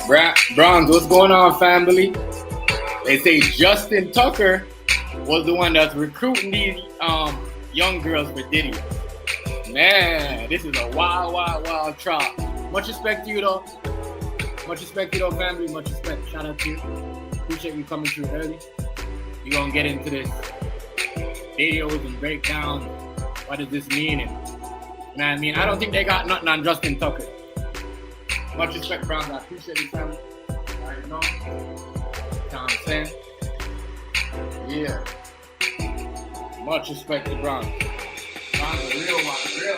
Bronze, what's going on, family? They say Justin Tucker was the one that's recruiting these young girls for Diddy. Man, this is a wild trial. Much respect to you, though. Much respect to you, though, family. Much respect. Shout out to you. Appreciate you coming through early. We're going to get into this videos and break down what does this mean. And, you know what I mean? I don't think they got nothing on Justin Tucker. Much respect, Browns. I appreciate you, family. I know. You know what I'm saying? Yeah. Much respect to Browns. Browns a real one. Real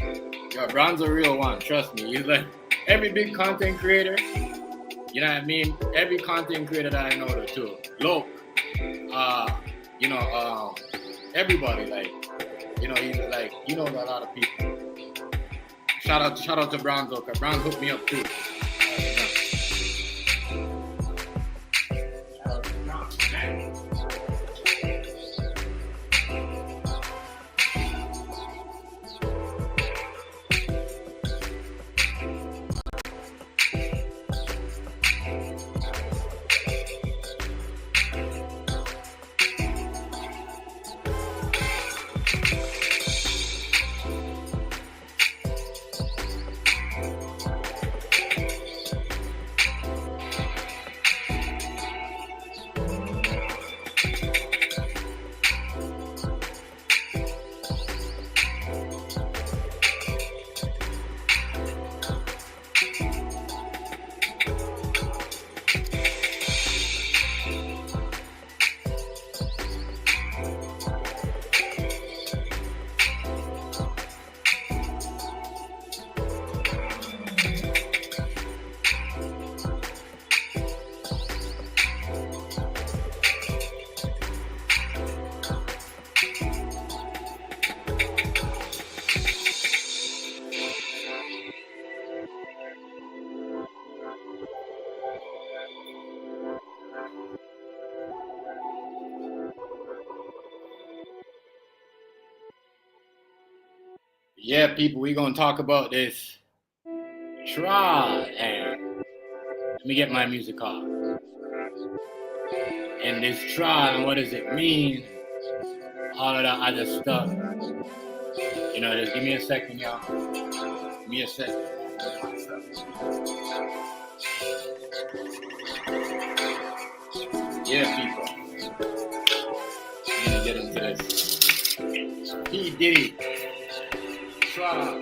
one. Yo, Browns a real one. Trust me. He's like every big content creator. You know what I mean? Every content creator that I know too. Loke. Everybody, like, you know, he's like, he knows a lot of people. Shout out to Browns, though, because Browns hooked me up too. Yeah, people, we're going to talk about this trial, and let me get my music off. And this trial, and what does it mean? All of that other stuff. You know, just give me a second, y'all. Give me a second. Yeah, people. Let me get into this. P. Diddy. Trial.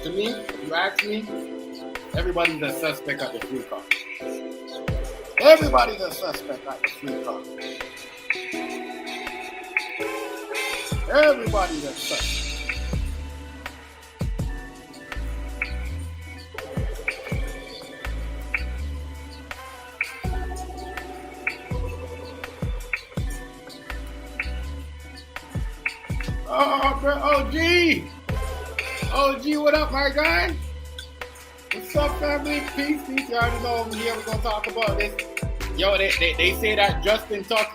To me, if you ask me, everybody's a suspect at the free car. Everybody's a suspect at the free car. Everybody's a suspect. Oh, bro, OG! OG, what up, my guy? What's up, family? Peace. You already know I'm here. We're going to talk about this. Yo, they say that Justin Combs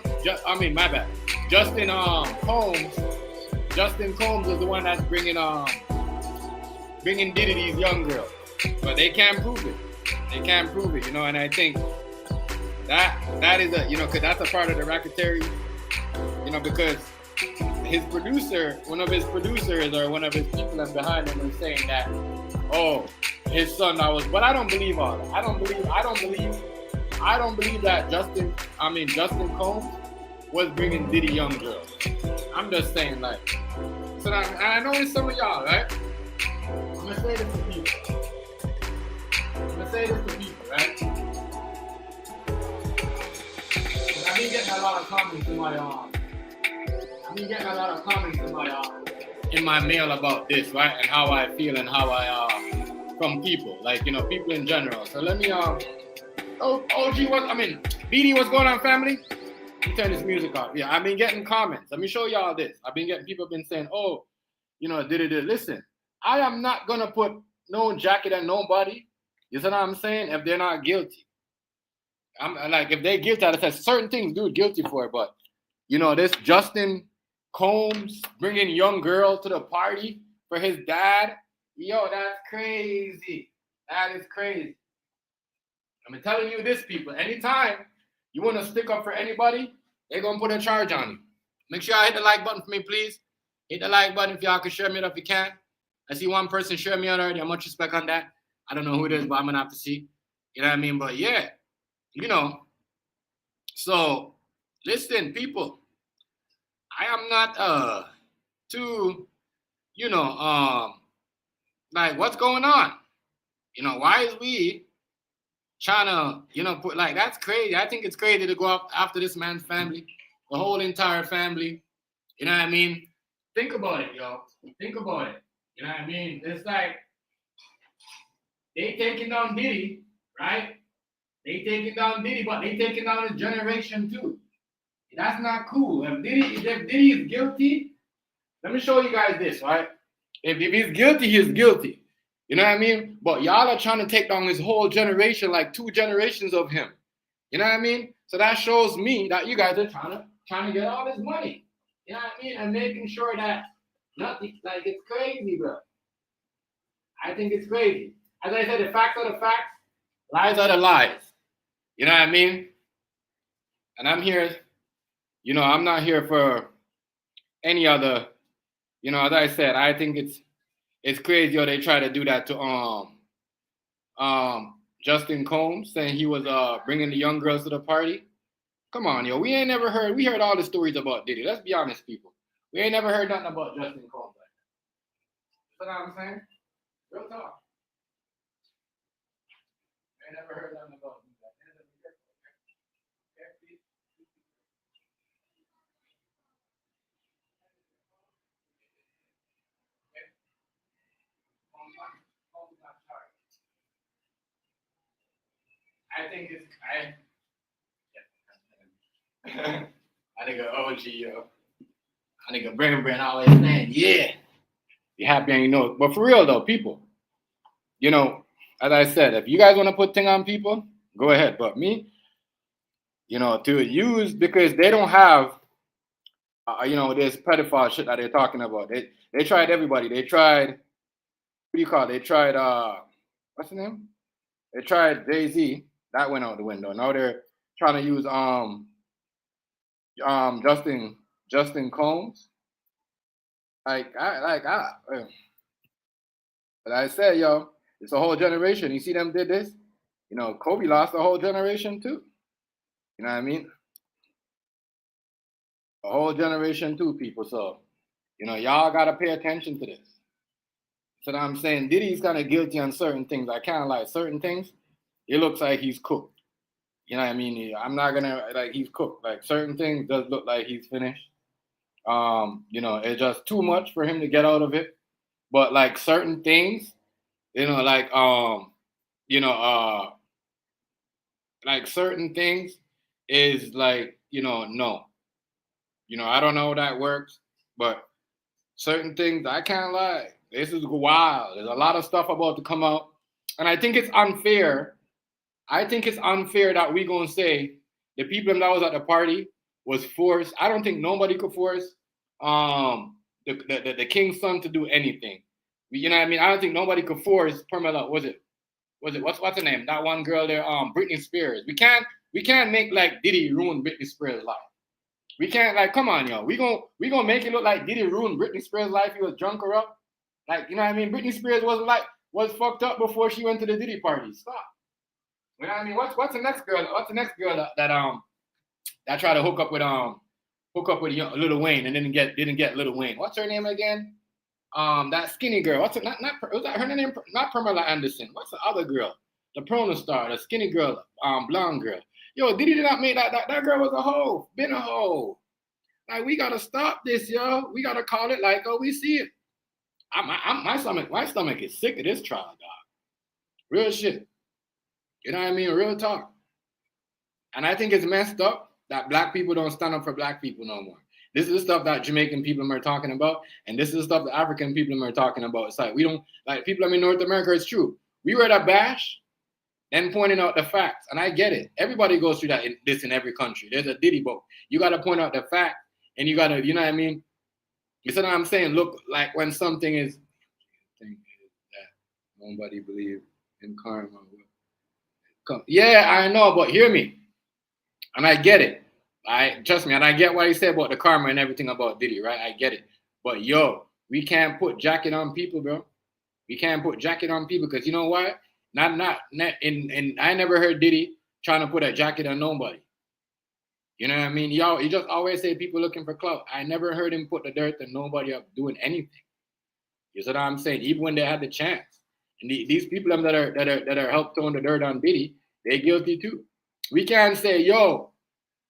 is the one that's bringing Diddy these young girls. But they can't prove it. You know, and I think that is because that's a part of the racketeering, you know, because his producer, one of his producers or one of his people that's behind him is saying that, oh, his son but I don't believe all that. I don't believe that Justin Combs was bringing Diddy young girls. I'm just saying, like, so I know it's some of y'all, right? I'm gonna say this to people, right? I've been getting a lot of comments in my mail about this, right? And how I feel and how from people, like, you know, people in general. So let me BD, what's going on, family? Let me turn this music off. Yeah, I've been getting comments. Let me show y'all this. I've been getting people been saying, oh, you know, listen, I am not gonna put no jacket on nobody. You see what I'm saying? If they're not guilty. I'm like, if they're guilty, I say certain things, dude, guilty for it, but You know, this Justin Combs bringing young girl to the party for his dad. Yo, that's crazy. That is crazy. I'm telling you this, people. Anytime you want to stick up for anybody, they're going to put a charge on you. Make sure y'all hit the like button for me, please. Hit the like button if y'all can share me it if you can. I see one person share me already. How much respect on that? I don't know who it is, but I'm going to have to see. You know what I mean? But yeah, you know. So, listen, people. I am not too, you know, like what's going on? You know, why is we trying to, you know, put like that's crazy. I think it's crazy to go up after this man's family, the whole entire family. You know what I mean? Think about it, yo. Think about it. You know what I mean? It's like they taking down Diddy, right? They taking down Diddy, but they taking down his generation too. That's not cool. If Diddy is guilty, let me show you guys this, right? If he's guilty, he's guilty. You know what I mean? But y'all are trying to take down his whole generation, like 2 generations of him. You know what I mean? So that shows me that you guys are trying to get all this money. You know what I mean? And making sure that nothing, like it's crazy, bro. I think it's crazy. As I said, the facts are the facts, lies are the lies. You know what I mean? And I'm here, you know, I'm not here for any other, you know, as I said, I think it's crazy how they try to do that to Justin Combs, saying he was bringing the young girls to the party. Come on, yo, we heard all the stories about Diddy. Let's be honest, people. We ain't never heard nothing about Justin Combs like that. You know what I'm saying? Real talk. I ain't never heard nothing about him. I think it's I think OG, yo. I think a Brand always saying, yeah. Be happy and you know it. But for real though, people, you know, as I said, if you guys want to put thing on people, go ahead. But me, you know, to use because they don't have you know, this pedophile shit that they're talking about. They tried everybody. They tried what do you call it? They tried what's the name? They tried Jay-Z. That went out the window. Now they're trying to use Justin Combs. But I said, yo, it's a whole generation. You see them did this? You know, Kobe lost a whole generation too. You know what I mean? A whole generation too, people. So, you know, y'all gotta pay attention to this. So I'm saying Diddy's kind of guilty on certain things. I kind of like certain things. It looks like he's cooked. You know what I mean? I'm not gonna like he's cooked. Like certain things does look like he's finished. You know, it's just too much for him to get out of it. But like certain things, you know, you know, like certain things is like, you know, no. You know, I don't know how that works, but certain things I can't lie. This is wild. There's a lot of stuff about to come out. And I think it's unfair. I think it's unfair that we gonna say the people that was at the party was forced. I don't think nobody could force the king's son to do anything. You know what I mean? I don't think nobody could force Pamela. Was it what's her name? That one girl there, Britney Spears. We can't make like Diddy ruin Britney Spears' life. We can't like come on, yo. We gonna make it look like Diddy ruined Britney Spears' life. He was drunk her up. Like, you know what I mean? Britney Spears was fucked up before she went to the Diddy party. Stop. You know what I mean? What's the next girl? What's the next girl that tried to hook up with Lil Wayne and didn't get Lil Wayne? What's her name again? That skinny girl. What's it? Not was that her name? Not Pamela Anderson. What's the other girl? The porno star, the skinny girl, blonde girl. Yo, Diddy did not make that girl was a hoe. Been a hoe. Like we gotta stop this, yo. We gotta call it like we see it. My stomach is sick of this trial, dog. Real shit. You know what I mean? Real talk. And I think it's messed up that black people don't stand up for black people no more. This is the stuff that Jamaican people are talking about, and this is the stuff that African people are talking about. It's like we don't like people in North America. It's true. We were at a bash. then pointing out the facts. And I get it. Everybody goes through that in every country. There's a Diddy boat. You got to point out the fact, and you got to, you know what I mean? You see what I'm saying? Look, like when something is, that nobody believe in karma. Yeah, I know, but hear me. And I get it. Trust me, and I get what you say about the karma and everything about Diddy, right? I get it. But yo, we can't put jacket on people, bro. We can't put jacket on people because you know what? Not in I never heard Diddy trying to put a jacket on nobody. You know what I mean? Y'all, he just always say people looking for clout. I never heard him put the dirt on nobody up doing anything. You see what I'm saying? Even when they had the chance. And these people that are help throwing the dirt on Diddy, they're guilty too. We can't say, yo,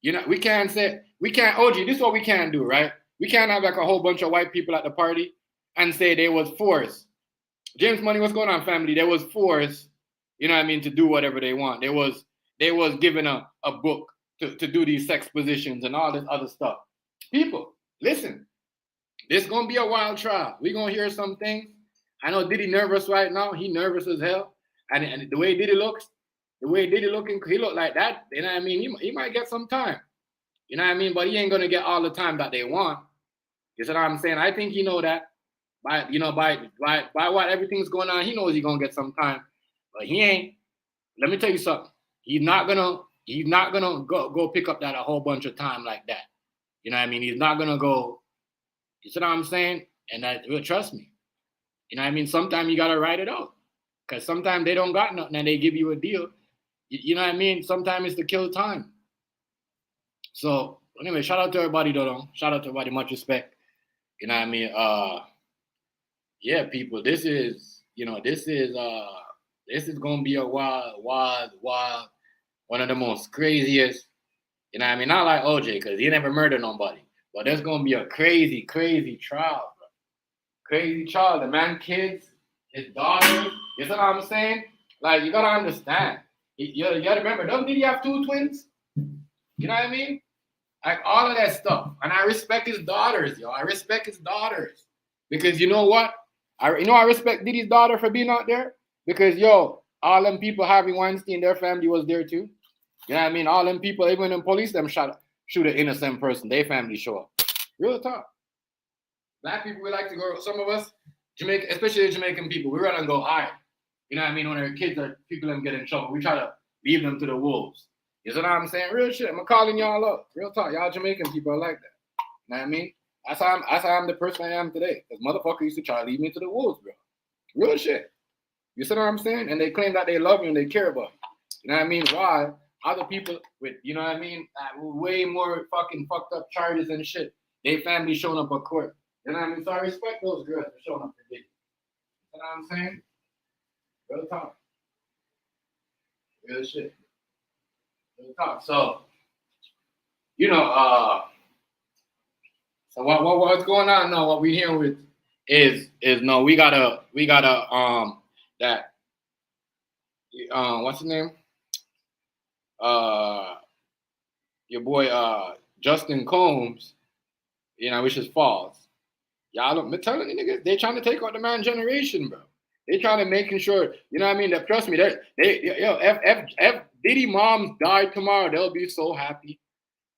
you know, we can't, OG, this is what we can't do, right? We can't have like a whole bunch of white people at the party and say they was forced. James Money, what's going on, family? They was forced, you know what I mean, to do whatever they want. They was given a book to do these sex positions and all this other stuff. People, listen, this is going to be a wild trial. We're going to hear some things. I know Diddy nervous right now. He nervous as hell. And the way Diddy looks, he look like that. You know what I mean? He might get some time. You know what I mean? But he ain't going to get all the time that they want. You see what I'm saying? I think he know that. By what everything's going on, he knows he's going to get some time. But he ain't. Let me tell you something. He's not gonna go pick up that a whole bunch of time like that. You know what I mean? He's not gonna go. You see what I'm saying? And that, trust me. You know what I mean? Sometimes you gotta write it out. Because sometimes they don't got nothing and they give you a deal. You know what I mean? Sometimes it's to kill time. So anyway, shout out to everybody though. Shout out to everybody, much respect. You know what I mean? Yeah, people, this is gonna be a wild, one of the most craziest, you know what I mean? Not like OJ, because he never murdered nobody. But there's gonna be a crazy, crazy trial, bro. Crazy trial. The man, kids, his daughter, you know what I'm saying? Like, you gotta understand. You gotta remember, did he have 2 twins? You know what I mean? Like all of that stuff. And I respect his daughters, yo. I respect his daughters. Because you know what? I respect Diddy's daughter for being out there. Because, yo, all them people, Harvey Weinstein, their family was there too. You know what I mean? All them people, even the police, them shoot an innocent person. Their family show up. Real talk. Black people, we like to go, some of us, Jamaica, especially the Jamaican people, we rather go hide. You know what I mean? When our kids or people them get in trouble, we try to leave them to the wolves. You know what I'm saying? Real shit. I'm calling y'all up. Real talk. Y'all Jamaican people are like that. You know what I mean? That's how I'm the person I am today. Because motherfucker used to try to leave me to the wolves, bro. Real shit. You see what I'm saying? And they claim that they love you and they care about you. You know what I mean? Why? Other people with, you know what I mean, way more fucking fucked up charges and shit. They family showing up at court. You know what I mean? So I respect those girls for showing up for Diddy. You know what I'm saying? Real talk. Real shit. Real talk. So, you know, so what's going on now? What we hearing with is no, we gotta that what's his name? Your boy Justin Combs, you know, which is false. Y'all don't, I'm telling you niggas, they trying to take out the man generation, bro. They trying to making sure, you know what I mean? That, trust me, if Diddy moms died tomorrow, they'll be so happy.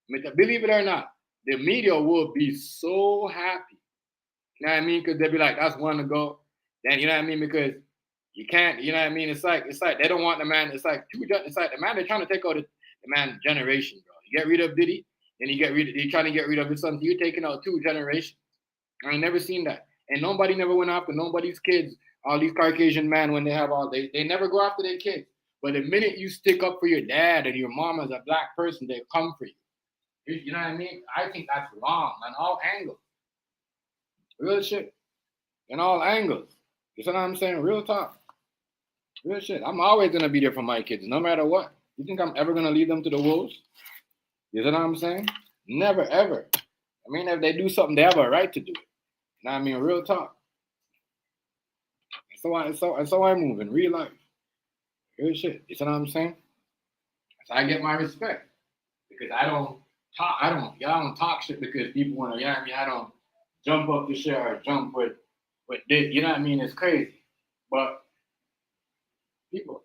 I mean, believe it or not, the media will be so happy. You know what I mean? Because they'll be like, that's one to go. Then, you know what I mean? Because you can't, you know what I mean? It's like they don't want the man. It's like the man, they're trying to take out the man generation, bro. You get rid of Diddy, then they're trying to get rid of his son. You're taking out 2 generations. I ain't never seen that. And nobody never went after nobody's kids. All these Caucasian men, when they have they never go after their kids. But the minute you stick up for your dad and your mom as a black person, they come for you. You know what I mean? I think that's wrong on all angles. Real shit. In all angles. You see what I'm saying? Real talk. Real shit. I'm always going to be there for my kids, no matter what. You think I'm ever going to leave them to the wolves? You see what I'm saying? Never, ever. I mean, if they do something, they have a right to do it. You know what I mean? Real talk. So I move in real life. Real shit. You see what I'm saying? So I get my respect. Because I don't talk shit because people want to, you know what I mean? I don't jump up the shit or jump with this. You know what I mean? It's crazy. But people,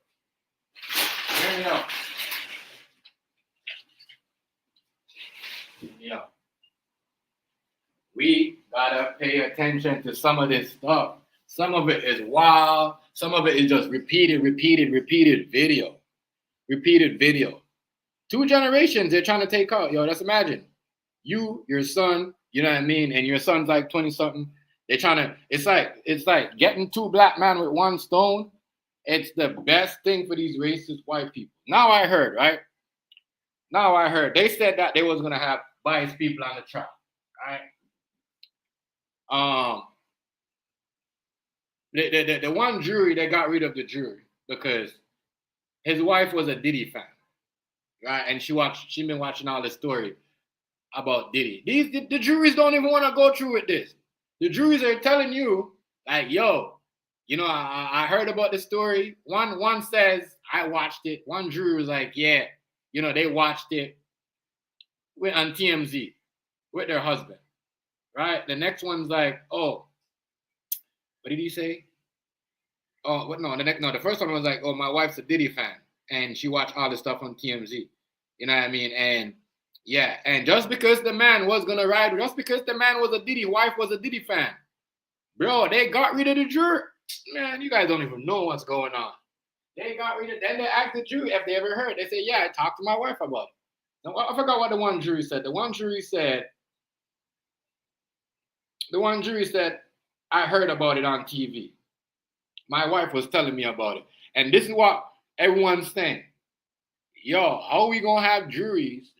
Yeah. We gotta pay attention to some of this stuff. Some of it is wild. Some of it is just repeated video. Repeated video. 2 generations they're trying to take out. Yo, let's imagine. You, your son, you know what I mean, and your son's like 20 something. They're trying to, it's like getting 2 black men with 1 stone. It's the best thing for these racist white people. Now I heard, right? Now I heard they said that they was gonna have biased people on the trial, right? The one jury, they got rid of the jury because his wife was a Diddy fan, right? And she been watching all the story about Diddy. The juries don't even want to go through with this. The juries are telling you, like, yo, you know, I heard about the story. One says I watched it. One jury was like, yeah, you know, they watched it on TMZ with their husband, right? The next one's like, oh, what did he say? Oh, what? No, the first one was like, oh, my wife's a Diddy fan, and she watched all the stuff on TMZ. You know what I mean? And yeah, and just because the man was gonna ride, just because the man was a Diddy, wife was a Diddy fan, bro, they got rid of the jury. Man, you guys don't even know what's going on. They got rid of. Then they asked the jury if they ever heard. They said, yeah, I talked to my wife about it. Now, I forgot what the one jury said. The one jury said, I heard about it on TV. My wife was telling me about it. And this is what everyone's saying. Yo, how are we going to have juries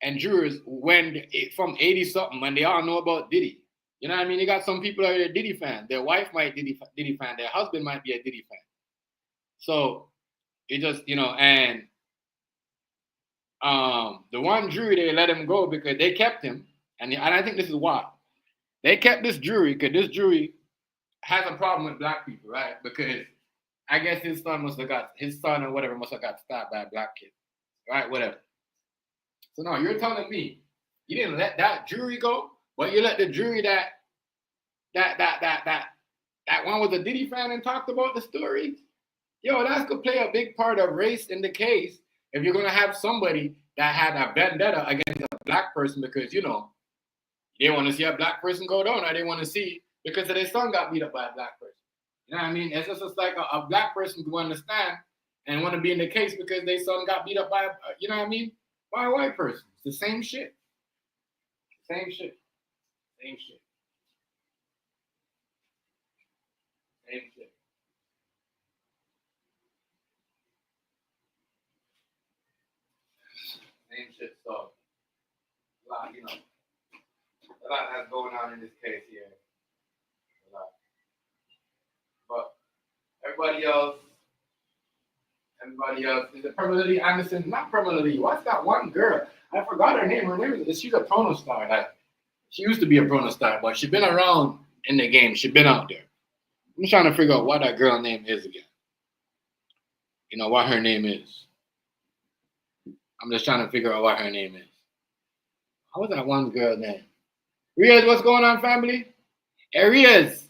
and jurors when from 80 something when they all know about Diddy? You know what I mean? They got some people that are Diddy fans. Their wife might be Diddy fan. Their husband might be a Diddy fan. So it just, you know, and the one jury, they let him go because they kept him. And I think this is why. They kept this jury because this jury has a problem with black people, right? Because I guess his son or whatever must have got stabbed by a black kid, right? Whatever. So now you're telling me you didn't let that jury go, but you let the jury that one was a Diddy fan and talked about the story. Yo, that could play a big part of race in the case if you're gonna have somebody that had a vendetta against a black person because you know they want to see a black person go down, or they want to see because their son got beat up by a black person. You know what I mean? It's just like a black person who understand and want to be in the case because their son got beat up by, you know what I mean, by a white person. It's the same shit. Same shit. Same shit. Same shit. Same shit. So, a lot, you know, a lot that's going on in this case here. A lot. But everybody else, is it Pamela Lee Anderson? Not Pamela Lee. What's that one girl? I forgot her name. Her name is, she's a porno star. Like, she used to be a porno star, but she's been around in the game. She's been out there. I'm trying to figure out what that girl name is again. You know, what her name is. I'm just trying to figure out what her name is. How was that one girl name? Riaz, what's going on, family? Hey, Riaz.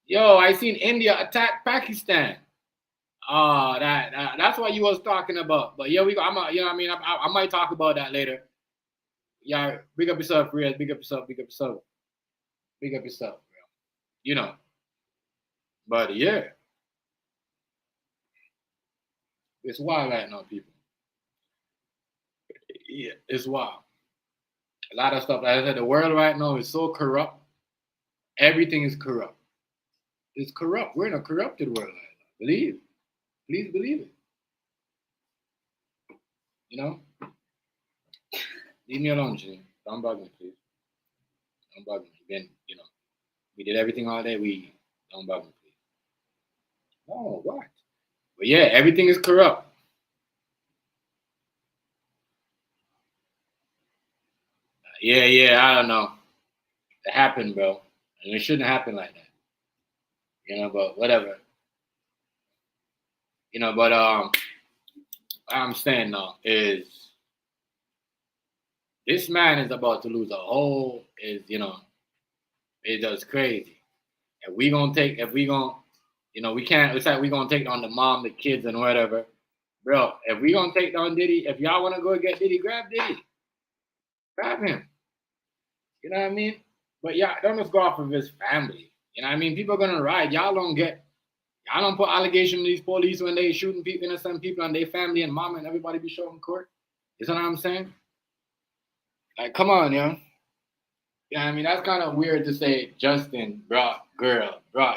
Yo, I seen India attack Pakistan. Oh, that's what you was talking about. But yeah, you know what I mean? I might talk about that later. Yeah, big up yourself, Riaz. Big up yourself. Big up yourself. Big up yourself, bro. You know. But yeah. It's wild right now, people. Yeah, it's wild. A lot of stuff. Like I said, the world right now is so corrupt. Everything is corrupt. It's corrupt. We're in a corrupted world right now. Believe. Please believe it. You know? Leave me alone, Jimmy. Don't bug me, please. Don't bug me. Then, you know, we did everything all day. Don't bug me, please. No, what? But yeah, everything is corrupt. Yeah, I don't know. It happened, bro. And it shouldn't happen like that. You know, but whatever. You know, but what I'm saying now is this man is about to lose a whole, you know, it's just crazy. If we gonna, you know, we can't, it's like we gonna take on the mom, the kids, and whatever. Bro, if we gonna take down Diddy, if y'all wanna go get Diddy, grab Diddy. Grab him. You know what I mean? But yeah, don't just go off of his family. You know what I mean? People are gonna ride. Y'all don't put allegations on these police when they shooting people, innocent people, and their family and mama and everybody be showing court. You know what I'm saying? Like, come on, yo. Yeah, I mean that's kind of weird to say Justin brought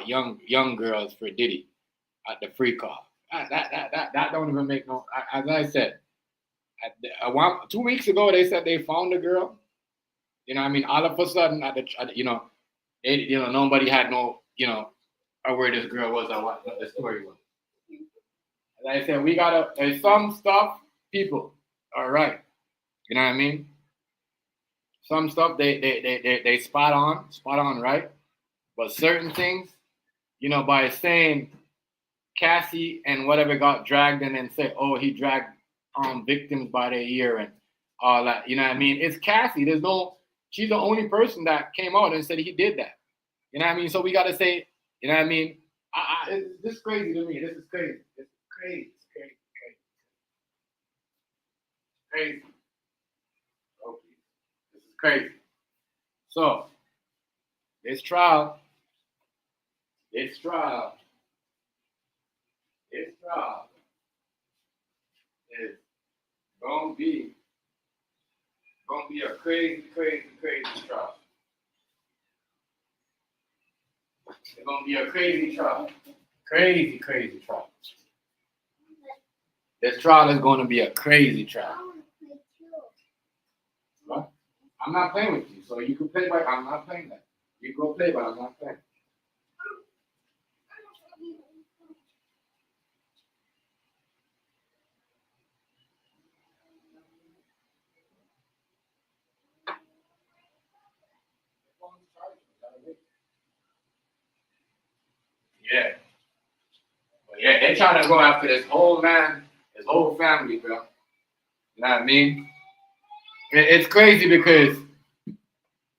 young girls for Diddy at the free call. That don't even make no. As I said, 2 weeks ago they said they found a girl. You know, what I mean, all of a sudden nobody had no, or where this girl was or what the story was. As I said, we gotta. There's some stuff, people. All right, you know what I mean. Some stuff they spot on, right? But certain things, by saying Cassie and whatever got dragged and then say, oh, he dragged victims by their ear and all that. You know what I mean? It's Cassie. She's the only person that came out and said he did that. You know what I mean? So we got to say, you know what I mean? This is crazy to me. This is crazy. This is crazy. It's crazy. Crazy. Crazy. Okay. This is crazy. So this trial is gonna be a crazy, crazy, crazy trial. It's gonna be a crazy trial. Crazy, crazy trial. This trial is gonna be a crazy trial. What? I'm not playing with you, so you can play, but I'm not playing that. You go play, but I'm not playing. Yeah. But yeah, they're trying to go after this whole man, his whole family, bro. You know what I mean? It's crazy because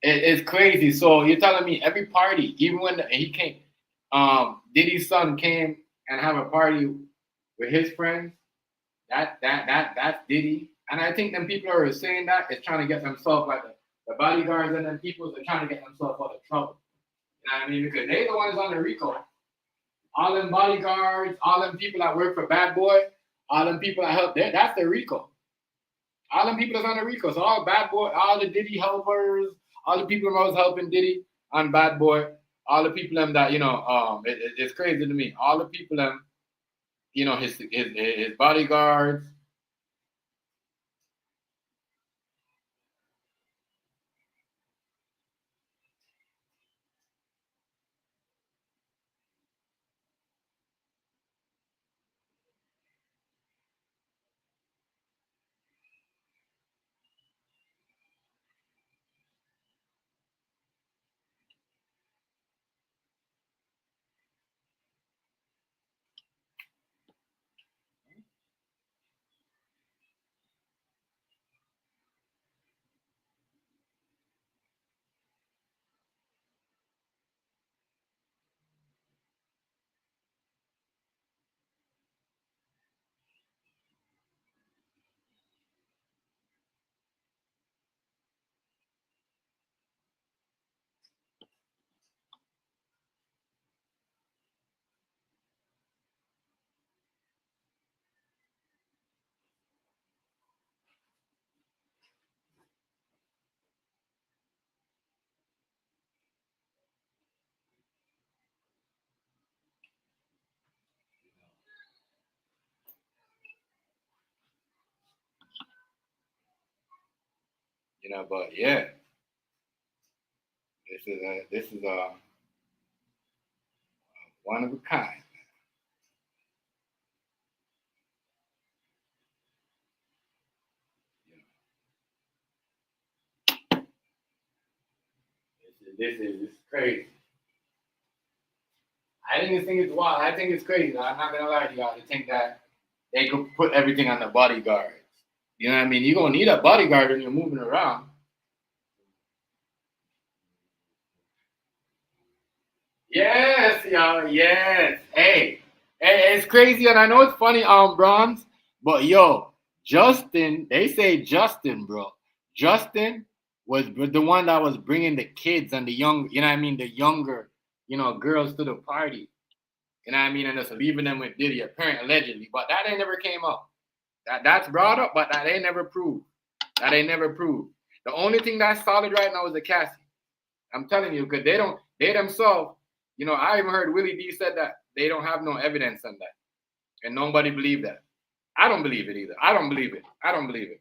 it's crazy. So you're telling me every party, even when he came, Diddy's son came and have a party with his friends. That's Diddy. And I think them people are saying that is trying to get themselves like the bodyguards and them people are trying to get themselves out of trouble. You know what I mean? Because they the ones on the RICO. All them bodyguards, all them people that work for Bad Boy, all them people that help, that's the RICO. All them people that's on the RICO. So all Bad Boy, all the Diddy helpers, all the people that was helping Diddy on Bad Boy, all the people them that, it's crazy to me. All the people them, his bodyguards. But yeah, this is a one of a kind. This is crazy. I think this thing is wild. I think it's crazy. I'm not gonna lie to y'all. To think that they could put everything on the bodyguards. You know what I mean? You're gonna need a bodyguard when you're moving around. Yes, y'all. Yes. Hey, it's crazy, and I know it's funny. Bronze. But yo, Justin, they say Justin, bro. Justin was the one that was bringing the kids and the young, you know what I mean, the younger, girls to the party. You know what I mean? And just leaving them with Diddy, apparently, allegedly. But that ain't never came up. That's brought up, but that ain't never proved. That ain't never proved. The only thing that's solid right now is the Cassie. I'm telling you, because they themselves, I even heard Willie D said that they don't have no evidence on that. And nobody believed that. I don't believe it either. I don't believe it. I don't believe it.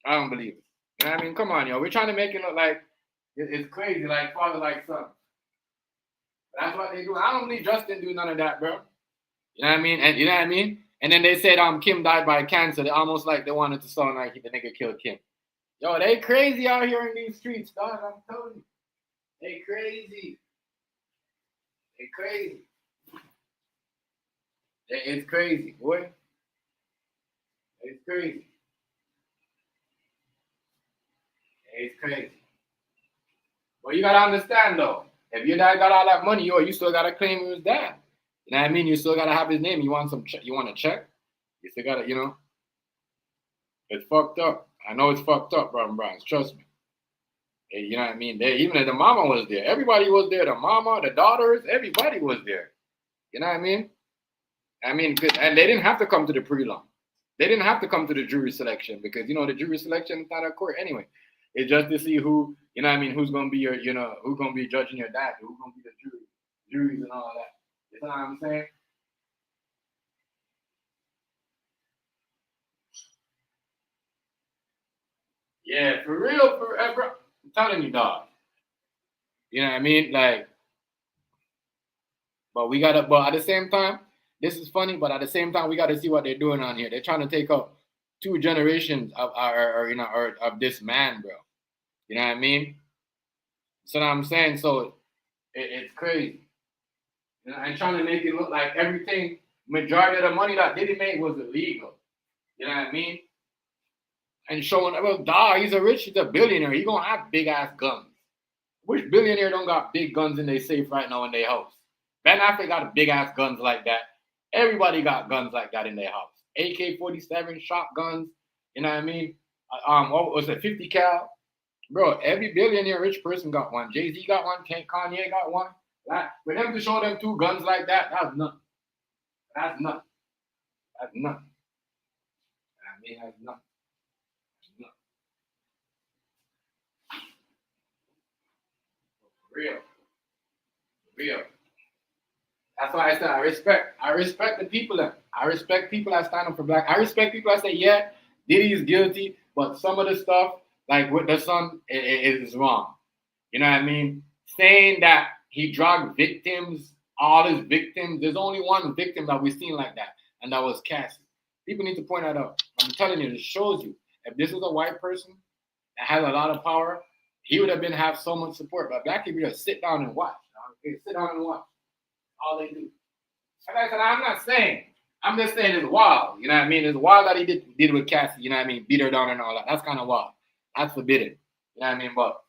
I don't believe it. You know what I mean? Come on, yo. We're trying to make it look like it's crazy, like father, like son. That's what they do. I don't believe Justin do none of that, bro. You know what I mean? And you know what I mean? And then they said Kim died by cancer. They almost like they wanted to sound like the nigga killed Kim. Yo, they crazy out here in these streets, dog. I'm telling you. They crazy. They crazy. It's crazy, boy. It's crazy. It's crazy. But you gotta understand though, if your dad got all that money, you still gotta claim it was dad. You know what I mean? You still gotta have his name. You want you want a check? You still gotta, it's fucked up. I know it's fucked up, bro, Brian. Trust me. You know what I mean? Even if the mama was there, everybody was there. The mama, the daughters, everybody was there. You know what I mean? And they didn't have to come to the prelim. They didn't have to come to the jury selection because the jury selection is not a court anyway. It's just to see who, who's gonna be your, who's gonna be judging your dad, who's gonna be the juries and all that. You know what I'm saying? Yeah, for real, forever. I'm telling you, dog. You know what I mean? Like, but at the same time, this is funny, but at the same time, we gotta see what they're doing on here. They're trying to take up 2 generations of this man, bro. You know what I mean? So what I'm saying, so it's crazy. And trying to make it look like everything, majority of the money that Diddy made was illegal. You know what I mean? And showing, well, he's a billionaire. He gonna have big ass guns. Which billionaire don't got big guns in their safe right now in their house? Ben Affleck got big ass guns like that. Everybody got guns like that in their house. AK-47 shotguns. You know what I mean? What was it? 50 cal. Bro, every billionaire rich person got one. Jay-Z got one. Kanye got one. For them to show them 2 guns like that, that's nothing. That's nothing. That's nothing. That's nothing. Real. That's why I said I respect the people that I respect people that stand up for black. I respect people that say, yeah, Diddy is guilty, but some of the stuff, like with the son, is wrong. You know what I mean? Saying that he drugged victims, all his victims, there's only one victim that we've seen like that, and that was Cassie. People need to point that out. I'm telling you, it shows you. If this was a white person that has a lot of power, he would have so much support. But black people just sit down and watch. Sit down and watch. All they do. Like I said, I'm not saying. I'm just saying it's wild. You know what I mean? It's wild that he did with Cassie. You know what I mean? Beat her down and all that. That's kind of wild. That's forbidden. You know what I mean? But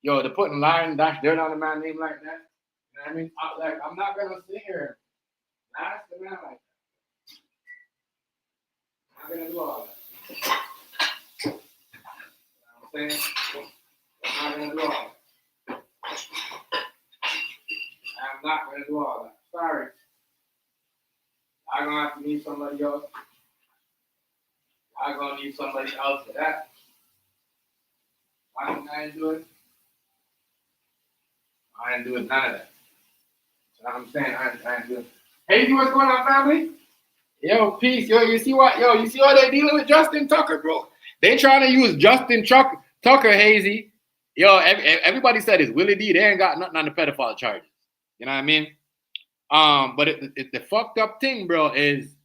to put in line dash dirt on a man name like that. You know what I mean? I'm not gonna sit here and ask the man like that. I'm not gonna do all that. You know what I'm saying? I'm not gonna do all that. I'm not gonna do all that. Sorry. I'm gonna have to need somebody else. I'm gonna need somebody else for that. I ain't doing. I ain't doing none of that. You know what I'm saying? I ain't doing. Hey, what's going on, family? Yo, peace. Yo, you see what they dealing with Justin Tucker, bro? They trying to use Justin Tucker, Hazy. Yo, everybody said it's Willie D. They ain't got nothing on the pedophile charges. You know what I mean? But the fucked up thing, bro, is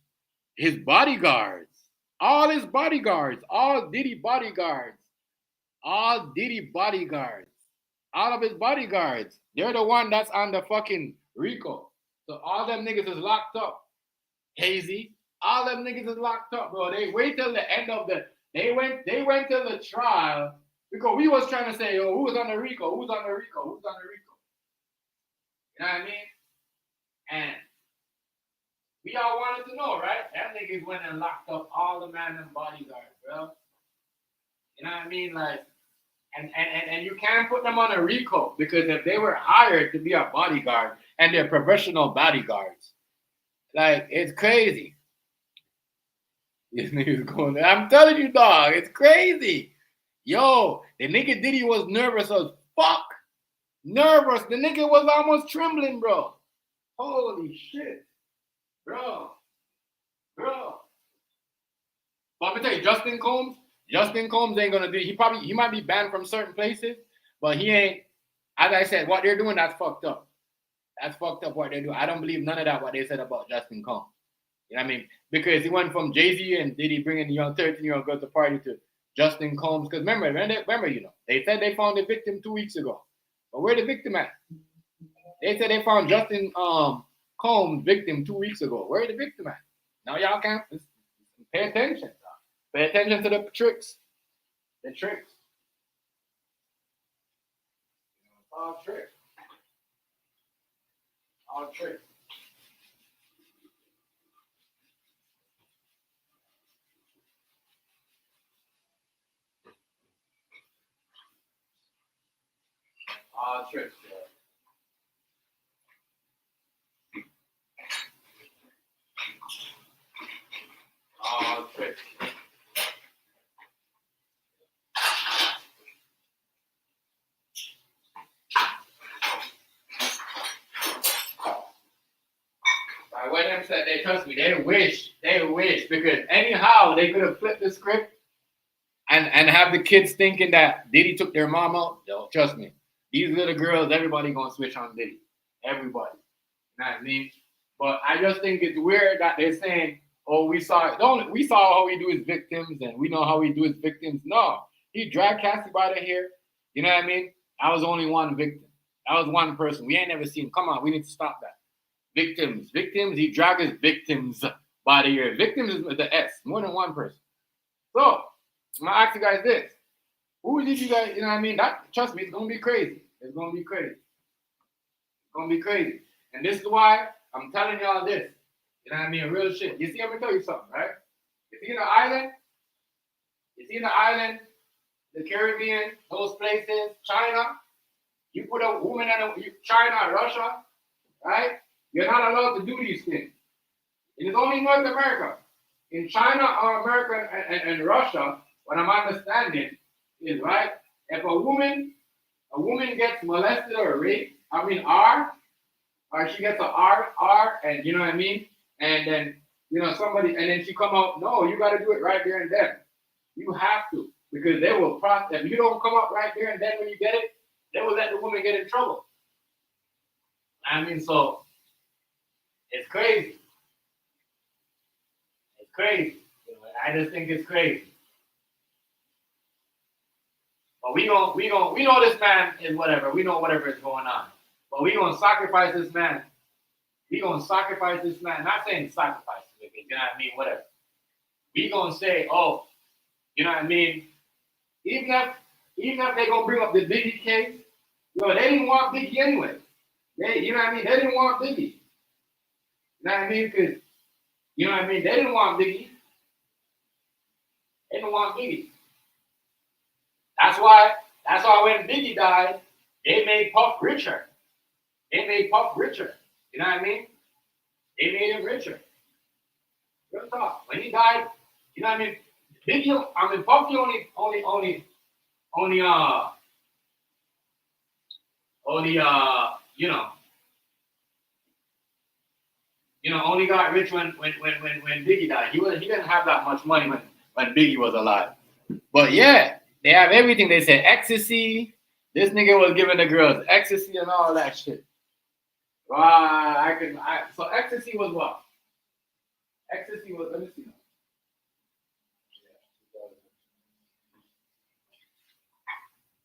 his bodyguards. All his bodyguards. All Diddy bodyguards. All of his bodyguards. They're the one that's on the fucking RICO. So all them niggas is locked up. Hazy. All them niggas is locked up, bro. They wait till the end of they went till the trial because we was trying to say, who was on the RICO? Who's on the RICO? Who's on the RICO? You know what I mean? And We all wanted to know, right? That niggas went and locked up all the man and bodyguards, bro. You know what I mean? Like, and you can't put them on a RICO because if they were hired to be a bodyguard and they're professional bodyguards, like it's crazy. This nigga's going there. I'm telling you, dog, it's crazy. Yo, the nigga Diddy was nervous as fuck. Nervous. The nigga was almost trembling, bro. Holy shit. Bro. But let me tell you, Justin Combs ain't gonna do. He might be banned from certain places, but he ain't. As I said, what they're doing, that's fucked up. That's fucked up what they're doing. I don't believe none of that what they said about Justin Combs. You know what I mean? Because he went from Jay-Z and Diddy bringing the young 13-year-old girl to party to Justin Combs. Because remember, you know, they said they found the victim 2 weeks ago. But where the victim at? They said they found Justin Combs victim 2 weeks ago. Where the victim at? Now y'all can't pay attention. Pay attention to the tricks. The tricks. All tricks. All tricks. All tricks, bro. All tricks. When them said they trust me, they wish, because anyhow they could have flipped the script and have the kids thinking that Diddy took their mama. Yo, trust me, these little girls, everybody gonna switch on Diddy. Everybody. You know what I mean? But I just think it's weird that they're saying, oh, we saw how he do his victims and we know how he do his victims. No, he dragged Cassie by the hair. You know what I mean? That was only one victim. That was one person. We ain't never seen. Come on, we need to stop that. Victims, he dragged his victims by the ear. Victims is with the S, more than one person. So, I'm gonna ask you guys this. Who did you guys, you know what I mean? That, trust me, it's gonna be crazy. It's gonna be crazy. It's gonna be crazy. And this is why I'm telling y'all this. You know what I mean? Real shit. You see, I'm gonna tell you something, right? You see in the island, the Caribbean, those places, China, you put a woman in China, Russia, right? You're not allowed to do these things. It is only North America. In China or America and Russia, what I'm understanding is, right, if a woman gets molested or raped, or she gets a R, and you know what I mean? And then, you know, and then she come out, no, you got to do it right there and then. You have to, because they will process. If you don't come up right there and then when you get it, they will let the woman get in trouble. I mean, so, it's crazy. It's crazy. I just think it's crazy. But we know this man is whatever. We know whatever is going on. But we gonna sacrifice this man. Not saying sacrifice, you know what I mean? Whatever. We gonna say, oh, you know what I mean? Even if they gonna bring up the Biggie case, they didn't want Biggie anyway. You know what I mean? They didn't want Biggie. You know what I mean? Because, you know what I mean? They didn't want Biggie. That's why when Biggie died, they made Puff richer. You know what I mean? They made him richer. Real talk. When he died, you know what I mean? Puffy only got rich when Biggie died. He didn't have that much money when Biggie was alive. But yeah, they have everything. They said ecstasy. This nigga was giving the girls ecstasy and all that shit. So ecstasy was what? Ecstasy was, let me see.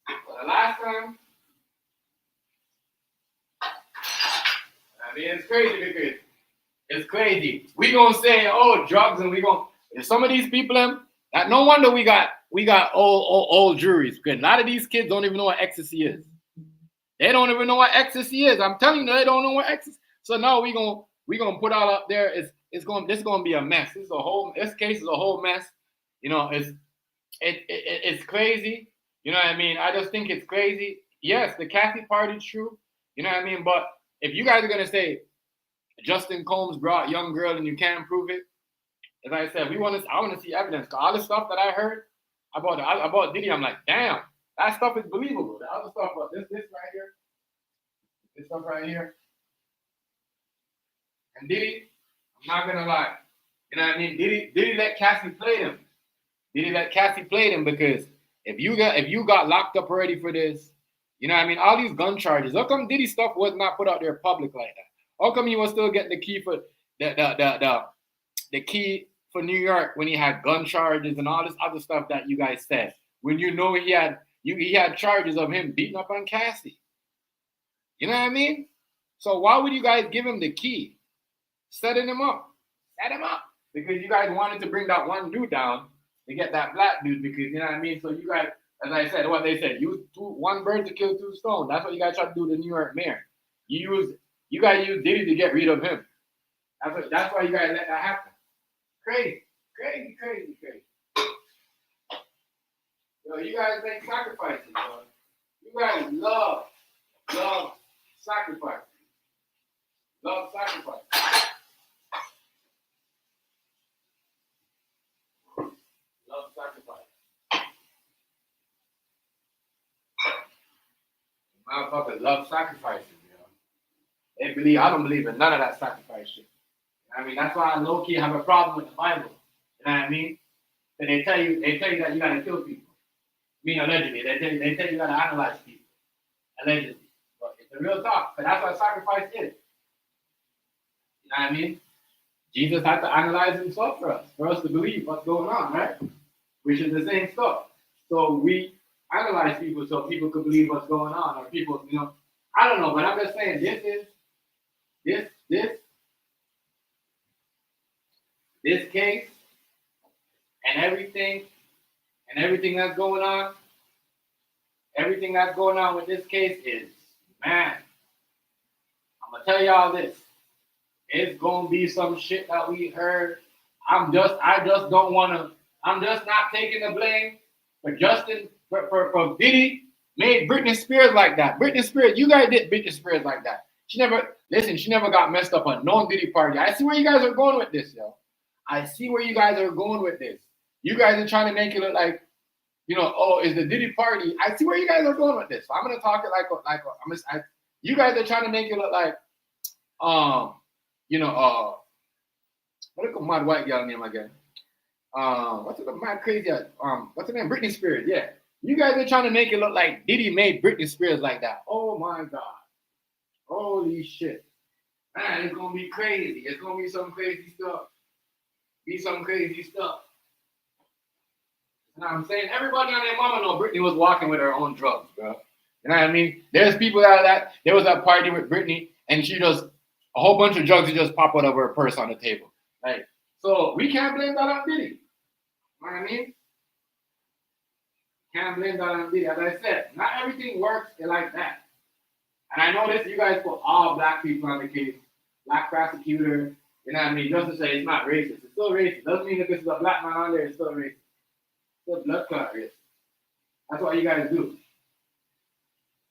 The last time, I mean, it's crazy because it's crazy. We gonna say, oh, drugs, and some of these people, that no wonder we got old juries, because a lot of these kids don't even know what ecstasy is. They don't even know what ecstasy is. I'm telling you, they don't know what ecstasy. So now we gonna put all up there is This is gonna be a mess. This case is a whole mess. You know, it's crazy. You know what I mean? I just think it's crazy. Yes, the Kathy part is true. You know what I mean? But if you guys are gonna say Justin Combs brought young girl and you can't prove it, as I said, I want to see evidence. Cause all the stuff that I heard about Diddy, I'm like, damn, that stuff is believable. The other stuff, this right here, this stuff right here, and Diddy, I'm not gonna lie. You know what I mean? Diddy let Cassie play him. Diddy let Cassie play him because if you got locked up already for this, you know what I mean? All these gun charges. How come Diddy stuff was not put out there public like that? How come he was still getting the key for the key for New York when he had gun charges and all this other stuff that you guys said? When you know he had charges of him beating up on Cassie. You know what I mean? So why would you guys give him the key? Setting him up. Set him up. Because you guys wanted to bring that one dude down to get that black dude because, you know what I mean? So you guys, as I said, what they said, use one bird to kill two stones. That's what you guys try to do to the New York mayor. You guys use Diddy to get rid of him. That's why you guys let that happen. Crazy. Yo, you guys make sacrifices, bro. You guys love sacrifice. Love sacrifice. Love sacrifice. Motherfuckers love sacrifices, yo. I don't believe in none of that sacrifice shit. I mean, that's why I low-key have a problem with the Bible. You know what I mean? So they tell you that you gotta kill people. I mean, allegedly. They tell you gotta analyze people. Allegedly. But it's a real talk. But that's what sacrifice is. You know what I mean? Jesus had to analyze himself for us to believe what's going on, right? Which is the same stuff. So we analyze people so people could believe what's going on, or people, you know, I don't know, but I'm just saying this case and everything that's going on, with this case is, man, I'm gonna tell y'all this. It's gonna be some shit that we heard. I'm just not taking the blame for Justin, for Diddy made Britney Spears like that. Britney Spears, you guys did Britney Spears like that. She never got messed up on no Diddy party. I see where you guys are going with this, yo. I see where you guys are going with this. You guys are trying to make it look like, you know, oh, it's the Diddy party. I see where you guys are going with this. So I'm gonna talk it you guys are trying to make it look like, you know, what is the mad white girl name again? What's the mad crazy? What's her name? Britney Spears. Yeah. You guys are trying to make it look like Diddy made Britney Spears like that. Oh my God. Holy shit. Man, it's gonna be crazy. It's gonna be some crazy stuff. You know what I'm saying? Everybody on their mama know Britney was walking with her own drugs, bro. You know what I mean? There's people that there was a party with Britney and she just a whole bunch of drugs just pop out of her purse on the table. Like, so we can't blame that on Diddy. You know what I mean? Can't blame that on Diddy. As I said, not everything works like that. And I know this, you guys put all black people on the case, black prosecutor, you know what I mean? Just to say it's not racist. It's still racist. Doesn't mean if this is a black man on there, it's still racist. It's still blood clot racist. That's what you guys do. You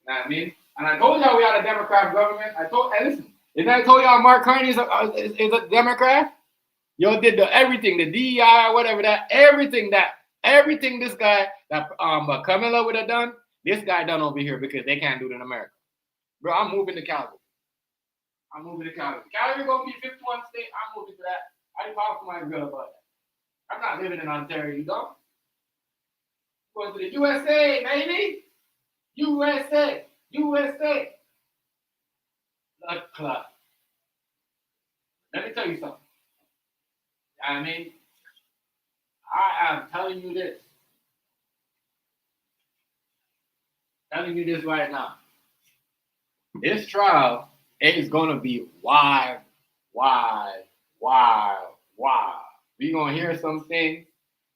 know what I mean? And I told y'all we had a Democrat government. Listen, didn't I told y'all Mark Carney is a Democrat? Yo did everything, the DEI, whatever everything this guy that Camilla would have done, this guy done over here because they can't do it in America. Bro, I'm moving to Calgary. Calgary gonna be 51 state. I'm moving to that. I didn't talk to my girl about that. I'm not living in Ontario, you don't? Going to the USA, baby. USA. Blood clot. Let me tell you something. I mean, I am telling you this. Telling you this right now. This trial is gonna be wild. We're gonna hear some things.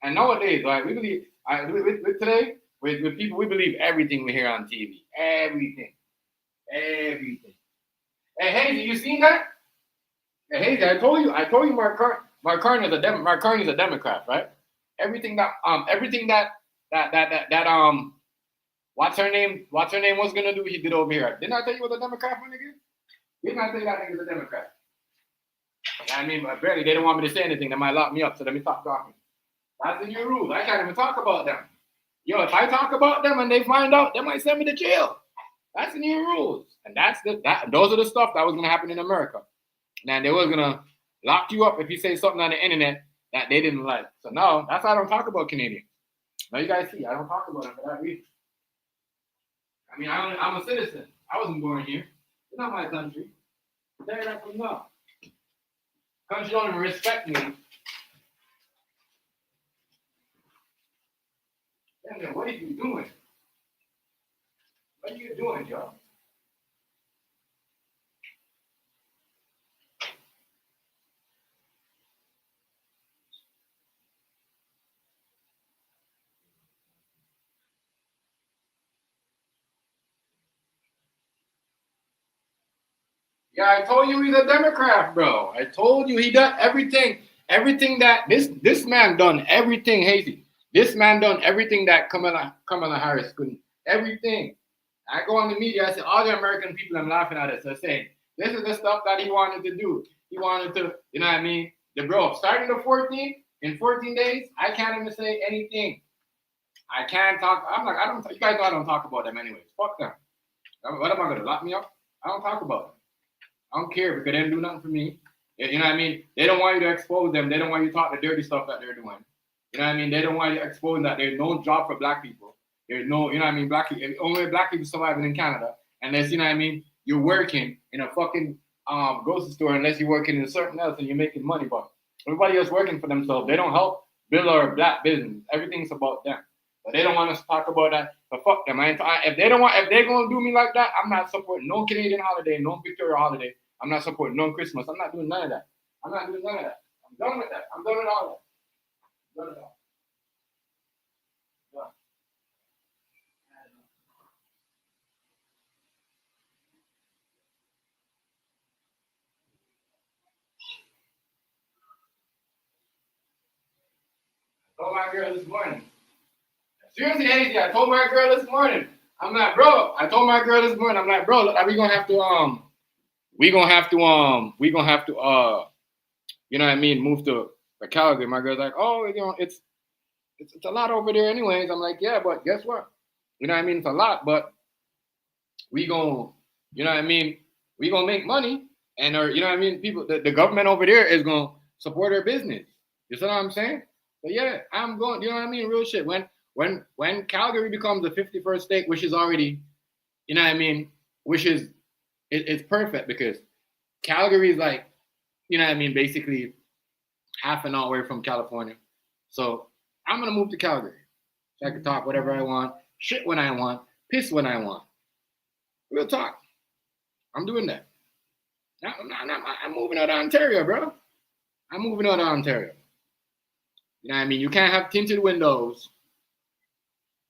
And nowadays, right, we believe today, with people, we believe everything we hear on TV. Everything. Hey, Hazy, you seen that? Hey, I told you, Mark Carney's a Democrat, right? Everything that what's her name was gonna do, he did over here. Didn't I tell you was a Democrat, my nigga? Didn't I tell you that nigga's a Democrat? I mean, but barely. They don't want me to say anything. They might lock me up. So let me stop talking. That's the new rules. I can't even talk about them. Yo, if I talk about them and they find out, they might send me to jail. That's the new rules, and those are the stuff that was gonna happen in America. Now they was gonna lock you up if you say something on the internet that they didn't like. So no, that's why I don't talk about Canadians. Now you guys see, I don't talk about them for that reason. I mean, I'm a citizen. I wasn't born here. It's not my country. Tell you that from now. Country don't even respect me. Damn, what are you doing? What are you doing, Joe? Yeah, I told you he's a Democrat, bro. I told you he done everything. Everything that this man done everything, Hazy. This man done everything that Kamala Harris couldn't. Everything. I go on the media, I say all the American people I'm laughing at it. So saying this is the stuff that he wanted to do. He wanted to, you know what I mean? The bro, starting the 14, in 14 days, I can't even say anything. I can't talk. I'm like, I don't. You guys know I don't talk about them anyways. Fuck them. What am I gonna lock me up? I don't talk about them. I don't care because they didn't do nothing for me. You know what I mean? They don't want you to expose them. They don't want you to talk the dirty stuff that they're doing. You know what I mean? They don't want you to expose that there's no job for black people. There's no, you know what I mean? Black people, only black people surviving in Canada. Unless, you know what I mean, you're working in a fucking grocery store, unless you're working in something else and you're making money. But everybody else working for themselves. They don't help build our black business. Everything's about them. But they don't want us to talk about that. But fuck them. If they're gonna do me like that, I'm not supporting no Canadian holiday, no Victoria holiday. I'm not supporting no Christmas. I'm not doing none of that. I'm not doing none of that. I'm done with that. I'm done with all that. I'm done with all. Done. I told my girl this morning. Seriously, Hazy, I told my girl this morning. I'm like, bro. I told my girl this morning. I'm like, bro, look, we gonna have to you know what I mean, move to Calgary. My girl's like, oh, you know, it's a lot over there anyways. I'm like, yeah, but guess what? You know what I mean? It's a lot, but we gonna, you know what I mean? We gonna make money, and you know what I mean? People, the government over there is gonna support our business. You see what I'm saying? But yeah, I'm going. You know what I mean? Real shit. When Calgary becomes the 51st state, which is already, you know what I mean? Which is it's perfect because Calgary is like, you know what I mean? Basically, half an hour away from California. So I'm gonna move to Calgary. So I can talk whatever I want, shit when I want, piss when I want. Real talk. I'm doing that. I'm moving out of Ontario, bro. I'm moving out of Ontario. You know what I mean? You can't have tinted windows.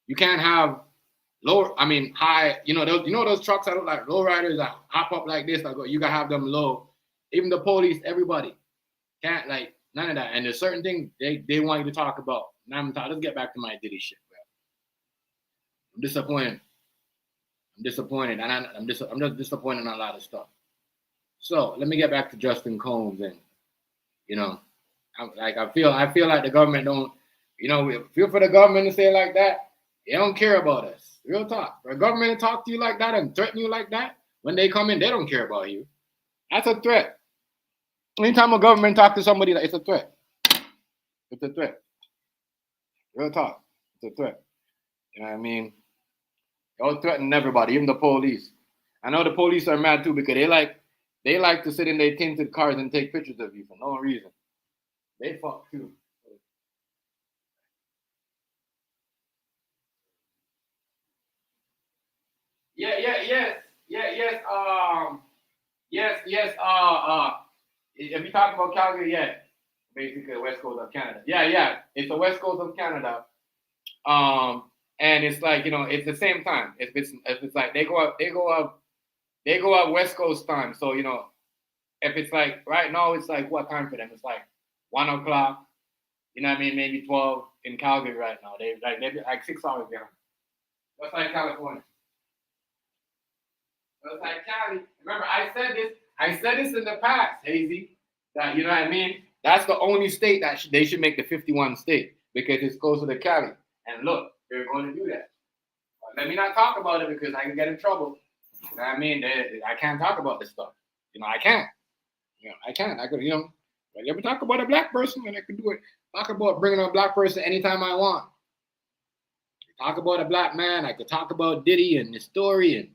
You can't have low. I mean, high. Those trucks that look like low riders that hop up like this. Like you gotta have them low. Even the police, everybody can't like none of that. And there's certain things they want you to talk about. Now let's get back to my Diddy shit, bro. I'm disappointed. I'm disappointed, and I'm just disappointed in a lot of stuff. So let me get back to Justin Combs, and you know, I feel like the government don't, you know, feel for the government to say it like that. They don't care about us. Real talk. For a government to talk to you like that and threaten you like that, when they come in, they don't care about you. That's a threat. Anytime a government talk to somebody, it's a threat. It's a threat. Real talk. It's a threat. You know what I mean? Y'all threaten everybody, even the police. I know the police are mad too because they like to sit in their tinted cars and take pictures of you for no reason. They fuck too. Yeah, yeah, yes, yeah, yes, yes, yes. If you talk about Calgary, yeah, basically the west coast of Canada. Yeah, yeah, it's the west coast of Canada. And it's like it's the same time. If it's like they go up west coast time. So if it's like right now, it's like what time for them? It's like 1 o'clock. You know what I mean? Maybe 12 in Calgary right now. They're like 6 hours behind. Just like California. Just like Cali. Remember, I said this. I said this in the past, Hazy. That you know what I mean? That's the only state that they should make the 51 state because it's closer to Cali. And look, they're going to do that. But let me not talk about it because I can get in trouble. You know what I mean? I can't talk about this stuff. You know, I can't. You know, I can't. I could, you know, let me talk about a black person and I could do it. Talk about bringing a black person anytime I want. Talk about a black man. I could talk about Diddy and his story,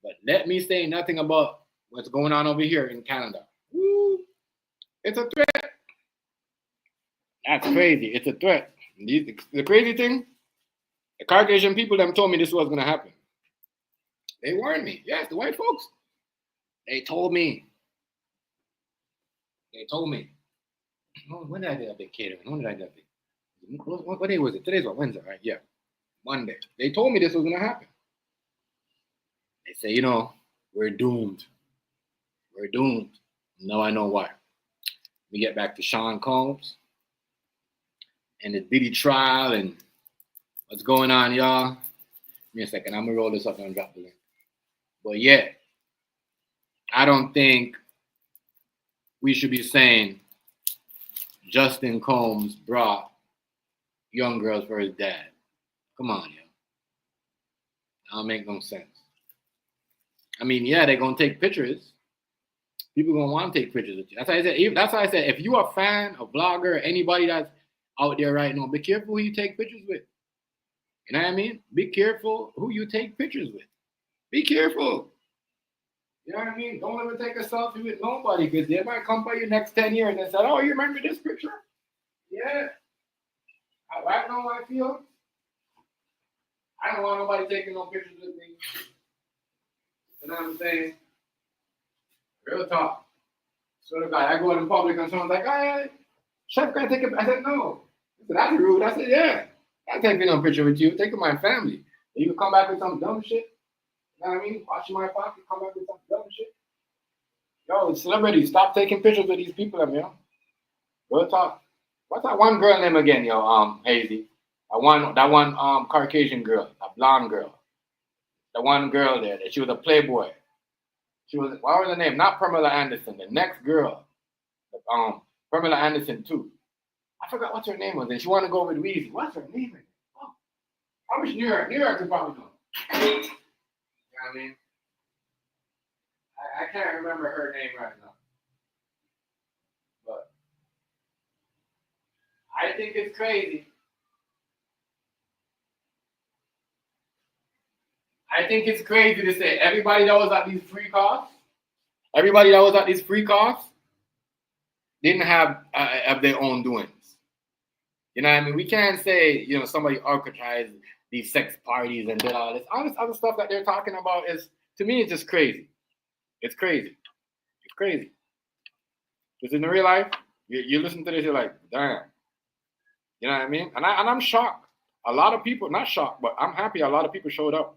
but let me say nothing about what's going on over here in Canada. Woo, it's a threat. That's crazy. It's a threat. The crazy thing, the Caucasian people them told me this was going to happen. They warned me. Yes, the white folks. They told me. They told me. Oh, when did I do that big catering? When did I do that big? What day was it? Today's what? Wednesday, right? Yeah. Monday. They told me this was going to happen. They say, you know, we're doomed. We're doomed. Now I know why. We get back to Sean Combs and the Diddy trial and what's going on, y'all. Give me a second. I'm going to roll this up and drop the link. But yeah, I don't think we should be saying Justin Combs brought young girls for his dad. Come on, yo. That don't make no sense. I mean, yeah, they're going to take pictures. People going to want to take pictures with you. That's why I said, if you're a fan, a blogger, anybody that's out there right now, be careful who you take pictures with. You know what I mean? Be careful who you take pictures with. Be careful. You know what I mean? Don't ever take a selfie with nobody because they might come by you next 10 years and say, oh, you remember this picture? Yeah. Right now I feel. I don't want nobody taking no pictures with me. You know what I'm saying? Real talk. So the guy, I go in public and someone's like, hey, chef, can I take a picture? I said, no. I said, that's rude. I said, yeah. I can't take no picture with you. Take my family. You can come back with some dumb shit. You know what I mean? Watch my pocket, come back with some dumb shit. Yo, celebrities, stop taking pictures with these people, yo. Real talk. What's that one girl name again, yo? Hazy. That one Caucasian girl, that blonde girl. The one girl there, that she was a playboy. She was, what was her name? Not Pamela Anderson. The next girl, Pamela Anderson too. I forgot what her name was. And she wanted to go with Weezy. What's her name? Oh, I wish New York could probably know. You know what I mean? I can't remember her name right now. But I think it's crazy. I think it's crazy to say everybody that was at these free costs didn't have their own doings. You know what I mean? We can't say, you know, somebody orchestrated these sex parties and did all this. All this other stuff that they're talking about is, to me, it's just crazy. It's crazy. It's crazy. Because in the real life, you listen to this, you're like, damn. You know what I mean? And I'm shocked. A lot of people, not shocked, but I'm happy a lot of people showed up.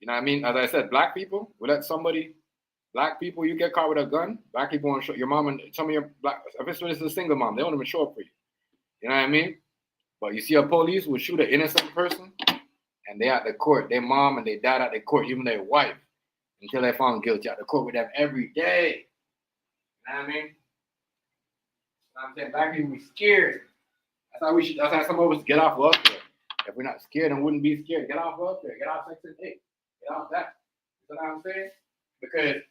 You know what I mean? As I said, black people, black people, you get caught with a gun, black people won't show your mom and some of your black, especially this is a single mom, they won't even show up for you. You know what I mean? But you see a police will shoot an innocent person and they at the court, their mom and their dad at the court, even their wife, until they're found guilty at the court with them every day. You know what I mean? I'm saying black people be scared. That's how some of us get off welfare. If we're not scared and wouldn't be scared, get off welfare, get off Section 8, get off that. You know what I'm saying? Because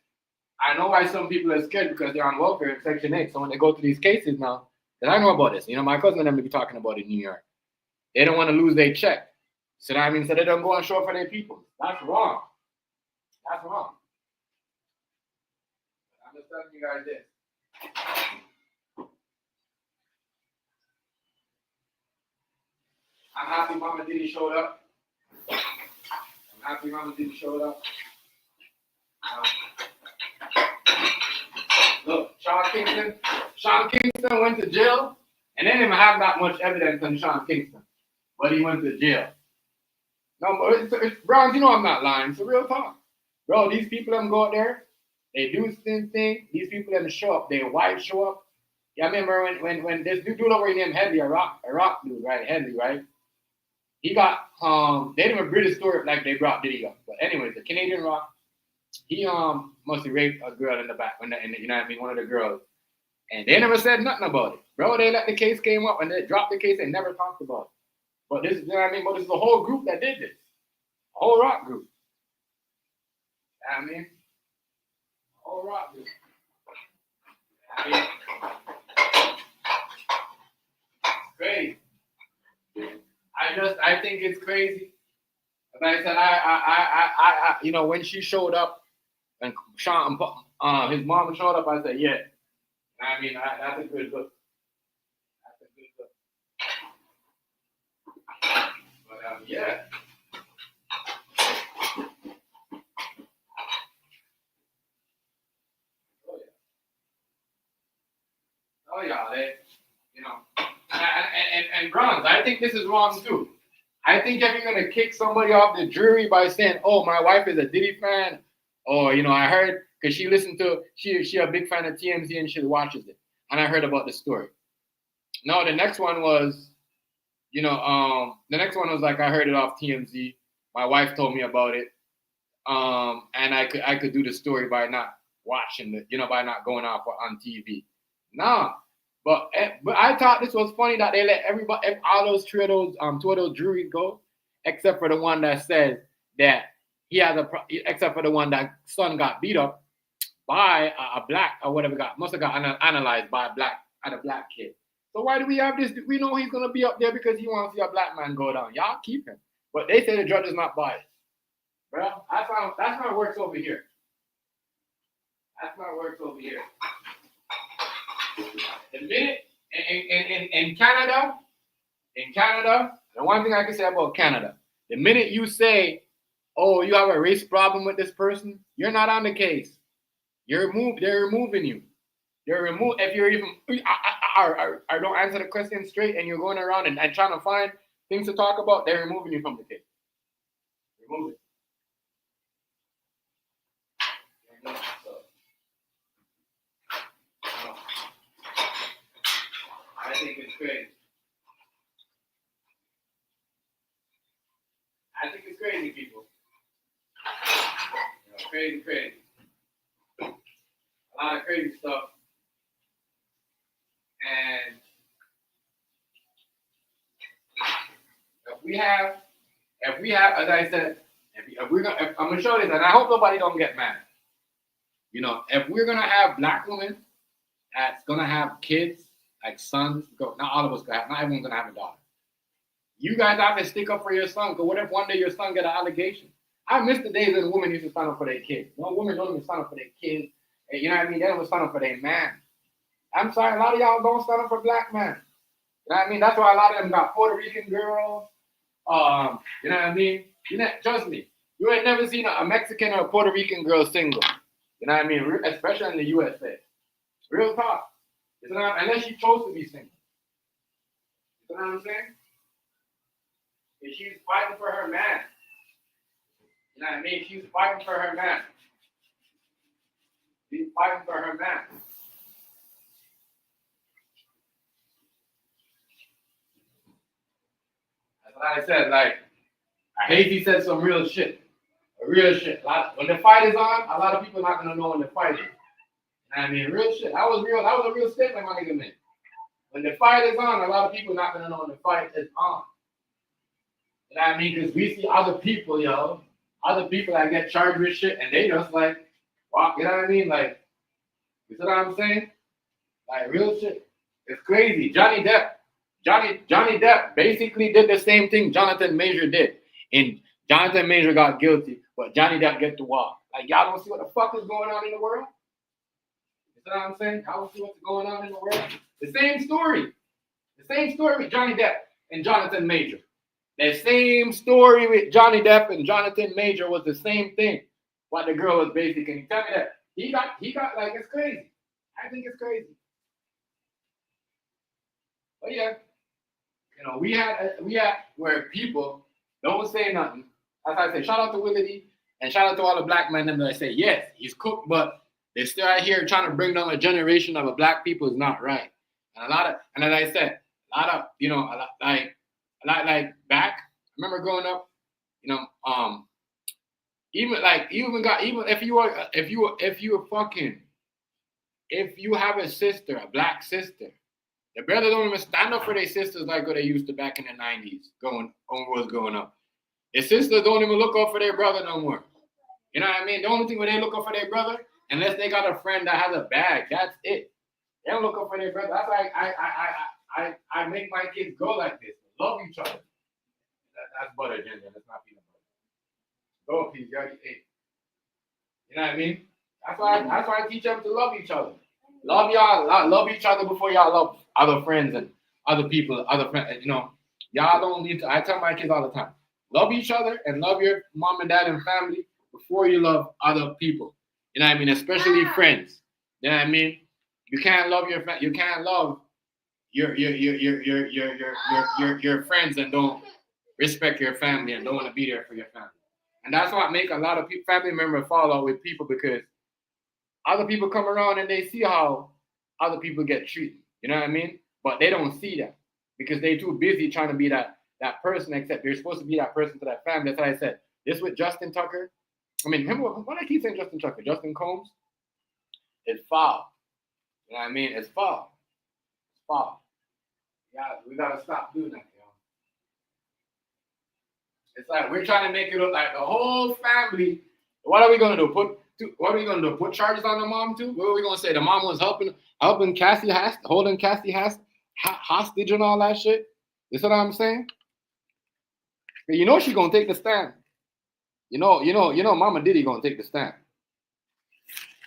I know why some people are scared because they're on welfare in Section 8. So when they go to these cases now, because I know about this. You know, my cousin and them be talking about it in New York. They don't want to lose their check. So that means that they don't go and show up for their people. That's wrong. That's wrong. I'm just telling you guys this. I'm happy Mama Diddy showed up. Look, Sean Kingston went to jail, and they didn't even have that much evidence on Sean Kingston, but he went to jail. No, it's Browns, you know I'm not lying. It's a real talk. Bro, these people them go out there, They do this thing. These people that show up, their wives show up. Yeah, I remember when this dude over here named Headley, a rock dude, right? Headley, right? He got they didn't even British story like they brought Diddy up. But anyways, the Canadian rock, he mostly raped a girl in the back in the you know what I mean, one of the girls. And they never said nothing about it. Bro, they let the case came up and they dropped the case and never talked about it. But this is, you know what I mean? But this is a whole group that did this. A whole rock group. You know what I mean? A whole rock group. You know what I mean? Crazy. I think it's crazy. Like I said, I you know, when she showed up and Sean, his mom showed up, I said, yeah. I mean, that's a good look. That's a good look. But yeah. Oh yeah, they, you know, and Bronze, I think this is wrong too. I think if you're gonna kick somebody off the jury by saying, "Oh, my wife is a Diddy fan," or you know, I heard because she listened to she a big fan of TMZ and she watches it, and I heard about the story. No, the next one was, you know, the next one was like I heard it off TMZ. My wife told me about it, and I could do the story by not watching it, you know, by not going off on TV. Nah, but I thought this was funny that they let everybody, all those two of those juries go, except for the one that said that he has except for the one that son got beat up by a black or whatever must have got analyzed by a black kid. So why do we have this? We know he's gonna be up there because he wants to see a black man go down. Y'all keep him, but they say the judge is not biased, bro. That's how it works over here. That's how it works over here. The minute in Canada, the one thing I can say about Canada, the minute you say, "Oh, you have a race problem with this person," you're not on the case. They're removing you. If you're even I don't answer the question straight and you're going around and trying to find things to talk about, they're removing you from the case. Remove it. I think it's crazy. I think it's crazy, people. You know, crazy. A lot of crazy stuff. And if we have, as I said, I'm gonna show this, and I hope nobody don't get mad. You know, if we're gonna have black women that's gonna have kids, like sons, not all of us gonna have, not everyone's gonna have a daughter. You guys have to stick up for your son, because what if one day your son get an allegation? I miss the days when women used to stand up for their kids. No, women don't even stand up for their kids. You know what I mean? They don't stand up for their man. I'm sorry, a lot of y'all don't stand up for black men. You know what I mean? That's why a lot of them got Puerto Rican girls. You know what I mean? Trust me, you ain't never seen a Mexican or a Puerto Rican girl single. You know what I mean? Especially in the USA. Real talk. You know, unless she chose to be single. You know what I'm saying? If she's fighting for her man. You know what I mean? She's fighting for her man. She's fighting for her man. That's what I said. Like, Hazy said some real shit. Real shit. When the fight is on, a lot of people are not gonna know when the fight is. You know what I mean? Real shit. That was a real statement my nigga made. When the fight is on, a lot of people are not gonna know when the fight is on. You know what I mean? Because we see other people, other people that get charged with shit, and they just like walk. You know what I mean? Like, you see what I'm saying? Like real shit. It's crazy. Johnny Depp basically did the same thing Jonathan Major did. And Jonathan Major got guilty, but Johnny Depp get to walk. Like, y'all don't see what the fuck is going on in the world? You see what I'm saying? Y'all don't see what's going on in the world? The same story. The same story with Johnny Depp and Jonathan Major. The same story with Johnny Depp and Jonathan Major was the same thing. What the girl was basically. Tell me that. He got like, it's crazy. I think it's crazy. But yeah, you know, we had where people don't say nothing. As I say, shout out to Willie D and shout out to all the black men that say, yes, he's cooked, but They still out here trying to bring down a generation of a black people is not right. And and as I said, a lot of, like back, I remember growing up, even if you have a sister, a black sister, the brothers don't even stand up for their sisters like what they used to back in the 90s growing up. Their sisters don't even look up for their brother no more. You know what I mean? The only thing when they look up for their brother, unless they got a friend that has a bag, that's it. They don't look up for their brother. That's why I make my kids go like this. Love each other. That's butter, Ginger. That's not peanut butter. Go, please. You already ate. You know what I mean? That's why I teach them to love each other. Love each other before y'all love other friends and other people, other friends. Y'all don't need to. I tell my kids all the time, love each other and love your mom and dad and family before you love other people. You know what I mean? Especially friends. You know what I mean? You can't love your friends and don't respect your family and don't want to be there for your family. And that's what make a lot of family members fall out with people, because other people come around and they see how other people get treated. You know what I mean? But they don't see that because they're too busy trying to be that person, except they're supposed to be that person to that family. That's what I said. This with Justin Tucker. I mean, remember when I keep saying Justin Tucker, Justin Combs? It's foul. You know what I mean? It's foul. It's foul. Yeah, we gotta stop doing that, yo. It's like we're trying to make it look like the whole family. What are we gonna do? Put charges on the mom too? What are we gonna say? The mom was helping Cassie holding Cassie hostage and all that shit. You see what I'm saying? You know she's gonna take the stand. You know, Mama Diddy gonna take the stand.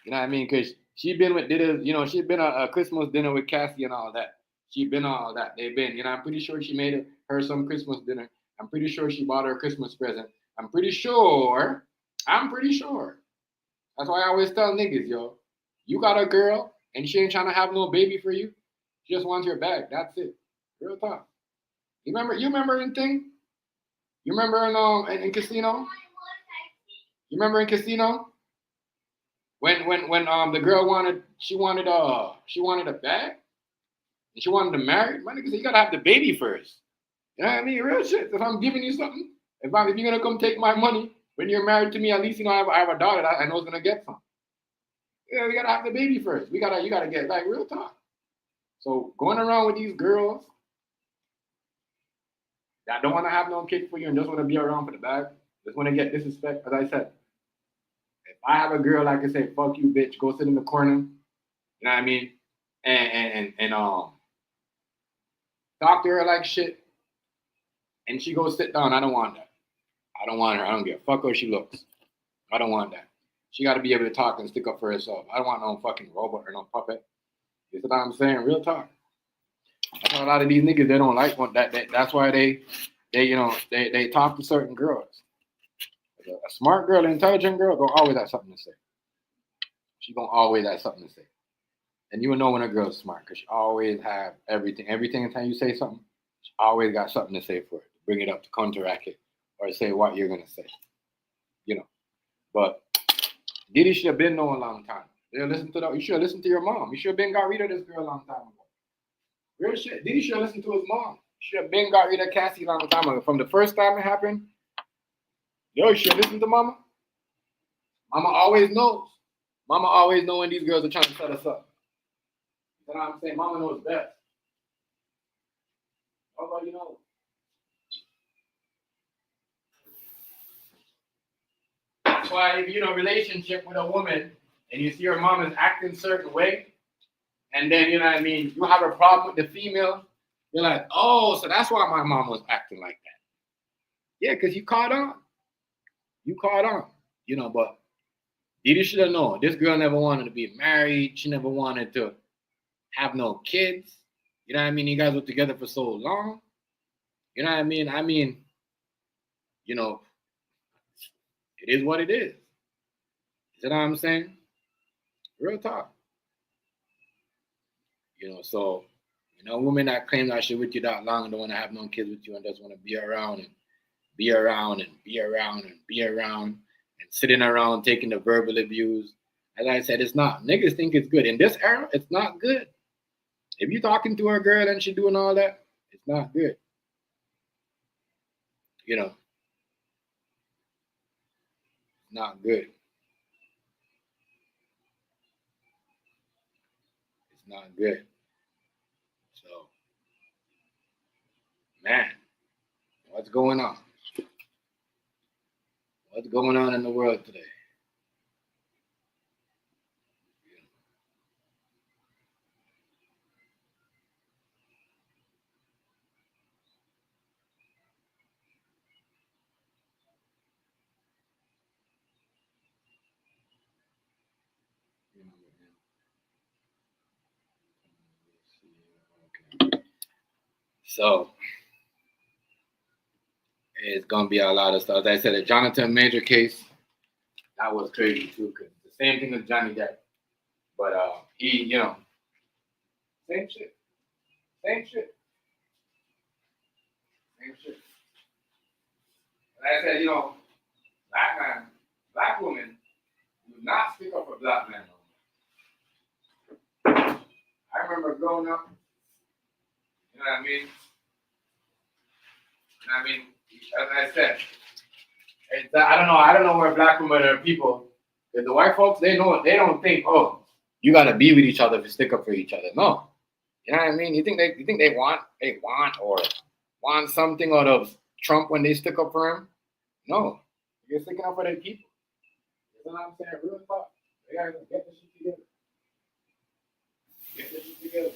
You know what I mean? Because she been with Diddy, she been a Christmas dinner with Cassie and all that. She been all that. They've been, I'm pretty sure she made her some Christmas dinner. I'm pretty sure she bought her a Christmas present. I'm pretty sure. That's why I always tell niggas, yo, you got a girl and she ain't trying to have no baby for you. She just wants your bag. That's it. Real talk. You remember in thing? You remember in Casino? You remember in Casino? When the girl wanted a bag and she wanted to marry, my nigga said you gotta have the baby first. You know what I mean? Real shit. If I'm giving you something, if you're gonna come take my money when you're married to me, at least I have a daughter that I know is gonna get some. Yeah, we gotta have the baby first. You gotta get like real talk. So going around with these girls that don't want to have no kid for you and just want to be around for the bag, just want to get disrespect. As I said, if I have a girl that can say "fuck you, bitch," go sit in the corner, you know what I mean, and talk to her like shit, and she goes sit down. I don't want that. I don't want her. I don't give a fuck how she looks. I don't want that. She got to be able to talk and stick up for herself. I don't want no fucking robot or no puppet. You know what I'm saying? Real talk. That's why a lot of these niggas, they don't like that. That's why they talk to certain girls. A smart girl, an intelligent girl, gonna always have something to say. She gonna always have something to say. And you will know when a girl's smart because she always have everything. Every time you say something, she always got something to say for it. Bring it up to counteract it or say what you're gonna say. But Diddy should have been known a long time. You should have listened to your mom. You should have been got rid of this girl a long time ago. Real shit. Diddy should have listened to his mom. Should have been got rid of Cassie a long time ago. From the first time it happened, you should listen to mama. Mama always knows. Mama always knows when these girls are trying to set us up. You know what I'm saying? Mama knows best. Nobody knows. That's why if you're in a relationship with a woman and you see her mom is acting a certain way, and then, you know what I mean, you have a problem with the female, you're like, oh, so that's why my mom was acting like that. Yeah, because you caught on. But Diddy should have known. This girl never wanted to be married. She never wanted to have no kids. You know what I mean? You guys were together for so long. You know what I mean? It is what it is. You know what I'm saying? Real talk. Women that claim that shit with you that long and don't want to have no kids with you and just want to be around and sitting around taking the verbal abuse As I said, it's not. Niggas think it's good. In this era, it's not good. If you talking to a girl and she doing all that, it's not good. You know, not good. It's not good. So, man, what's going on? What's going on in the world today? So it's gonna be a lot of stuff. As I said, the Jonathan Major case, that was crazy too, because the same thing with Johnny Depp. But he, same shit, same shit, same shit. Like I said, black man, black woman do not speak up for black men. I remember growing up, you know what I mean? I mean, as I said, I don't know where black women are people. Because the white folks, they don't think, oh, you gotta be with each other to stick up for each other. No, you know what I mean. You think they want something out of Trump when they stick up for him? No, you're sticking up for their people. You know what I'm saying? Real talk. They gotta get this shit together. Get this shit together.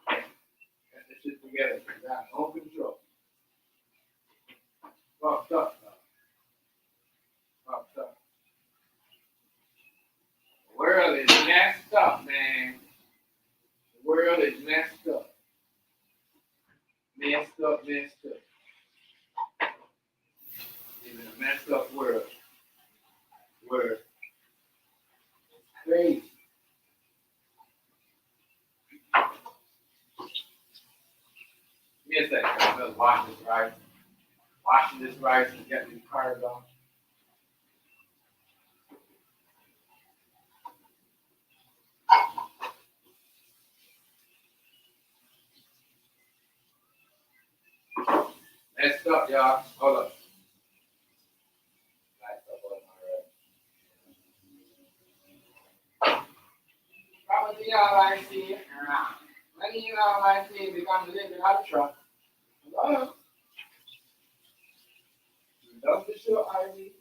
Get this shit together. You got no control. Fucked up. Fucked up. The world is messed up, man. The world is messed up. Messed up. In a messed up world. Where crazy. Give me a second. I'm just washing this rice. Washing this rice and getting these cars on. Messed up, y'all. Hold up. Probably y'all like see it around. Many of y'all like see it become living out of truck. Hello? Don't be sure ID.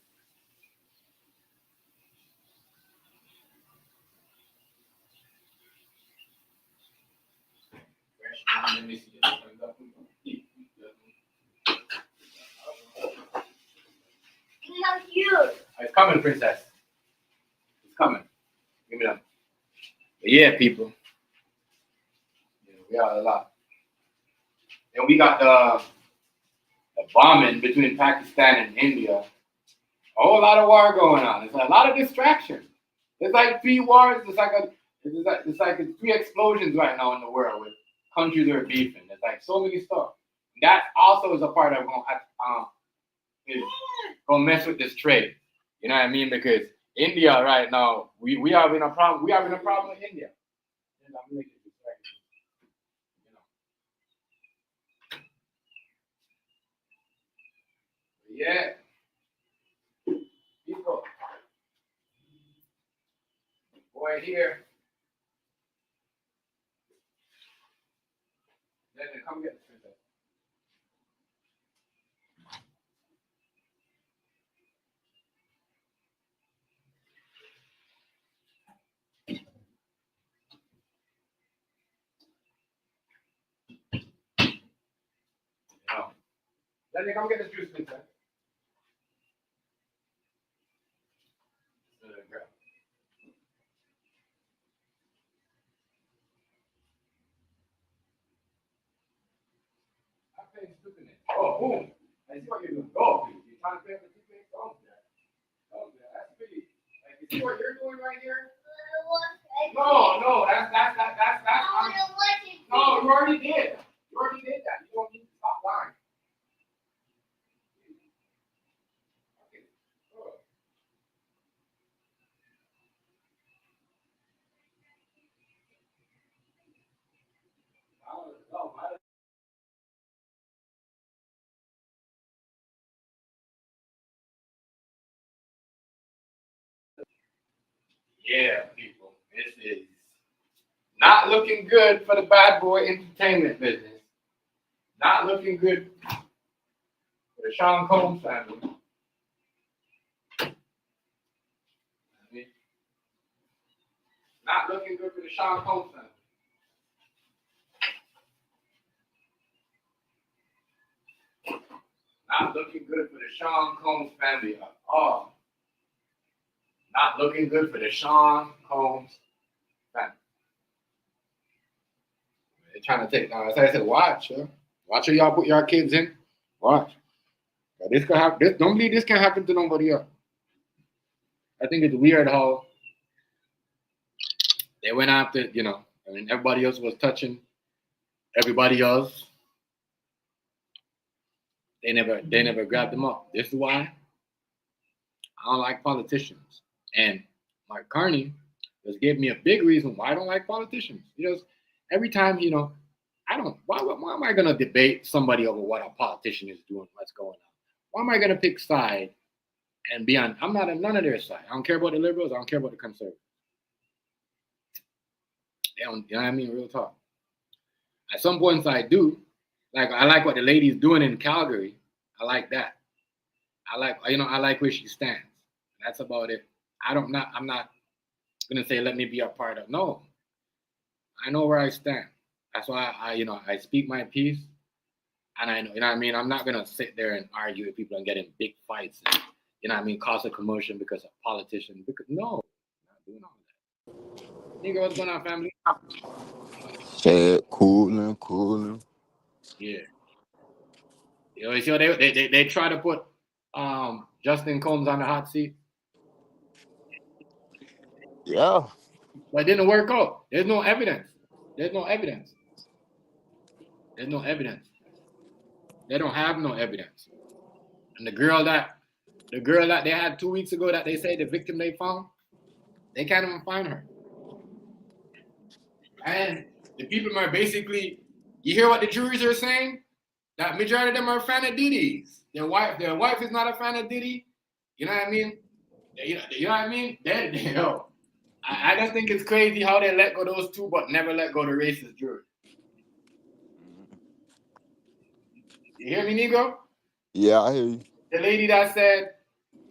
Let me see this. It's coming, princess. It's coming. Give me that. But yeah, people. Yeah, we are a lot. And we got the bombing between Pakistan and India. A whole lot of war going on. There's a lot of distraction. There's like 3 wars. It's like 3 explosions right now in the world with countries that are beefing. There's like so many stuff. That also is a part of going to mess with this trade. You know what I mean? Because India right now, we are having a problem. We are having a problem with India. Yeah. People. Boy here. Then come get this. Then they come get this juice, Vincent. Oh, boom. I see what you're doing. Go, please. You're trying to play with the toothpaste? Don't do that. Don't do that. That's pretty. Like, you see what you're doing right here? No, that's no, you already did. You already did that. You don't need to stop lying. Okay. Yeah, people. This is not looking good for the bad boy entertainment business. Not looking good for the Sean Combs family. Not looking good for the Sean Combs family. Not looking good for the Sean Combs family at all. Not looking good for the Sean Combs family. They're trying to take now. As I said, watch, watch who y'all put your kids in. Watch. This can happen. This, don't believe this can happen to nobody else. I think it's weird how they went after, I mean, everybody else was touching everybody else. They never grabbed them up. This is why I don't like politicians. And Mark Carney just gave me a big reason why I don't like politicians. Because every time, I don't. Why am I gonna debate somebody over what a politician is doing, what's going on? Why am I gonna pick side and be on? I'm not on none of their side. I don't care about the liberals. I don't care about the conservatives. They don't. You know what I mean? Real talk. At some points, I do. Like I like what the lady's doing in Calgary. I like that. I like where she stands. That's about it. I'm not gonna say let me be a part of. No, I know where I stand. That's why I speak my piece, and I know, what I mean. I'm not gonna sit there and argue with people and get in big fights, and, cause a commotion because of politicians. Because no, I'm not doing all that. Nigga, what's going on, family? Sad, cooling. Yeah, you see, they try to put Justin Combs on the hot seat. Yeah. But it didn't work out. There's no evidence. There's no evidence. There's no evidence. They don't have no evidence. And the girl that they had 2 weeks ago that they say the victim they found, they can't even find her. And the people are basically, you hear what the juries are saying? That majority of them are a fan of Diddy's. Their wife is not a fan of Diddy. You know what I mean? You know what I mean? I just think it's crazy how they let go those two, but never let go the racist jury. You hear me, Negro? Yeah, I hear you. The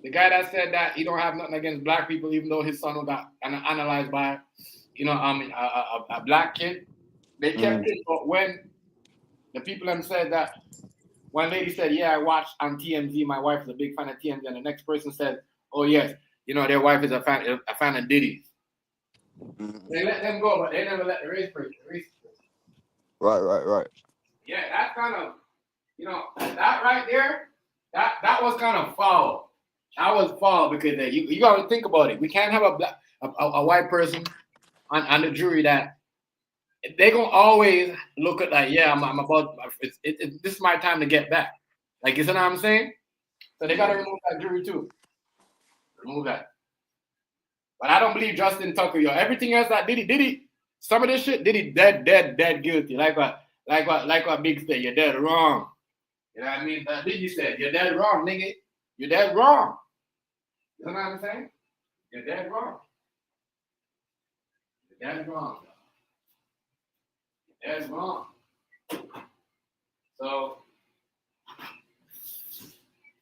guy that said that he don't have nothing against black people, even though his son got analyzed by, a black kid. They kept it, but when the people them said that, one lady said, "Yeah, I watched on TMZ. My wife is a big fan of TMZ," and the next person said, "Oh yes, their wife is a fan of Diddy's." They let them go, but they never let the race person. Right. Yeah, that's kind of, that right there, that was kind of foul. That was foul because you got to think about it. We can't have a white person on the jury that they gonna always look at like, yeah, I'm about this is my time to get back. Like, you see what I'm saying? So they gotta remove that jury too. Remove that. But I don't believe Justin Tucker, yo. Everything else that Diddy, some of this shit, Diddy dead guilty. Like what Big said, you're dead wrong. You know what I mean? Diddy said, you're dead wrong, nigga. You're dead wrong. You know what I'm saying? You're dead wrong. You're dead wrong. You're dead wrong. So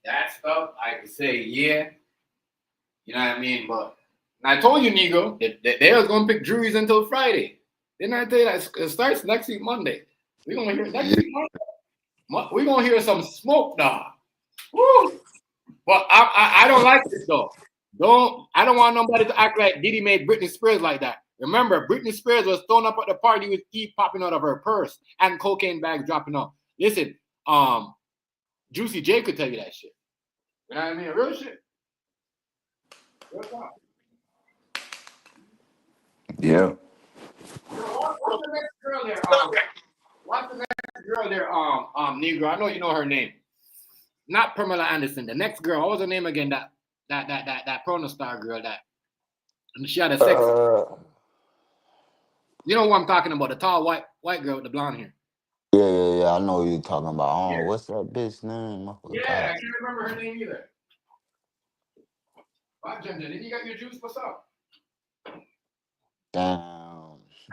that stuff, I could say, yeah. You know what I mean? But I told you, Nigo, that they was gonna pick juries until Friday. Didn't I tell you that it starts next week Monday? We're gonna hear next week Monday. We're gonna hear some smoke, dog. Woo! But I don't like this though. I don't want nobody to act like Diddy made Britney Spears like that. Remember, Britney Spears was thrown up at the party with E popping out of her purse and cocaine bags dropping off. Listen, Juicy J could tell you that shit. You know what I mean? Real shit. Real talk. Yeah. What's the next girl there? What's the next girl there? Negro. I know you know her name. Not Pamela Anderson. The next girl. What was her name again? That porno star girl. And she had a sex. You know who I'm talking about? The tall white girl with the blonde hair. Yeah. I know what you're talking about. Oh, what's that bitch name? Yeah, I can't remember her name either. What, Ginger? Did you got your juice? What's up? Damn.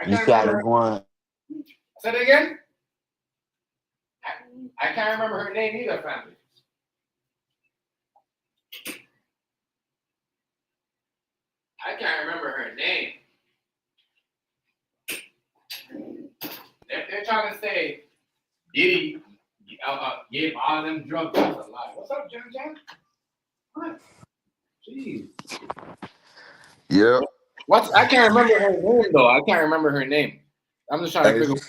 I You can't see how remember they her. going? Say it again. I can't remember her name either, family. I can't remember her name. They're trying to say Diddy gave all them drugs. That's a lie. What's up, Jan Jan? What? Jeez. Yep. What? I can't remember her name though. I can't remember her name. I'm just trying to Hey, figure. you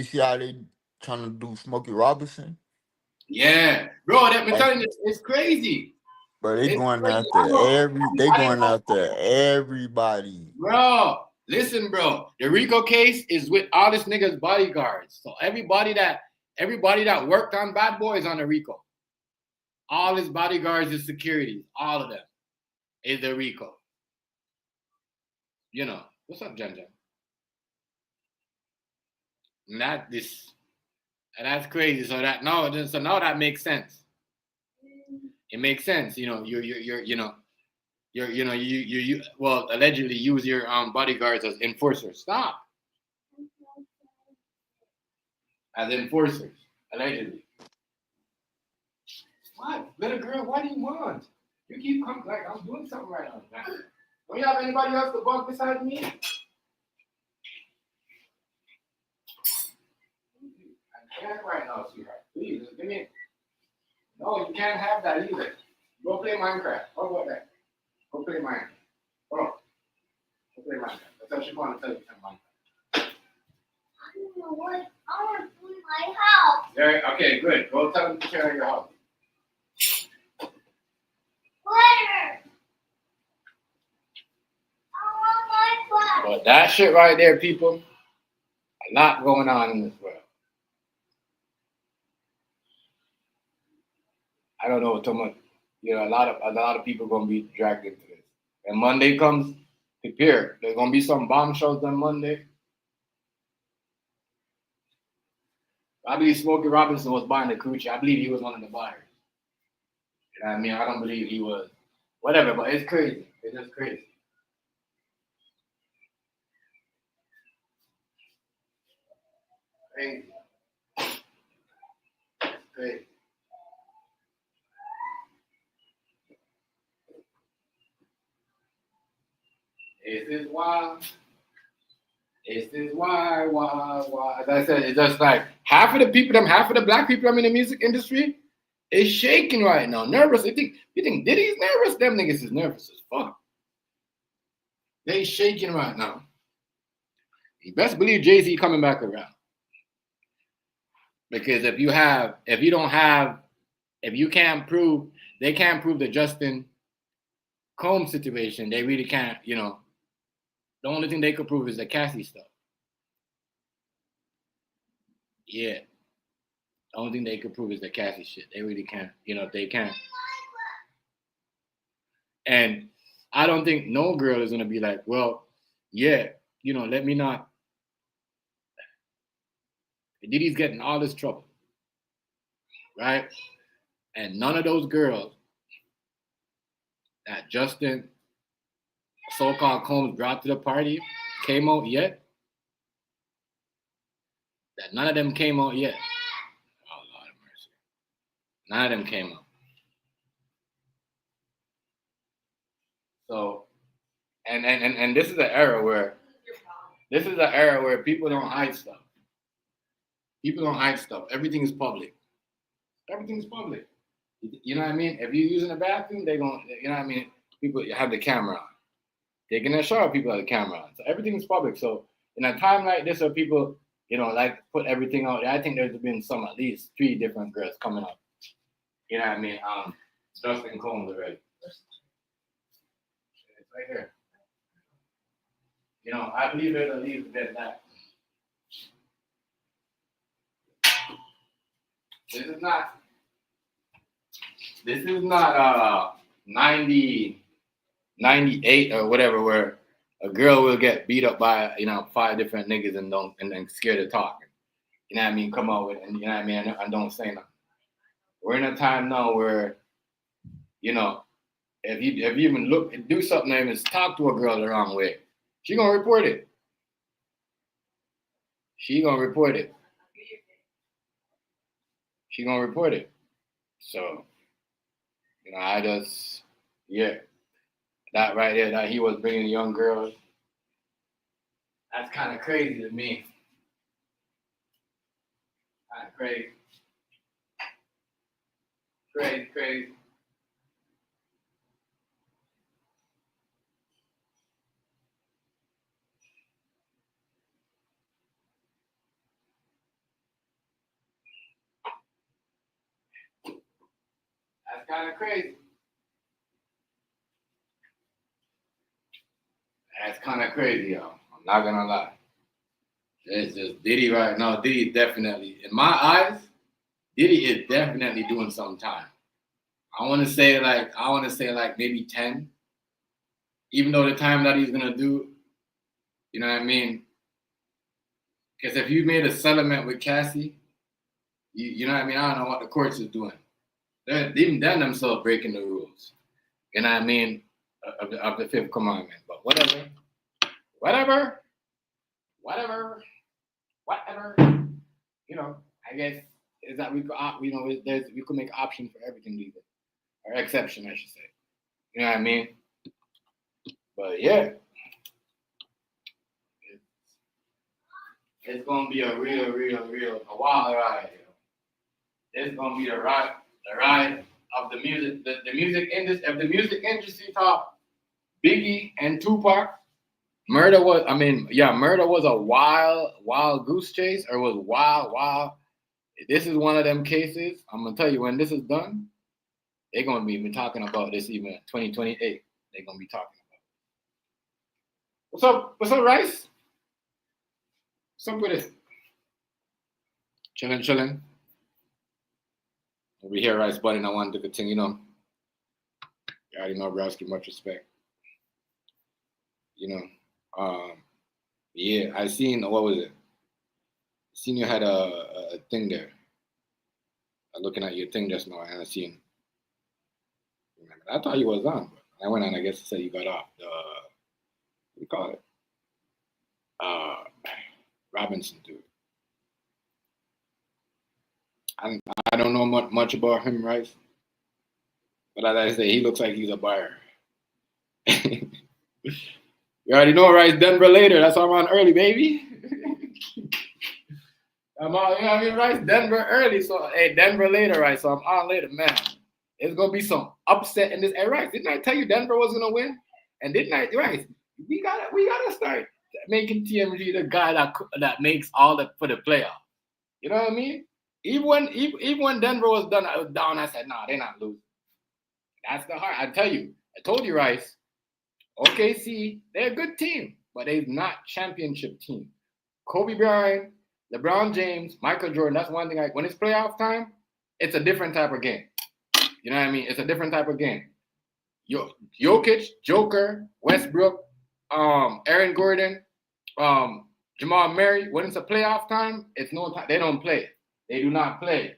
see how they trying to do Smokey Robinson? Yeah, bro. I'm Hey, telling you, it's crazy. bro, they It's going crazy. after they I didn't going know. after everybody. Bro, listen, bro. The Rico case is with all this niggas bodyguards. So everybody that worked on Bad Boys on the Rico, all his bodyguards is security, all of them is the Rico. You know what's up, Jen Jen? Not this, and that's crazy. So now that makes sense. It makes sense. You know, you well allegedly use your bodyguards as enforcers. Stop as enforcers allegedly. What? Little girl, what do you want? You keep coming like I'm doing something right now. Don't you have anybody else to bunk beside me? I can't right now, sweetheart. Please, just give me. No, you can't have that either. Go play Minecraft. How about that? Go play Minecraft. Go play Minecraft. That's how she want to tell you something. I don't know what. I want to clean my house. Yeah, okay, good. Go tell them to clean your house. Where? But that shit right there, people, a lot going on in this world. I don't know too much. You know, a lot of people gonna be dragged into this. And Monday comes, prepare. There's gonna be some bombshells on Monday. I believe Smokey Robinson was buying the coochie. I believe he was one of the buyers. You know what I mean? I don't believe he was. Whatever, but it's crazy. It's just crazy. Crazy. Crazy. This is why. This is why. As I said, it's just like half of the black people I'm in the music industry is shaking right now, nervous. You think Diddy's nervous? Them niggas is nervous as fuck. They shaking right now. You best believe Jay-Z coming back around. Because if you can't prove, they can't prove the Justin Combs situation, they really can't, the only thing they could prove is the Cassie stuff. Yeah. The only thing they could prove is the Cassie shit. They really can't, they can't. And I don't think no girl is gonna be like, well, yeah, let me not. Diddy's getting all this trouble, right? And none of those girls that Justin so-called Combs brought to the party came out yet. That none of them came out yet. Oh Lord of mercy. None of them came out. So, and this is an era where people don't hide stuff. People don't hide stuff. Everything is public. Everything's public. You know what I mean? If you're using a bathroom, they're going, you know what I mean? People have the camera on. Taking a shower, people have the camera on. So everything's public. So in a time like this where people, like put everything out there, I think there's been at least 3 different girls coming up. You know what I mean? Justin Combs already. It's right here. I believe there's at least been that. This is not 98 or whatever, where a girl will get beat up by 5 different niggas and then scared to talk. You know what I mean? Come out with, and you know what I mean, and don't say nothing. We're in a time now where, if you even do something, even talk to a girl the wrong way, She gonna report it. She gonna report it. She gonna report it. So, I just, yeah, that right there, that he was bringing young girls, that's kind of crazy to me. Kind of crazy. Crazy. That's kind of crazy. That's kind of crazy, y'all. I'm not gonna lie. It's just Diddy right now. Diddy definitely, in my eyes, Diddy is definitely doing some time. I want to say like maybe 10. Even though the time that he's gonna do, you know what I mean? Because if you made a settlement with Cassie, you know what I mean? I don't know what the courts is doing. Even then themselves breaking the rules. You know what I mean? Of the fifth commandment. But whatever. I guess is that we could we could make options for everything legal. Or exception, I should say. You know what I mean? But yeah. It's gonna be a a wild ride. It's gonna be the ride of the music, the music industry. If the music industry top Biggie and Tupac, Murder was a wild goose chase, or was wild. This is one of them cases. I'm gonna tell you, when this is done, they're gonna be talking about this even 2028. They're gonna be talking about it. What's up, Rice? What's up with it? Chilling. Over here, Rice Buddy, and I wanted to continue, You already know Browski, much respect. Yeah, I seen, what was it? Seen you had a thing there. Looking at your thing just now, and I seen. I thought you was on, but I went on. I guess to say you got off. What do you call it? Robinson, dude. I don't know much about him, right? But as I say, he looks like he's a buyer. You already know, right? Denver later. That's why I'm on early, baby. I'm on, right? Denver early. So, hey, Denver later, right? So I'm on later, man. There's gonna be some upset in this. Hey, right? Didn't I tell you Denver was gonna win? And didn't I? Right? We gotta start making TMG the guy that makes all the for the playoff. You know what I mean? Even when Denver was done, I was down. I said, nah, they're not losing. That's the heart. I tell you. I told you, Rice. OKC, they're a good team, but they're not championship team. Kobe Bryant, LeBron James, Michael Jordan. That's one thing. When it's playoff time, it's a different type of game. You know what I mean? It's a different type of game. Jokic, Joker, Westbrook, Aaron Gordon, Jamal Murray. When it's a playoff time, it's no time. They don't play. They do not play.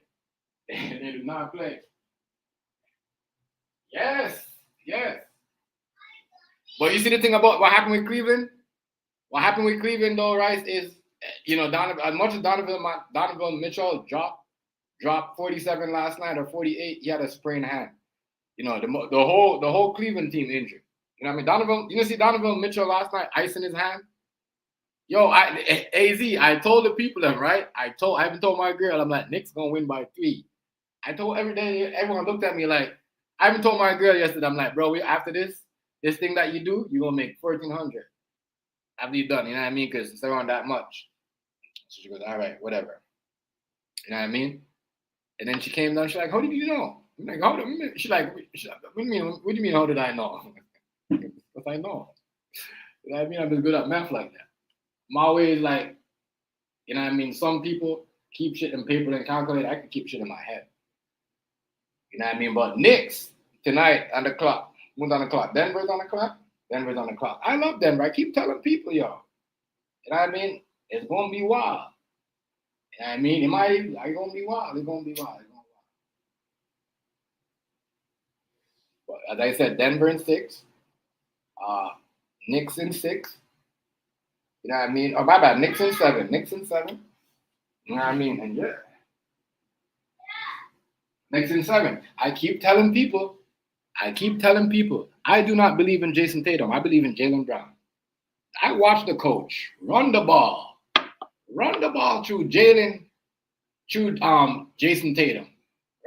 They do not play. Yes. But you see the thing about what happened with Cleveland? What happened with Cleveland, though, Rice, is, Donovan, as much as Donovan Mitchell dropped 47 last night or 48, he had a sprained hand. The whole Cleveland team injured. You know what I mean? Donovan Mitchell last night icing his hand. Yo, I told the people them, right? I even told my girl, I'm like, Knicks gonna win by 3. I told everyone looked at me like, I even told my girl yesterday, I'm like, bro, after this thing that you do, you're gonna make 1,400 after you're done. You know what I mean? Because it's around that much. So she goes, all right, whatever. You know what I mean? And then she came down. She's like, how did you know? I'm like, how did she's like, what do you mean? How did I know? Because I know. You know what I mean? I'm just good at math like that. I'm always like, you know what I mean? Some people keep shit in paper and calculate. I can keep shit in my head. You know what I mean? But Knicks tonight on the clock. Who's on the clock? Denver's on the clock? Denver's on the clock. I love Denver. I keep telling people, y'all. You know what I mean? It's going to be wild. You know what I mean? It's going to be wild. It's going to be wild. But as I said, Denver in 6. Knicks in 6. You know what I mean? Oh, my bad. Knicks in 7. Knicks in 7. You know what I mean? And yeah. Knicks in 7. I keep telling people, I do not believe in Jason Tatum. I believe in Jaylen Brown. I watch the coach run the ball. Run the ball through Jason Tatum.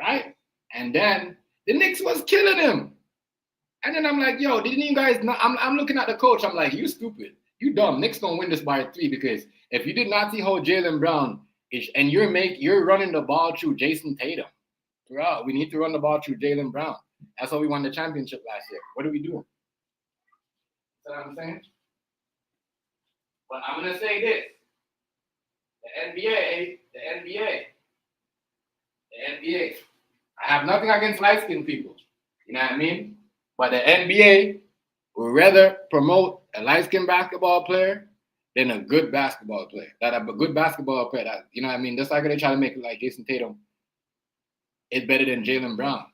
Right? And then the Knicks was killing him. And then I'm like, yo, didn't you guys not? I'm looking at the coach. I'm like, you stupid. You dumb. Knicks gonna win this by 3 because if you did not see how Jaylen Brown is, and you're running the ball through Jason Tatum, bro, we need to run the ball through Jaylen Brown. That's how we won the championship last year. What are we doing? You know what I'm saying? But I'm gonna say this: the NBA, the NBA, the NBA. I have nothing against light-skinned people. You know what I mean? But the NBA would rather promote a light-skinned basketball player than a good basketball player. That a good basketball player, that, you know what I mean? Just like they try to make it like Jason Tatum is better than Jaylen Brown.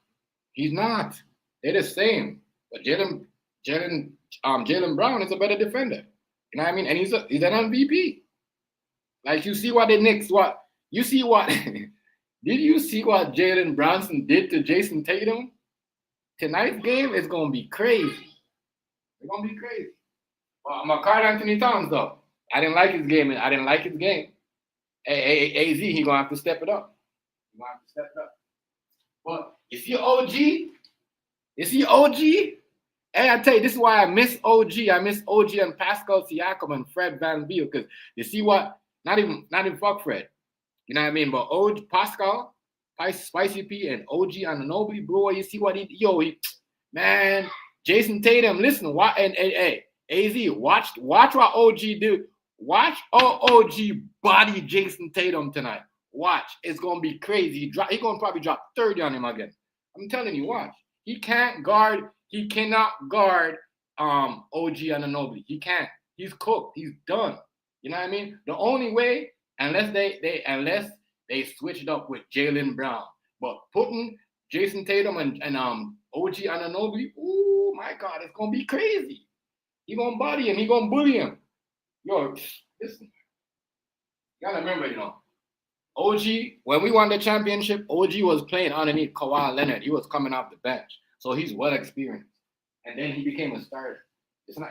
He's not. They're the same. But Jaylen Brown is a better defender. You know what I mean? And he's an MVP. Like you see what the Knicks did you see what Jalen Brunson did to Jason Tatum? Tonight's game is gonna be crazy. It's gonna be crazy. Well, I'm a Carl Anthony Towns though. I didn't like his game. AZ, he gonna have to step it up. But you see OG? Hey, I tell you, this is why I miss OG. I miss OG and Pascal Siakam and Fred VanVleet, because you see what? Not even fuck Fred. You know what I mean? But OG, Pascal, Spicy P, and OG Anunoby, bro, you see what man, Jason Tatum, listen, hey, AZ, watch what OG do. Watch OG body Jason Tatum tonight. Watch. It's going to be crazy. He going to probably drop 30 on him again. I'm telling you, watch. He cannot guard OG Anunoby. He can't. He's cooked. He's done. You know what I mean? The only way, unless they switched up with Jaylen Brown, but putting Jason Tatum and OG Anunoby, oh my God, it's gonna be crazy. He gonna body him. He gonna bully him. Yo, listen. You gotta remember, OG, when we won the championship, OG was playing underneath Kawhi Leonard. He was coming off the bench, so he's well experienced. And then he became a starter.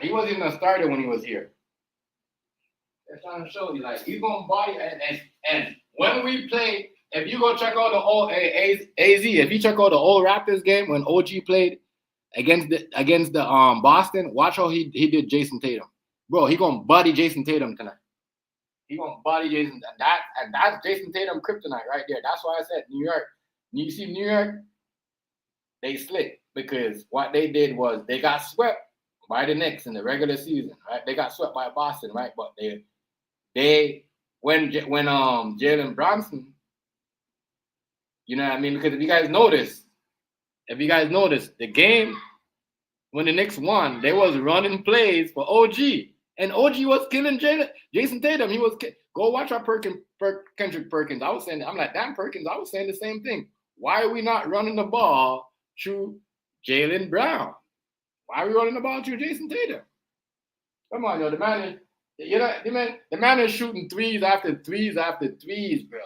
He wasn't even a starter when he was here. They're trying to show you, like, he's gonna body and when we play, if you go check out the old AZ, if you check out the old Raptors game when OG played against the Boston, watch how he did Jason Tatum. Bro, he gonna body Jason Tatum tonight. He gonna body Jason, and that's Jason Tatum kryptonite right there. That's why I said New York. You see New York, they slick because what they did was they got swept by the Knicks in the regular season, right? They got swept by Boston, right? But when Jalen Brunson, you know what I mean? Because if you guys notice, the game when the Knicks won, they was running plays for OG, and OG was killing Jason Tatum. He was go watch our Kendrick Perkins. I'm like, damn Perkins. I was saying the same thing. Why are we not running the ball through Jaylen Brown? Why are we running the ball through Jason Tatum? Come on, the man is shooting threes after threes after threes, bro.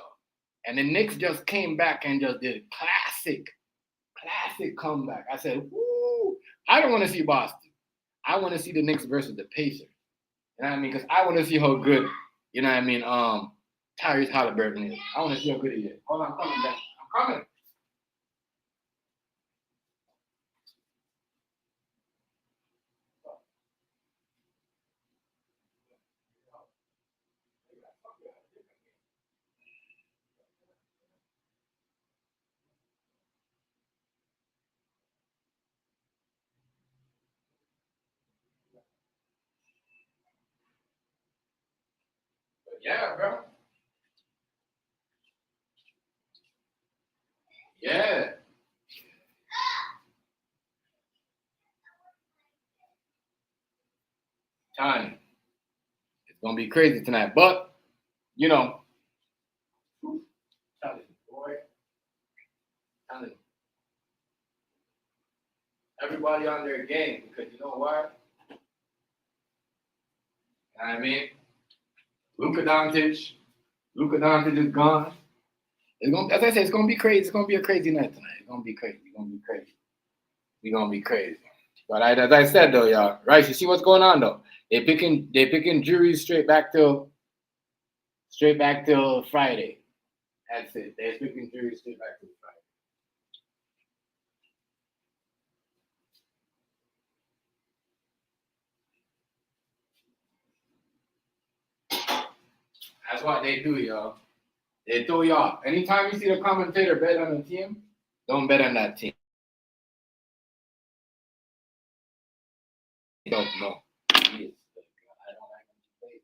And the Knicks just came back and just did a classic comeback. I said, woo, I don't want to see Boston. I want to see the Knicks versus the Pacers. You know what I mean? Because I want to see how good, you know what I mean, Tyrese Halliburton is. I want to see how good he is. Hold on, I'm coming back. I'm coming. Yeah, bro. Yeah. Time. It's gonna be crazy tonight. But, everybody on their game, because you know what? You know what I mean? Luka Doncic. Luka Doncic is gone. It's gonna, as I said, it's gonna be crazy. It's gonna be a crazy night tonight. It's gonna be crazy. It's gonna be crazy. It's gonna be crazy. But as I said though, y'all, right? You see what's going on though? They picking juries straight back till Friday. That's it. They're picking juries straight back till Friday. That's what they do, y'all. They throw y'all. Anytime you see the commentator bet on a team, don't bet on that team. Don't know. He is like, I don't like when she plays.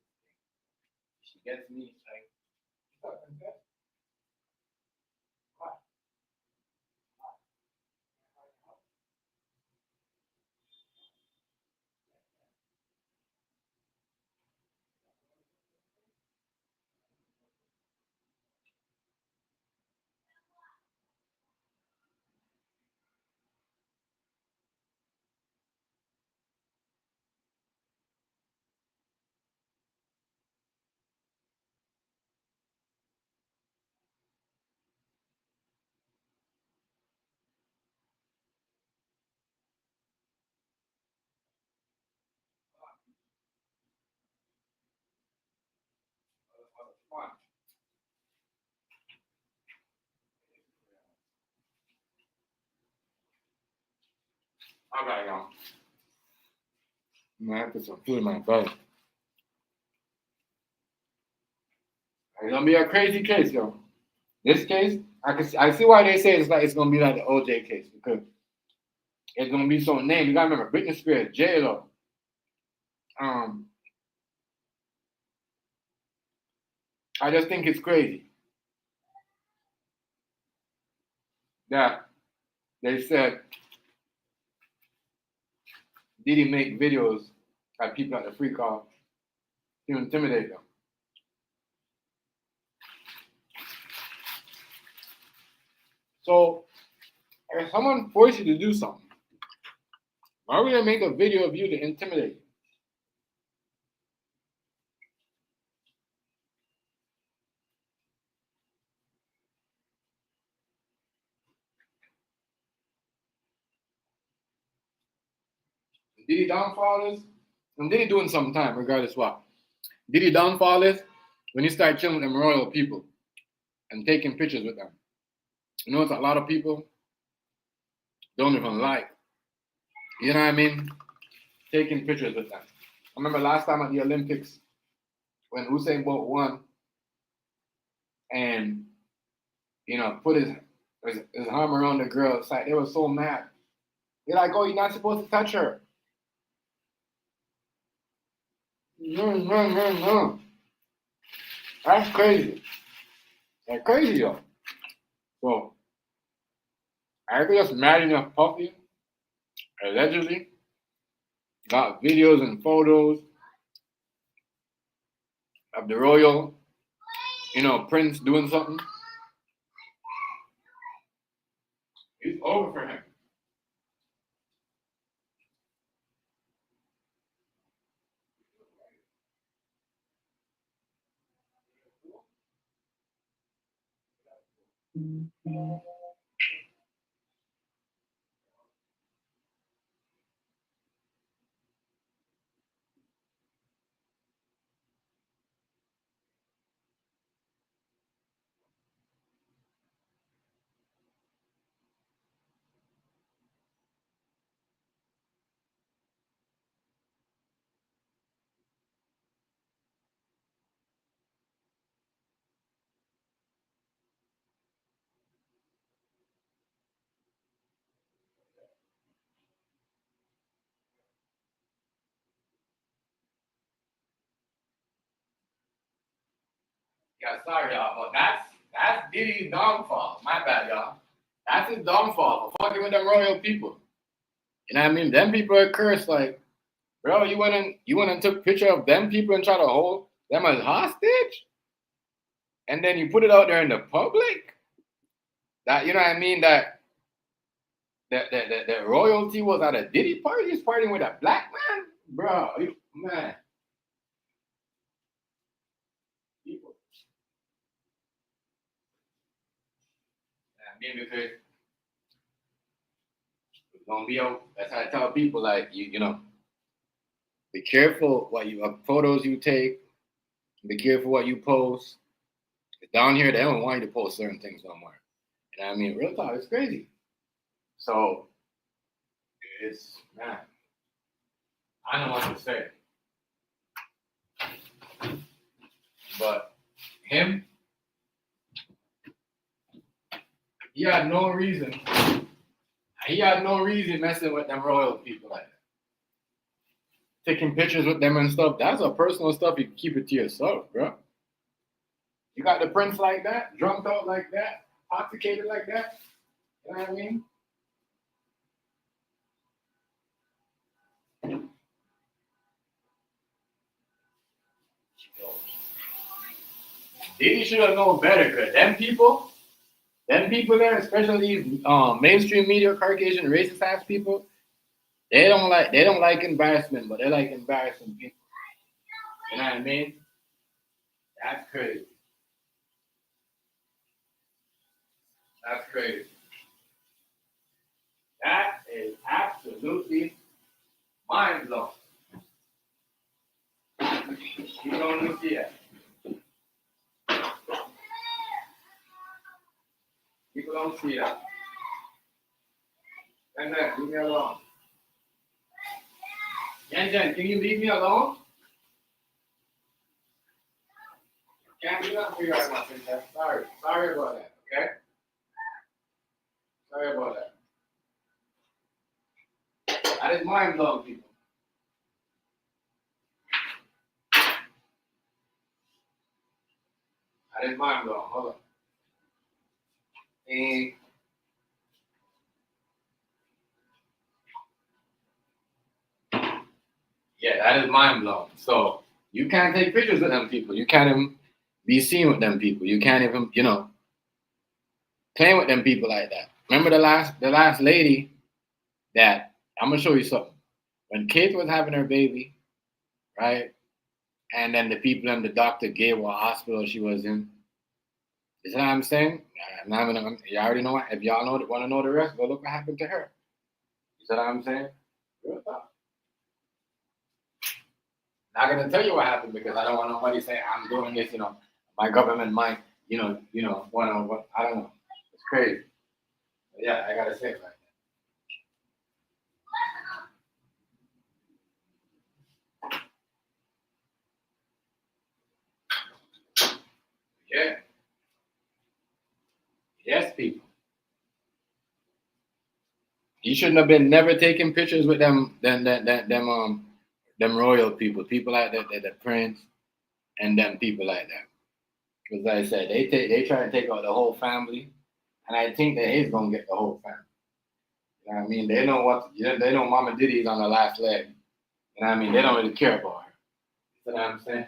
She gets me like, fun. All right, y'all. I'm gonna have to put some food in my belly. It's gonna be a crazy case, yo. This case, I see why they say it's gonna be like the OJ case because it's gonna be so named. You gotta remember Britney Spears, J Lo. I just think it's crazy that they said Diddy make videos at people at the free call to intimidate them. So if someone forces you to do something, why would they make a video of you to intimidate you? Diddy downfall is, and Diddy doing some time, regardless what. Diddy downfall is when you start chilling with them royal people and taking pictures with them. You know, it's a lot of people don't even like. You know what I mean? Taking pictures with them. I remember last time at the Olympics when Usain Bolt won and put his arm around the girl's side. They were so mad. They're like, "Oh, you're not supposed to touch her." No. That's crazy. That's crazy, yo. So I think that's mad enough Puffy allegedly got videos and photos of the royal, prince doing something. It's over for him. Yeah, sorry, y'all, but that's Diddy's downfall. My bad, y'all. That's his downfall for fucking with them royal people. You know what I mean? Them people are cursed. Like, bro, you went and took picture of them people and try to hold them as hostage, and then you put it out there in the public. That you know what I mean? That royalty was at a Diddy party. He's partying with a black man, bro. Man, mean, because it's gonna be a. That's how I tell people, like you know, be careful what photos you take. Be careful what you post. Down here, they don't want you to post certain things no more. And I mean, real talk, it's crazy. So it's man, I don't know what to say. But him, he had no reason. He had no reason messing with them royal people like that. Taking pictures with them and stuff. That's a personal stuff. You can keep it to yourself, bro. You got the prince like that, drunk out like that, intoxicated like that. You know what I mean? Diddy should have known better, cause them people there, especially these mainstream media, Caucasian, racist ass people, they don't like embarrassment, but they like embarrassing people. You know what I mean? That's crazy. That's crazy. That is absolutely mind blowing. You don't see that. People don't see that. And then leave me alone. Jen, can you leave me alone? Can't do nothing for you right now, Princess. Sorry. Sorry about that, okay? Sorry about that. That is mind blowing, people. That is mind blowing. Hold on. And yeah, that is mind blowing. So you can't take pictures with them people. You can't even be seen with them people. You can't even, play with them people like that. Remember the last lady that I'm gonna show you something. When Kate was having her baby, right? And then the people in the doctor gave what hospital she was in. You see what I'm saying? You already know what. If y'all want to know the rest, go look what happened to her. You see what I'm saying? Real talk. Not gonna tell you what happened because I don't want nobody saying I'm doing this. My government might, want to. I don't know. It's crazy. But yeah, I gotta say it like that. Yeah. Yes, people. You shouldn't have been never taking pictures with them royal people like that, the prince, and them people like that. Because like I said, they try to take out the whole family, and I think that he's gonna get the whole family. You know what I mean? They know Mama Diddy's on the last leg. You know what I mean? They don't really care about her. You know what I'm saying?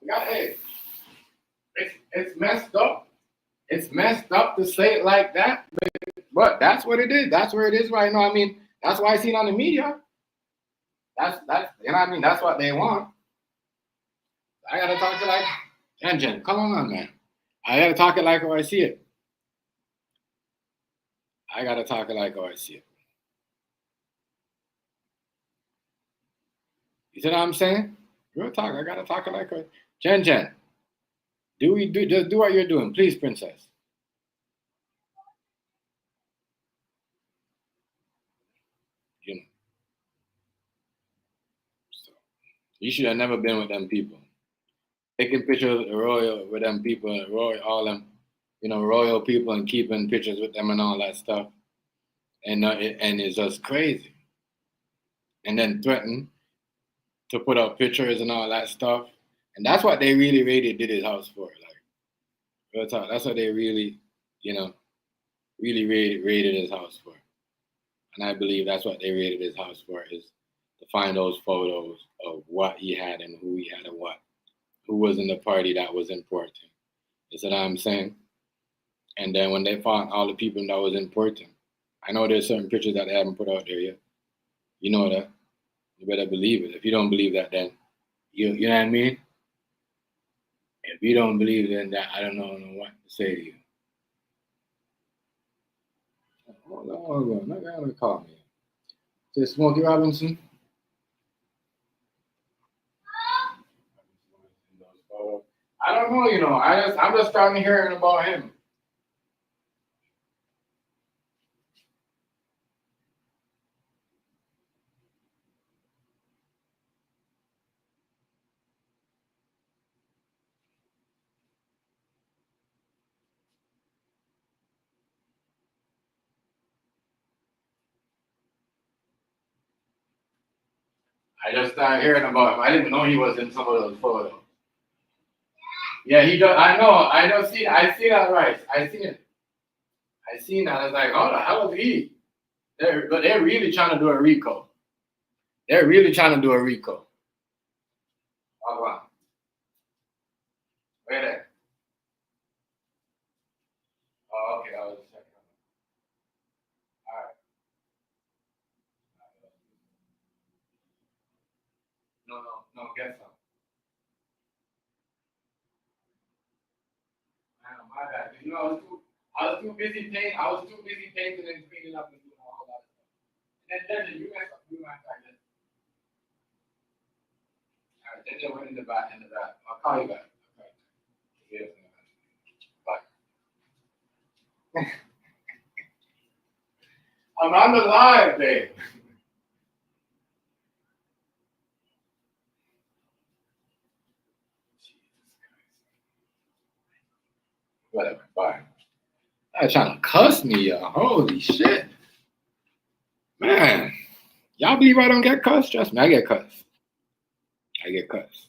Hey, it's messed up. It's messed up to say it like that, but that's what it is. That's where it is right now. I mean, that's why I see it on the media. That's you know what I mean? That's what they want. I gotta talk to like Jen. Come on, man. I gotta talk it like how I see it. I gotta talk it like how I see it. You see what I'm saying? Real talk. I gotta talk it like how Jen. Just do what you're doing, please, princess. You know. So, you should have never been with them people. Taking pictures with them people, all them, royal people, and keeping pictures with them and all that stuff, and it's just crazy. And then threaten to put up pictures and all that stuff, and that's what they really raided Diddy's house for. Like, real talk, that's what they really, really raided his house for. And I believe that's what they raided his house for, is to find those photos of what he had and who he had and who was in the party that was important. You see what I'm saying? And then when they found all the people that was important, I know there's certain pictures that they haven't put out there yet. You know that. You better believe it. If you don't believe that, then you know what I mean? If you don't believe in that, I don't know what to say to you. Hold on. Not gonna call me. Is it Smokey Robinson? I don't know, I'm just starting hearing about him. I just started hearing about him. I didn't know he was in some of those photos. Yeah, he does. I know. I don't see. I see that, right? I see it. I seen that. I was like, how the hell is he? But they're really trying to do a Rico. They're really trying to do a Rico. Hold on. Wait there. Oh, okay. I was checking. All right. No. Get some. Man, my bad. I was too busy painting. I was too busy painting and cleaning up and doing all that stuff. And then you mess up. You mess up. All right. Then they went in the back. I'll call you back. Okay. Yeah. Bye. I'm on the live, babe. Whatever. Bye. They're trying to cuss me, y'all. Holy shit. Man. Y'all believe I don't get cussed? Trust me, I get cussed. I get cussed.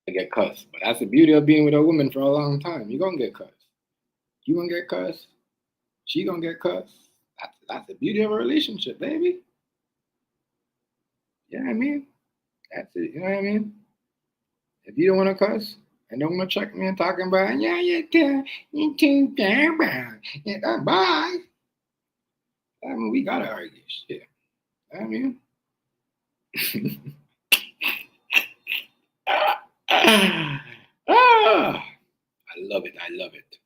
But that's the beauty of being with a woman for a long time. You're going to get cussed. You going to get cussed. She going to get cussed. That's the beauty of a relationship, baby. You know what I mean? That's it. You know what I mean? If you don't want to cuss and don't want to check me and talking about, yeah, you too damn bad. Yeah, bye. I mean, we got to argue. Shit. You know what I mean? I love it.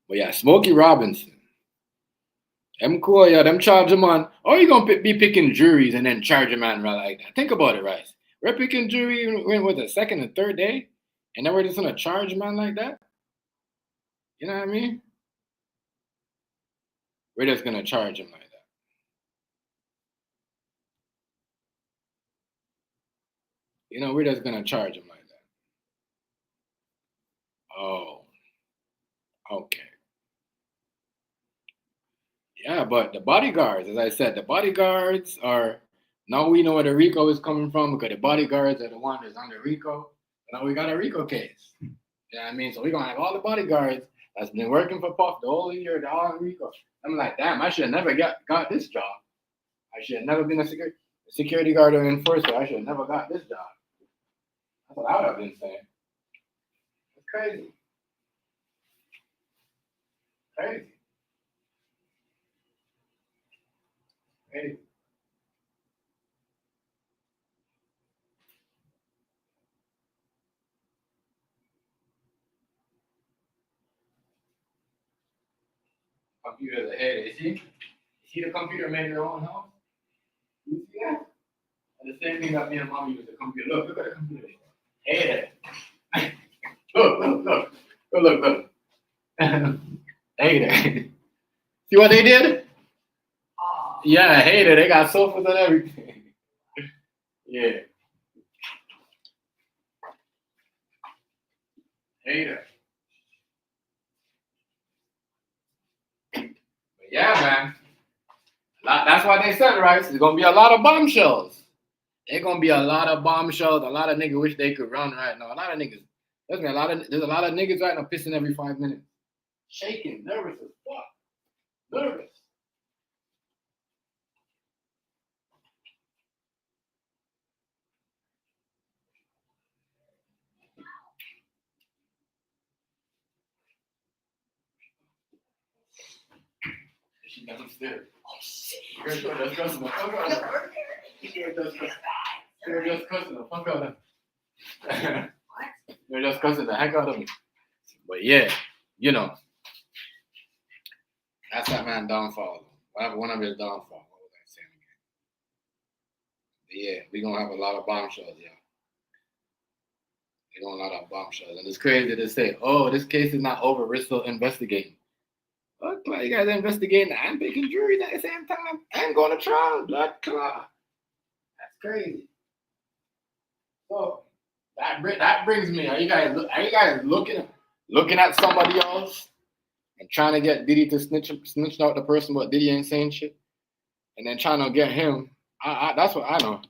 But yeah, Smokey Robinson. Them cool, yeah, them charge a man. Or you gonna be picking juries and then charge a man right like that? Think about it, right? We're picking jury when was the second and third day, and then we're just gonna charge a man like that? You know what I mean? We're just gonna charge him like that. We're just gonna charge him like that. Oh, okay. Yeah, but the bodyguards, as I said, the bodyguards are now we know where the RICO is coming from because the bodyguards are the one that's under RICO. Now we got a RICO case. You know what I mean? So we're gonna have all the bodyguards that's been working for Puff the whole year, they're all in RICO. I'm like, damn, I should have never got this job. I should have never been a security guard or enforcer. I should have never got this job. That's what I would have been saying. It's crazy. Crazy. Computer's ahead. Is he the computer made your own house? You see that? And the same thing that me and mommy use the computer. Look at the computer. Hey there. Look. Hey there. See what they did? Yeah, hey there. They got sofas and everything. Yeah. Hey there. But yeah, man. That's why they said, right? There's gonna be a lot of bombshells. There's gonna be a lot of bombshells. A lot of niggas wish they could run right now. A lot of niggas. There's a lot of niggas right now pissing every 5 minutes. Shaking, nervous as fuck. Nervous. She got upstairs. Oh shit. You're just cussing the fuck out of her. You're just cussing the fuck out of her. They're just cussing the heck out of me. But yeah, you know, that's that man downfall. One of his downfall. What was I saying again? But yeah, we gonna have a lot of bombshells, yeah. We gonna have a lot of bombshells, and it's crazy to say, oh, this case is not over. We're still investigating. What? You guys are investigating and picking juries at the same time and going to trial. Blood clot. That's crazy. So that brings me. Are you guys looking at somebody else and trying to get Diddy to snitch out the person, but Diddy ain't saying shit, and then trying to get him? That's what I know.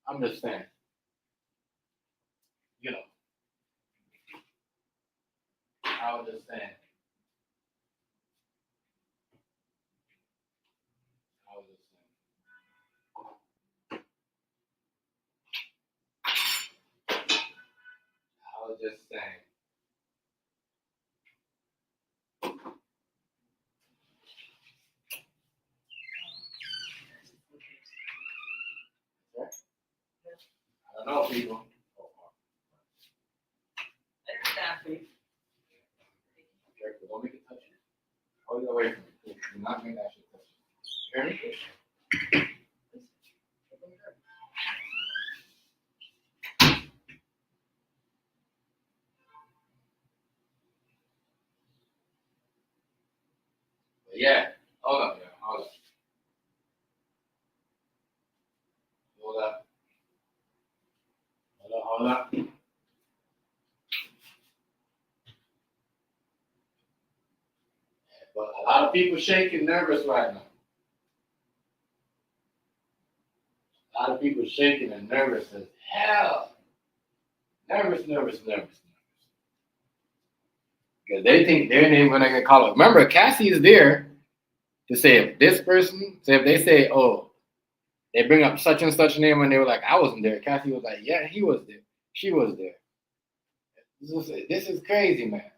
I'm just saying. You know, I was just saying. I was just saying. I was just saying. I don't know, people. Careful, don't make it touch you. Hold it away from me. Do not make that shit touch you. Hear me? But yeah. Hold up, yeah. Hold up. Hold up. Hold up. Hold up. But a lot of people shaking nervous right now. A lot of people shaking and nervous as hell. Nervous. Because they think their name gonna get called up. Remember, Cassie is there to say if this person, so if they say, oh, they bring up such and such name and they were like, I wasn't there. Cassie was like, yeah, he was there. She was there. This is crazy, man.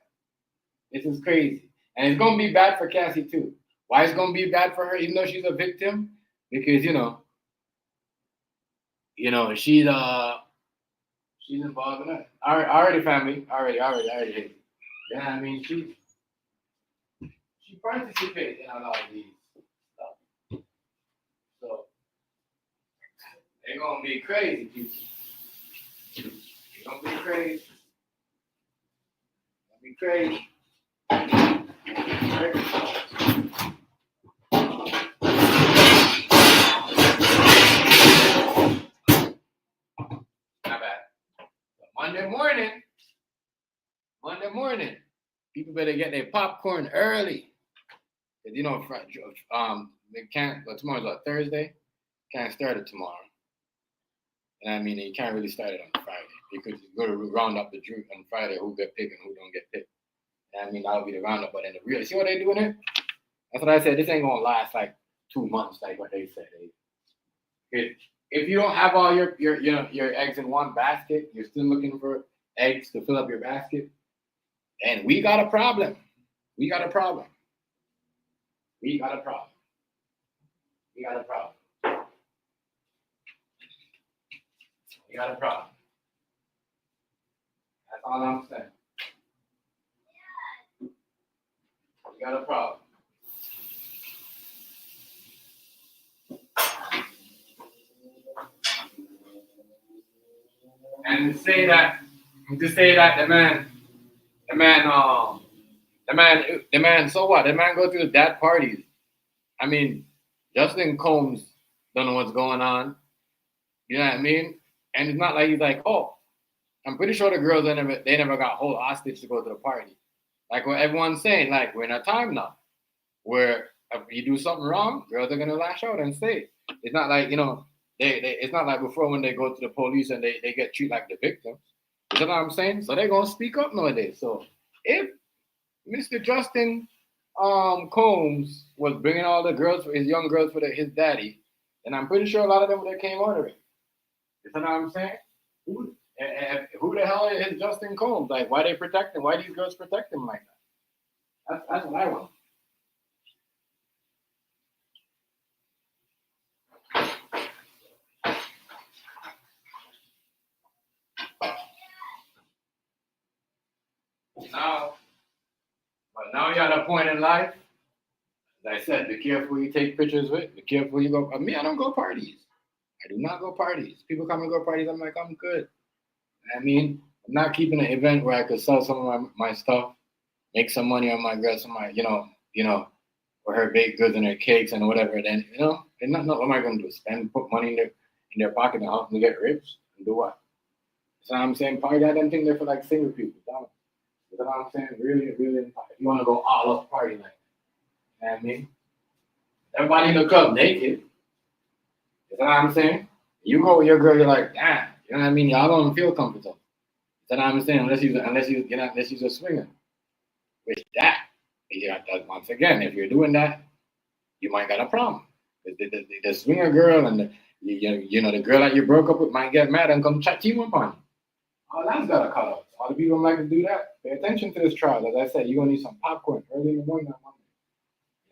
This is crazy. And it's gonna be bad for Cassie too. Why it's gonna be bad for her, even though she's a victim? Because she's involved in it. Already, family. Already hate it. Yeah, I mean she participates in a lot of these stuff. So they're gonna be crazy, people. They're gonna be crazy. Crazy. Not bad. But Monday morning, people better get their popcorn early. Cause they can't. Well, tomorrow's what, Thursday. Can't start it tomorrow. And I mean, you can't really start it on Friday. You could go to round up the jury on Friday, who get picked and who don't get picked. And I mean, that'll be the roundup. But in the real, see what they doing it? That's what I said. This ain't gonna last like 2 months, like what they said. If you don't have all your eggs in one basket, you're still looking for eggs to fill up your basket, and we got a problem. We got a problem. We got a problem. We got a problem. We got a problem. That's all I'm saying. We got a problem. And to say that the man, so what? The man go to the dad parties. I mean, Justin Combs don't know what's going on. You know what I mean? And it's not like he's like, oh, I'm pretty sure the girls they never got hold hostage to go to the party. Like what everyone's saying, like we're in a time now where if you do something wrong, girls are gonna lash out and say. It's not like it's not like before when they go to the police and they get treated like the victims. You know what I'm saying? So they're gonna speak up nowadays. So if Mr. Justin Combs was bringing all the girls, his young girls for his daddy, and I'm pretty sure a lot of them would have came out of it. You know what I'm saying? Who the hell is Justin Combs? Like, why they protect him? Why these girls protect him like that? That's what I want. point in life, as I said, be careful who you take pictures with. Be careful who you go. Me, I don't go parties. I do not go parties. People come and go parties. I'm like, I'm good. I mean, I'm not keeping an event where I could sell some of my stuff, make some money on my girl, or her baked goods and her cakes and whatever. Then and not what am I going to do? Put money in their pocket and help them get rich and do what? So I'm saying, party that them thing there for like single people. You know what I'm saying? Really, really, if you want to go all up party like that. You know what I mean? Everybody in the club naked. You know what I'm saying? You go with your girl, you're like, damn. You know what I mean? Y'all don't feel comfortable. You know what I'm saying? Unless you're a swinger. Which once again, if you're doing that, you might got a problem. The swinger girl and the girl that you broke up with might get mad and come chat you up on you. Oh, that's got a cut off. All the people like to do that. Pay attention to this trial. As I said, you're gonna need some popcorn early in the morning on Monday.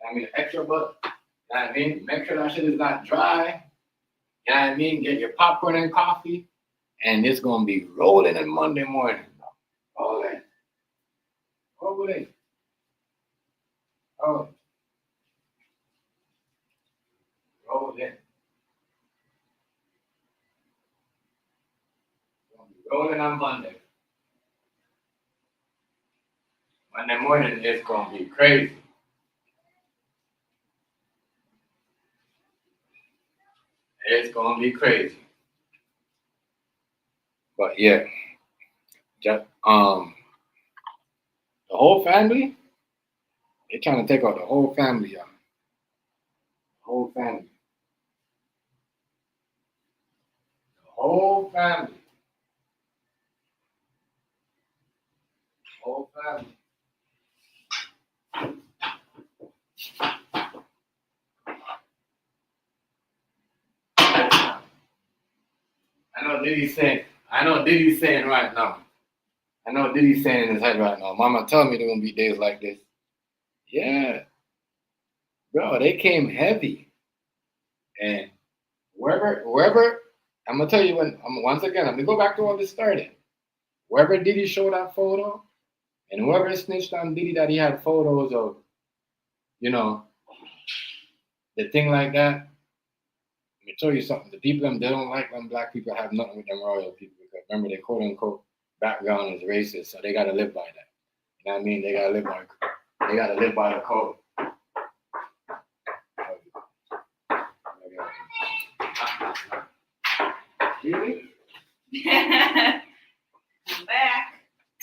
You know what I mean? Extra butter. You know what I mean? Make sure that shit is not dry. You know what I mean? Get your popcorn and coffee. And it's gonna be rolling in Monday morning. Rolling. Rolling. Oh. Rolling. Rolling on Monday. Monday morning is gonna be crazy. It's gonna be crazy. But yeah, just the whole family, they're trying to take out the whole family, y'all. The whole family. The whole family. The whole family. I know Diddy's saying right now. I know Diddy's saying in his head right now, Mama tell me there gonna be days like this. Yeah. Bro, they came heavy. And wherever, I'm gonna tell you once again, I'm gonna go back to what this started. Wherever Diddy showed that photo, and whoever snitched on Diddy that he had photos of, the thing like that, let me tell you something. The people they don't like when black people have nothing with them royal people because remember they quote unquote background is racist, so they gotta live by that. You know what I mean? They gotta live by the code. Really? I'm back.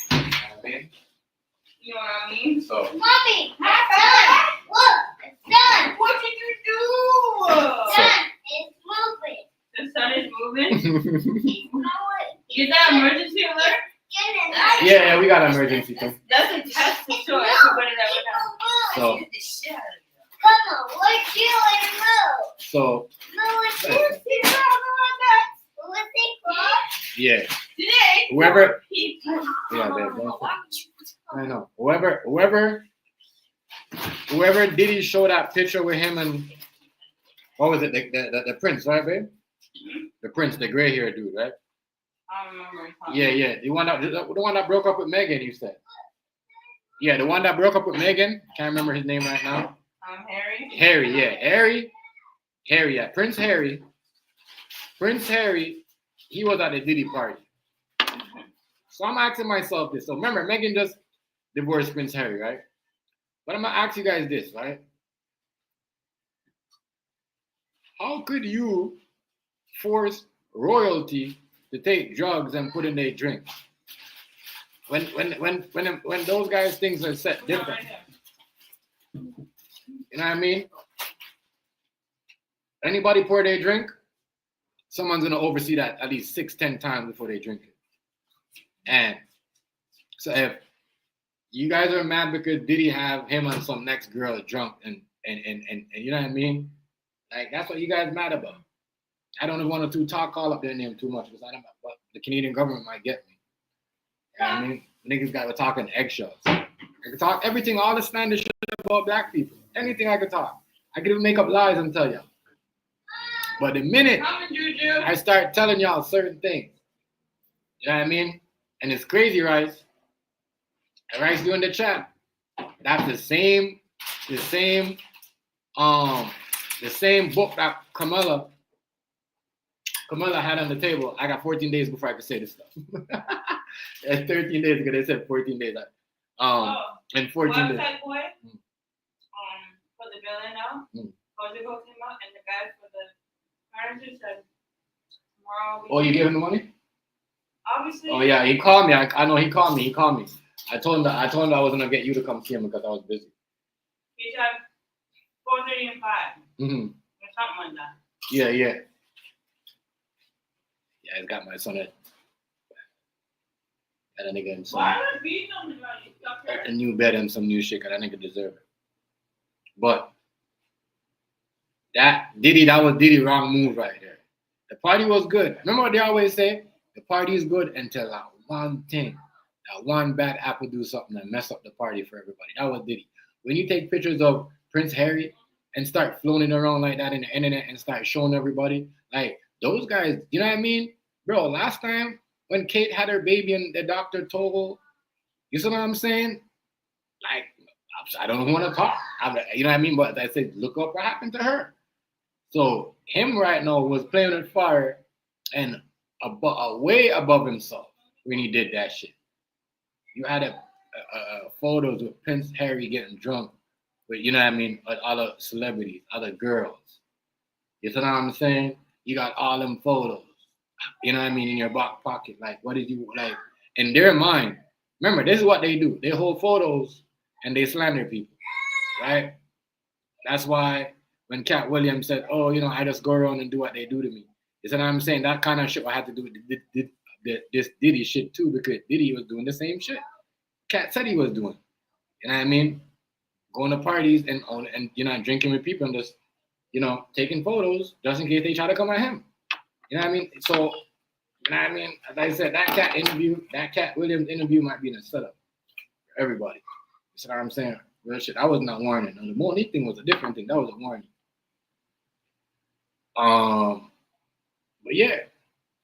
You know what I mean? You know what I mean? So Mommy, it's done. Look, it's done. What did you do? It's done. It's moving. The sun is moving. You know what? Is that emergency alert? yeah, we got an emergency too. That's a test to show everybody that we're not. So Come on, let's do it. Move. so No, it's moving. yeah. Today. Whoever People. yeah, babe, I know. Whoever Diddy showed that picture with him and what was it? The prince, right, babe? The prince, the gray hair dude, right? I don't remember. Yeah. The one that broke up with Megan, you said. Yeah, the one that broke up with Megan. Can't remember his name right now. Harry. Harry, yeah. Harry, yeah. Prince Harry, he was at the Diddy party. So I'm asking myself this. So remember, Megan just divorced Prince Harry, right? But I'm gonna ask you guys this, right? How could you force royalty to take drugs and put in their drink? When those guys' things are set different. You know what I mean? Anybody pour their drink, someone's gonna oversee that at least 6-10 times before they drink it. And so if you guys are mad because Diddy have him and some next girl drunk and you know what I mean? Like that's what you guys mad about. I don't want to call up their name too much because I don't know, but the Canadian government might get me. You know what I mean? Niggas got to talk in eggshells. I could talk everything, all the slander shit about black people. Anything I could talk. I could even make up lies and tell y'all. But the minute I start telling y'all certain things, you know what I mean? And it's crazy, Rice. And Rice doing the chat. That's the same book that Camilla had on the table. I got 14 days before I could say this stuff. That's 13 days ago. They said 14 days. And 14 days. Website boy, for the billing now, Portugal came out, and the guy for the manager said tomorrow. Oh, you gave him the money? Obviously. Oh yeah, he called me. I know he called me. I told him I was gonna get you to come see him because I was busy. He said 4:30 and 5. Mm-hmm. Or something like that. Yeah. Yeah, he's got my son at that nigga and some Why are we beating on the guy? a new bed and some new shit, cause that nigga deserve it. But that was Diddy wrong move right there. The party was good. Remember what they always say? The party is good until that one thing, that one bad apple do something and mess up the party for everybody. That was Diddy. When you take pictures of Prince Harry and start floating around like that in the internet and start showing everybody, like those guys, you know what I mean? Bro, last time when Kate had her baby and the doctor told, you see what I'm saying? Like, I don't want to talk. You know what I mean? But I said, look up what happened to her. So him right now was playing with fire and way above himself when he did that shit. You had photos with Prince Harry getting drunk with, you know what I mean, with other celebrities, other girls. You see what I'm saying? You got all them photos, you know what I mean, in your back pocket. Like, what did you, like, in their mind, remember, this is what they do. They hold photos and they slander people, right? That's why when Cat Williams said, oh, you know, I just go around and do what they do to me. You see what I'm saying? That kind of shit I had to do with this Diddy shit too, because Diddy was doing the same shit Cat said he was doing. You know what I mean? Going to parties and you know, drinking with people and just, you know, taking photos just in case they try to come at him. You know what I mean? So, you know what I mean? As I said, that Cat Williams interview might be in a setup for everybody. You see what I'm saying? Real shit. I was not warning. The Monique thing was a different thing. That was a warning. But yeah,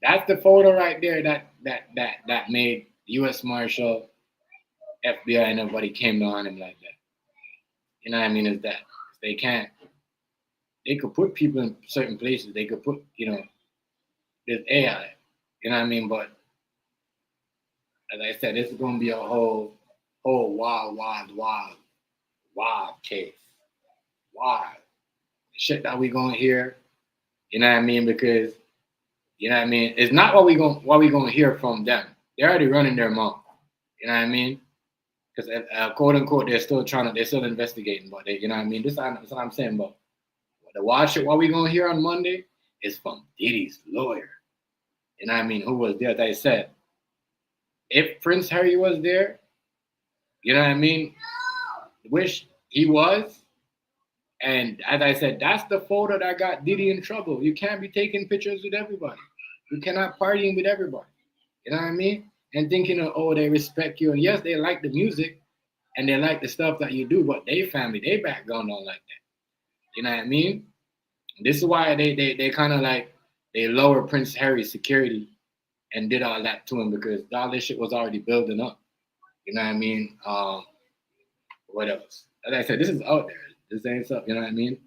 that's the photo right there that made U.S. Marshal, FBI, and everybody came on him like that. You know what I mean? Is that they could put people in certain places. They could put, you know, there's AI. You know what I mean? But as I said, this is gonna be a whole wild case. Wild shit that we gonna hear. You know what I mean? Because you know what I mean? It's not what we gonna hear from them. They're already running their mouth. You know what I mean? Because quote unquote, they're still investigating, but they, you know what I mean? That's what I'm saying. But the watch it, what we gonna hear on Monday is from Diddy's lawyer. You know what I mean? Who was there? As I said, if Prince Harry was there, you know what I mean? Wish he was. And as I said, that's the photo that got Diddy in trouble. You can't be taking pictures with everybody. You cannot partying with everybody. You know what I mean? And thinking, oh, they respect you. And yes, they like the music and they like the stuff that you do, but they family, they background don't like that. You know what I mean? This is why they kind of like, they lower Prince Harry's security and did all that to him, because all this shit was already building up. You know what I mean? What else? As I said, this is out there. This ain't stuff, you know what I mean?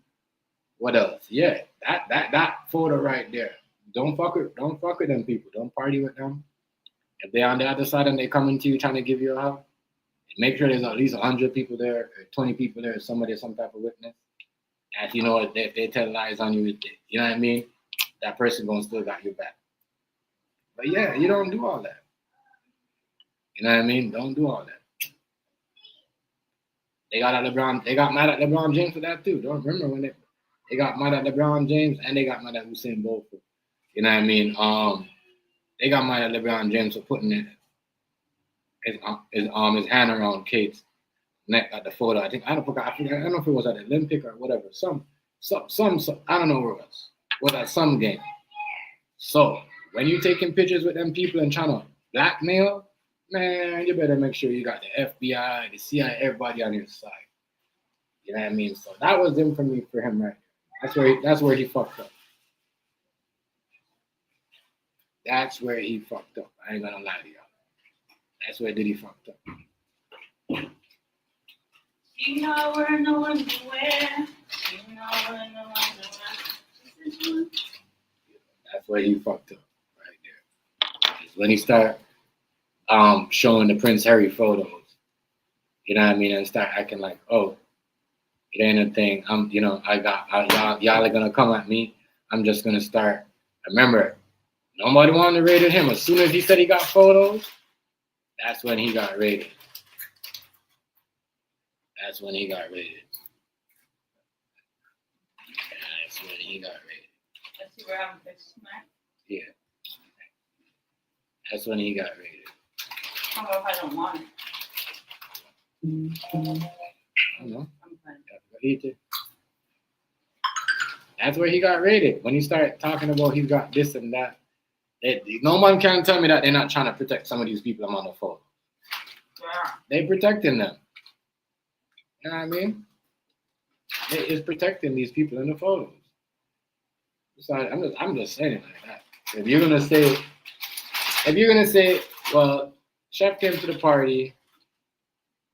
What else? Yeah, that photo right there. Don't fuck with them people. Don't party with them. If they're on the other side and they coming to you trying to give you a hug, make sure there's at least 100 people there, or 20 people there, somebody, some type of witness. And you know, if they tell lies on you, you know what I mean? That person gonna still got your back. But yeah, you don't do all that. You know what I mean? Don't do all that. They got mad at LeBron James for that too. Don't remember when they got mad at LeBron James and they got mad at Usain Bolt for, you know what I mean? They got mad at LeBron James for putting his hand around Kate's neck at the photo. I don't know if it was at the Olympic or whatever. Some I don't know where it was. Was at some game. So when you taking pictures with them people and trying to blackmail, man, you better make sure you got the FBI, the CIA, everybody on your side. You know what I mean? So that was infamy for him, right? That's where he fucked up. That's where he fucked up. I ain't gonna lie to y'all. That's where Diddy fucked up. You know we're no one nowhere. You know we're no one nowhere. That's where he fucked up right there. Is when he start showing the Prince Harry photos. You know what I mean? And start acting like, oh, it ain't a thing. Y'all are gonna come at me. I'm just gonna start. Remember, nobody wanted to raid him. As soon as he said he got photos, that's when he got raided. That's when he got raided. That's when he got raided. Let's see where I'm smack. Yeah. That's when he got raided. How about if I don't want it? I don't know. I'm fine. That's where he got raided. When he started talking about he's got this and that. No one can tell me that they're not trying to protect some of these people I'm on the phone. Yeah. They protecting them. You know what I mean? It is protecting these people in the photos. So I'm just saying it like that. If you're gonna say, well, Chef came to the party,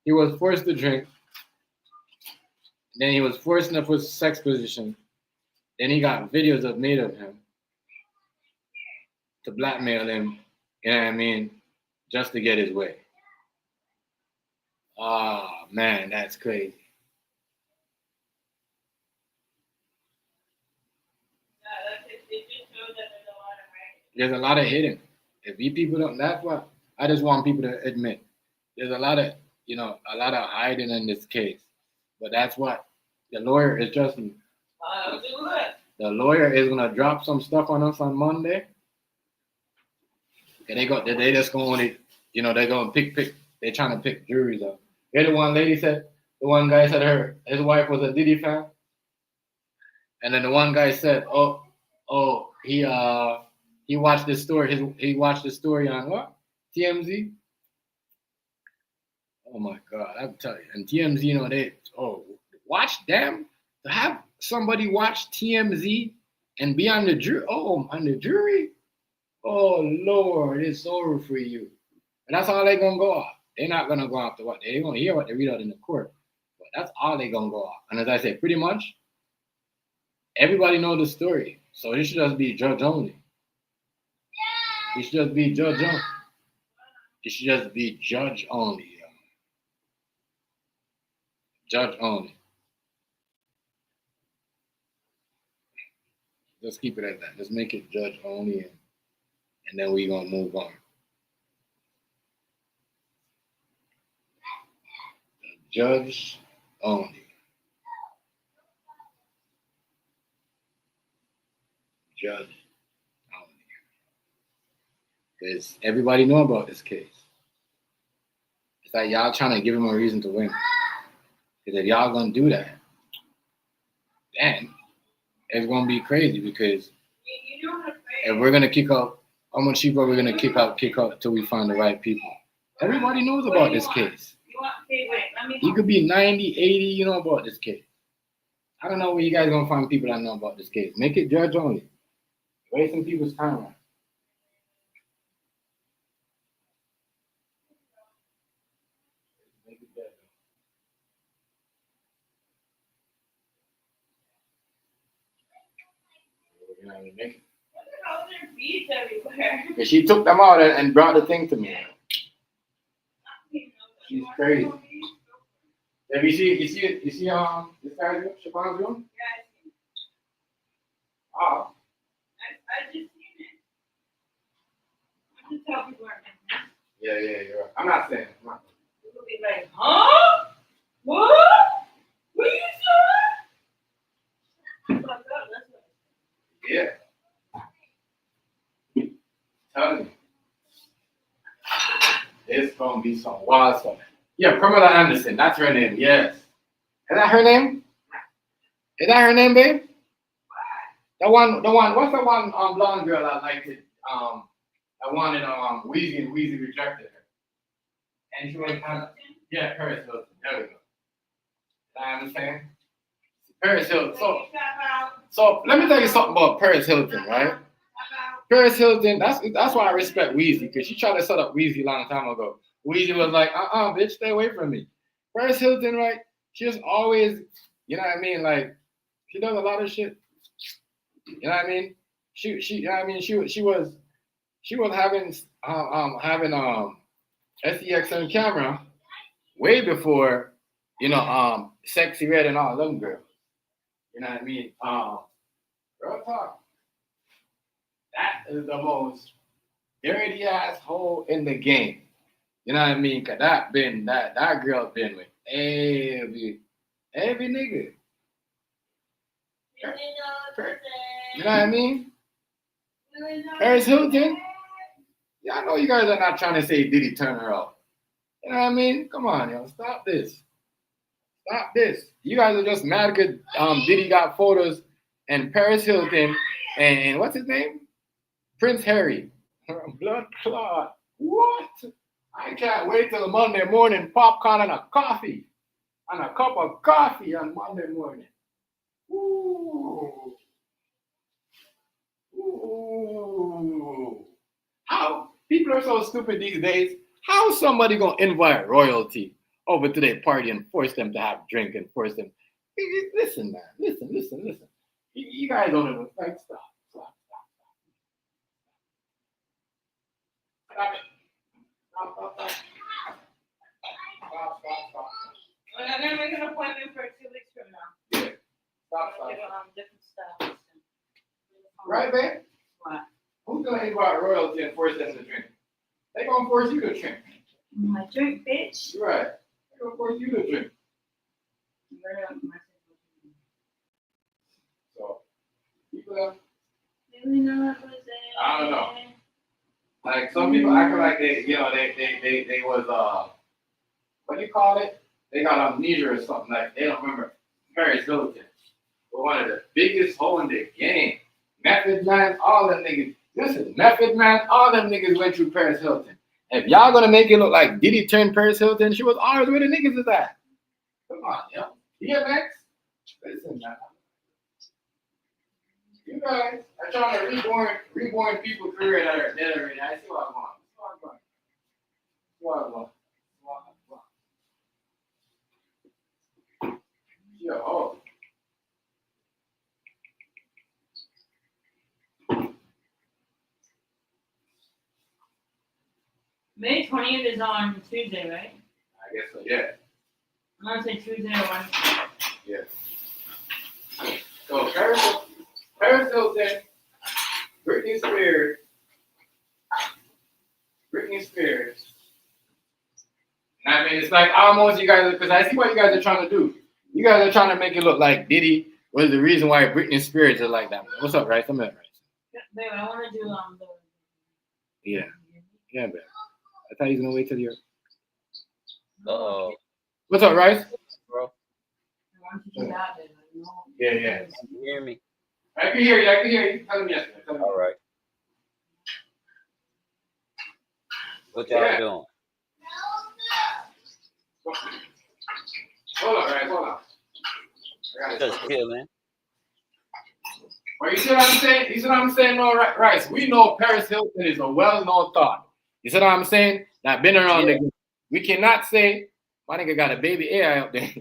he was forced to drink, then he was forced into a sex position, then he got videos made of him to blackmail him, you know what I mean, just to get his way. Oh man, that's crazy. There's a lot of hidden. If you people don't, that's what I just want people to admit. There's a lot of hiding in this case. But that's what the lawyer is just. The lawyer is gonna drop some stuff on us on Monday. And they just gonna they're gonna pick. They're trying to pick juries up. The one guy said his wife was a Diddy fan. And then the one guy said, he watched this story. He watched the story on what? TMZ. Oh my God, I'm telling you. And TMZ, watch them to have somebody watch TMZ and be on the jury. Oh, on the jury. Oh Lord, it's over for you. And that's all they're gonna go off. They're not gonna go off to what they're gonna hear what they read out in the court. But that's all they're gonna go off. And as I said, pretty much everybody knows the story. So it should just be judge only. It should just be judge only. It should just be judge only. Judge only. Just keep it at that. Just make it judge only, and then we're gonna move on. Judge only. Judge only. Because everybody know about this case. It's like y'all trying to give him a reason to win. Because if y'all gonna do that, then it's gonna be crazy. Because if we're gonna kick out, how much people are we gonna kick out till we find the right people? Everybody knows about this case. He could be 90, 80, you know about this case. I don't know where you guys gonna find people that know about this case. Make it judge only. Wasting people's time. Make it judge. You know what I mean? Make it. How there beads everywhere? Yeah, she took them out and brought the thing to me. She's crazy. Have you see this guy's room, Siobhan's room? Yeah, I see. Oh. I just seen it. I just tell people are missing. Yeah, you're right. I'm not saying. People be like, huh? What? What you said? Oh my God, that's what Yeah. Tell me. It's gonna be some wild stuff. Yeah, Pamela Anderson. That's her name. Yes. Is that her name? Is that her name, babe? The one. What's the one blonde girl I liked it? I wanted Weezy, and Weezy rejected her. And she was kind of Paris Hilton. There we go. I understand. Paris Hilton. So let me tell you something about Paris Hilton, right? Paris Hilton, that's why I respect Weezy, because she tried to set up Weezy a long time ago. Weezy was like, bitch, stay away from me. Paris Hilton, right? she just always, you know what I mean? Like, she does a lot of shit. You know what I mean? She, you know what I mean? She was having SEX on camera way before, Sexy Red and all them girls. You know what I mean? Real talk. That is the most dirty ass hole in the game. You know what I mean? Cause that girl been with every nigga. You know what I mean? Paris Hilton. Yeah, I know you guys are not trying to say Diddy turn her off. You know what I mean? Come on, yo, stop this. Stop this. You guys are just mad because Diddy got photos and Paris Hilton and what's his name? Prince Harry. Blood clot. What? I can't wait till Monday morning. Popcorn and a coffee. And a cup of coffee on Monday morning. Ooh. Ooh. How people are so stupid these days. How somebody gonna invite royalty over to their party and force them to have drink and force them? Listen, man. Listen. You guys don't even like stop. Stop it. Stop. Well, I'm gonna make an appointment for 2 weeks from now. Yeah. Stop. Different stuff. Right, babe? What? Who's gonna invite royalty and force them to drink? They gonna force you to drink. My drink, bitch. Right. They gonna force you to drink. So, people, I don't know. Like some people acting like they was what do you call it? They got amnesia or something, like they don't remember Paris Hilton was one of the biggest hoes in the game. Method Man, all them niggas. Listen, Method Man, all them niggas went through Paris Hilton. If y'all gonna make it look like Diddy turned Paris Hilton, she was always where the niggas is at. Come on, yo. DMX, listen, man. You guys are trying to reborn people's career that are dead already. I see what I'm going. Yo, May 20th is on Tuesday, right? I guess so, yeah. I'm gonna say Tuesday or Wednesday. Yeah. So Paris Hilton, Britney Spears. And I mean, it's like almost you guys, because I see what you guys are trying to do. You guys are trying to make it look like Diddy was the reason why Britney Spears is like that. What's up, Rice? I'm at Rice. Babe, I want to do the. Yeah, babe. I thought he was gonna wait till you're. Uh-oh. What's up, Rice? Bro. I want to do that, babe. Yeah. You hear me? I can hear you. Tell me yesterday. All right. What y'all doing? Hold on, Rice. Just chilling. Well, you see what I'm saying? You see what I'm saying? No, Rice. We know Paris Hilton is a well-known thought. You see what I'm saying? That been around the. We cannot say my nigga got a baby AI up there.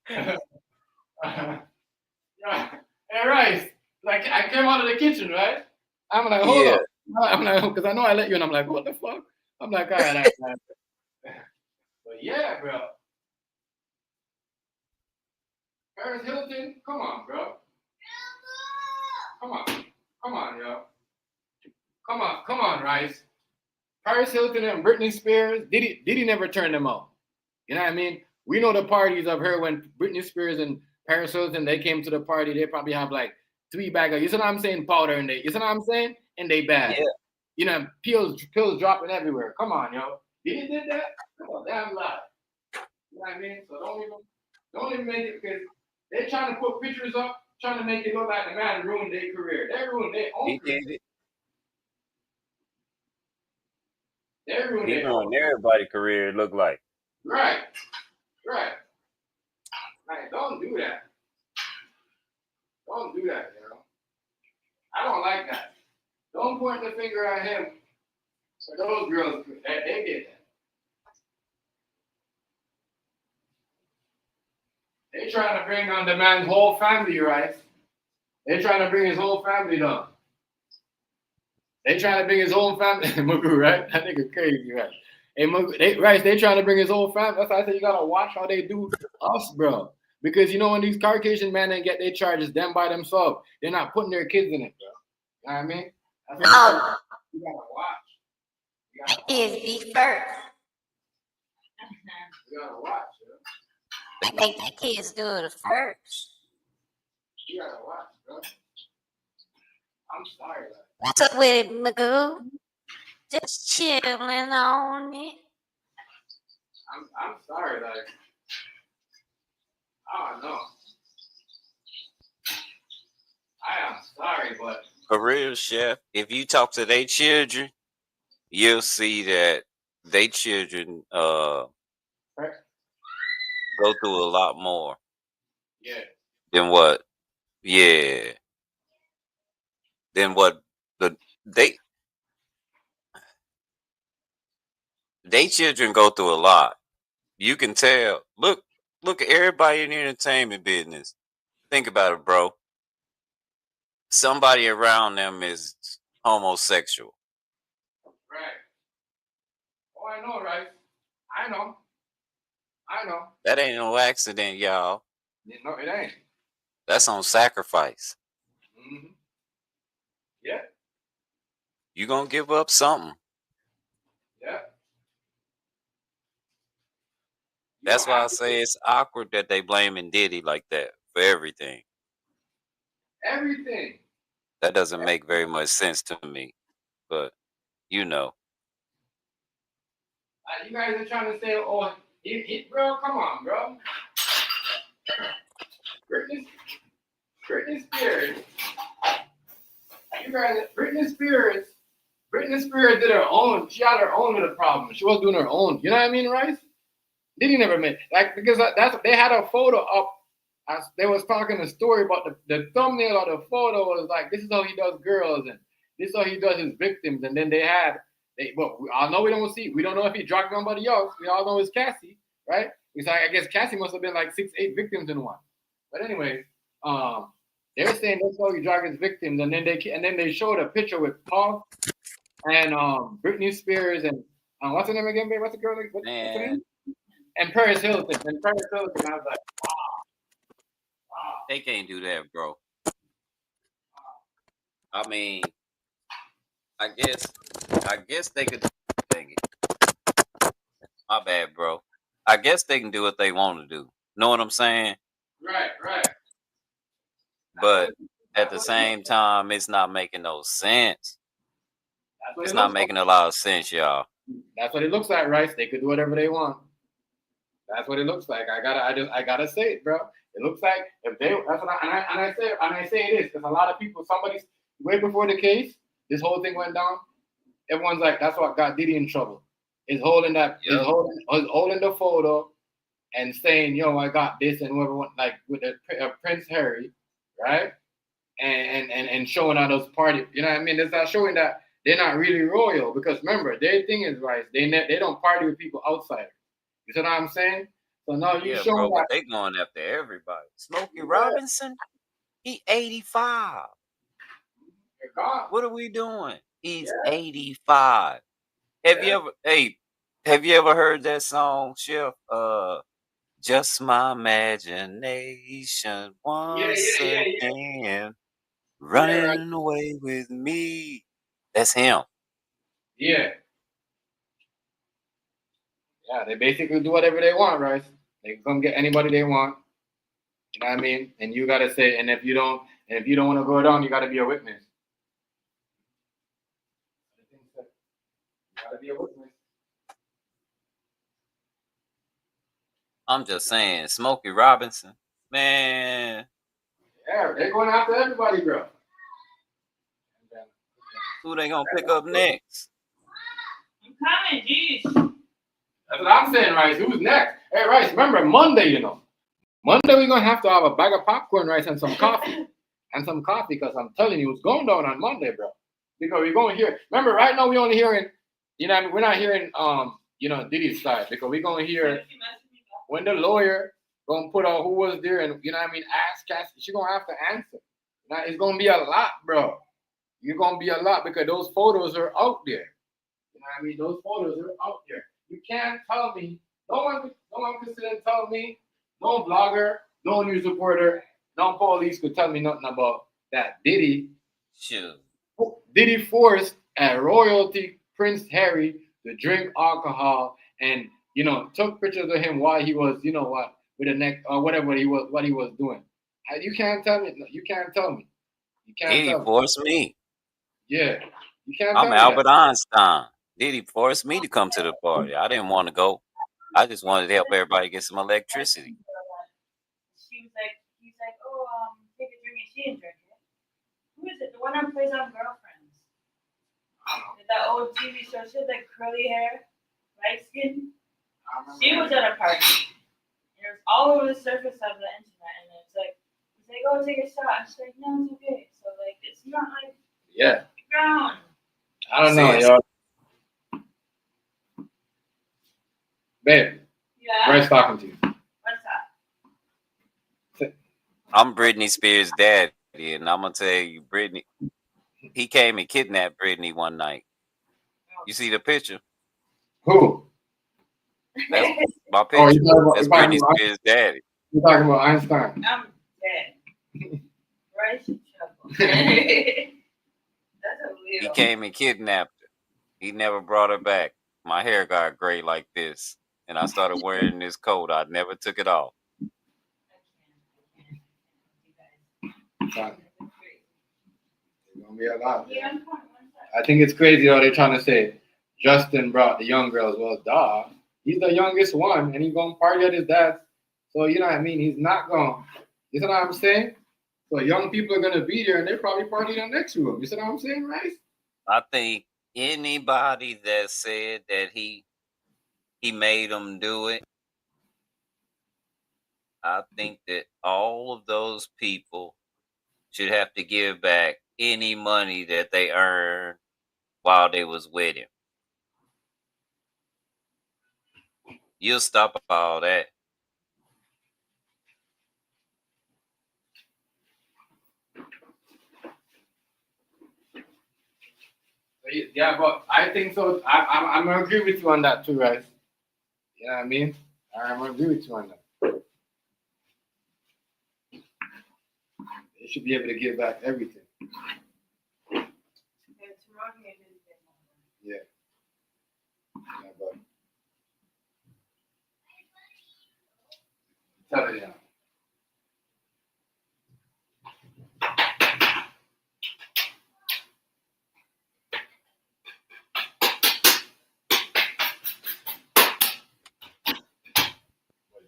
Hey, Rice. Like I came out of the kitchen, right? I'm like, hold on. I'm like, because I know I let you, and I'm like, what the fuck? I'm like, all right. But yeah, bro. Paris Hilton, come on, bro. Come on, yo. Come on, Rice. Paris Hilton and Britney Spears, Diddy never turned them out. You know what I mean? We know the parties of her when Britney Spears and Paris Hilton, they came to the party, they probably have like 3 bags of, you see what I'm saying, powder in there. You see what I'm saying? In they bag. Yeah. You know, pills dropping everywhere. Come on, yo. Diddy did that? Come on, damn lie. You know what I mean? So don't even make it, because they're trying to put pictures up, trying to make it look like the man ruined their career. They ruined their own career. They ruined everybody's career, it look like. Right. Like, don't do that. Don't do that, you know. I don't like that. Don't point the finger at him. For those girls, they did that. They trying to bring down the man's whole family, right? They trying to bring his whole family down. They trying to bring his whole family, Mugu, right? That nigga crazy, right? Hey, Mugu, they trying to bring his whole family. That's why I said you gotta watch how they do us, bro. Because you know when these Caucasian men they get their charges them by themselves, they're not putting their kids in it, bro. You know what I mean? That's what you gotta watch. You gotta Is the first. You gotta watch, bro. I think the kids do it first. You gotta watch, bro. I'm sorry, like. What's up with it, Magoo? Just chilling on it. I'm sorry, like. I don't know. I am sorry, but For real, Chef, if you talk to their children, you'll see that they children right? go through a lot more Yeah. than what than what they children go through a lot. You can tell. Look at everybody in the entertainment business. Think about it, bro. Somebody around them is homosexual. Right. Oh, I know, right? I know. That ain't no accident, y'all. No, it ain't. That's on sacrifice. Mm-hmm. Yeah. You gonna give up something. Yeah. That's why I say it's awkward that they blaming Diddy like that for everything. Everything. That doesn't make very much sense to me. But you know. You guys are trying to say, oh, bro, come on, bro. Britney Spears. You guys, Britney Spears did her own. She had her own little problem. She was doing her own. You know what I mean, Rice? Diddy never made like because that's they had a photo up. As they was talking a story about the thumbnail of the photo was like this is how he does girls and this is how he does his victims. And then but I know we don't know if he drugged somebody else. We all know it's Cassie, right? It's like I guess Cassie must have been like 6-8 victims in one. But anyway, they were saying that's how he drugged his victims, and then they showed a picture with Paul and Britney Spears and what's her name again, babe? What's the girl? What's her name? And Paris Hilton. I was like, wow. They can't do that, bro. I mean, I guess they could. Dang it. My bad, bro. I guess they can do what they want to do. Know what I'm saying? Right. But at the same time, it's not making no sense. It's not making a lot of sense, y'all. That's what it looks like, Rice. They could do whatever they want. That's what it looks like. I gotta say it, bro. It looks like if they that's what I say it is because a lot of people, somebody's way before the case, this whole thing went down. Everyone's like, that's what got Diddy in trouble. Is holding holding the photo and saying, yo, I got this and whoever like with the Prince Harry, right? And showing on those parties. You know what I mean? It's not showing that they're not really royal because remember, their thing is right. They don't party with people outside. You see what I'm saying? So now you show bro, that they going after everybody. Smokey Robinson, he 85. What are we doing? He's 85. Have you ever heard that song, Chef? Just my imagination once again running away with me. That's him. Yeah. Yeah, they basically do whatever they want, right? They come get anybody they want. You know what I mean? And you gotta say, and if you don't want to go down, you gotta be a witness. You gotta be a witness. I'm just saying, Smokey Robinson, man. Yeah, they're going after everybody, bro. Who they gonna pick up next? I'm coming, jeez. That's what I'm saying, Rice. Who's next? Hey, Rice, remember Monday, Monday we're gonna have to have a bag of popcorn, Rice, and some coffee. Because I'm telling you, it's going down on Monday, bro. Because we're going to hear. Remember, right now we only hearing, we're not hearing Diddy's side because we're gonna hear when the lawyer gonna put out who was there, and you know what I mean. Ask Cassie. She gonna have to answer. Now it's gonna be a lot, bro. You're gonna be a lot because those photos are out there. You know what I mean? Those photos are out there. You can't tell me. No one can sit and tell me. No vlogger, no news reporter, no police could tell me nothing about that. Shoot. Diddy forced a royalty Prince Harry to drink alcohol, and took pictures of him while he was with a neck or whatever what he was doing. You can't tell me. You can't tell me. You can't Diddy tell me. forced me. Yeah, you can't I'm tell me that. Albert Einstein. Diddy forced me to come to the party. I didn't want to go. I just wanted to help everybody get some electricity. He's like, oh, take a drink, and she didn't drink it. Who is it? The one that plays on Girlfriends. That old TV show. She had like curly hair, light skin. She was at a party. And it was all over the surface of the internet, and it's like, he's like, oh, take a shot. And she's like, no, it's okay. So like, it's not like ground. I don't know, y'all. Babe, Yeah. Bryce talking to you. What's that? I'm Britney Spears' daddy, and I'm gonna tell you, Britney. He came and kidnapped Britney one night. You see the picture? Who? That's my Oh, picture. you're That's talking Britney about Spears' daddy. you're talking about Einstein. I'm dead. Right? That's a He weird. came and kidnapped her. He never brought her back. My hair got gray like this, and I started wearing this coat. I never took it off. It's gonna be a lot. Man. I think it's crazy how they're trying to say Justin brought the young girls. Well, duh. He's the youngest one, and he's gonna party at his dad's. So you know what I mean? He's not going. You know what I'm saying? So young people are gonna be there, and they're probably partying next to him. You see what I'm saying, right? I think anybody that said that he made them do it, I think that all of those people should have to give back any money that they earned while they was with him. You'll stop all that. Yeah, but I think so. I'm gonna agree with you on that too, right? You know what I mean? I'm gonna agree with you on that. They should be able to give back everything. Yeah. Yeah, but tell it now.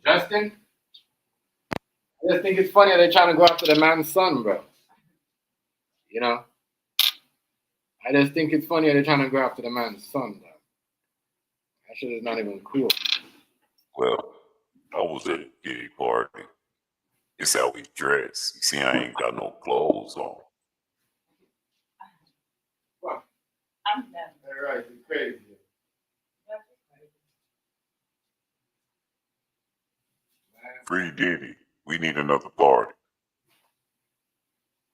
Justin, I just think it's funny how they're trying to go after the man's son, bro. You know? I just think it's funny how they're trying to go after the man's son, bro. That shit is not even cool. Well, I was at a gay party. It's how we dress. You see, I ain't got no clothes on. What? I'm done. All right, it's crazy. Free Diddy. We need another party.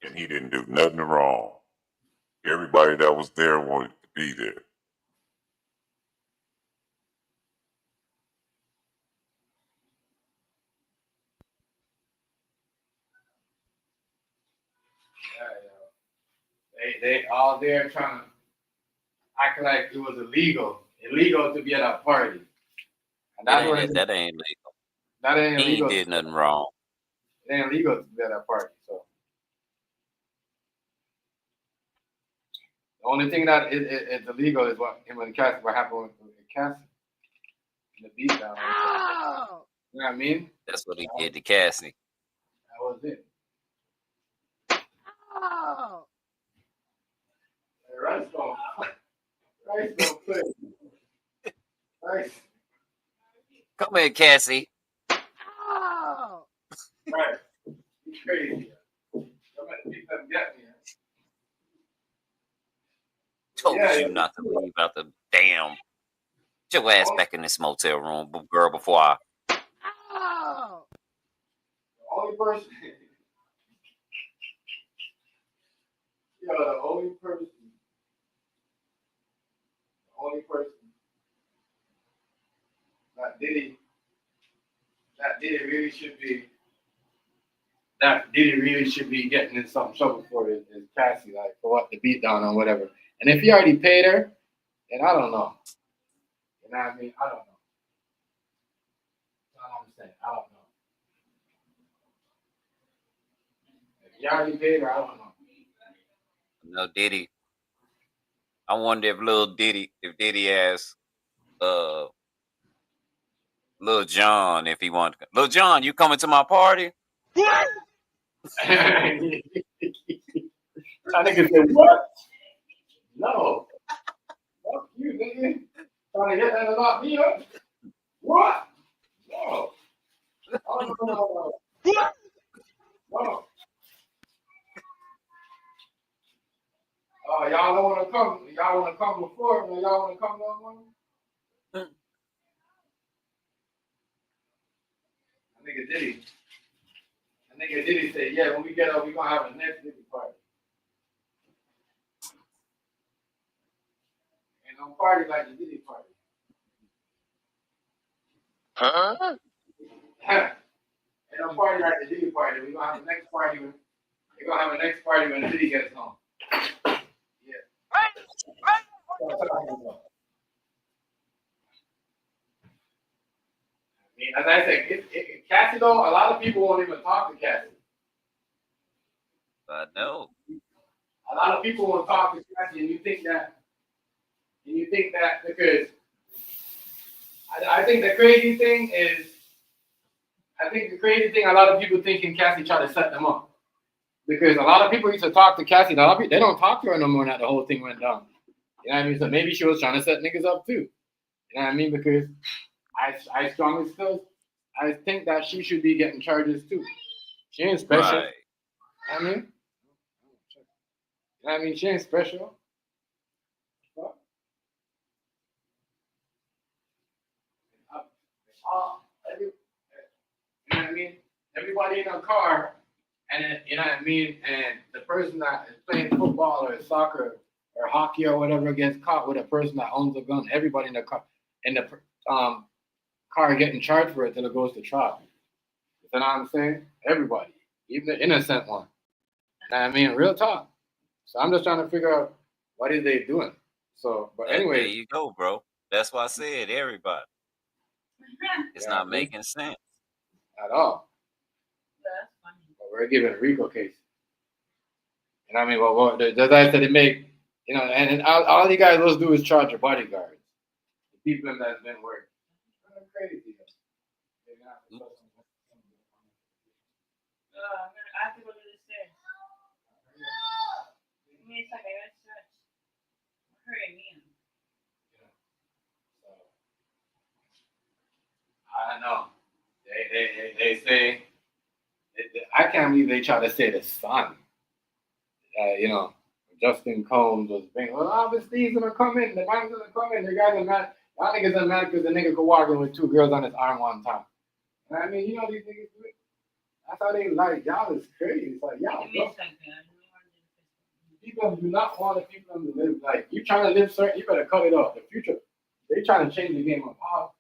And he didn't do nothing wrong. Everybody that was there wanted to be there. They all there trying to act like it was illegal to be at a party. And That ain't legal. That ain't He illegal. did nothing wrong. It ain't illegal to be at a party. So the only thing that it's illegal is what him and Cassie, what happened with Cassie. The beat down. Oh. You know what I mean? That's what he did to Cassie. That was it. Oh. Rice don't play. Rice. Come here, Cassie. Oh. Right. You crazy. Somebody come get me. Told Yeah, you not to leave out the damn. Get your ass back in this motel room, girl, before I. Oh. person. Yo, the only person that Diddy really should be getting in some trouble for is Cassie, like for what the beat down or whatever. And if he already paid her, then I don't know. You know what I mean? I don't know. That's all I'm saying. I don't know. If he already paid her, I don't know. No, Diddy. I wonder if Diddy asked Lil John if he wanted to. Lil John, you coming to my party? I nigga said, what? No. Fuck you, nigga. Trying to get that to lock me up? What? No. Oh, no. No. Y'all don't want to come. Y'all want to come before, but y'all want to come no more? That nigga Diddy said, yeah, when we get up, we're going to have a next Diddy party. Ain't no party like the Diddy party. Huh? Ain't no party like the Diddy party. We're going to have the next party when Diddy gets home. Yeah. That's what I'm talking about. I mean, as I said, Cassie, though, a lot of people won't even talk to Cassie. I know. A lot of people won't talk to Cassie, and you think that because I think the crazy thing, a lot of people thinking Cassie tried to set them up. Because a lot of people used to talk to Cassie, they don't talk to her no more now the whole thing went down. You know what I mean? So maybe she was trying to set niggas up too. You know what I mean? Because I strongly still, I think that she should be getting charges too. She ain't special. Right. You know what I mean? You know what I mean? She ain't special. What? You know what I mean? Everybody in a car, and you know what I mean? And the person that is playing football or soccer or hockey or whatever gets caught with a person that owns a gun. Everybody in the car getting charged for it till it goes to trial. You know what I'm saying? Everybody, even the innocent one. You know what I mean? Real talk. So I'm just trying to figure out what is they doing. So, but anyway. There you go, bro. That's why I said everybody. It's not making sense. At all. That's funny. But we're giving a RICO case. You know what I mean? Well, the guys that they make, you know, and all you guys will do is charge your bodyguards. The people that's been working. Crazy. I have to go to the stairs. Give me a second, I gotta stretch. Hurry me. I don't know. They say, I can't believe they try to say the son. You know, Justin Combs was being, well, obviously he's gonna come in. The man's gonna come in. The guys are mad. Y'all niggas are mad because the nigga could walk in with two girls on his arm one time. You know what I mean? You know these niggas do it. That's how they like. Y'all is crazy. It's like, y'all. People do not want the people to live like you trying to live certain. You better cut it off. The future, they trying to change the game of how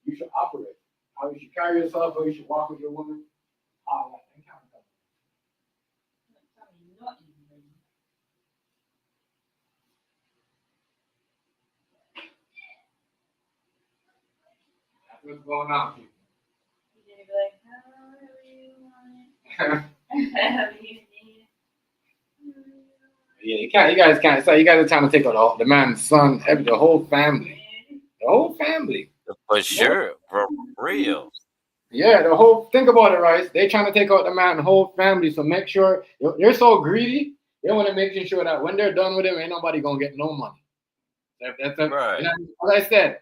you should operate, how you should carry yourself, how you should walk with your woman. All that. They can't do that. That's what's going on, people. You're gonna be like, however you want it. Yeah, you guys can't. So you guys are trying to take out the man's son, the whole family. The whole family. For sure, for real. Yeah, the whole. Think about it, right? They trying to take out the man's whole family. So make sure they're so greedy. They want to make sure that when they're done with him, ain't nobody gonna get no money. Right. You know, as I said,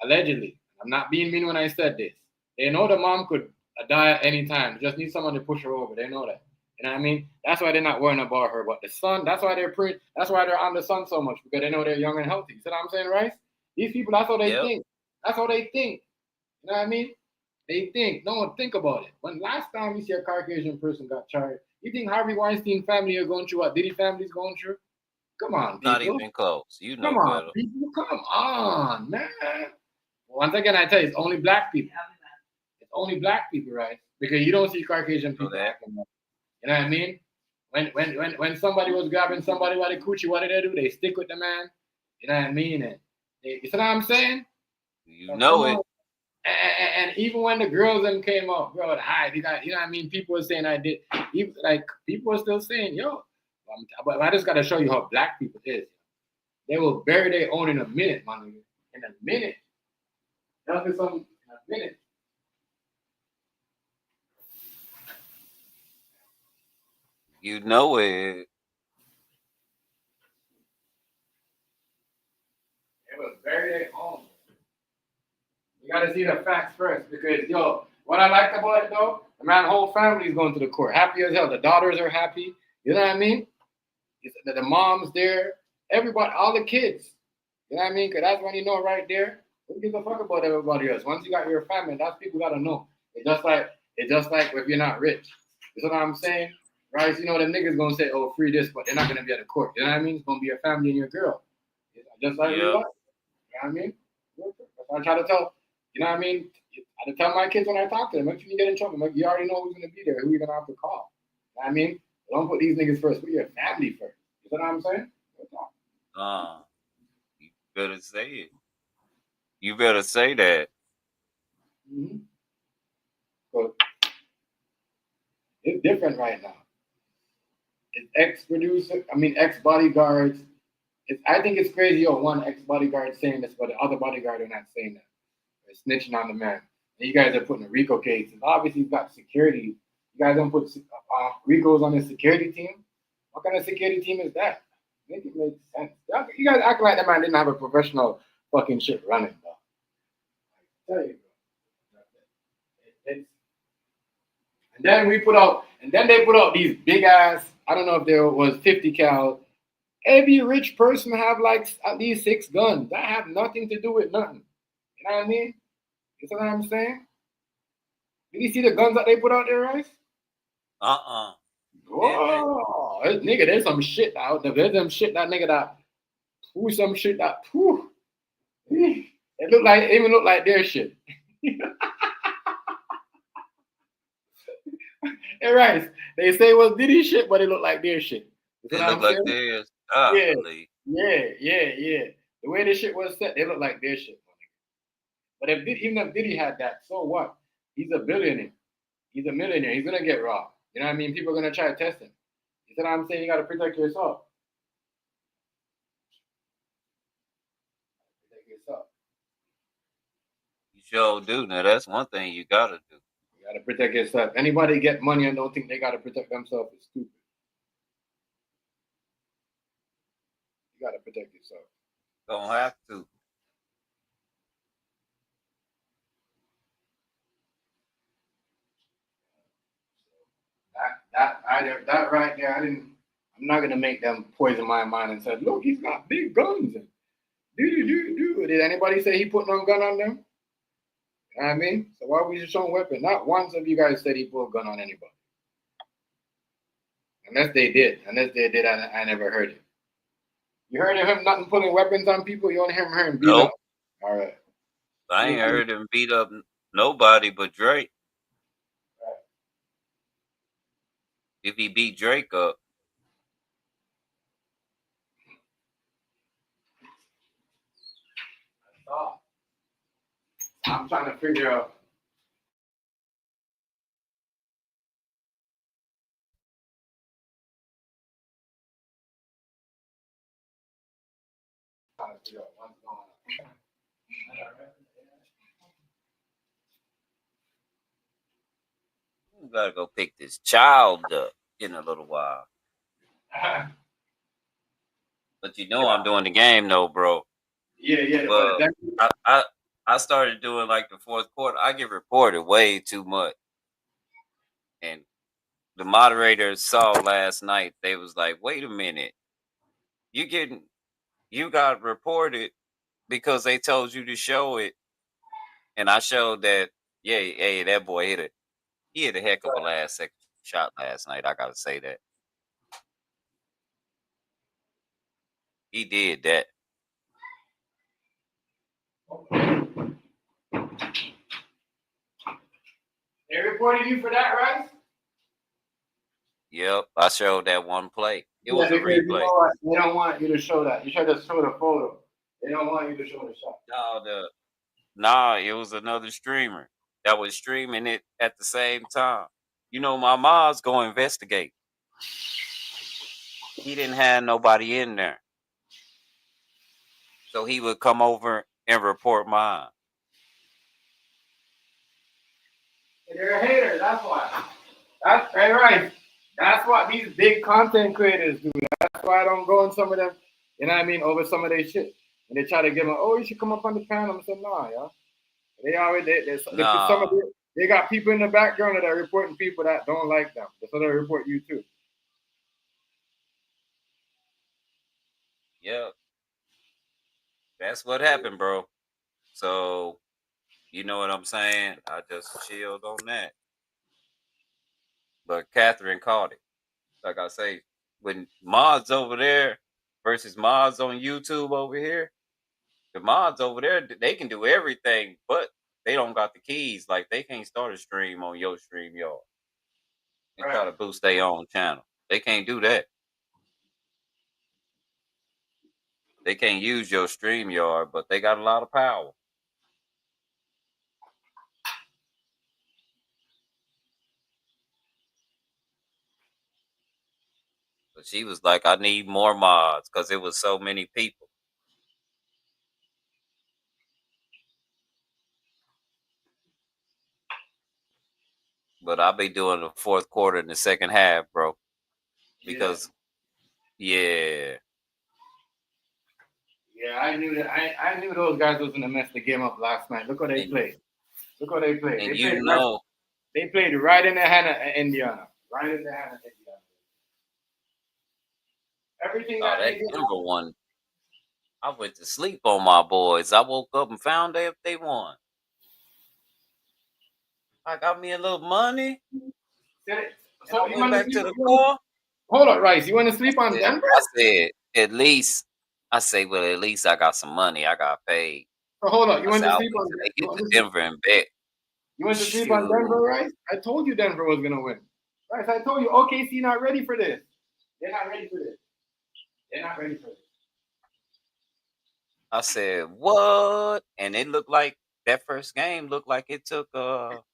allegedly, I'm not being mean when I said this. They know the mom could die at any time. They just need someone to push her over. They know that. You know what I mean? That's why they're not worrying about her. But the son, that's why they're on the son so much, because they know they're young and healthy. You see what I'm saying, right? These people, that's how they think. That's how they think. You know what I mean? They think. No, think about it. When last time you see a Caucasian person got charged, you think Harvey Weinstein family are going through what Diddy family's going through? Come on, Not people. even close. You Come know on, better. people. Come on, man. Once again, I tell you, it's only black people. It's only black people, right? Because you don't see Caucasian Know people that. acting like. You know what I mean? When somebody was grabbing somebody by the coochie, what did they do? They stick with the man. You know what I mean? And you know what I'm saying? You So know come it. on. And even when the girls them came up, bro, you know what I mean? People were saying I did. Even, like people were still saying, yo. But I just gotta show you how black people is. They will bury their own in a minute, man. In a minute. That'll be something in a minute. You know it. They will bury their own. You gotta see the facts first, because yo, what I liked about it though, the man whole family is going to the court, happy as hell. The daughters are happy. You know what I mean? The mom's there, everybody, all the kids. You know what I mean? Because that's when you know right there. Who gives a fuck about everybody else? Once you got your family, that's people gotta know. It's just like if you're not rich. You know what I'm saying? Right? You know the niggas gonna say, "Oh, free this," but they're not gonna be at the court. You know what I mean? It's gonna be your family and your girl. Just like real Yeah. life. You know what I mean? That's what I try to tell. You know what I mean? I had to tell my kids when I talk to them, make sure you get in trouble. Like, you already know who's gonna be there, who you're gonna have to call. You know what I mean? Don't put these niggas first. Put your family first. You know what I'm saying? You better say it. You better say that. Mm-hmm. So it's different right now. It's ex-producer, ex-bodyguards. I think it's crazy, one ex-bodyguard saying this, but the other bodyguard are not saying that. They're snitching on the man. And you guys are putting a RICO case. Obviously, you've got security. You guys don't put RICOs on the security team? What kind of security team is that? Make it make sense. You guys act like that man didn't have a professional fucking shit running, bro. I tell you, bro. And then they put out these big ass, I don't know if there was 50 cal. Every rich person have like at least 6 guns. That have nothing to do with nothing. You know what I mean? You know what I'm saying? Did you see the guns that they put out there, Rice? Whoa, nigga, there's some shit out there. There's some shit that nigga that some shit that it even look like their shit. Hey, Rice, they say it was Diddy shit, but it looked like their shit. They look like theirs. Yeah, Golly. yeah. The way this shit was set, they look like their shit. But even if Diddy had that, so what? He's a billionaire. He's a millionaire. He's gonna get robbed. You know what I mean? People are gonna try to test him. You know what I'm saying? You gotta protect yourself. Protect yourself. You sure do. Now that's one thing you gotta do. You gotta protect yourself. Anybody get money and don't think they gotta protect themselves is stupid. You gotta protect yourself. Don't have to. That right there, I'm not gonna make them poison my mind and say, look, he's got big guns. And Did anybody say he put no gun on them? You know what I mean? So why we just showing weapon? Not once of you guys said he put a gun on anybody. Unless they did, I never heard it. You heard of him nothing putting weapons on people? You only hear him beat up. All right. I ain't heard him beat up nobody but Drake. Right. If he beat Drake up. I'm trying to figure out. What's going on. You gotta go pick this child up in a little while. But you know I'm doing the game though, bro. Yeah. Well, I started doing like the fourth quarter. I get reported way too much. And the moderators saw last night, they was like, wait a minute. You got reported because they told you to show it. And I showed that Yeah, hey, that boy he hit a heck of a last second shot last night. I gotta say that. He did that. They reported you for that, right? Yep, I showed that one play. It Yeah, was a because you know replay. what? They don't want you to show that. You try to show the photo. They don't want you to show the shot. Nah, it was another streamer that was streaming it at the same time. You know, my mom's gonna investigate. He didn't have nobody in there, so he would come over and report mine. They're a hater. That's why. That's right. That's what these big content creators do. That's why I don't go on some of them. You know what I mean? Over some of their shit, and they try to give them, oh, you should come up on the panel. I said, nah, yeah. They already some of Nah, they got people in the background that are reporting people that don't like them. So they report you too. yep, that's what happened, bro. So you know what I'm saying? I just chilled on that. But Catherine caught it. Like I say, when mods over there versus mods on YouTube over here, the mods over there, they can do everything, but they don't got the keys. Like they can't start a stream on your stream, y'all, and try to boost their own channel. They can't do that. They can't use your stream yard, but they got a lot of power. But she was like, I need more mods because it was so many people. But I'll be doing the fourth quarter and the second half, bro. Because yeah. Yeah, I knew that. I knew those guys was gonna mess the game up last night. Look how they played. Look how they played. And They played right in the hand of Indiana. Right in the hand of Indiana. Everything that that they did. Denver one, I went to sleep on my boys. I woke up and found out if they won. I got me a little money. So I you went want to back sleep to the on car. Hold on, Rice. You want to sleep on Denver? I said, at least, well, at least I got some money. I got paid. So hold on. You I want said, to I'll sleep wait on till they you get want to to sleep, Denver and bet. you want to sleep on Denver, Rice? I told you Denver was gonna win. Rice, I told you OKC not ready for this. They're not ready for this. They're not ready for this. I said, what? And it looked like that first game looked like it took took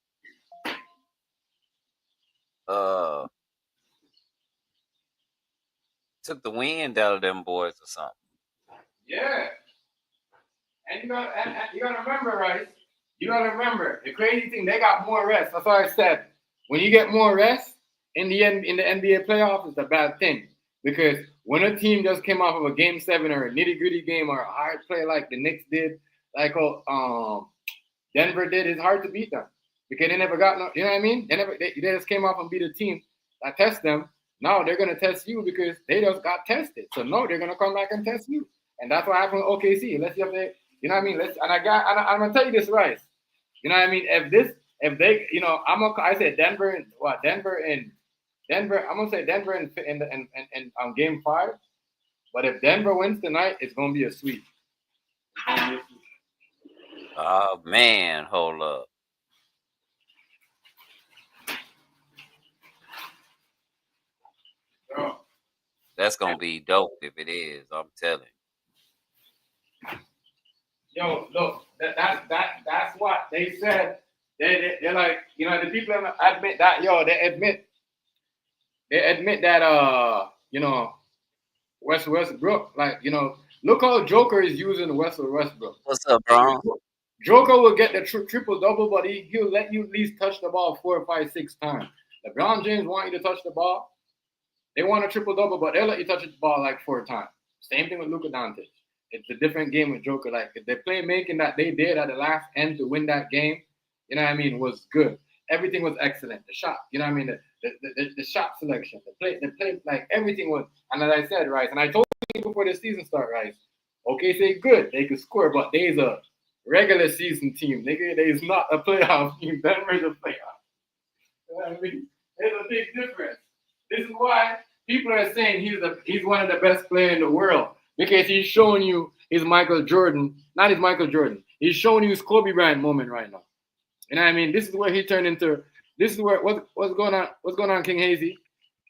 the wind out of them boys or something. Yeah. And you gotta remember, right? You gotta remember the crazy thing. They got more rest. That's why I said when you get more rest in the NBA playoffs, it's a bad thing because when a team just came off of a game 7 or a nitty gritty game or a hard play like the Knicks did, like Denver did, it's hard to beat them because they never got no. You know what I mean? They just came off and beat a team that test them. Now they're gonna test you because they just got tested. So no, they're gonna come back and test you, and that's what happened with OKC. Let's see if they. You know what I mean? I'm gonna tell you this, Rice. You know what I mean? If they, you know, I said Denver and Denver. I'm gonna say Denver in game 5. But if Denver wins tonight, it's gonna be a sweep. Oh man, hold up. Bro. That's gonna be dope if it is. I'm telling. Yo, look, that's what they said. They're like, you know, the people admit that, they admit that you know, Westbrook, like, you know, look how Joker is using Westbrook. What's up, bro? Joker will get the triple double, but he'll let you at least touch the ball 4, 5, 6 times. LeBron James want you to touch the ball. They want a triple double, but they'll let you touch the ball like 4 times. Same thing with Luka Doncic. It's a different game with Joker. Like the playmaking that they did at the last end to win that game, you know what I mean, was good. Everything was excellent. The shot, you know what I mean, the shot selection, the play, like everything was. And as I said, Rice, and I told you before the season start, Rice. Okay, say good, they could score, but there's a regular season team, nigga. There's not a playoff team. Denver's a playoff. You know what I mean? There's a big difference. This is why people are saying he's one of the best players in the world because he's showing you his Michael Jordan, not his Michael Jordan. He's showing you his Kobe Bryant moment right now. You know what I mean? This is where he turned into. This is where what's going on? What's going on, King Hazy?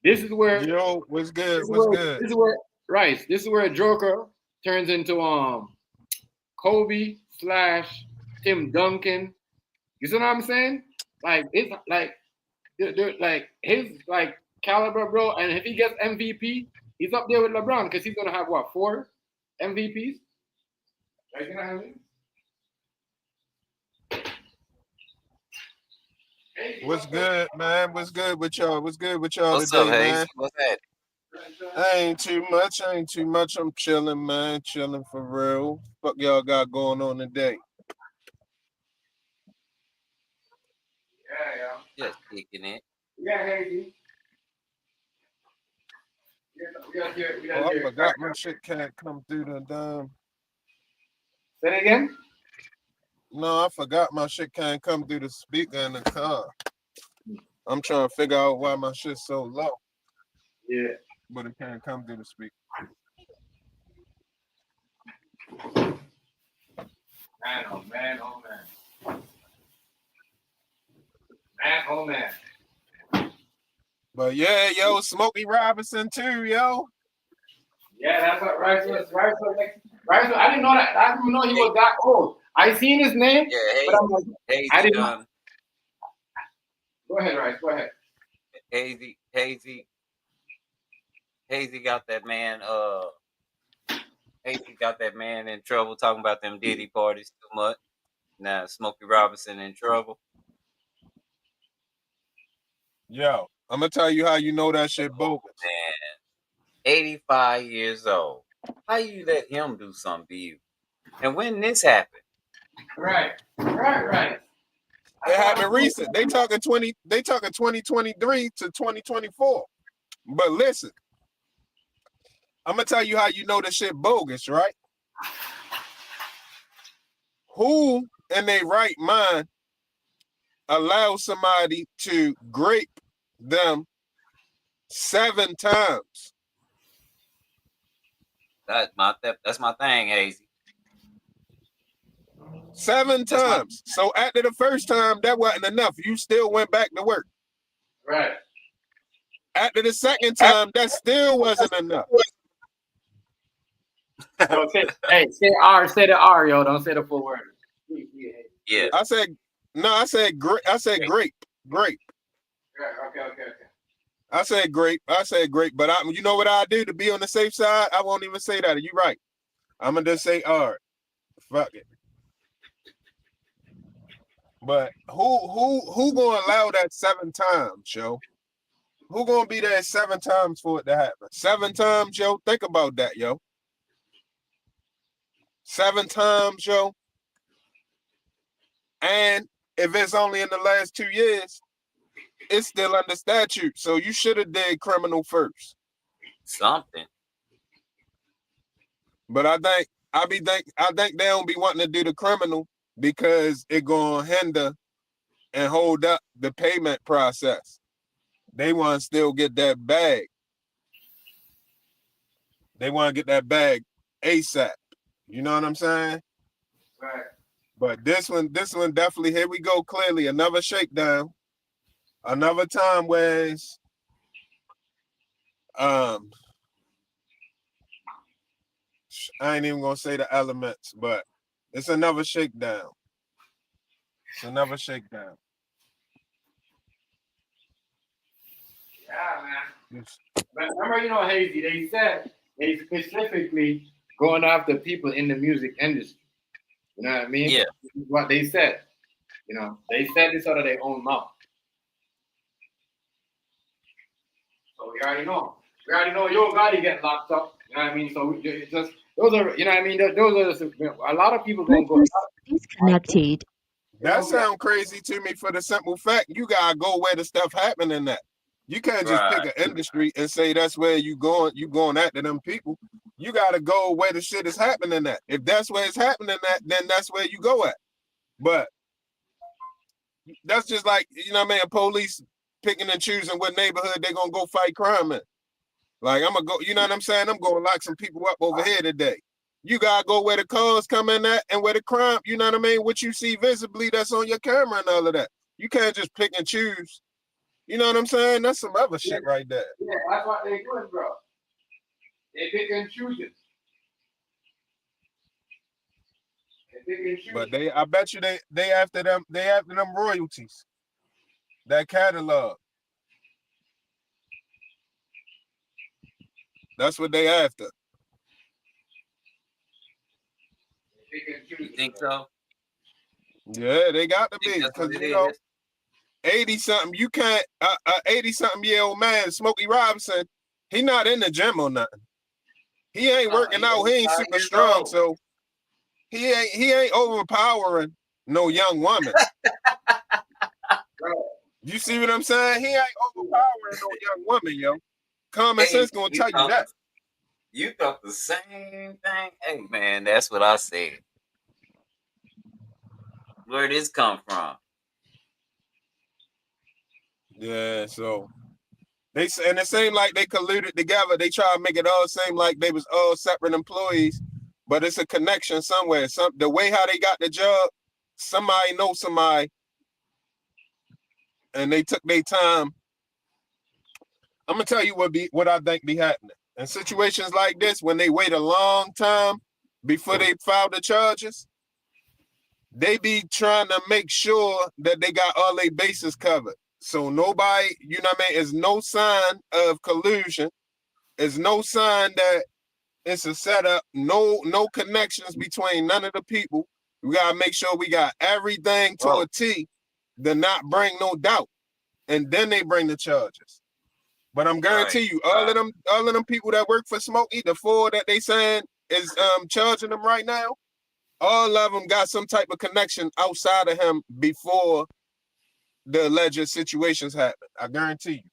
This is where. Yo, what's good? What's good? This is where Rice. This is where Joker turns into Kobe / Tim Duncan. You see what I'm saying? Like it's like they're like his like caliber, bro. And if he gets MVP, he's up there with LeBron because he's gonna have what 4 MVPs? Like, you know what I mean? What's good, man? What's good with y'all? What's good with y'all What's today, up, Hayes? man? What's that? Ain't too much. I'm chilling, man. Chilling for real. Fuck y'all got going on today? Yeah. Just kicking it. Yeah, Hazy. I forgot my shit can't come through the damn. Say it again. No, I forgot my shit can't come through the speaker in the car. I'm trying to figure out why my shit's so low. Yeah. But it can't come through the speaker. Man, oh man, oh man. Man, oh man. But yeah, yo, Smokey Robinson too, yo. Yeah, that's what Rice was. Rice was, I didn't know that. I didn't know he was that old. I seen his name, Yeah, Hayes. but I'm like, Hazy I didn't know. done. Go ahead, Rice. Go ahead. Hazy got that man. Hazy got that man in trouble talking about them Diddy parties too much. Now Smokey Robinson in trouble. Yo, I'm gonna tell you how you know that shit bogus. Man, 85 years old. How you let him do something to you? And when this happened? Right. It happened recent. They talking 2023 to 2024. But listen, I'm gonna tell you how you know this shit bogus, right? Who in their right mind allows somebody to grape them 7 times? That's my thing, Hazy. 7 times. So after the first time, that wasn't enough. You still went back to work. Right. After the second time, that still wasn't enough. So say R. Say the R, yo. Don't say the full word. Yeah. I said grape. Grape. Okay. I said grape. But you know what I do to be on the safe side? I won't even say that. You're right. I'm gonna just say R. Fuck it. But who gonna allow that 7 times, yo? Who gonna be there 7 times for it to happen? 7 times, yo. Think about that, yo. 7 times, yo. And if it's only in the last 2 years, it's still under statute. So you should have did criminal first. Something. But I think they don't be wanting to do the criminal because it gonna hinder and hold up the payment process. They want to still get that bag. They want to get that bag ASAP. You know what I'm saying? Right. But this one definitely, here we go, clearly another shakedown. Another time where it's, I ain't even gonna say the elements, but it's another shakedown. It's another shakedown. Yeah, man. But remember, Hazy, they said they specifically going after people in the music industry. You know what I mean? Yeah. This is what they said. They said this out of their own mouth. So we already know. We already know Yo Gotti get locked up. You know what I mean? So it's just those are, you know what I mean? Those are a lot of people gonna go. Disconnected. That sounds crazy to me for the simple fact you gotta go where the stuff happening at. You can't just pick an industry and say that's where you going after them people. You gotta go where the shit is happening at. If that's where it's happening at, then that's where you go at. But that's just like, you know what I mean, police picking and choosing what neighborhood they're gonna go fight crime in. Like, I'm gonna go, you know what I'm saying? I'm gonna lock some people up over here today. You gotta go where the cars come in at and where the crime, you know what I mean? What you see visibly that's on your camera and all of that. You can't just pick and choose. You know what I'm saying? That's some other shit right there. Yeah, that's what they're doing, bro. They pick and choosing. But I bet you they after them royalties. That catalog. That's what they after. You think so? Yeah, they got to be, because you know, 80-something, you can't 80-something-year-old man, Smokey Robinson, he not in the gym or nothing. He ain't working out, he ain't super strong, so he ain't overpowering no young woman. You see what I'm saying? He ain't overpowering no young woman, yo. Common sense gonna tell you that. You thought the same thing? Hey, man, that's what I said. Where this come from? Yeah, so they say, and it seemed like they colluded together. They try to make it all seem like they was all separate employees, but it's a connection somewhere. The way how they got the job, somebody knows somebody, and they took their time. I'm gonna tell you what I think be happening in situations like this, when they wait a long time before they file the charges. They be trying to make sure that they got all their bases covered. So nobody, you know what I mean, is no sign of collusion. There's no sign that it's a setup, no connections between none of the people. We gotta make sure we got everything to a T to not bring no doubt. And then they bring the charges. But I'm guarantee you, all of them people that work for Smokey, the 4 that they saying is charging them right now, all of them got some type of connection outside of him before the alleged situations happen. I guarantee you.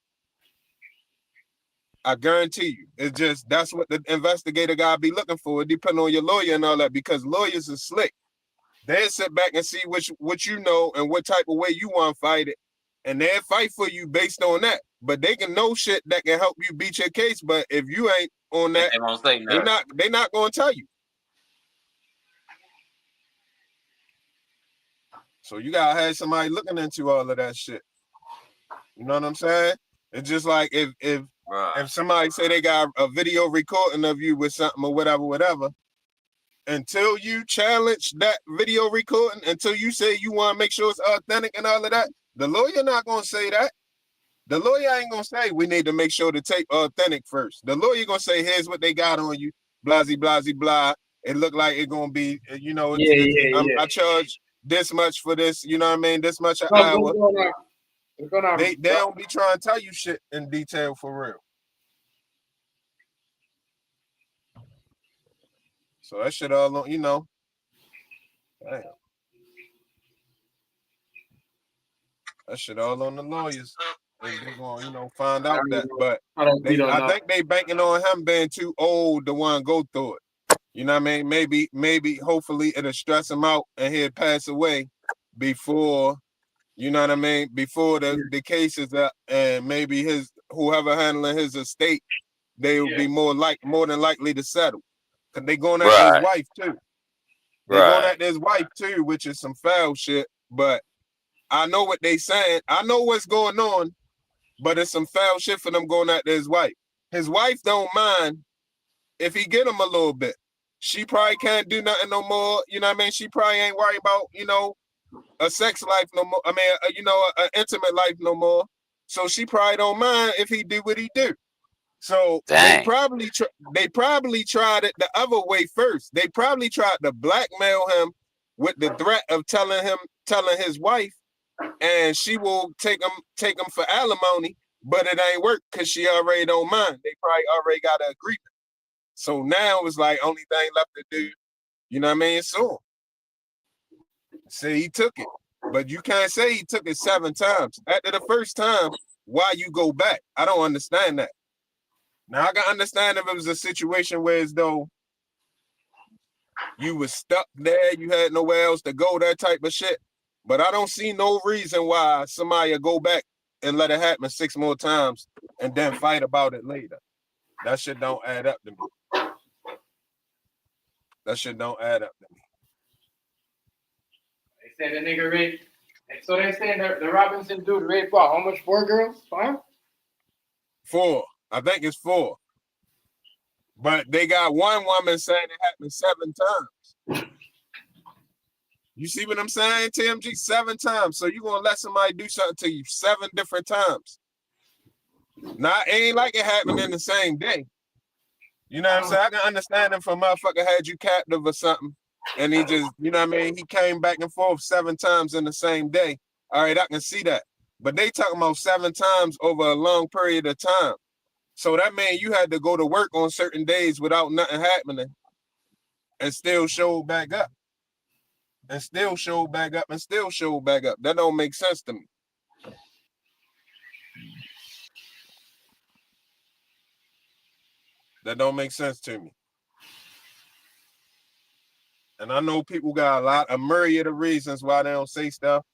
I guarantee you. It's just, that's what the investigator gotta be looking for. It depends on your lawyer and all that, because lawyers are slick. They'll sit back and see what you know and what type of way you want to fight it. And they'll fight for you based on that. But they can know shit that can help you beat your case. But if you ain't on that, they not gonna tell you. So you gotta have somebody looking into all of that shit. You know what I'm saying? It's just like if somebody say they got a video recording of you with something or whatever, until you challenge that video recording, until you say you want to make sure it's authentic and all of that, the lawyer not gonna say that. The lawyer ain't gonna say we need to make sure the tape authentic first. The lawyer gonna say, here's what they got on you, blasey, blasey, blah. It look like it gonna be, you know, I charge this much for this, you know what I mean? This much an hour. They don't be trying to tell you shit in detail for real. So that shit all on, you know. Damn. That shit all on the lawyers. They're gonna, you know, find out that. But I think they banking on him being too old to want to go through it. You know what I mean? Maybe, hopefully it'll stress him out and he'll pass away before, you know what I mean? Before the case is up, and maybe whoever handling his estate, they will be more than likely to settle. Cause they going after his wife too. They going after his wife too, which is some foul shit. But I know what they saying. I know what's going on, but it's some foul shit for them going after his wife. His wife don't mind if he get him a little bit. She probably can't do nothing no more. You know what I mean? She probably ain't worried about, you know, a sex life no more. I mean, you know, an intimate life no more. So she probably don't mind if he do what he do. So they probably tried it the other way first. They probably tried to blackmail him with the threat of telling his wife, and she will take him for alimony, but it ain't work because she already don't mind. They probably already got an agreement. So now it's like only thing left to do, you know what I mean? So say he took it, but you can't say he took it 7 times. After the first time, why you go back? I don't understand that. Now I can understand if it was a situation where as though you was stuck there, you had nowhere else to go, that type of shit. But I don't see no reason why somebody would go back and let it happen 6 more times and then fight about it later. That shit don't add up to me. That shit don't add up to me. They said the nigga raped. So they saying the Robinson dude raped what? How much? 4 girls? 5? 4. I think it's 4. But they got one woman saying it happened 7 times. You see what I'm saying, TMG? 7 times. So you gonna let somebody do something to you 7 different times. Now, it ain't like it happened in the same day. You know what I'm saying? I can understand if a motherfucker had you captive or something, and he just, you know what I mean? He came back and forth 7 times in the same day. All right, I can see that. But they talking about 7 times over a long period of time. So that means you had to go to work on certain days without nothing happening and still show back up. And still show back up and still show back up. That don't make sense to me. That don't make sense to me. And I know people got a myriad of reasons why they don't say stuff.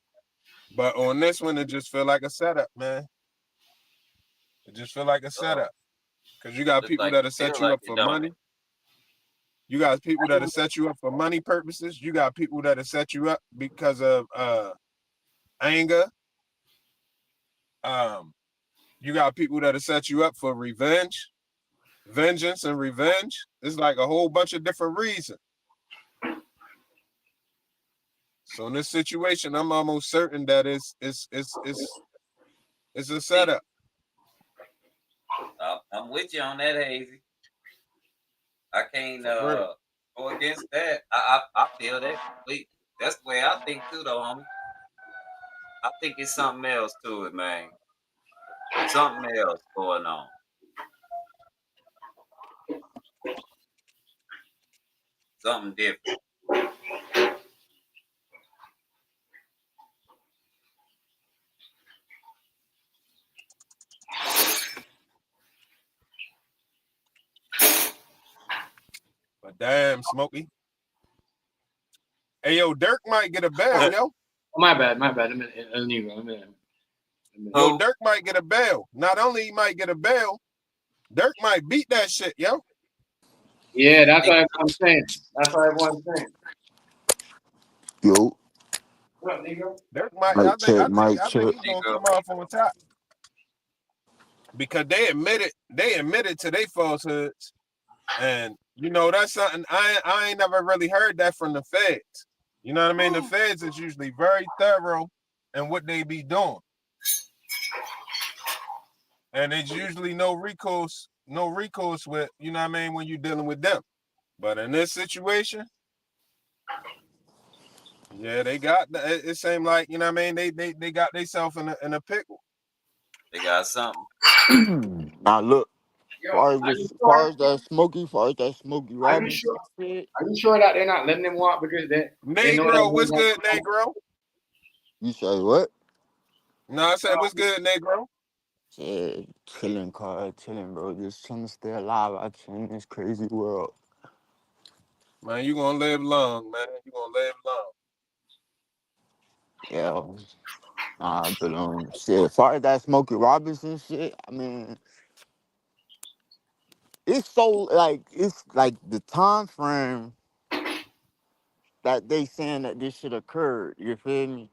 But on this one, it just feel like a setup, man. It just feel like a setup. Because you got people that'll set you up for money. You got people that'll set you up for money purposes. You got people that'll set you up because of anger. You got people that'll set you up for revenge, vengeance and revenge. It's like a whole bunch of different reasons. So in this situation, I'm almost certain that it's a setup. I'm with you on that, Hazy. I can't go against that. I feel that completely. That's the way I think too, though, homie. I think it's something else to it, man. Something else going on. Something different. But damn, Smokey. Hey, yo, Dirk might get a bail, yo. My bad. Yo, Dirk might get a bail. Not only he might get a bail, Dirk might beat that shit, yo. Yeah, that's what I'm saying. That's what everyone's saying. Yo. What up, nigga? Dirk might. Mic I think check. he's gonna come off on top because they admitted to their falsehoods, and you know that's something I ain't never really heard that from the feds. You know what I mean? The feds is usually very thorough in what they be doing, and it's usually no recourse with, you know what I mean, when you're dealing with them. But in this situation, yeah, they got it. Seemed like, you know what I mean, they got themselves in a pickle. They got something. Now look, far as that Smokey Are you Robinson sure? shit. Are you sure that they're not letting him walk because they know Negro, that what's good, Negro? You say what? No, I said, what's good, Negro? Yeah, chilling, bro. Just trying to stay alive out here in this crazy world. Man, you gonna live long, man. You gonna live long. Yeah. But shit, as far as that Smokey Robinson shit, I mean, it's like the time frame that they saying that this shit occurred. You feel me?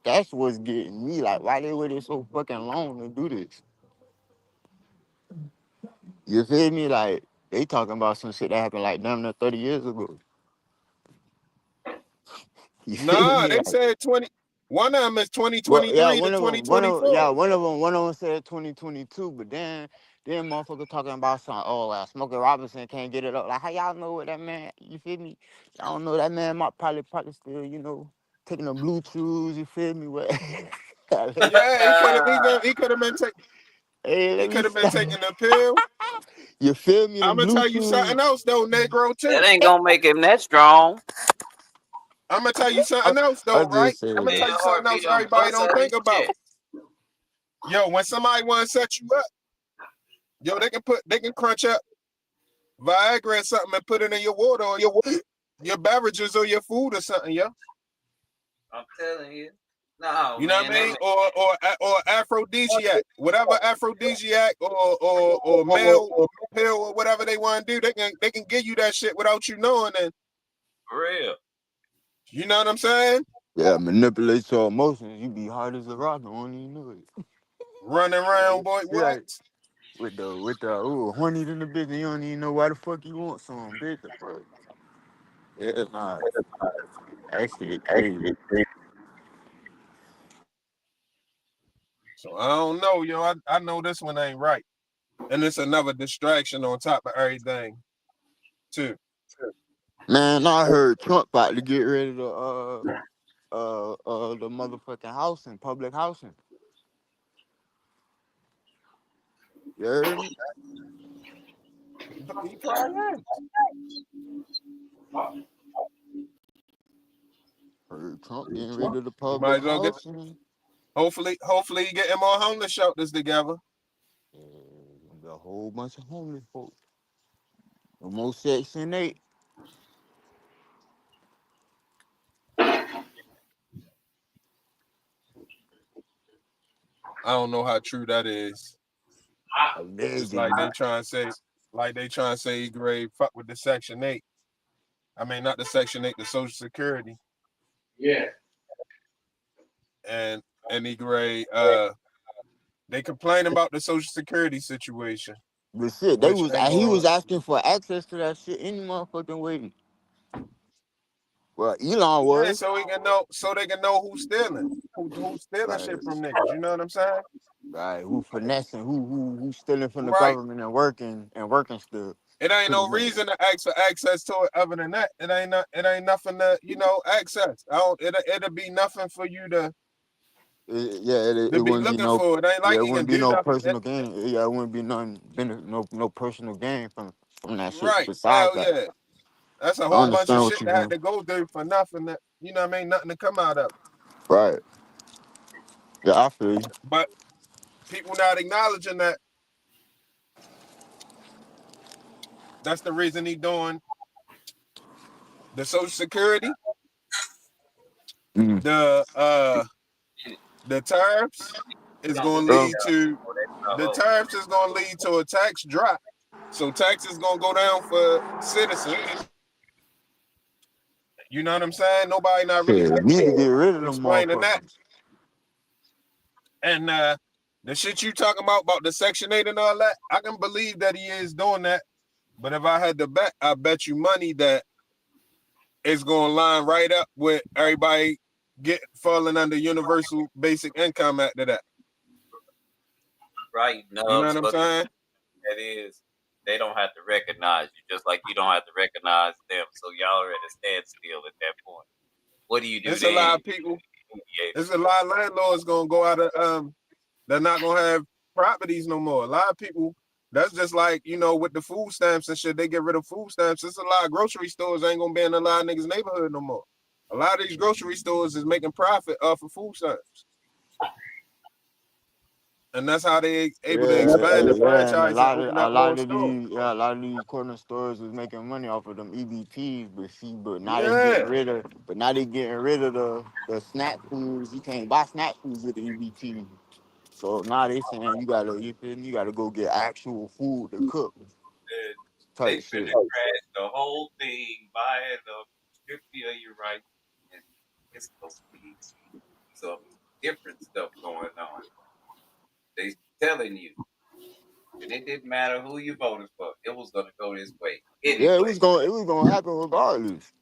That's what's getting me. Like, why they waited so fucking long to do this? You feel me? Like, they talking about some shit that happened like damn near 30 years ago. You feel Nah, me? they Like, said 20. One of them is well, yeah, 2023 to 2024. one of them said 2022, but then motherfucker talking about something. Oh, Smokey Robinson can't get it up. Like, how y'all know what that man? You feel me? Y'all don't know that man might probably still, taking the blue chews. You feel me? What? Yeah, he could have been taking. Hey, He let me could have been stop. taking the pill. You feel me? I'm Them gonna blue tell you chews. something else though, Negro, too. That ain't gonna make him that strong. I'm gonna tell you something else I though, right? just said I'm gonna tell you something else everybody don't think about. Yo, when somebody wanna set you up, Yo, they can crunch up Viagra or something and put it in your water or your beverages or your food or something, yo. I'm telling you. No, You know what man. I mean? Or aphrodisiac, whatever aphrodisiac or male pill or whatever they want to do, they can give you that shit without you knowing, and For real. you know what I'm saying? Yeah, manipulate your emotions. You be hard as a rock, I don't even know it. Running around, boy, what? Yeah, with the horny in the bitch, and you don't even know why the fuck you want some, bitch. The fuck? Yeah, nah, that shit crazy. So I don't know, yo. I know this one ain't right, and it's another distraction on top of everything, too. Man, I heard Trump about to get rid of the motherfucking housing, public housing. You heard me? He probably is. Heard Trump getting rid of the You might public as well get. housing. Hopefully, he getting more homeless shelters together. Yeah, gonna be a whole bunch of homeless folks. No more Section 8. I don't know how true that is. It's Allegedly. like they trying to say he grade fuck with the Section 8. I mean, not the Section 8, the Social Security. Yeah. And he grade they complain about the Social Security situation, But shit, which ain't he going. was asking for access to that shit any motherfucking way. Well, Elon Yeah, was. so they can know who's stealing, who's stealing Right, shit from niggas. You know what I'm saying? right. Who finessing, who stealing from the Right. government and working still. It ain't Pretty no much. reason to ask for access to it other than that. It ain't nothing to access. I don't. It'll be nothing for you to It be wouldn't be looking no, for. It ain't yeah, like it you can wouldn't be do no nothing. personal gain. Yeah, it wouldn't be no personal gain from that shit. Right. Besides Hell that, yeah. That's a I whole bunch of understand what shit you that had mean. to go through for nothing. That you know what I mean? Nothing to come out of it. Right. Yeah, I feel you. But people not acknowledging that that's the reason he doing the Social Security, Mm. the tariffs is Don't going to believe Um, lead that. to Oh, that's the oh, tariffs is going to lead to a tax drop. So taxes going to go down for citizens. You know what I'm saying? Nobody not really shit, need to get rid of them explaining that. motherfuckers. And the shit you talking about the Section 8 and all that, I can believe that he is doing that. But if I had to bet, I bet you money that it's going to line right up with everybody falling under universal basic income after that. right You know nubs, what I'm but saying? that is, they don't have to recognize you, just like you don't have to recognize them. So y'all are at a standstill at that point. What do you do It's a then? lot of people. There's a lot of landlords going to go out of they're not going to have properties no more. A lot of people. That's just like, with the food stamps and shit, they get rid of food stamps. It's a lot of grocery stores ain't going to be in a lot of niggas' neighborhood no more. A lot of these grocery stores is making profit off of food stamps. And that's how they able to expand the And franchise and open a up more lot of stores. these corner stores was making money off of them EBTs, but now they getting Yeah. rid of, the snack foods. You can't buy snack foods with the EBT. So now they saying you feel me? You gotta go get actual food to cook They type finna shit. crash the whole thing, buying the 50 of your rights, and it's gonna be some different stuff going on. They telling you, and it didn't matter who you voted for, it was gonna go this way Yeah, anyway. it was gonna happen regardless.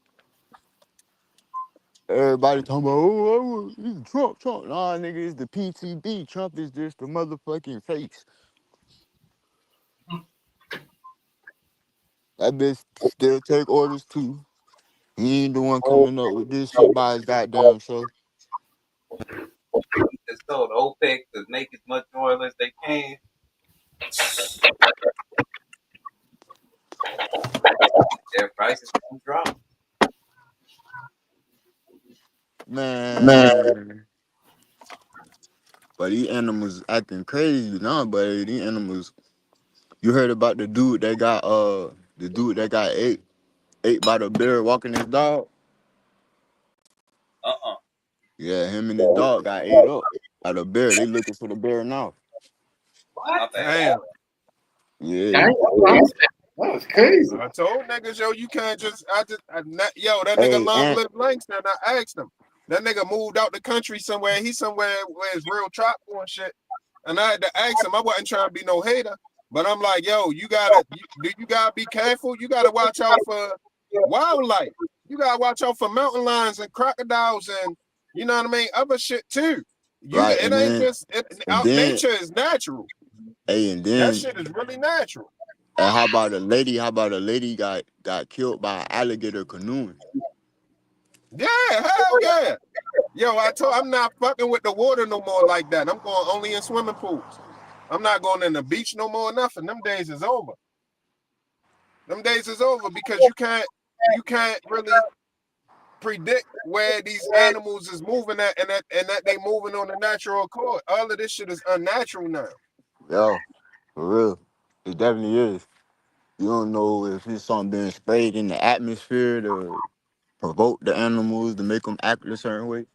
Everybody talking about, Trump. Nah, nigga, it's the PTB. Trump is just the motherfucking face. That bitch still take orders too. He ain't the one coming up with this shit by his goddamn self. He just told OPEC to make as much oil as they can. Their prices gonna drop. Man. But these animals acting crazy now, but these animals You heard about the dude that got ate by the bear walking his dog? Yeah, him and his dog got ate up by the bear. They looking for the bear now. My bad. Damn. Yeah. That was crazy. I told niggas, yo, you can't just, yo, that nigga Hey, Long and Live Langston, I asked him. That nigga moved out the country somewhere. He's somewhere where it's real tropical and shit. And I had to ask him, I wasn't trying to be no hater, but I'm like, yo, you gotta be careful. You gotta watch out for wildlife. You gotta watch out for mountain lions and crocodiles and, you know what I mean, other shit too. right, It ain't just, nature is natural. and That then, shit is really natural. and how about a lady? How about a lady got killed by an alligator canoeing? Yeah, hell yeah. Yo, I'm not fucking with the water no more like that. I'm going only in swimming pools. I'm not going in the beach no more, nothing. Them days is over. Them days is over because you can't really predict where these animals is moving at and that they moving on a natural accord. All of this shit is unnatural now. Yo, for real, it definitely is. You don't know if it's something being sprayed in the atmosphere to provoke the animals to make them act a certain way.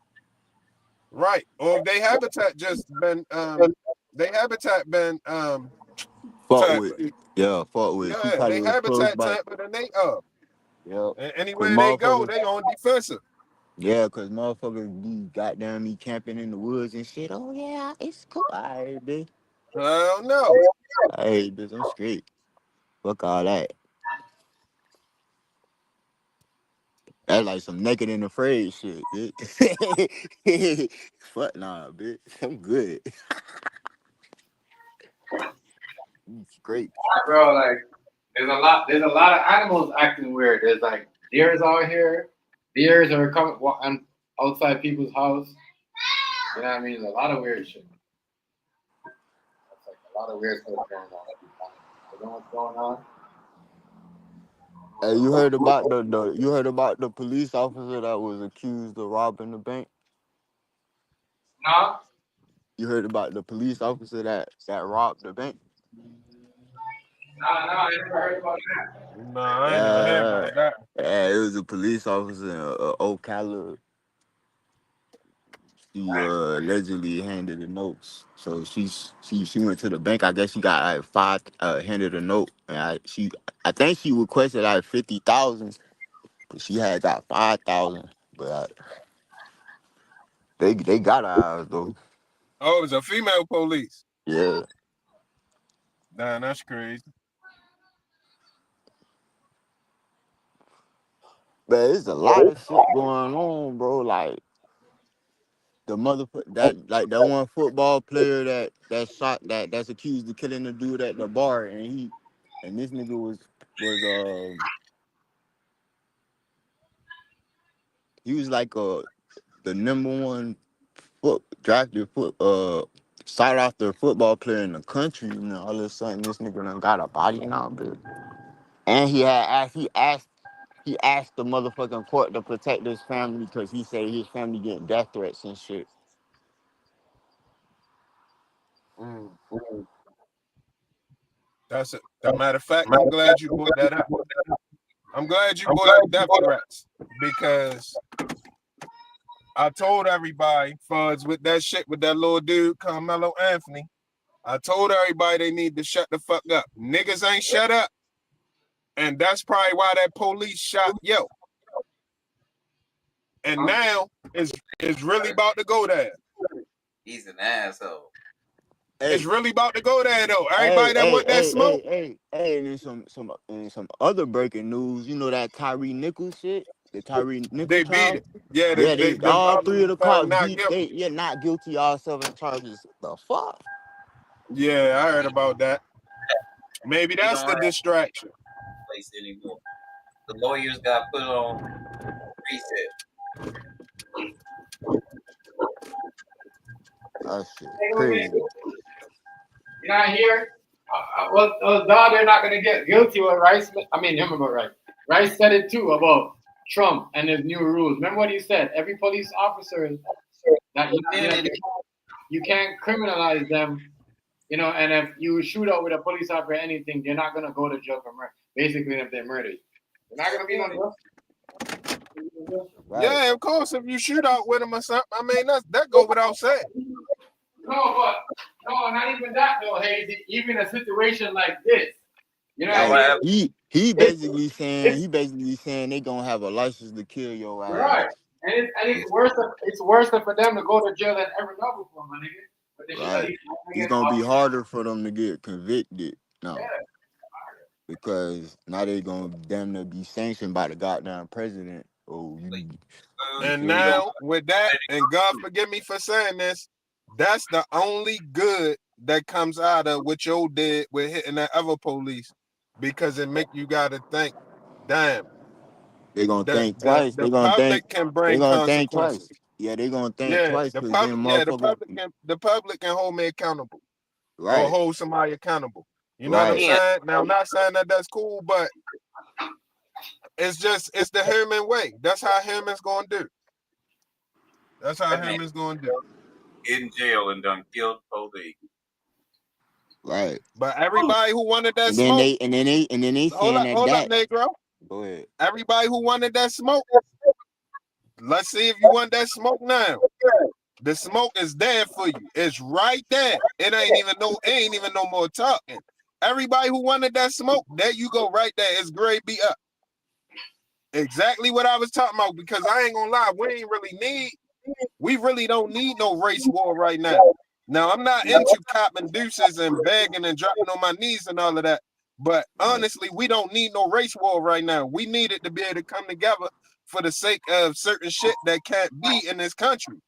Right. Or if they habitat just been Fuck with, tampered. yeah, fuck with. She Yeah, probably they was close habitat by. tampered and they up. Yeah, And cause anywhere they go, motherfuckers. they on defensive. Yeah, cause motherfuckers be goddamn me camping in the woods and shit. Oh yeah, it's cool. Alright, bitch. I don't know. Hey, bitch, I'm straight. Fuck all that. That's like some naked and afraid shit, bitch. Fuck nah, bitch. I'm good. I'm straight. Bro, like there's a lot of animals acting weird. There's like deers out here. Deers are coming outside people's house. You know what I mean? A lot of weird shit. It's like a lot of weird stuff going on. You know what's going on? Hey, you heard about the police officer that was accused of robbing the bank? No? You heard about the police officer that robbed the bank? No, I never heard about that. Nah, I ain't never heard Yeah, about that. yeah, it was a police officer in Ocala. She allegedly handed the notes. So she went to the bank. I guess she got like handed a note, and I think she requested like 50,000, but she had got 5,000. But they got her eyes though. Oh, it was a female police. Yeah, Damn, that's crazy. but there's a lot of shit going on, bro. Like the that one football player that's accused of killing the dude at the bar, and this nigga was he was like the number one drafted sought after football player in the country. You know, all of a sudden this nigga done got a body now, bitch. And he asked the motherfucking court to protect his family because he said his family getting death threats and shit. Mm. That's it. As a matter of fact, I'm glad you brought that up. I'm glad you brought up death threats because I told everybody, fuzz, with that shit with that little dude, Carmelo Anthony. I told everybody they need to shut the fuck up. Niggas ain't shut up. And that's probably why that police shot Yo. And now it's really about to go there. He's an asshole. Hey, It's really about to go there though. hey, Everybody that hey, want that hey, smoke, hey, and then some other breaking news. You know that Tyree Nichols shit, the Tyree Nichols they beat trial. it. Yeah, Yeah, they all three of the found cops not guilty. not guilty. All 7 charges. The fuck? Yeah, I heard about that. Maybe He that's don't the have distraction. a place anymore. The lawyers got put on reset. That shit Hey, wait a minute. crazy. You're not here? They're not going to get guilty with Rice. I mean, him about Rice. Rice said it too about Trump and his new rules. Remember what he said? Every police officer that you can't criminalize them You know, and if you shoot out with a police officer or anything, you're not gonna go to jail for murder. Basically, if they murder you, you're not gonna be no justice. Right. Yeah, of course. If you shoot out with him or something, I mean that go without saying. No, but no, not even that though. Hey, even a situation like this, you know what I Like mean? he It's, basically it's saying they gonna have a license to kill your right, ass. and it's worse for them to go to jail than ever know before, my nigga. But they should at Right. least It's get gonna off. be harder for them to get convicted Yeah, now because now they gonna damn near be sanctioned by the goddamn president. Oh, you And feel me? now with that, and God forgive me for saying this, that's the only good that comes out of what you did with hitting that other police, because it make you gotta think, damn, They gonna think the twice. the public can They bring gonna think twice. consequences. Yeah, they gonna think Yeah, twice because then motherfuckers. the public can hold me accountable or Right. hold somebody accountable. You know what I'm Right. Yeah, saying? Now I'm not saying that that's cool, but it's the human way. That's how humans gonna do. That's how that man humans gonna do. in jail and done killed police. Right. But everybody who wanted that And then smoke, they saying hold up, that. Negro. Go ahead. Everybody who wanted that smoke, let's see if you want that smoke now. The smoke is there for you. It's right there. It ain't even no more talking. Everybody who wanted that smoke, there you go, right there. It's grade B up. Exactly what I was talking about, because I ain't gonna lie, we really don't need no race war right now. Now, I'm not into copping deuces and begging and dropping on my knees and all of that. But Right. honestly, we don't need no race war right now. We need it to be able to come together for the sake of certain shit that can't be in this country.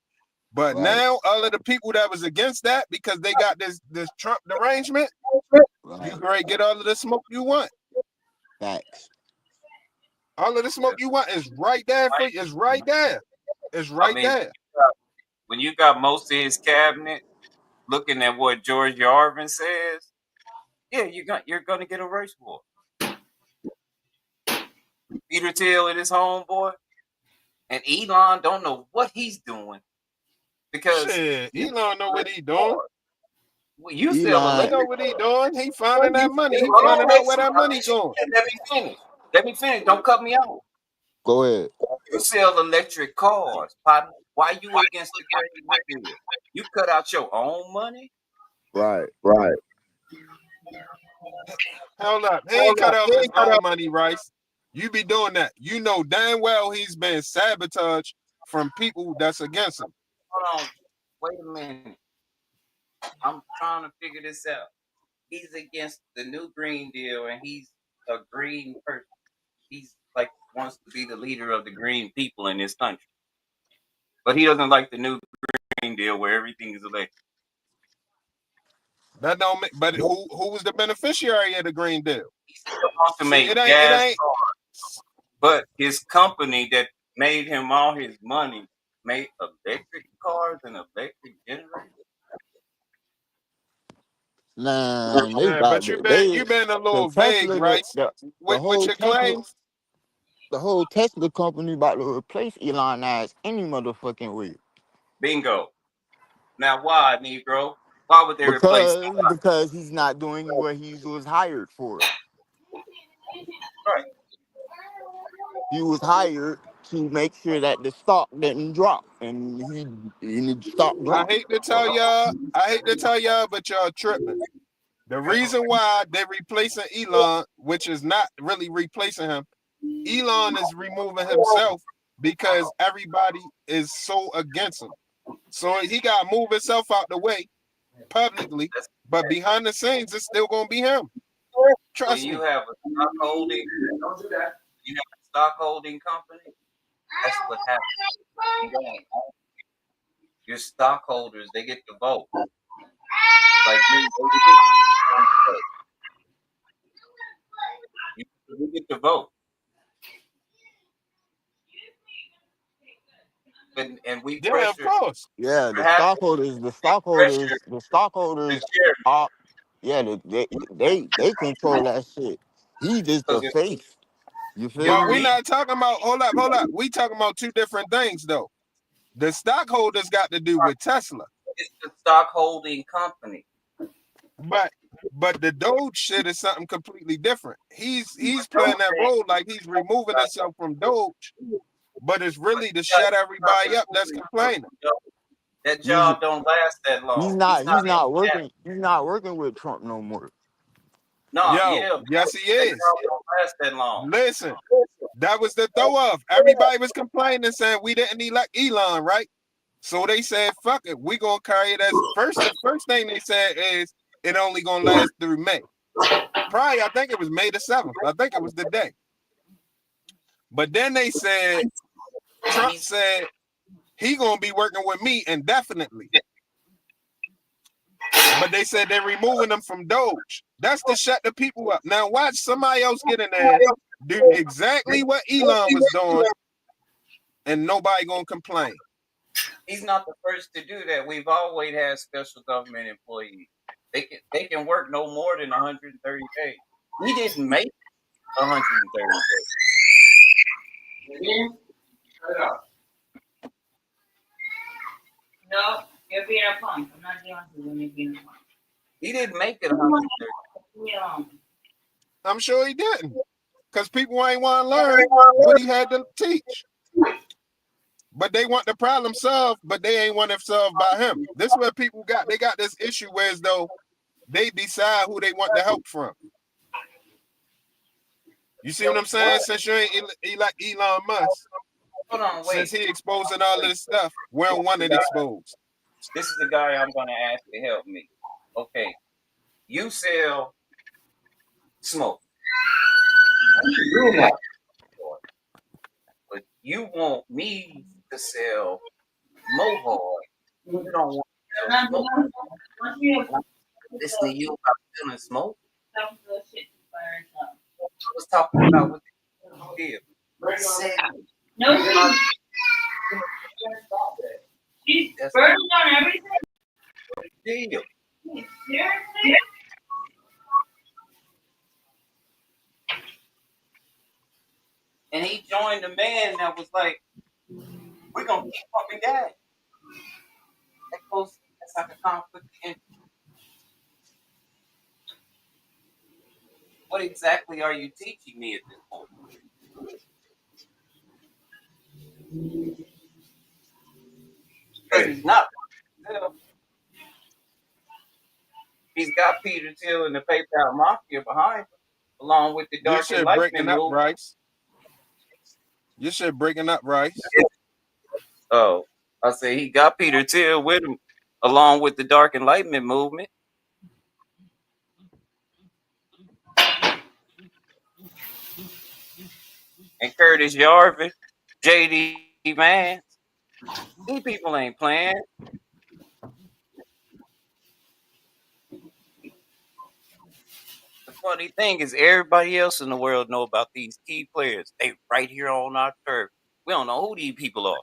But Right. now, all of the people that was against that, because they got this Trump derangement, you Right. great get all of the smoke you want. Facts. All of the smoke you want is right there for you. It's right there. It's I right mean, there. when you got most of his cabinet looking at what George Yarvin says, yeah, you're gonna get a race war. Peter Thiel and his homeboy, and Elon don't know what he's doing because Shit, you Elon know what he doing. you sell He Elon. know electric what he cars. doing. He finding that money. He Hold finding on, out where Mason. that money going. Let me finish. Let me finish. Don't cut me off. Go ahead. You sell electric cars, partner. Why you against the green bill? You cut out your own money. Right. Right. Hold up. He ain't cut off his own money, Rice. You be doing that. You know damn well he's been sabotaged from people that's against him. Hold on. Wait a minute. I'm trying to figure this out. He's against the new Green Deal, and he's a green person. He's like wants to be the leader of the green people in this country, but he doesn't like the new Green Deal where everything is electric. That don't make, but who was the beneficiary of the Green Deal? He still wants to See, make it gas ain't. cars, but his company that made him all his money made electric cars and electric generators. Man, they Yeah, about but to, they you been a the little vague, Tesla Rice, the with whole your Tesla claims. the whole Tesla company about to replace Elon ass any motherfucking way. Bingo. Now, why, Negro? Why would they replace Because he's not doing what he was hired for. right? He was hired to make sure that the stock didn't drop, and the stock I dropped. hate to tell y'all, but y'all tripping. The reason why they're replacing Elon, which is not really replacing him, Elon is removing himself because everybody is so against him. So he got to move himself out the way publicly, That's but behind the scenes, it's still going to be him. when Trust you me. have a stock holding, you have a stock holding company. That's what happens. You don't own your stockholders; they get to vote. Like you get to vote, and we Yeah, of pressure. course. Yeah, What happens? We pressure the the stockholders chairman are, yeah, they control that shit. He just the because face. You feel if But me? we're we not talking about, hold up. We talking about two different things, though. The stockholders got to do with Tesla. it's the stock holding company. But the Doge shit is something completely different. He's playing that role like he's removing himself from Doge, but it's really to shut everybody up that's complaining. That job don't last that long. He's not working. He's not working with Trump no more. No, Yo, yes, he is. That job don't last that long. Listen, that was the throw off. Everybody was complaining, saying we didn't elect Elon, right? So they said, fuck it, we gonna carry it as first. The first thing they said is it only gonna last through May. Probably, I think it was May the 7th. I think it was the day. But then they said, Trump said he gonna be working with me indefinitely. But they said they're removing them from Doge. That's to shut the people up. Now watch somebody else get in there, do exactly what Elon was doing, and nobody gonna complain. He's not the first to do that. We've always had special government employees. They can work no more than 130 days. We didn't make 130 days. No, you're being a punk. I'm not dealing with you when you're being a punk. He didn't make it 130. Leave me alone. I'm sure he didn't, because people ain't want to learn what he had to teach. But they want the problem solved, but they ain't want it solved by him. This is where people got this issue where as though they decide who they want the help from. You see what I'm saying? Since you ain't like Elon Musk, Hold on, wait. since he exposing all of this stuff, we don't want it exposed. This is the guy I'm going to ask to help me. Okay, you sell smoke. But you want me to sell Mohawk. You don't want to sell smoke. Listen to you about selling smoke. I was talking about what they did. No, she's burning on everything. Deal. Seriously? And he joined the man that was like, we're going to keep pumping gas. That's like a conflict of interest. What exactly are you teaching me at this point? Because he's not. He's got Peter Thiel and the PayPal Mafia behind him, along with the Dark You should breaking up, Bryce. You should breaking up, Bryce. Oh, I say he got Peter Thiel with him, along with the Dark Enlightenment movement. And Curtis Yarvin, J.D. Vance. These people ain't playing. The funny thing is everybody else in the world know about these key players. They right here on our turf. We don't know who these people are.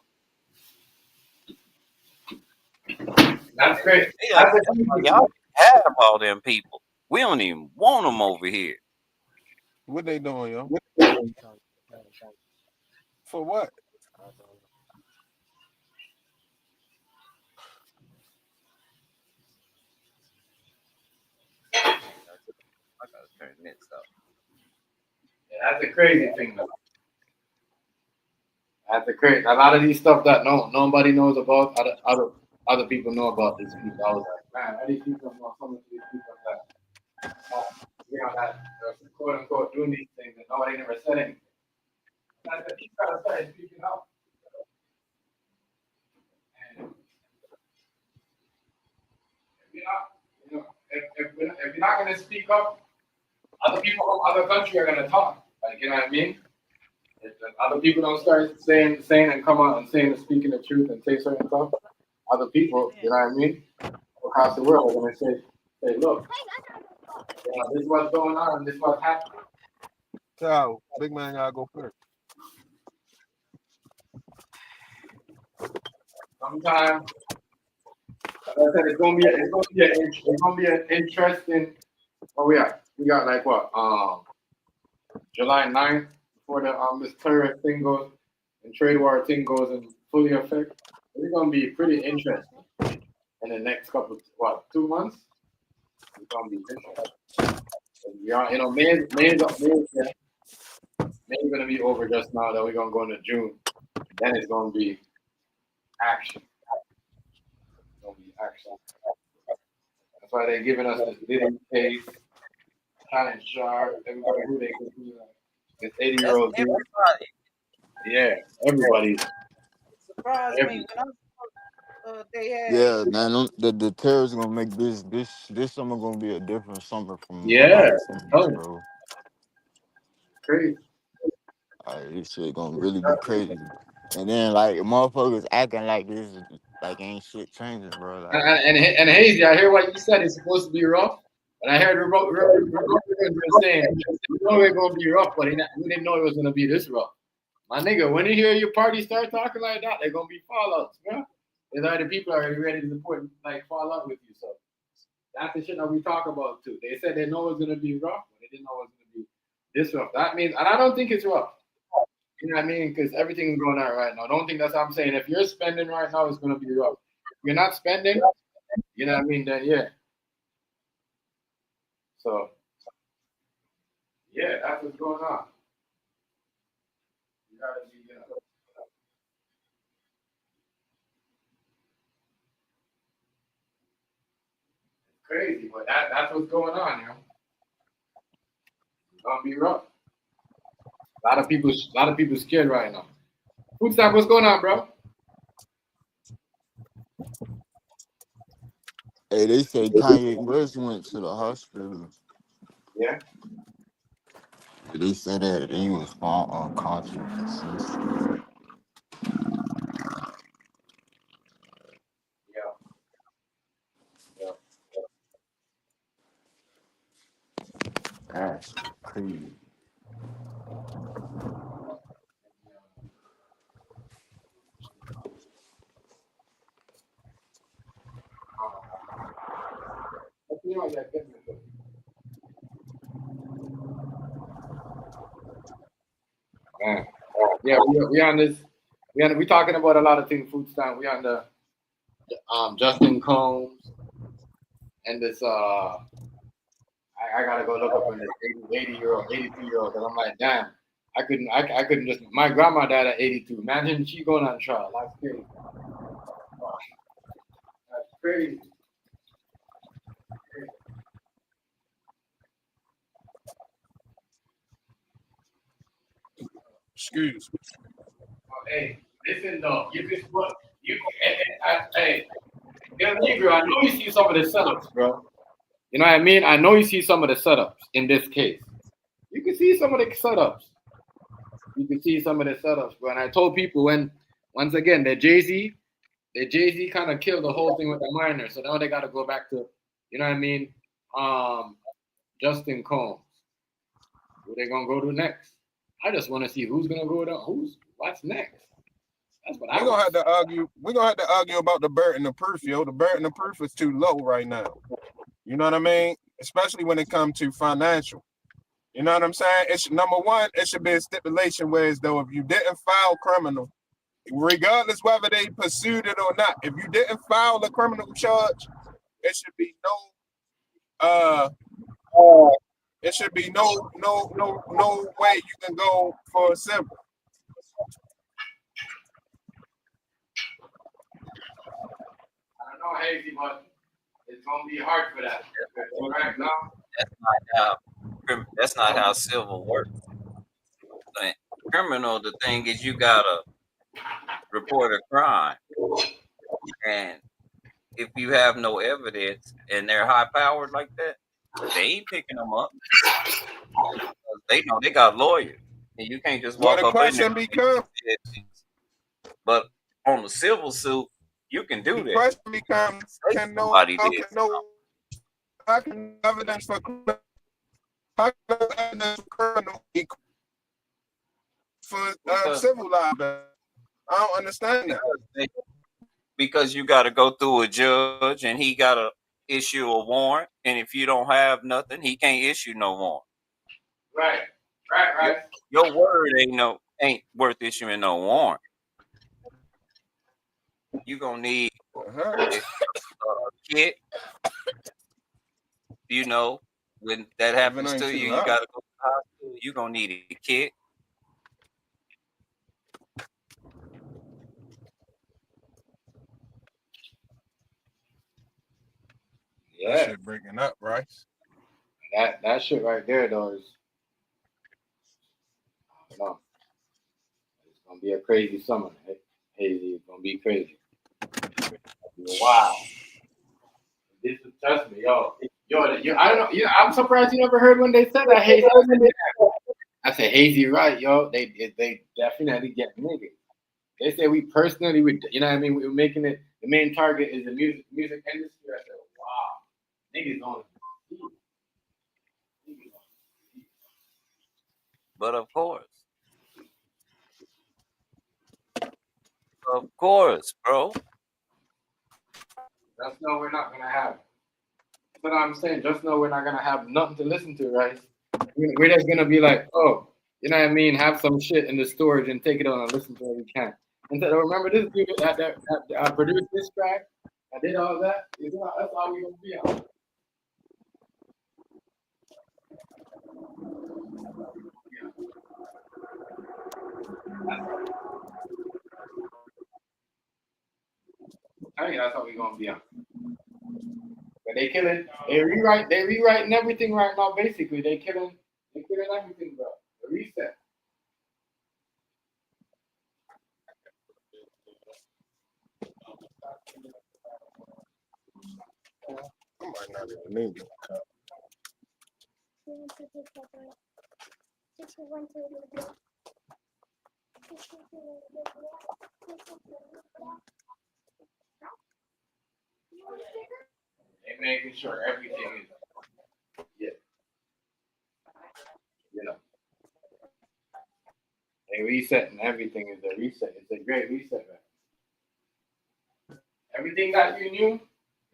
That's great. Y'all have all them people. We don't even want them over here. What they doing, yo? For what? I gotta turn this up. Yeah, that's a crazy thing, though. That's a crazy. A lot of these stuff that nobody knows about, other people know about these people. I was like, man, how these people know some of these people that, that quote unquote doing these things and nobody never said anything. I said, you gotta start speaking up. And if you're not, if you're not gonna speak up, other people from other countries are gonna talk. Like, you know what I mean? If other people don't start saying and come out and saying and speaking the truth and say certain stuff, other people, you know what I mean, across the world are gonna say, look, this is what's going on, this is what's happening. So, big man gotta go first. Sometimes, like I said, it's gonna be an interesting. Oh, we got like what? July 9th before the this terrorist thing goes and trade war thing goes in fully effect. It's gonna be pretty interesting in the next couple 2 months. It's gonna be interesting. You know, May's gonna be over just now. That we're gonna go into June. Then it's gonna be action. It's gonna be action. That's why they're giving us this Diddy case, Talent Shark, everybody who they can do that. This 80-year-old dude. Everybody. Yeah, everybody. It surprised me Every, when they had. Yeah, man, the terrorists gonna make this summer gonna be a different summer from a lot yeah, of summers, oh, bro. crazy. This shit gonna really be crazy. And then like motherfuckers acting like this, like ain't shit changing, bro. Like, And Hazy, I hear what you said. It's supposed to be rough, but I heard Republicans were saying we know it's gonna be rough, but we didn't know it was gonna be this rough. My nigga, when you hear your party start talking like that, they're gonna be fallouts, bro. There's already people already ready to support like fall out with you. So that's the shit that we talk about too. They said they know it's gonna be rough, but they didn't know it was gonna be this rough. That means, and I don't think it's rough. You know what I mean? Because everything's going on right now. I don't think that's what I'm saying. If you're spending right now, it's gonna be rough. If you're not spending, you know what I mean? Then yeah. So yeah, that's what's going on. You gotta be, you know. Crazy, but that's what's going on, you know. It's gonna be rough. A lot of people scared right now. Food stamp, what's going on, bro? hey, they say Kanye West went to the hospital. Yeah. They said that he was found unconscious. Yeah. Yeah. That's crazy. You know, yeah, man. Yeah, we on this. We talking about a lot of things. Food stamp. We on the Justin Combs and this. I gotta go look up on this 80-year-old, 82-year-old. Cause I'm like, damn. I couldn't just. My grandma died at 82. Imagine she going on trial. That's crazy. That's crazy. Excuse me. Hey, listen though. You can put you. Hey, Young Negro, I know you see some of the setups, bro. You know what I mean? I know you see some of the setups in this case. You can see some of the setups. You can see some of the setups, bro. And I told people once again, the Jay-Z kind of killed the whole thing with the minor. So now they got to go back to, you know what I mean? Justin Combs. Who they gonna go to next? I just want to see who's gonna go down. What's next? That's what I We're gonna want. have to argue. We're gonna have to argue about the burden of proof, yo. The burden of proof is too low right now. You know what I mean? Especially when it comes to financial. You know what I'm saying? It's number one, it should be a stipulation where as though if you didn't file criminal, regardless whether they pursued it or not, if you didn't file a criminal charge, it should be uh no way you can go for a civil. I don't know, Hazy, but it's gonna be hard for that. Right now. That's not how civil works. Criminal, the thing is, you gotta report a crime, and if you have no evidence and they're high powered like that, they ain't picking them up. They know they got lawyers, and you can't just Well, walk the up in there. question becomes. But on the civil suit, you can do The that. question becomes: how can evidence for criminal for civil liability? I don't understand that. Because you got to go through a judge, and he got to issue a warrant. And if you don't have nothing, he can't issue no warrant. Right. Your word ain't worth issuing no warrant. You gonna need a kit, You know, when that If it happens ain't to too you, you hot. gotta go to the hospital. You're gonna need a kit. That Yeah, shit breaking up, Bryce. that shit right there though is, I don't know. It's gonna be a crazy summer. Hazy, it's gonna be crazy. Wow. This is, trust me, I don't know. I'm surprised you never heard when they said that. Hazy, I said Hazy, right, yo. They definitely get niggas. They say we personally, you know what I mean. We're making it. The main target is the music industry. I said, wow, niggas on. But of course, bro. Just know we're not gonna have. That's what I'm saying. Just know we're not gonna have nothing to listen to, right? We're just gonna be like, oh, you know what I mean? Have some shit in the storage and take it on and listen to it we can. And so, remember this dude that produced this track? I did all that. That's all we gonna be on. I think that's how we gonna be on. But they rewriting everything right now. Basically, they killing everything, bro. The reset. I might not even need no cup. They making sure everything is, yeah, you know. They resetting everything is a reset. It's a great reset, man. Everything that you knew,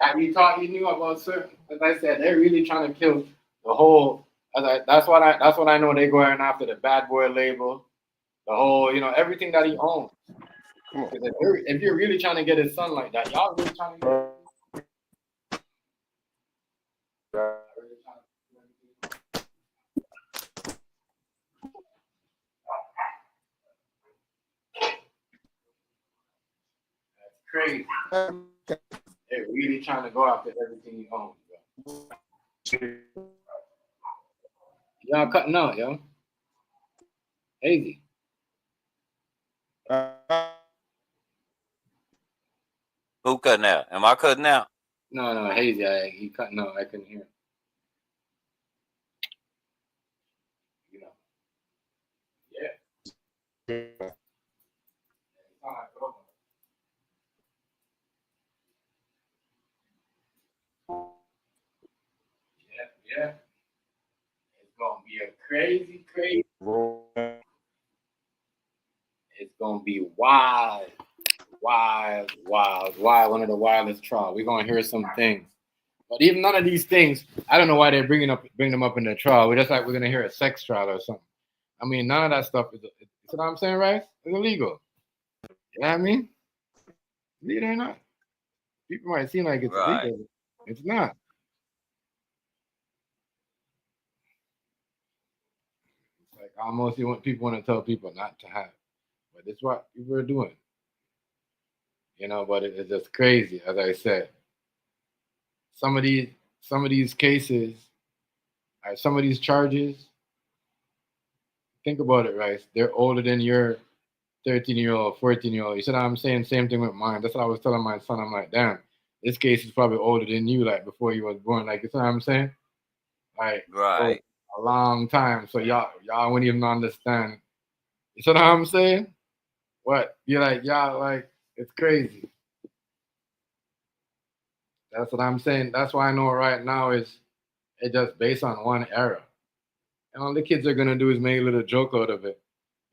that you thought you knew about certain, as I said, they're really trying to kill the whole. That's what I know. They going after the bad boy label, the whole, everything that he owns. Come on. If you're really trying to get his son like that, y'all really trying to get. That's crazy. They're really trying to go after everything he owns, bro. Y'all cutting out, yo. Hazy. Who cutting out? Am I cutting out? No, Hazy. He cutting out. I couldn't hear him. Yeah. Yeah. It's gonna be a crazy. It's gonna be wild. One of the wildest trials. We're gonna hear some things. But even none of these things, I don't know why they're bring them up in the trial. We're just like we're gonna hear a sex trial or something. I mean, none of that stuff is. You know what I'm saying, right? It's illegal. You know what I mean? Believe it or not, people might seem like it's Right. illegal. It's not. It's like almost people want to tell people not to have, but it's what people are doing. But it's just crazy. As I said, some of these cases, some of these charges. Think about it, right? They're older than your 13-year-old, 14-year-old. You see what I'm saying? Same thing with mine. That's what I was telling my son. I'm like, damn, this case is probably older than you, like before you was born. Like, you see what I'm saying? Like, Right. a long time. So y'all wouldn't even understand. You see what I'm saying? What? You're like, y'all, like, it's crazy. That's what I'm saying. That's why I know right now is it just based on one era. And all the kids are gonna do is make a little joke out of it.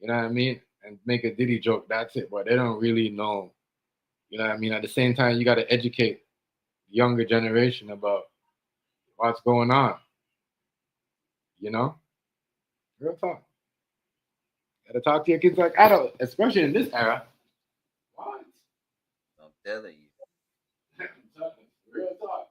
You know what I mean? And make a Diddy joke. That's it. But they don't really know. You know what I mean? At the same time, you got to educate the younger generation about what's going on. You know? Real talk. Got to talk to your kids like adults, especially in this era. What? I'm telling you. Real talk.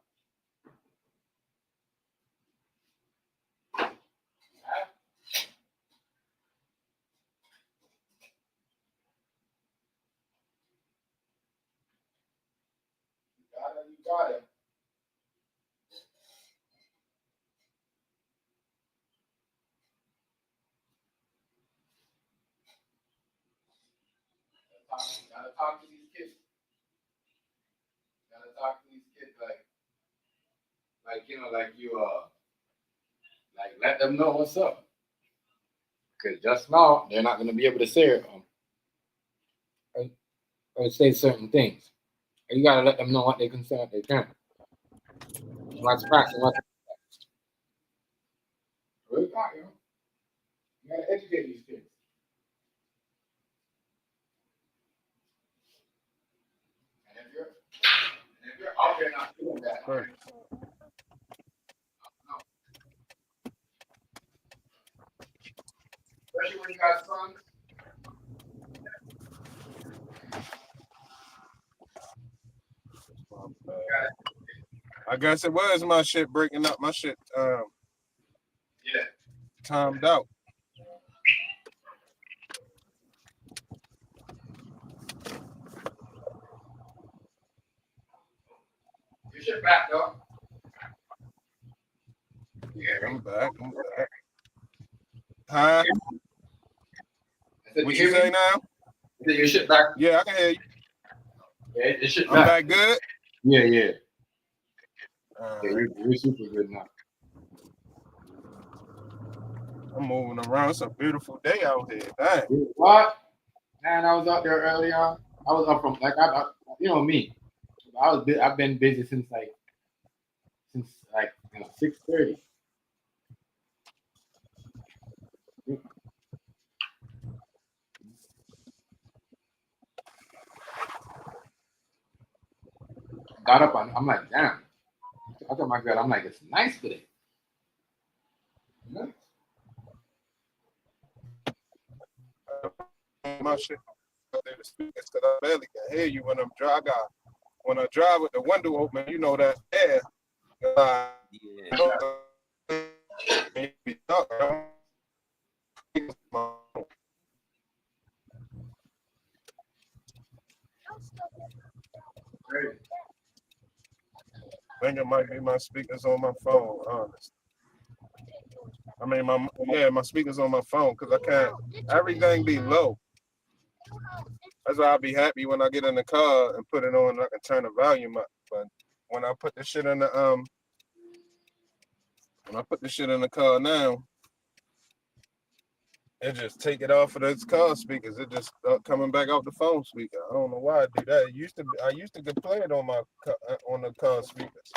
started. Gotta talk to these kids. Gotta talk to these kids like you know, like you like let them know what's up. Because just now they're not gonna be able to say it or say certain things. And you gotta let them know what they can say, what they can. What's facts and what's really not, you know. You gotta educate these kids. And if you're out there not doing that, Right. especially when you got sons. I guess it was my shit breaking up. My shit Yeah. timed out. Your shit back, though. Yeah, I'm back. Huh? What you say now? Your shit back. Yeah, I can hear you. Yeah, your shit I'm back. back good? Yeah. Yeah, you're super good now. I'm moving around. It's a beautiful day out here. Dang. What? Man, I was out there early on. I was up from like I you know me. I've been busy since like 6:30. Got up and I'm like, damn. I told my girl, I'm like, it's nice today. Nice. My shit out there, the speakers, because I barely can hear you when I'm driving. When I drive with the window open, you know that air. Great. I think it might be my speakers on my phone, honest. I mean, my speakers on my phone, because I can't, everything be low. That's why I'll be happy when I get in the car and put it on and I can turn the volume up. But when I put the shit in the car now, it just take it off of those car speakers. It just coming back out the phone speaker. I don't know why I do that. I used to play it on on the car speakers.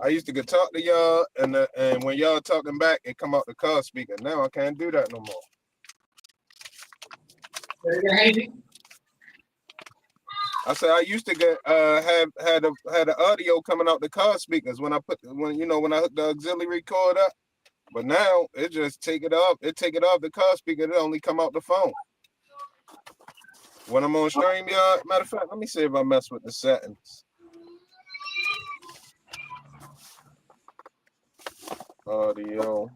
I used to talk to y'all, and when y'all talking back, it come out the car speaker. Now I can't do that no more. I said I used to get had the audio coming out the car speakers when I hooked the auxiliary cord up. But now it just take it off. It take it off the car speaker. It only come out the phone. When I'm on StreamYard, matter of fact, let me see if I mess with the settings. Audio.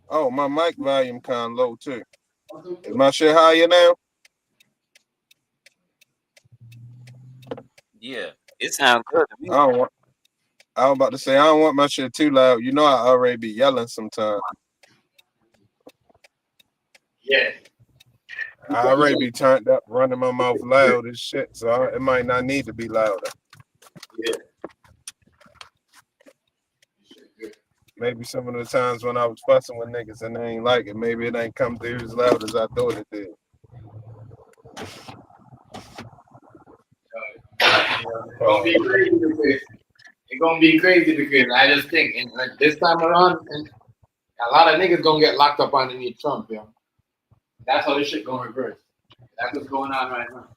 Oh, my mic volume kind of low too. Is my shit higher now? Yeah, it sounds good to me. I was about to say I don't want my shit too loud. You know I already be yelling sometimes. Yeah. I already be turned up, running my mouth loud as shit, so it might not need to be louder. Yeah. Maybe some of the times when I was fussing with niggas and they ain't like it, maybe it ain't come through as loud as I thought it did. It's gonna be crazy because I just think this time around, and a lot of niggas gonna get locked up underneath Trump, yo. That's how this shit gonna reverse. That's what's going on right now.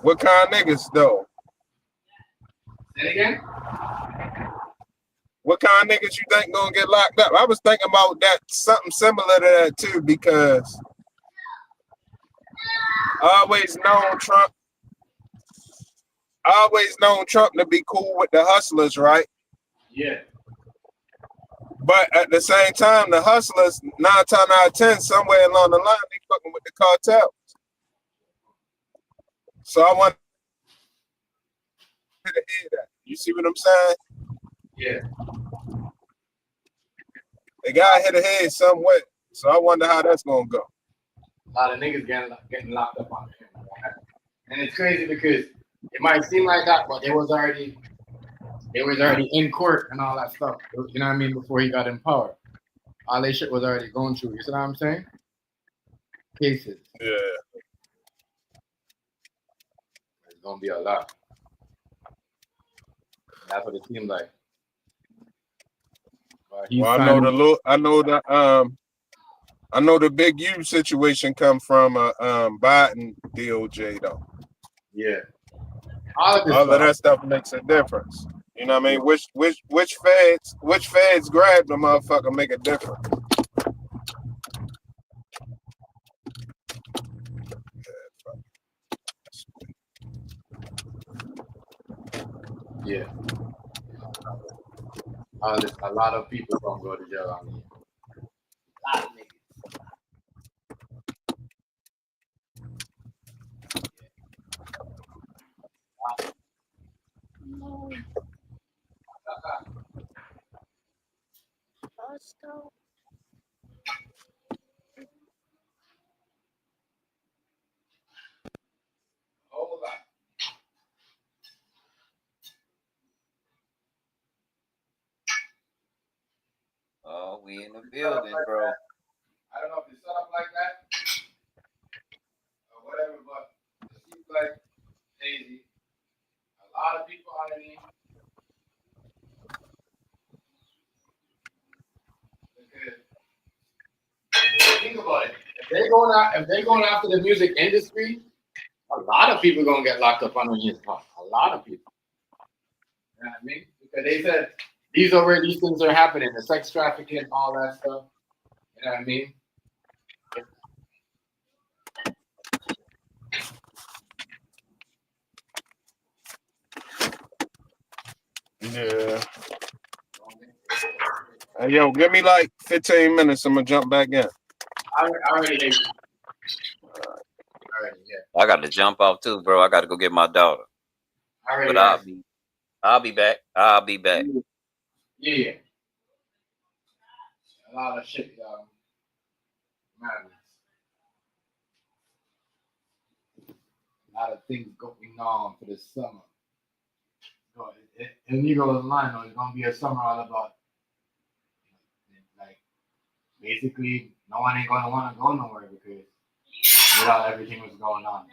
What kind of niggas though? Say it again? What kind of niggas you think gonna get locked up? I was thinking about that, something similar to that too, because I always known Trump to be cool with the hustlers, right? Yeah. But at the same time, the hustlers, 9 times out of 10, somewhere along the line, they fucking with the cartel. So I want to hear that. You see what I'm saying? Yeah. They gotta hit a head somewhere. So I wonder how that's gonna go. A lot of niggas getting locked up on him. And it's crazy because it might seem like that, but they was already in court and all that stuff. You know what I mean? Before he got in power. All that shit was already going through. You see what I'm saying? Cases. Yeah. It's gonna be a lot. That's what it seems like. Well, I know the big U situation come from Biden DOJ though. Yeah. All of that stuff makes a difference. You know what I mean? Which feds grab the motherfucker make a difference. Yeah. A lot of people gonna go to jail on me. A lot of niggas. Hold on. Oh, we in the building, bro. I don't know if it's set up like that or whatever, but it seems like Daisy. A lot of people underneath. Think about it. If they're going after the music industry, a lot of people gonna get locked up underneath. A lot of people. You know what I mean? Because they said these things are happening, the sex trafficking, all that stuff. You know what I mean? Yeah. Hey, yo, give me like 15 minutes. I'm gonna jump back in. I already hate you. Already, yeah. I got to jump off too, bro. I got to go get my daughter. But I'll be back. I'll be back. Yeah. A lot of shit, man. A lot of things going on for the summer. And you go online, it's gonna be a summer all about, like, basically no one ain't gonna want to go nowhere because without everything was going on.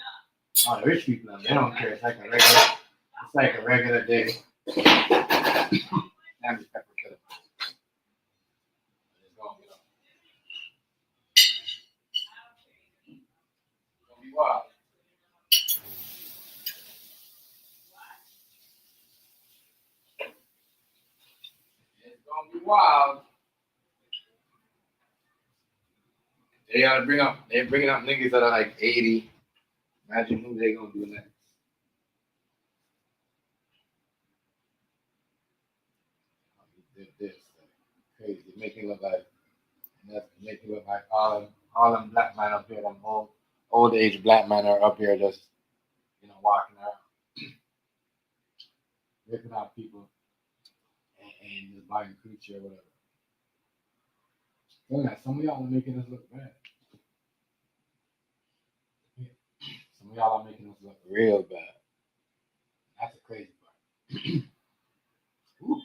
Oh, the rich people, they don't care. It's like a regular day. Damn, this pepper killer. It's gonna be wild. It's gonna be wild. They're bringing up niggas that are like 80. Imagine who they gonna do next. He did this. Crazy. Making look like all them black men up here, them old age black men are up here just, walking around, ripping out people and just buying coochie or whatever. Look at some of y'all are making us look bad. Some of y'all are making us look real bad. That's the crazy part. Ooh,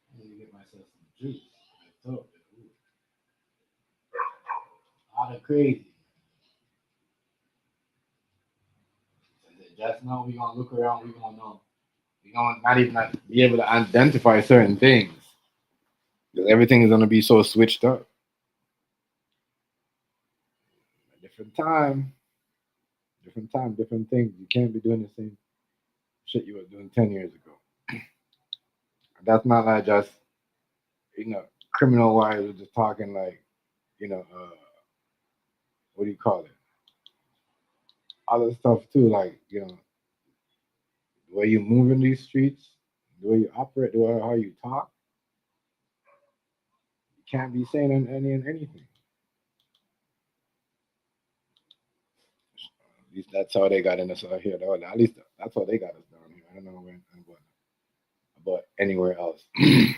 I need to get myself some juice. I told you. A lot of crazy. Just know we're gonna look around, we're gonna know. We're gonna not even be able to identify certain things. Because everything is gonna be so switched up. Different time, different things. You can't be doing the same shit you were doing 10 years ago. That's not like just, criminal wise, we're just talking like, what do you call it? Other stuff too, like, the way you move in these streets, the way you operate, how you talk. can't be saying anything. At least that's how they got in us out here. At least that's how they got us down here. I don't know when, but anywhere else. I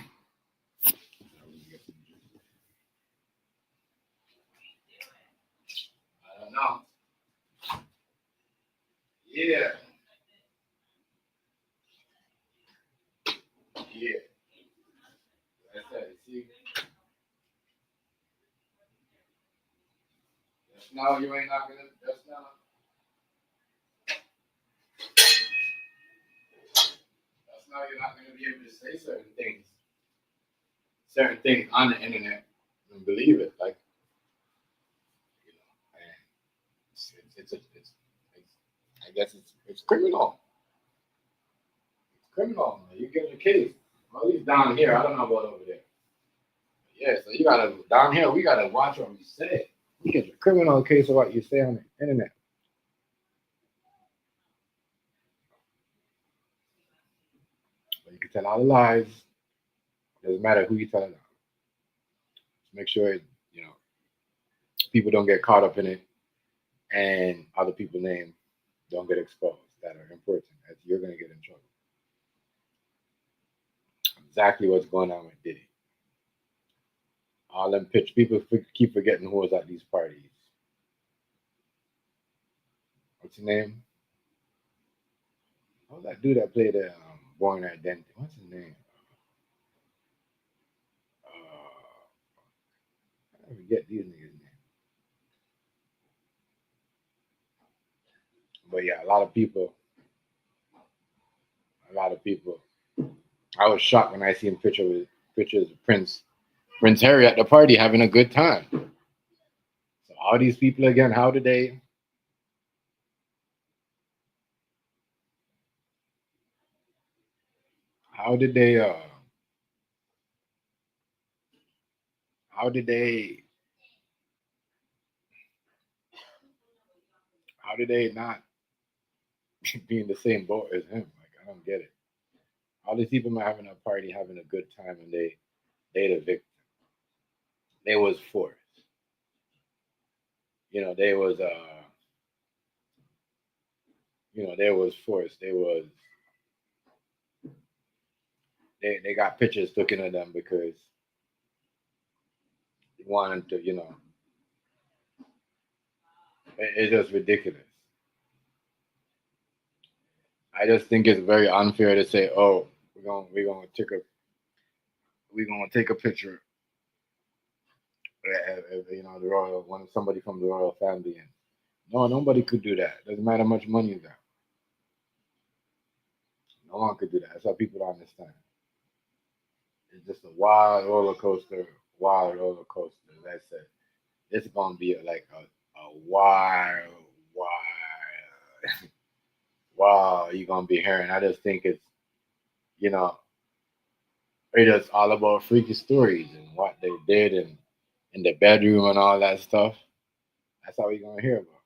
don't know. Yeah. Yeah. That's it. See, just now you ain't not gonna. Just now you're not gonna be able to say certain things on the internet and believe it. Like, you know, and it's I guess it's criminal. It's criminal. Man. You get a case. Well, at least down here, I don't know about over there. Yeah, so you gotta down here. We gotta watch what we say. You get a criminal case of what you say on the internet. But you can tell all the lies. Doesn't matter who you tell it on. Just make sure people don't get caught up in it, and other people's names don't get exposed that are important. As you're gonna get in trouble. Exactly what's going on with Diddy. All them pitch people keep forgetting who was at these parties. What's his name? What was that dude that played Born Identity? What's his name? I forget these niggas' names. But yeah, a lot of people. I was shocked when I seen pictures of Prince Harry at the party having a good time. So all these people again, how did they? How did they? How did they? How did they not be in the same boat as him? Like I don't get it. All these people are having a party, having a good time, and they the victim. They was forced. They was they was forced. They got pictures taken of them because they wanted to. It's just ridiculous. I just think it's very unfair to say, "Oh, we're gonna take a picture." The royal somebody from the royal family, and no, nobody could do that. Doesn't matter how much money you got. No one could do that. That's how people don't understand. It's just a wild roller coaster. Wild roller coaster. As I said, it's gonna be like a wild, wow. You're gonna be hearing. I just think you know, it's just all about freaky stories and what they did and in the bedroom and all that stuff. That's all you're gonna hear about.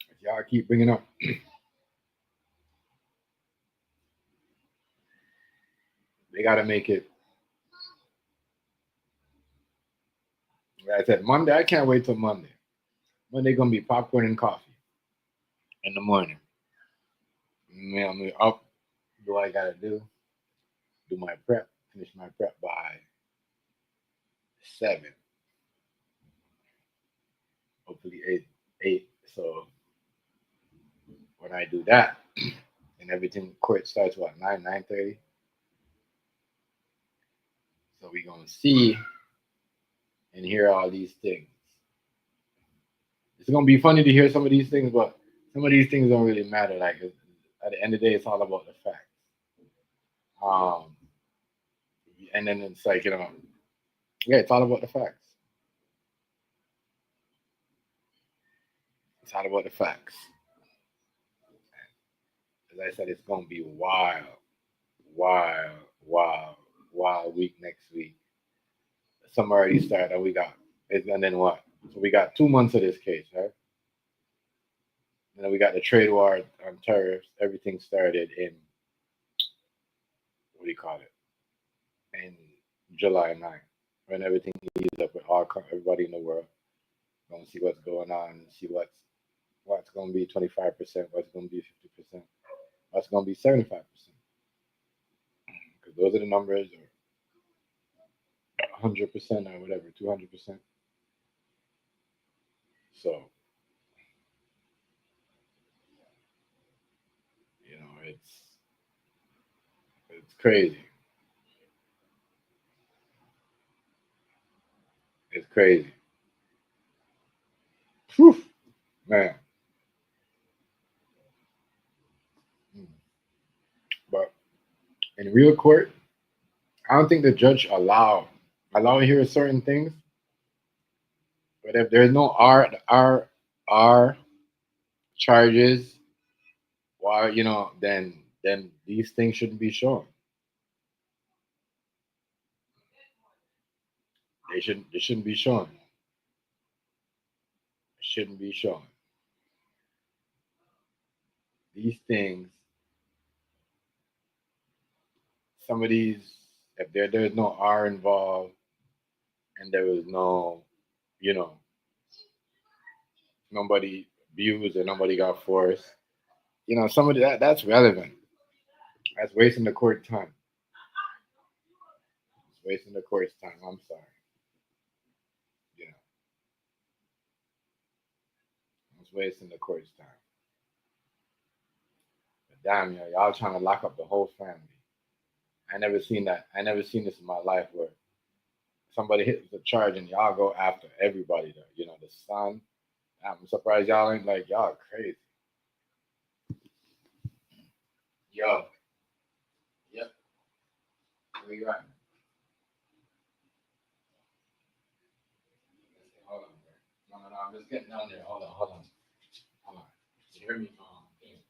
If y'all keep bringing up, they gotta make it. Like I said Monday. I can't wait till Monday. Monday gonna be popcorn and coffee in the morning. I'm up. Do what I gotta do. Do my prep. Finish my prep by 7. Hopefully 8. So when I do that, and everything court starts 9:30. So we're gonna see and hear all these things. It's gonna be funny to hear some of these things, but some of these things don't really matter. Like at the end of the day, it's all about the facts. Um, and then it's like yeah, it's all about the facts. It's all about the facts. As I said, it's gonna be wild, wild, wild week next week. Some already started. And we got and then what? So we got 2 months of this case, right? You know, we got the trade war on tariffs. Everything started in, what do you call it? In July 9th, when everything eased up with everybody in the world. Gonna see what's going on, see what's gonna be 25%, what's gonna be 50%, what's gonna be 75%. Because those are the numbers, or 100% or whatever, 200%. So, you know, it's crazy. It's crazy. Whew, man. Mm. But in real court, I don't think the judge allow to hear certain things. But if there's no R charges, why, then these things shouldn't be shown. They shouldn't be shown. Shouldn't be shown. These things, some of these, if there's no R involved and there was no, you know, nobody abused or nobody got forced, some of that's relevant. That's wasting the court time. It's wasting the court's time. I'm sorry. You know, it's wasting the court's time. But damn, y'all trying to lock up the whole family. I never seen that. I never seen this in my life where somebody hits the charge and y'all go after everybody. The son. I'm surprised y'all ain't like y'all crazy. Yo, yep. Where you at? Hold on, bro. No. I'm just getting down there. Hold on. You hear me? I'm gonna think.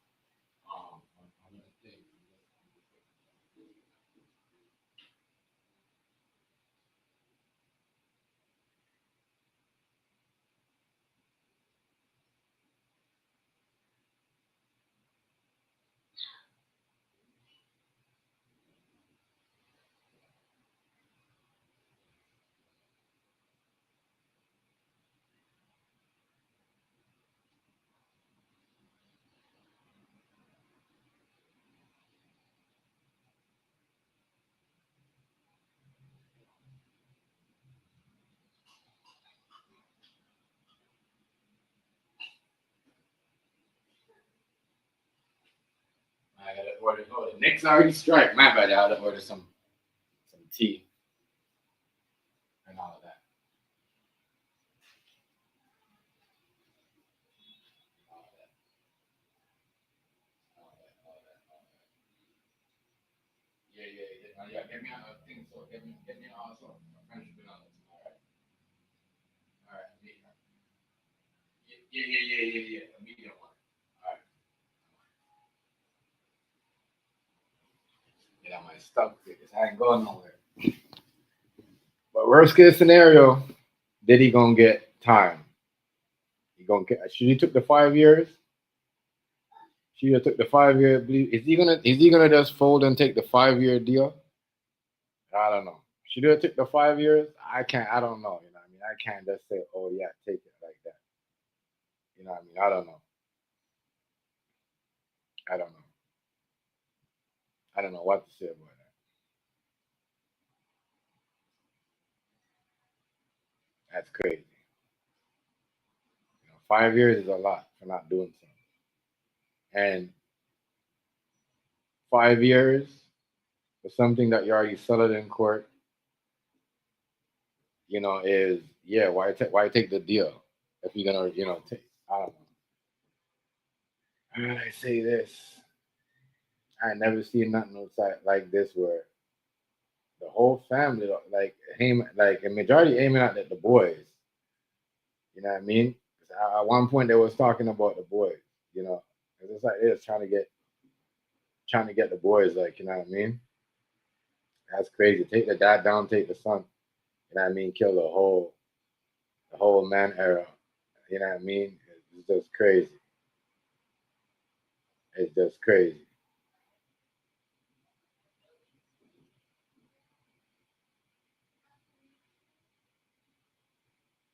I gotta order. Oh, the Knicks already strike. My bad. I gotta order some tea and all of that. All of that. All that. Yeah. Get me a thing. So get me also a friendship and all that. All right. Yeah. A medium one. All right. Get out my stuff because I ain't going nowhere. But worst case scenario, Diddy gonna get time. He gonna get. Should he took the 5 years? Should he took the 5 year? Is he gonna just fold and take the 5 year deal? I don't know. Should he take the 5 years? I can't. I don't know. You know what I mean? I can't just say, oh yeah, take it like that. You know what I mean? I don't know. I don't know. I don't know what to say about that. That's crazy. 5 years is a lot for not doing something. And 5 years for something that you already settled in court, is yeah. Why take the deal if you're gonna take? I don't know. How did I say this? I never seen nothing outside like this where the whole family like aim like a majority aiming at the boys. You know what I mean? 'Cause at one point they was talking about the boys. You know, it's like they're just trying to get the boys. Like you know what I mean? That's crazy. Take the dad down, take the son. You know what I mean? Kill the whole man era. You know what I mean? It's just crazy. It's just crazy.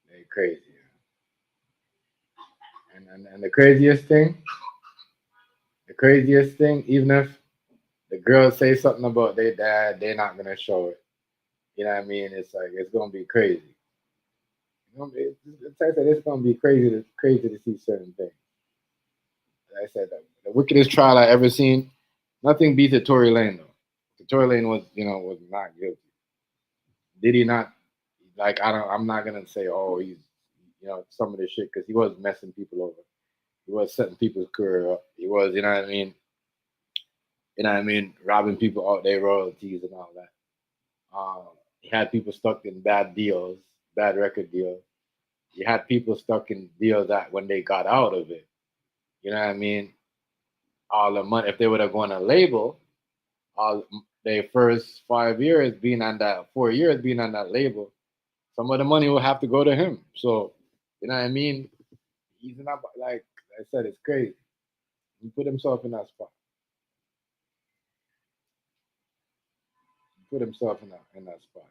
They crazy. And the craziest thing, even if the girls say something about their dad, they're not gonna show it. You know what I mean? It's like it's gonna be crazy. It's like I said, it's gonna be crazy to see certain things. Like I said, the wickedest trial I ever seen. Nothing beats a Tory Lane though. The Tory Lane was not guilty. Did he not? Like I don't. I'm not gonna say he's some of this shit because he was messing people over. He was setting people's career up. He was robbing people out their royalties and all that. He had people stuck in bad deals, bad record deals. He had people stuck in deals that when they got out of it, you know what I mean? All the money, if they would have gone a label, all their first 5 years being on that, 4 years being on that label, some of the money will have to go to him. So, you know what I mean? He's not like I said, it's crazy. He put himself in that spot. He put himself in that spot.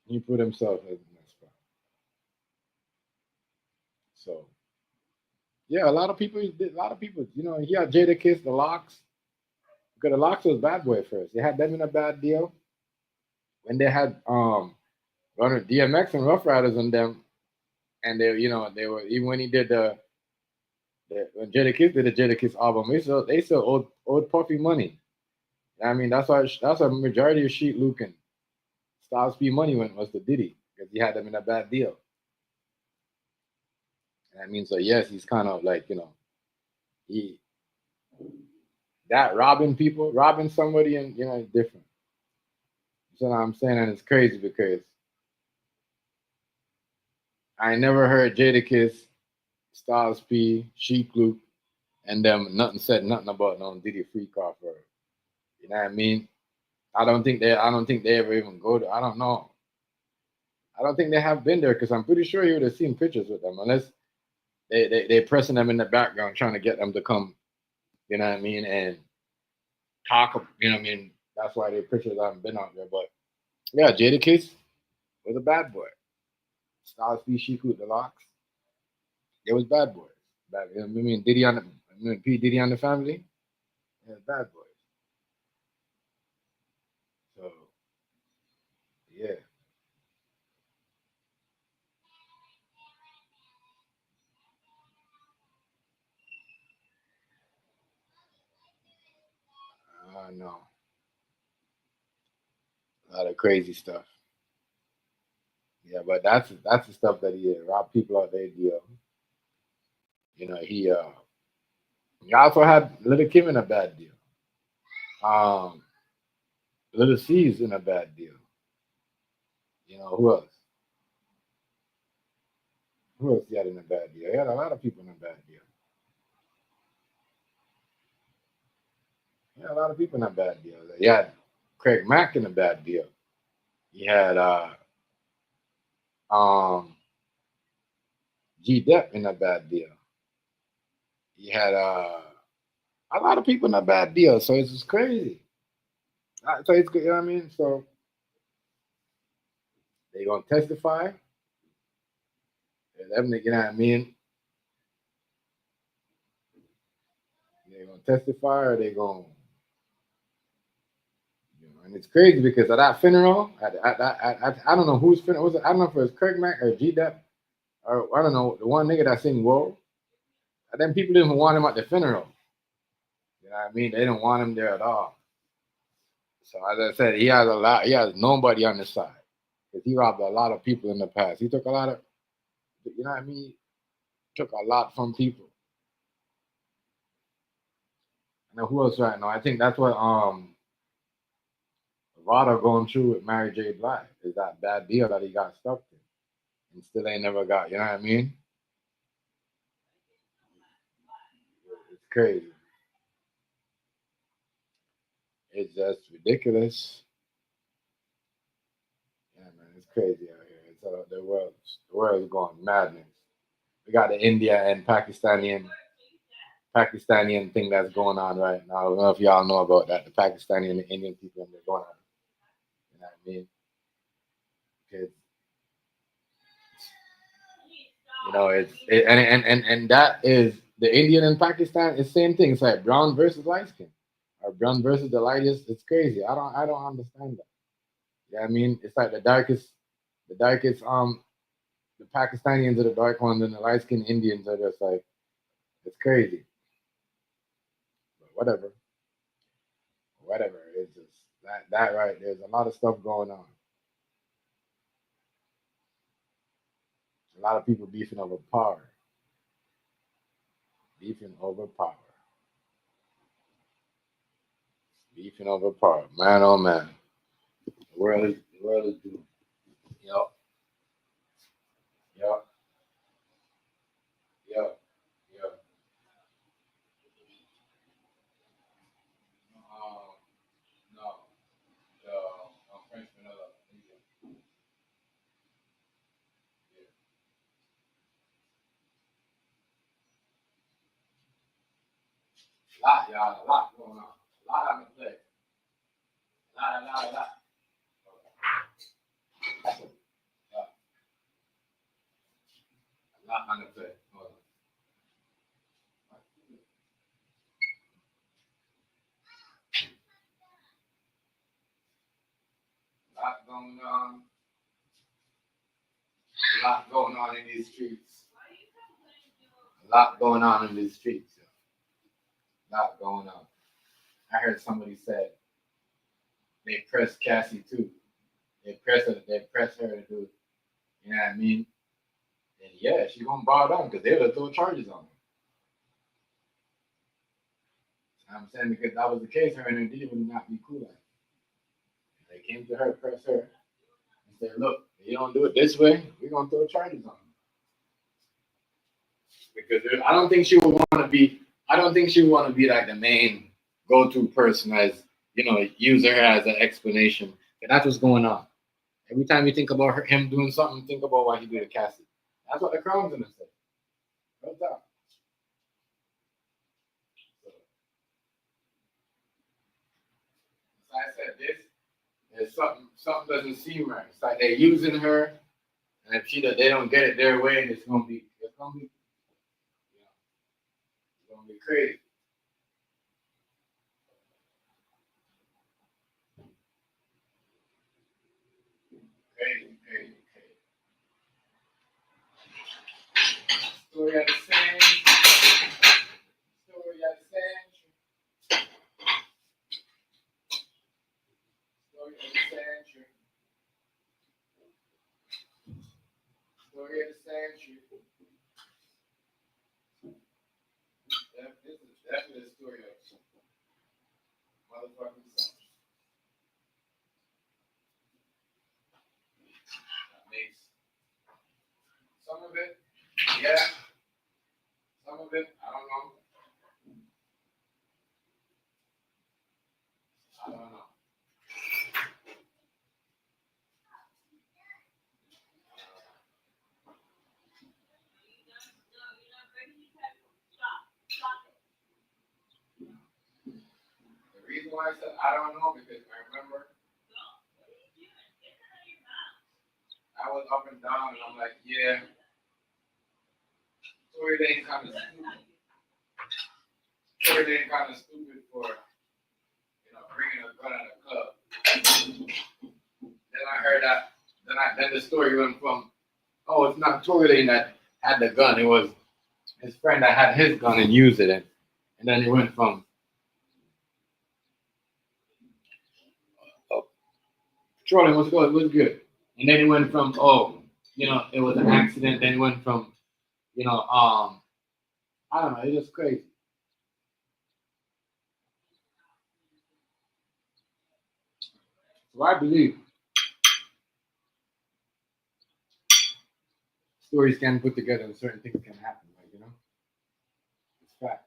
He put himself in that spot. So yeah, a lot of people, he had Jada Kiss, the Locks. Because the Locks was Bad Boy first. They had them in a bad deal. When they had Runner DMX and Rough Riders on them, and they were even when he did when Jada Kiss did the Jada Kiss album, they still owed Puffy money. I mean that's a majority of Sheet Luke and Styles P money went was to Diddy because he had them in a bad deal. And I mean, so yes, he's kind of like he that robbing somebody, and is different. So what I'm saying, and it's crazy because I never heard Jadakiss, Styles P, Sheik Luke, and them nothing about no Diddy Freak off or you know what I mean? I don't think they ever even go to I don't know. I don't think they have been there because I'm pretty sure you would have seen pictures with them unless they pressing them in the background trying to get them to come, you know what I mean, and talk, what I mean? That's why their pictures haven't been out there. But yeah, Jadakiss was a bad boy. Styles P, Sheik Luke, the Locks, it was bad boys. I mean, P Diddy on the family, yeah, bad boys. So yeah, I know a lot of crazy stuff. Yeah, but that's the stuff that he did. Rob people out their deal. He also had Little Kim in a bad deal. Um, Little C's in a bad deal. Who else? Who else he had in a bad deal? He had a lot of people in a bad deal. He had a lot of people in a bad deal. He had Craig Mack in a bad deal. He had um G Dep in a bad deal. He had a lot of people in a bad deal. So it's just crazy. So it's good, you know what I mean? So they gonna testify. You know what I mean? They gonna testify or they gonna and it's crazy because at that funeral, I don't know whose funeral was it. I don't know if it was Craig Mack or G Dep or I don't know the one nigga that sing "Whoa." And then people didn't even want him at the funeral. You know what I mean? They didn't want him there at all. So as I said, he has a lot. He has nobody on his side because he robbed a lot of people in the past. He took a lot of, you know what I mean? Took a lot from people. And who else right now? I think that's what Vada going through with Mary J. Blige is that bad deal that he got stuck in and still ain't never got. You know what I mean? It's crazy. It's just ridiculous. Yeah, man, it's crazy out here. to the world. The world is going madness. We got the India and Pakistani thing that's going on right now. I don't know if y'all know about that. The Pakistani and the Indian people and they're going on. You know what I mean? 'Cause, you know, and that is the Indian and Pakistan is same thing. It's like brown versus light skin, or brown versus the lightest. It's crazy. I don't understand that. Yeah, I mean, it's like the darkest the Pakistanians are the dark ones and the light skinned Indians are just like it's crazy. But whatever. It's just that right. There's a lot of stuff going on. A lot of people beefing over power, beefing over power, beefing over power. Man, oh man, the world is doomed. Yup, yup, yup, yup. No, the French vanilla. Yeah. Lot, y'all, a lot going on. A lot on the plate. A lot. A lot on the plate. A lot going on. A lot going on in these streets. A lot going on in these streets. A lot going on. I heard somebody said they pressed Cassie too. They press her to do it. You know what I mean? And yeah, she gonna bow down because they would throw charges on her. I'm saying because that was the case, her and her Diddy would not be cool like that. They came to her, press her, and said, "Look, if you don't do it this way, we're gonna throw charges on you." Because I don't think she would want to be. I don't think she would want to be like the main go-to person as use her as an explanation. And that's what's going on. Every time you think about him doing something, think about what he did to Cassie. That's what the crown's gonna say. Right there. So I said this. There's something doesn't seem right. It's like they're using her, and if they don't get it their way, it's gonna be crazy. Crazy. Story of the same. Story of the same. Story of the same. Story of the same. This is definitely the story of motherfucking century. That makes some of it, yeah. Some of it, I don't know. I don't know. The reason why I said I don't know because I remember I was up and down and I'm like, yeah, Tory Lane kind of stupid. Tory Lane kind of stupid for bringing a gun at a club. Then I heard that. Then the story went from, oh, it's not Tory Lane that had the gun. It was his friend that had his gun and used it. And then it went from, oh, trolling was good. It was good. And then it went from, oh, it was an accident. Then it went from, I don't know. It was crazy. So I believe stories can put together and certain things can happen. It's facts.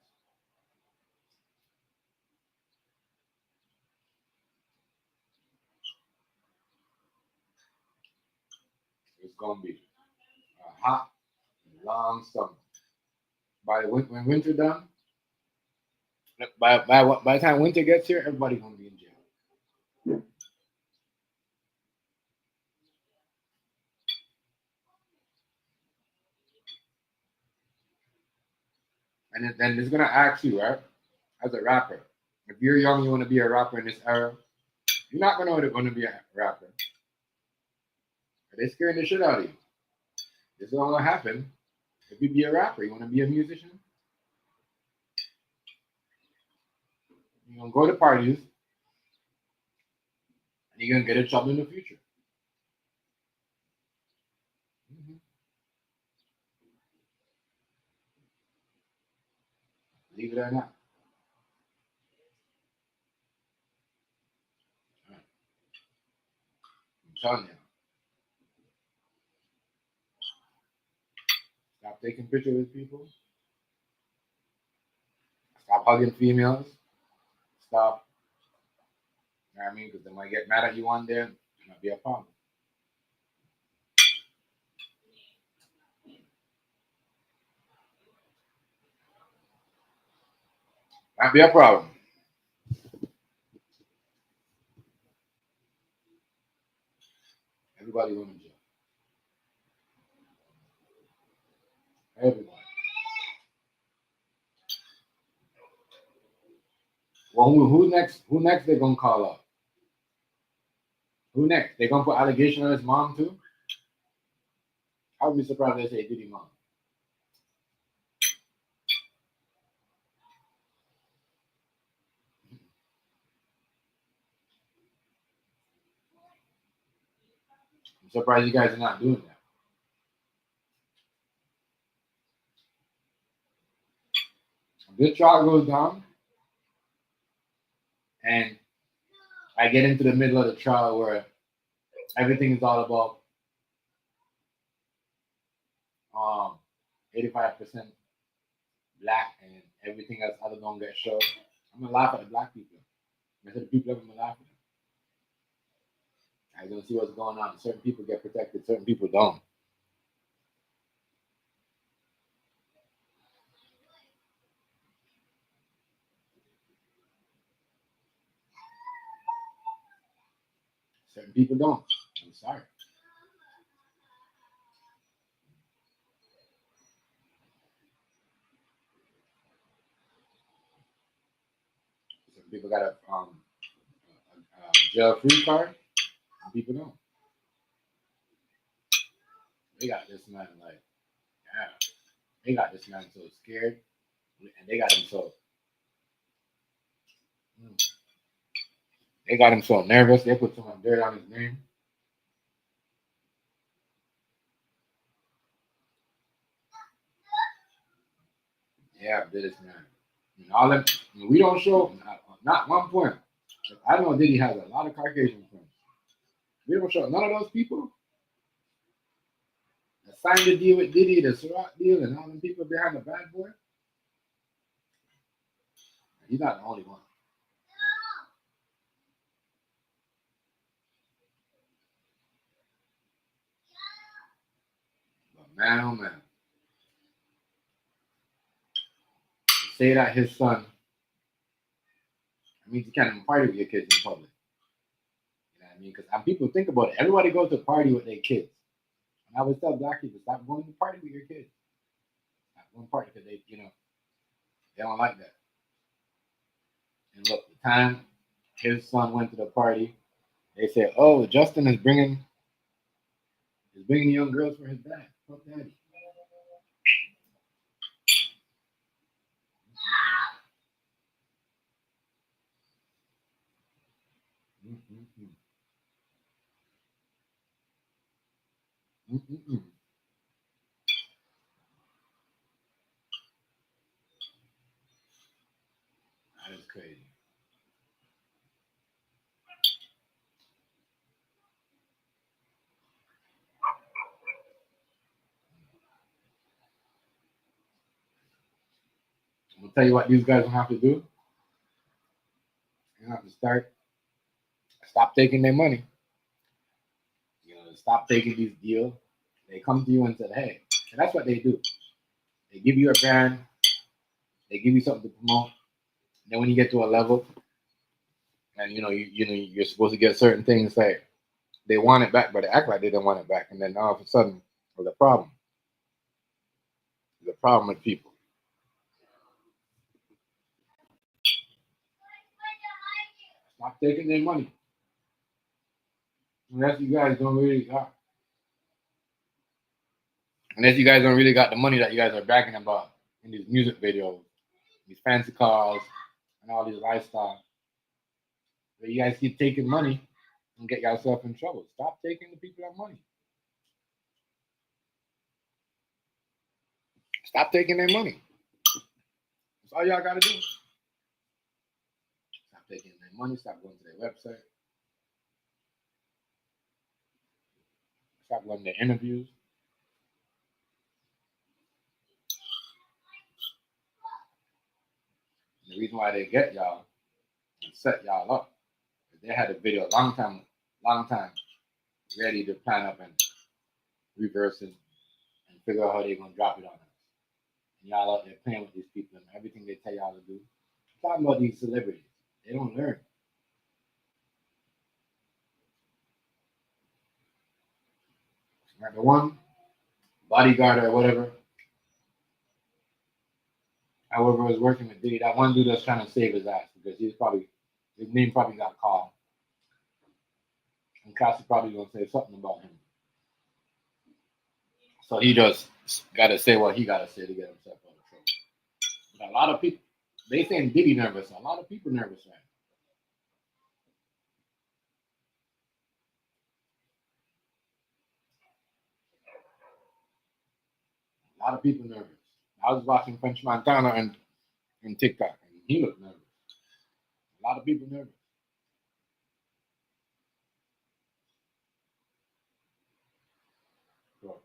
gonna be a hot, long summer. When winter done, by the time winter gets here, everybody's gonna be in jail. And then it's gonna ask you, right, as a rapper, if you're young, you want to be a rapper in this era, you're not gonna want to be a rapper. They're scaring the shit out of you. This is all gonna happen if you be a rapper. You want to be a musician? You're gonna go to parties, and you're gonna get in trouble in the future. Mm-hmm. Believe it or not. I'm telling you. Stop taking pictures with people. Stop hugging females. Stop. You know what I mean? Because they might get mad at you one day. It might be a problem. Might be a problem. Everybody going to jail. Everybody. Well, who next? Who next? They gonna call up? Who next? They gonna put allegation on his mom too? I would be surprised if they say Diddy mom. I'm surprised you guys are not doing that. If this trial goes down, and I get into the middle of the trial where everything is all about 85% black and everything else other don't get shown, I'm gonna laugh at the black people. I said the people I'm gonna laugh at them. I don't see what's going on. Certain people get protected, certain people don't. Certain people don't. I'm sorry. Some people got a jail-free card. Some people don't. They got this man like, yeah. They got this man so scared, and they got him so. They got him so nervous. They put so much dirt on his name. Yeah, this man. And all them, we don't show. Not one point. I know Diddy has a lot of Caucasian friends. We don't show none of those people that signed the deal with Diddy, the Ciroc deal, and all them people behind the bad boy. He's not the only one. But man, oh man. To say that his son, I mean, you can't even party with your kids in public. You know what I mean? Because people think about it. Everybody goes to party with their kids. And I would tell black people, stop going to party with your kids. Stop going to party because they don't like that. And look, the time his son went to the party, they said, "Oh, Justin is bringing young girls for his dad. Fuck daddy." Mm-mm-mm. Mm-mm-mm. That is crazy. I'm gonna tell you what these guys will have to do. They have to stop taking their money. Stop taking these deals. They come to you and said, hey, and that's what they do. They give you a brand, they give you something to promote. Then when you get to a level, and you're supposed to get certain things, like they want it back, but they act like they don't want it back, and then all of a sudden, there's a problem. There's a problem with people. Stop taking their money. Unless you guys don't really got the money that you guys are bragging about in these music videos, these fancy cars, and all these lifestyles. But you guys keep taking money and get yourself in trouble. Stop taking the people that money. Stop taking their money. That's all y'all gotta do. Stop taking their money. Stop going to their website. Stop going to their interviews. And the reason why they get y'all and set y'all up is they had a video a long time, ready to plan up and reverse it and figure out how they're gonna drop it on us. And y'all out there playing with these people and everything they tell y'all to do. I'm talking about these celebrities. They don't learn. Like the one bodyguard or whatever, however, was working with Diddy. That one dude that's trying to save his ass because his name probably got called. And Cassie probably gonna say something about him. So he just gotta say what he gotta say to get himself out of trouble. But a lot of people, they saying Diddy nervous. A lot of people nervous right now. A lot of people nervous. I was watching French Montana and TikTok, and he looked nervous. A lot of people nervous. So,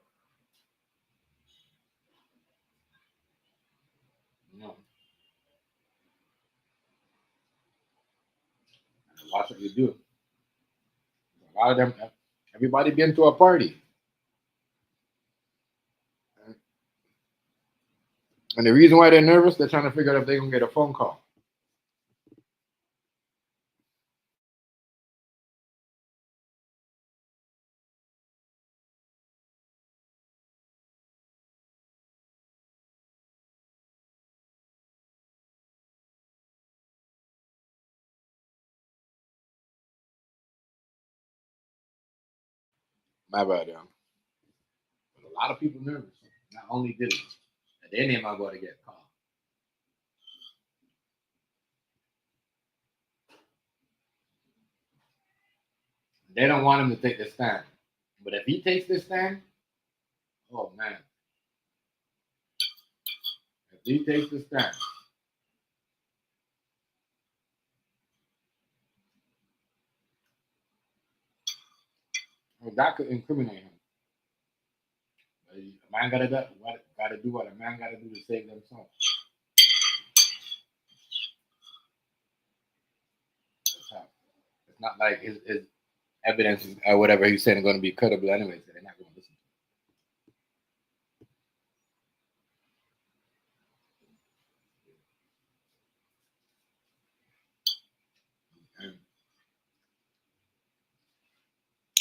watch what you do. A lot of them, everybody been to a party. And the reason why they're nervous, they're trying to figure out if they're going to get a phone call. My bad, yeah. But a lot of people nervous. Not only Diddy, their name are going to get called. They don't want him to take the stand. But if he takes this stand, oh man. If he takes the stand, well, that could incriminate him. A man gotta do what a man gotta do to save themselves. It's not like his evidence or whatever he's saying is going to be credible anyway, so they're not going to listen to him.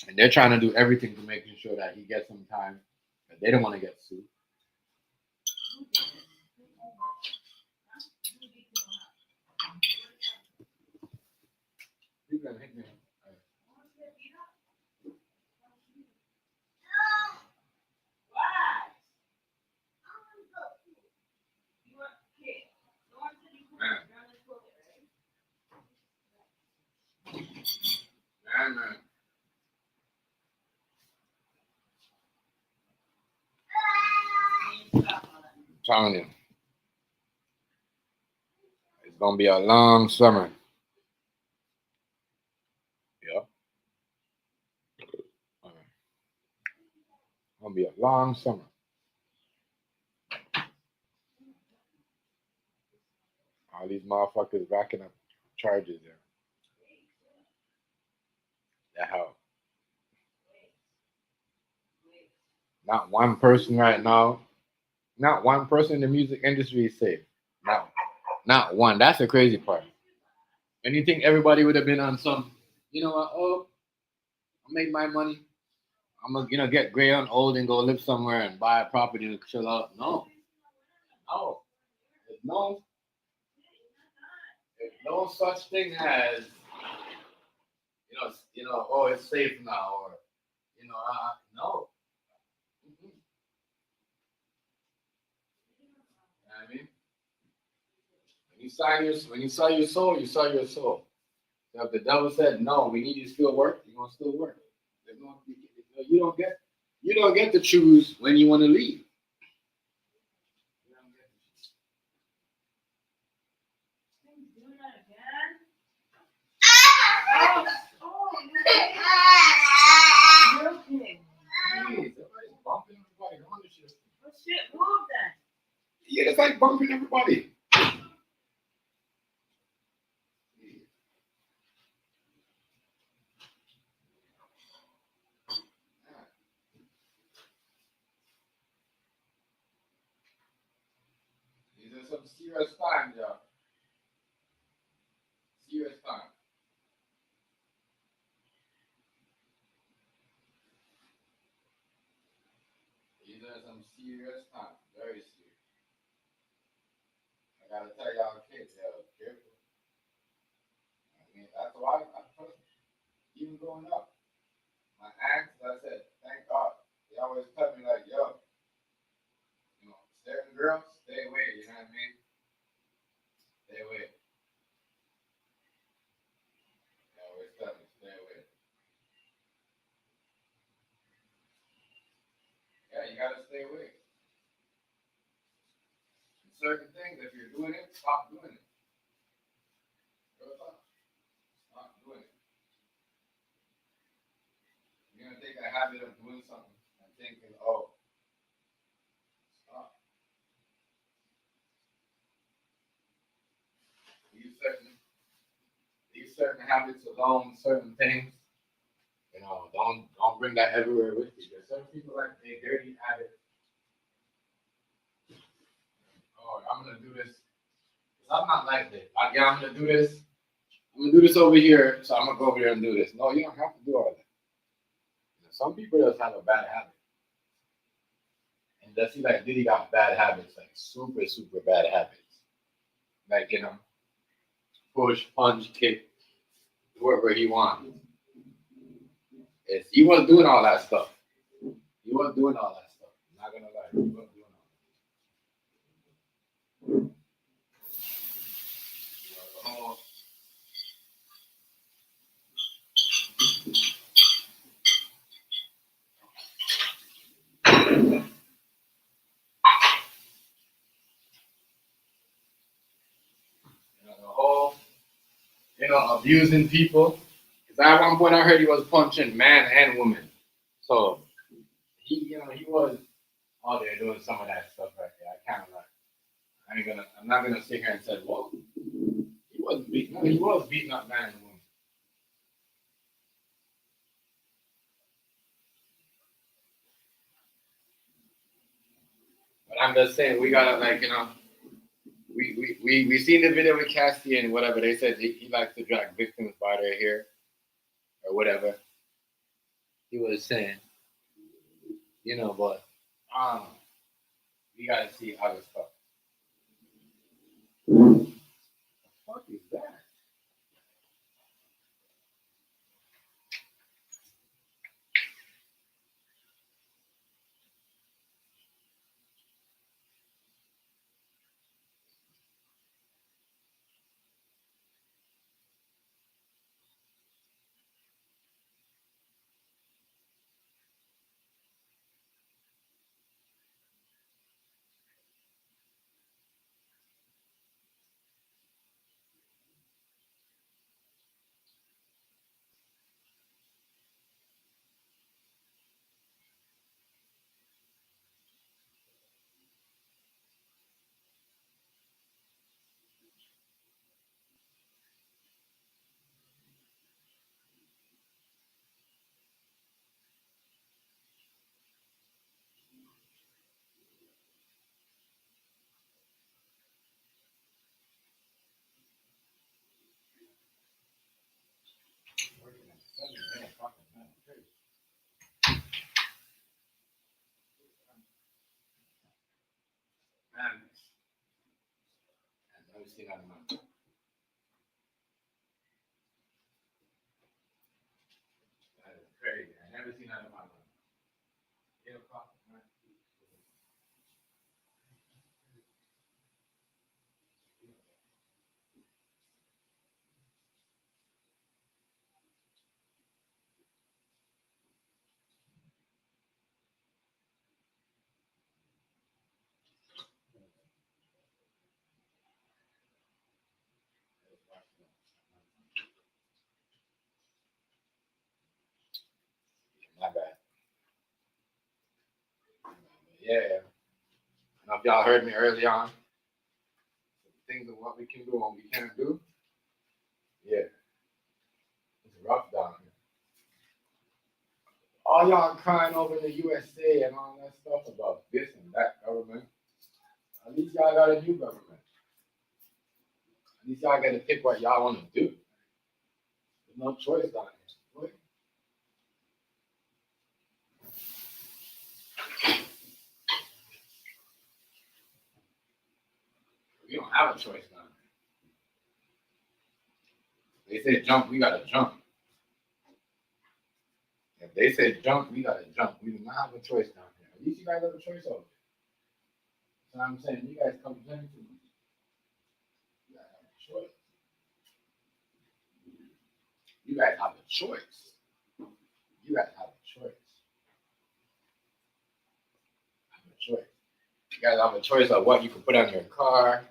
And they're trying to do everything to making sure that he gets some time, but they don't want to get sued. You can hit me. Man. I'm telling you, it's gonna be a long summer. Yeah. It's gonna be a long summer. All these motherfuckers racking up charges there. That how Not one person right now. Not one person in the music industry is safe. Not one. That's the crazy part. And you think everybody would have been on some, you know what? Oh, I make my money. I'm gonna, get gray and old and go live somewhere and buy a property to chill out. No, no, there's no such thing as, oh, it's safe now, or no. Mhm. You know what I mean, when you sell your soul, you sell your soul. So if the devil said no, we need you to still work, you're gonna still work. There's no, you don't get to choose when you want to leave. You don't get He's doing that again? Oh, you're okay. Jeez, everybody's bumping everybody on this shit. Oh shit, move then. Yeah, it's like bumping everybody. These are some serious times, y'all. Serious times. These are some serious times. Very serious. I gotta tell y'all kids, careful. I mean, that's why I trust even growing up. My aunts, I said, thank God. They always tell me like, yo, certain girls, stay away, you know what I mean? Stay away. They always tell me, stay away. Yeah, you gotta stay away. Certain things, if you're doing it, stop doing it. Stop doing it. You're gonna take a habit of doing something and thinking, oh, stop. Leave certain habits alone, certain things. Don't bring that everywhere with you. There's certain people like they dirty habits. Oh, I'm gonna do this. 'Cause I'm not like this. I'm gonna do this. I'm gonna do this over here, so I'm gonna go over here and do this. No, you don't have to do all that. Some people just have a bad habit. And just see like Diddy got bad habits, like super, super bad habits. Like, push, punch, kick, whoever he wants. He wasn't doing all that stuff. He wasn't doing all that stuff. I'm not gonna lie, he wasn't doing all that. The whole, abusing people. Because at one point I heard he was punching man and woman. So he was out there doing some of that stuff right there. I kind of like. I'm not gonna sit here and say, well, he wasn't beating. No, he was beating up man and woman. But I'm just saying we gotta we seen the video with Cassie and whatever they said he likes to drag victims by their hair or whatever he was saying, but we gotta see other stuff. What the fuck is that? seen that in my life. That is crazy. I never seen that in my life. 8 o'clock at night. My bad. Yeah. I don't know if y'all heard me early on. Things of what we can do and what we can't do. Yeah. It's rough down here. All y'all crying over the USA and all that stuff about this and that government. At least y'all got a new government. At least y'all got to pick what y'all want to do. There's no choice down here. Boy. We don't have a choice down here. They say jump, we gotta jump. If they say jump, we gotta jump. We do not have a choice down here. At least you guys have a choice over here. That's what I'm saying. You guys complain too much. You guys have a choice. You guys have a choice. You guys have a choice. Have a choice. You guys have a choice of what you can put on your car.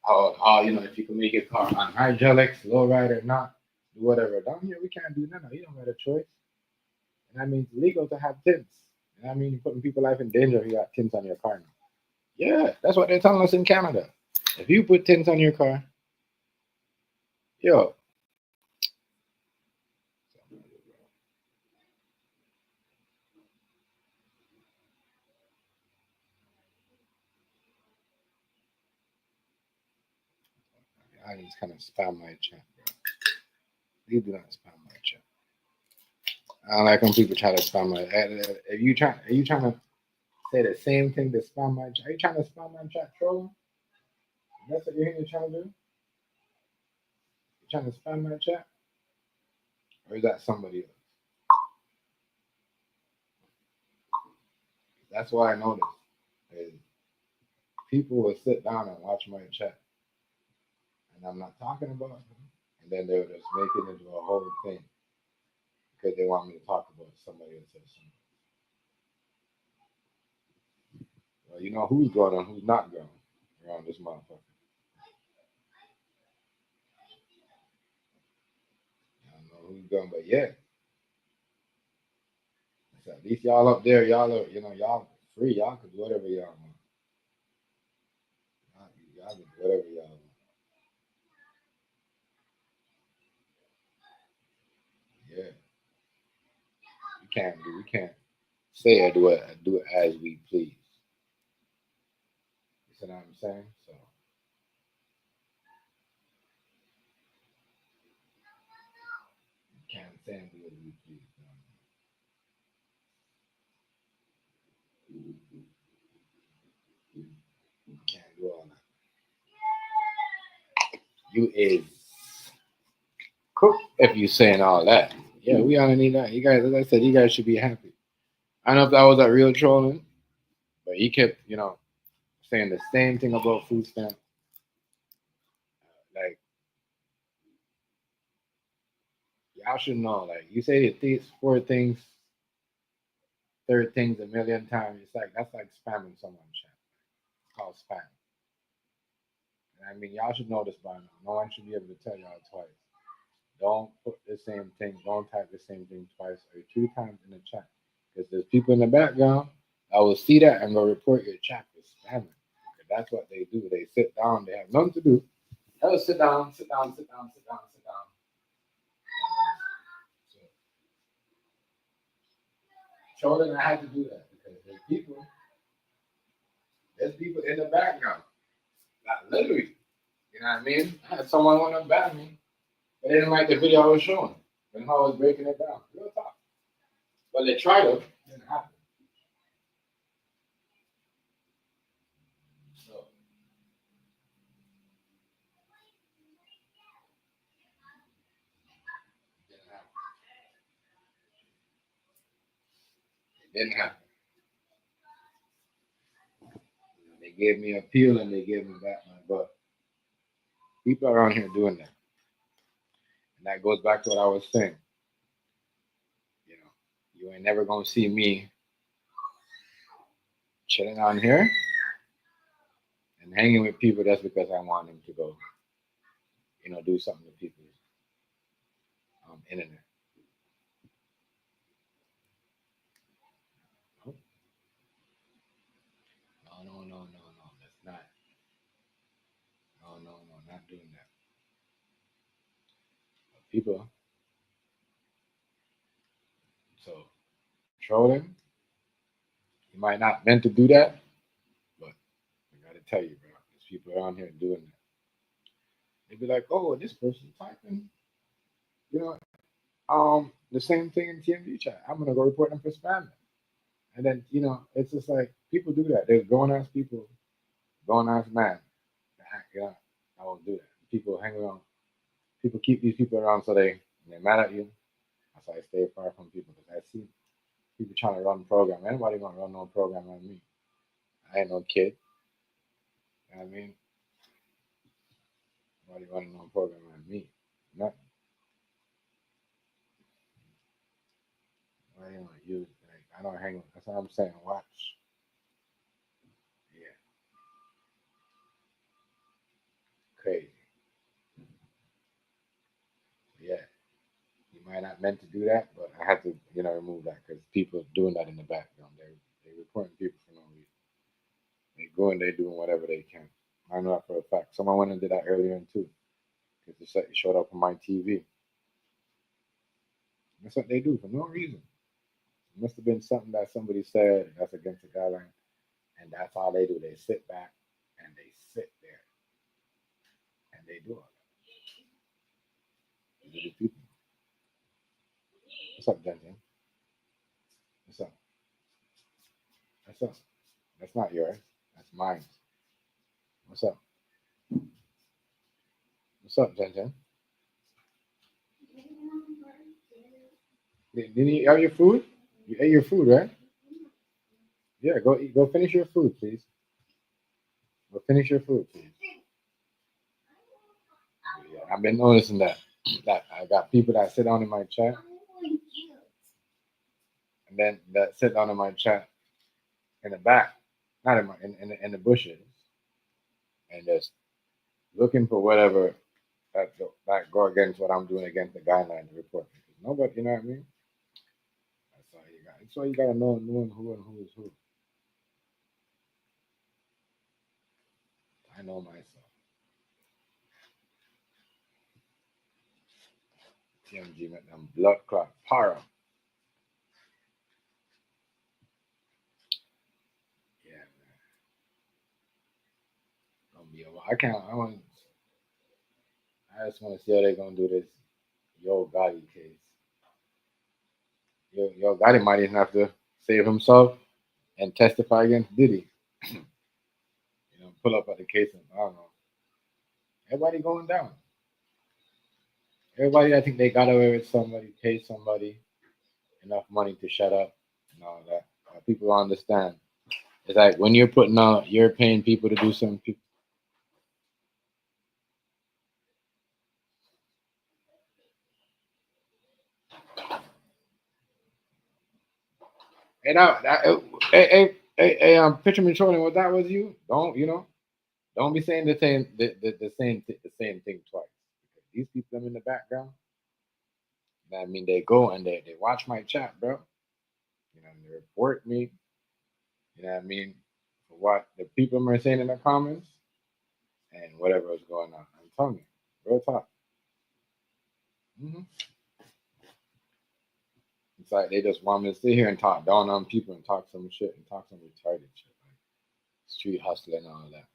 How if you can make your car on hydraulics, low rider, not do whatever. Down here we can't do none. You don't have a choice. And that means it's legal to have tints. And that means you're putting people's life in danger if you got tints on your car now. Yeah, that's what they're telling us in Canada. If you put tints on your car, yo. I just kind of spam my chat, bro. Please do not spam my chat. I don't like when people try to spam my chat. Are you trying to say the same thing to spam my chat? Are you trying to spam my chat, trolling? That's what you're trying to do? You trying to spam my chat? Or is that somebody else? That's why I noticed. Is people will sit down and watch my chat. And I'm not talking about them. And then they'll just make it into a whole thing. Because they want me to talk about somebody else or something. Well, you know who's going and who's not going around this motherfucker. I don't know who's going, but yeah. So at least y'all up there, y'all are, y'all free. Y'all can do whatever y'all want. Y'all can do whatever y'all want. Yeah. We can't say or do it as we please. You see what I'm saying? So you can't say and do as we please. You can't do all that. You is cook if you saying all that. Yeah, we all need that. You guys, as I said, you guys should be happy. I don't know if that was a real trolling, but he kept, saying the same thing about food stamps. Like, y'all should know. Like, you say these 4 things, 3rd things a million times. It's like that's like spamming someone's chat. It's called spam. And I mean, y'all should know this by now. No one should be able to tell y'all twice. Don't put the same thing. Don't type the same thing twice or 2 times in the chat. Because there's people in the background that will see that and will report your chat for spamming. Because that's what they do. They sit down. They have nothing to do. They'll sit down. So, Jordan, I had to do that because there's people in the background. Not literally. You know what I mean? I had someone want to ban me. But they didn't like the video I was showing. And how I was breaking it down. Real talk. But they tried it. It didn't happen. So Didn't happen. They gave me a peel and they gave me back my butt. People around here doing that. And that goes back to what I was saying. You know, you ain't never gonna see me chilling on here and hanging with people just because I want them to go, do something to people's internet. No, no, no, no, no, no. That's not. No, no, no, not doing that. But people, so trolling, you might not meant to do that, but I gotta tell you, bro, there's people around here doing that. They'd be like, oh, this person's typing, you know, the same thing in TMV chat. I'm gonna go report them for spamming. And then, it's just like people do that. There's grown ass people, grown ass man. I won't do that. People hang around. People keep these people around so they're mad at you. That's why I stay far from people because I see people trying to run a program. Anybody gonna run no program on me? I ain't no kid. You know what I mean? Nobody running no program on me. Nothing. I ain't gonna use like I don't hang with that's what I'm saying. Watch. Yeah, crazy. Yeah. You might not meant to do that, but I had to, remove that because people doing that in the background. They reporting people for no reason. They go and they doing whatever they can. I know that for a fact. Someone went and did that earlier too because it showed up on my TV. That's what they do for no reason. It must have been something that somebody said that's against the guideline, and that's all they do. They sit back and they sit there and they do all that. These are the people. What's up, Jensen? What's up? What's up? That's not yours. That's mine. What's up? What's up, Jensen? Didn't you have your food? You ate your food, right? Yeah, go eat. Go finish your food, please. Go finish your food, please. Yeah, I've been noticing that. That I got people that sit down in my chat, and then that sit down in my chat in the back, not in my in the bushes, and just looking for whatever that go against what I'm doing against the guidelines report. Because nobody, you know what I mean? That's all you got. That's all you gotta know, knowing who and who is who. I know myself. TMG met them blood clot para. Yeah, man. Gonna be a while. I can't. I want. I just want to see how they're gonna do this Yo Gotti case. Yo Gotti might even have to save himself and testify against Diddy. Pull up at the case and I don't know. Everybody going down. Everybody, I think they got away with somebody, pay somebody enough money to shut up and all that. People don't understand. It's like when you're putting out, you're paying people to do something. People, and picture me trolling. What that was you? Don't be saying the same thing twice. Because these people I'm in the background. I mean, they go and they watch my chat, bro. And they report me. You know what I mean? For what the people are saying in the comments and whatever is going on. I'm telling you, real talk. It's like they just want me to sit here and talk down on people and talk some shit and talk some retarded shit, like street hustling and all that.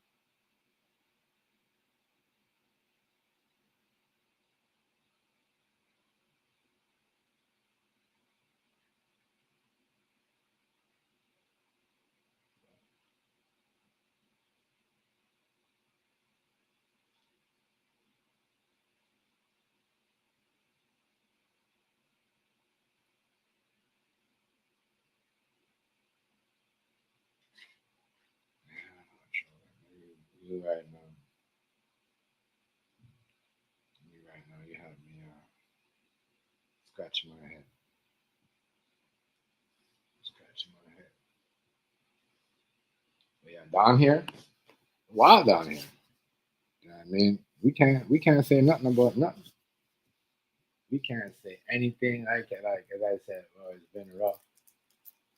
You right now. You right now. You have me scratching my head. Scratching my head. But yeah, down here, wild down here. You know what I mean? We can't say nothing about nothing. We can't say anything like it. Like as I said, oh, it's been rough.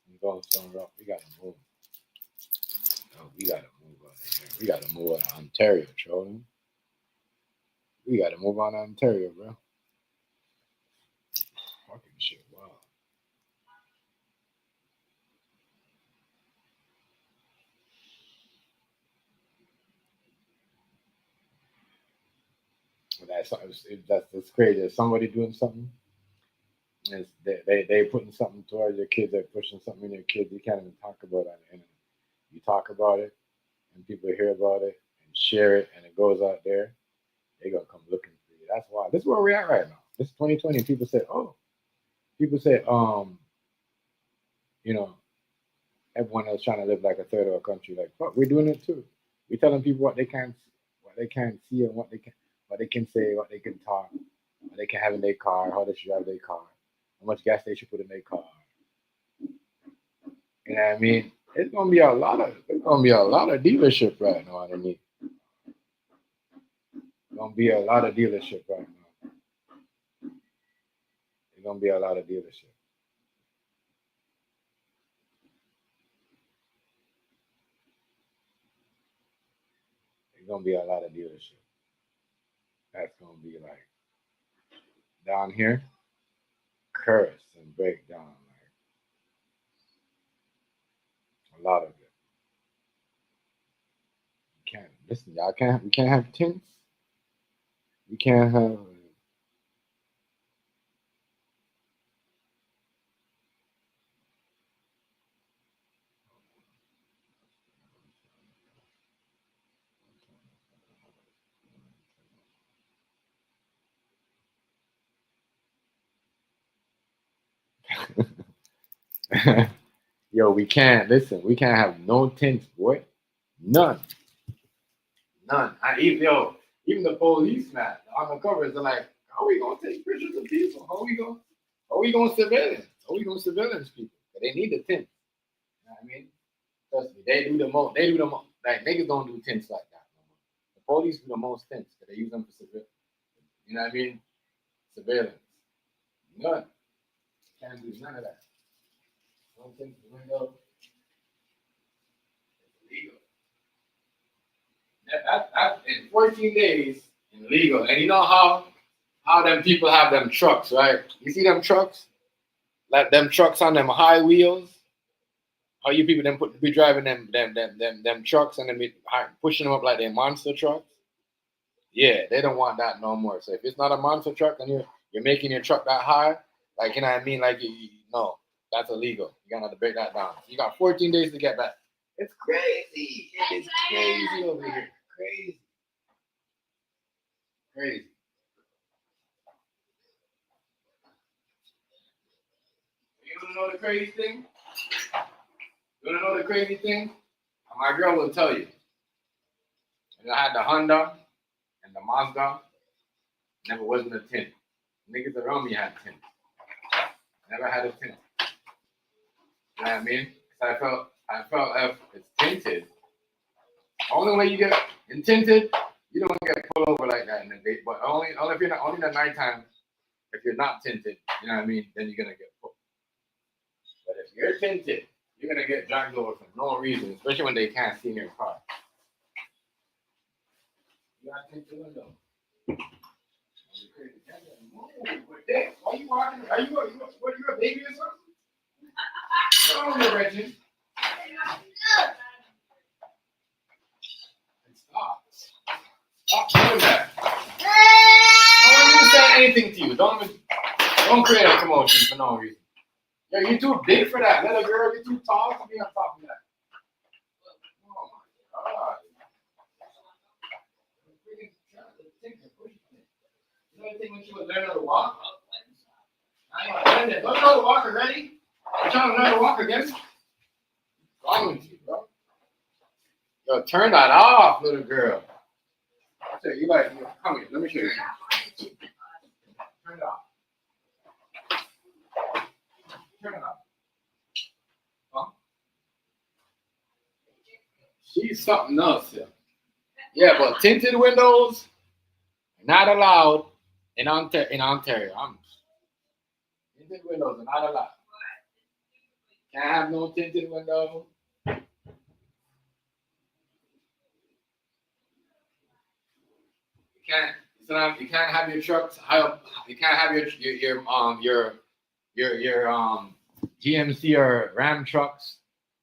It's going so rough. We gotta move. Oh, we gotta move on here. We gotta move on to Ontario, children. We gotta move on to Ontario, bro. Fucking shit, wow. But that's crazy. There's somebody doing something. They putting something towards your kids. They're pushing something in your kids. You can't even talk about it on the internet. You talk about it, and people hear about it and share it, and it goes out there. They gonna come looking for you. That's why. This is where we're at right now. This is 2020. People say, oh, people say, you know, everyone else trying to live like a third world country. Like, fuck, we're doing it too. We're telling people what they can't see, and what they can say, what they can talk, what they can have in their car, how they should drive their car, how much gas they should put in their car. You know what I mean? It's gonna be a lot of dealership right now underneath. Gonna be a lot of dealership right now. It's gonna be a lot of dealership. It's gonna be a lot of dealership. That's gonna be like down here, curse and break down like a lot of it. You can't listen, y'all can't we can't have tints. We can't have yo, we can't listen, we can't have no tints, boy. None. None. Even the police man on the covers are like, how are we gonna take pictures of people? How we gonna surveillance? How we gonna surveillance people? But they need the tint. You know what I mean? Trust me, they do the most. They do the most. Like niggas don't do tints like that no more. The police do the most tints because they use them for surveillance. You know what I mean? Surveillance. None. Can't do none of that. No tints in the window. It's illegal. That's in 14 days illegal. And you know how them people have them trucks, right? You see them trucks? Like them trucks on them high wheels. How you people be driving them trucks and then be pushing them up like they're monster trucks? Yeah, they don't want that no more. So if it's not a monster truck and you're making your truck that high, like you know what I mean, like no, that's illegal. You gotta have to break that down. You got 14 days to get back. It's crazy. It is crazy over here. Crazy. Crazy. You wanna know the crazy thing? You wanna know the crazy thing? My girl will tell you. And I had the Honda and the Mazda. Never wasn't a tint. Niggas around me had tint. Never had a tint. You know what I mean? So I felt if it's tinted, only way you get in tinted, you don't get pulled over like that in the day. But only if you're not only in the nighttime, if you're not tinted, you know what I mean, then you're gonna get pulled. But if you're tinted, you're gonna get dragged over for no reason, especially when they can't see in your car. You got tinted window. Why you walking? Are you a baby or something? Come on, Reggie. Stop. Stop doing that. No one even said anything to you. Don't create a commotion for no reason. Yo, you're too big for that. Little girl, you're too tall to be on top of that. Oh my God. You know anything when she was learning how to walk? Don't you know how to walk already? You're trying to learn how to walk again? What's wrong with you, bro? Yo, turn that off, little girl. Say, you like, come here, let me show you something. Turn it off. Turn it off. Huh? She's something else here. Yeah, but tinted windows not allowed in Ontario. Tinted windows are not allowed. Can't have no tinted window. You can't have your trucks high up. You can't have your GMC or Ram trucks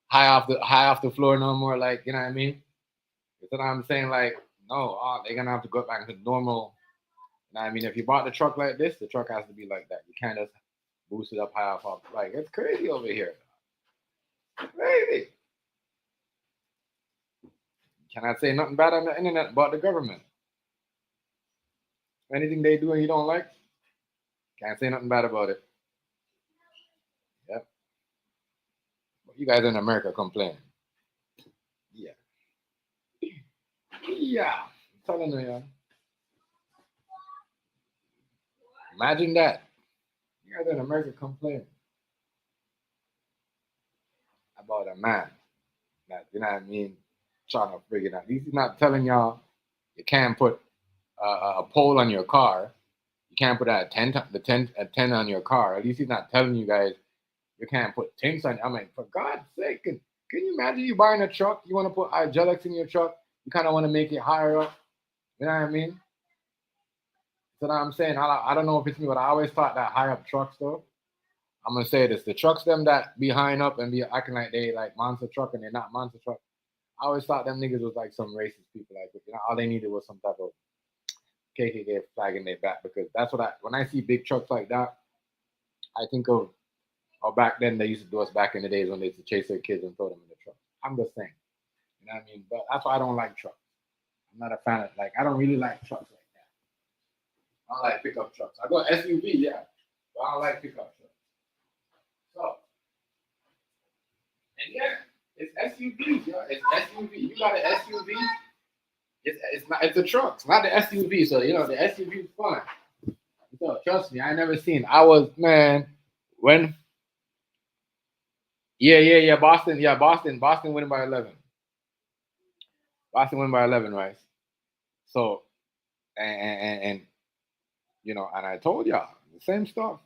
high off the floor no more. Like, you know what I mean? You know what I'm saying? Like, no, they're gonna have to go back to normal. You know what I mean? If you bought the truck like this, the truck has to be like that. You can't just boost it up high off. Like, it's crazy over here. Crazy. Cannot say nothing bad on the internet about the government. Anything they do and you don't like, can't say nothing bad about it. Yep. You guys in America complain. Yeah. Yeah. I'm telling you, yeah. Imagine that. You guys in America complain about a man that, you know what I mean, trying to figure it out. At least he's not telling y'all you can't put a pole on your car. You can't put a tent on your car. At least he's not telling you guys you can't put tents on. I mean, for God's sake, can you imagine you buying a truck? You want to put hydraulics in your truck. You kind of want to make it higher up. You know what I mean? So I'm saying, I don't know if it's me, but I always thought that high up trucks, though. I'm gonna say this: the trucks them that be high up and be acting like they like monster truck and they're not monster truck. I always thought them niggas was like some racist people. Like, you know, all they needed was some type of KKK flag in their back, because that's what when I see big trucks like that, I think of back then they used to do us back in the days when they used to chase their kids and throw them in the truck. I'm just saying, you know what I mean? But that's why I don't like trucks. I'm not a fan of, like, I don't really like trucks like that. I don't like pickup trucks. I go SUV, yeah, but I don't like pickup trucks. So, and yeah, it's SUVs, yo. It's SUV. You got an SUV? It's a truck. It's not the SUV. So, you know, the SUV is fun. So trust me, I never seen. I was, man, when Boston winning by 11. Boston winning by 11, right? So and you know, and I told y'all the same stuff.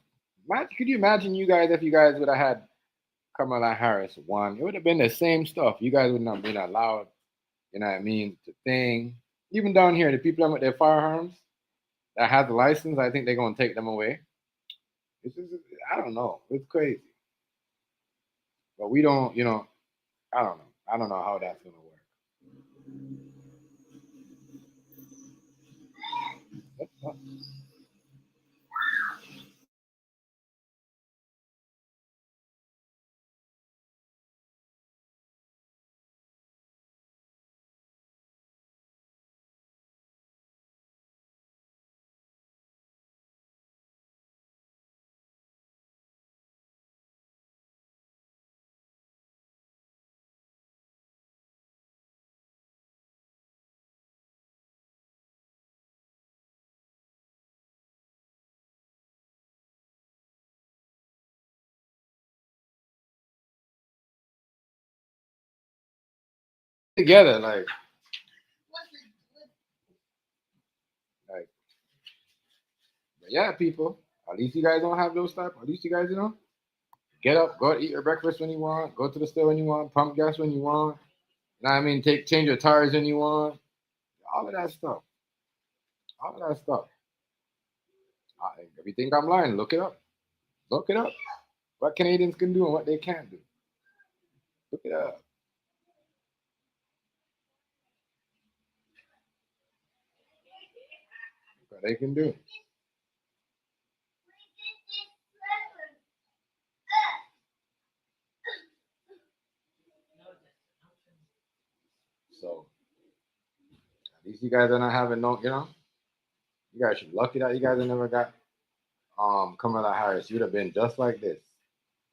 Could you imagine you guys if you guys would have had Kamala Harris won? It would have been the same stuff. You guys would not have been allowed, you know what I mean, to thing. Even down here, the people with their firearms that have the license, I think they're gonna take them away. It's just, I don't know. It's crazy. But we don't, you know, I don't know. I don't know how that's gonna work. Together, like, yeah, people. At least you guys don't have those type. At least you guys, you know, get up, go eat your breakfast when you want, go to the store when you want, pump gas when you want. You know what I mean? Change your tires when you want. All of that stuff. All of that stuff. If you think I'm lying, look it up. Look it up. What Canadians can do and what they can't do. Look it up. What they can do. So at least you guys are not having no, you know, you guys should be lucky that you guys have never got Kamala Harris. You'd have been just like this.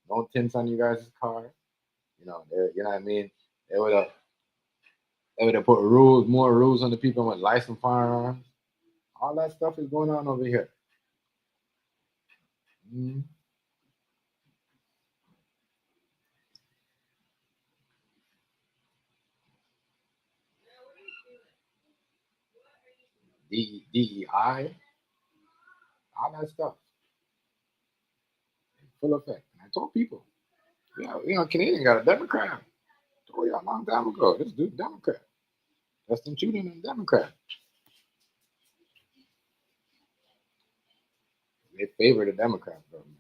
No tints on you guys' car. You know, you know what I mean? They would have They would have put more rules on the people with licensed firearms. All that stuff is going on over here. Mm. DEI, all that stuff, full effect. And I told people, Canadian got a Democrat. I told you a long time ago, this dude Democrat. Justin Trudeau and Democrat. They favor the Democrat government.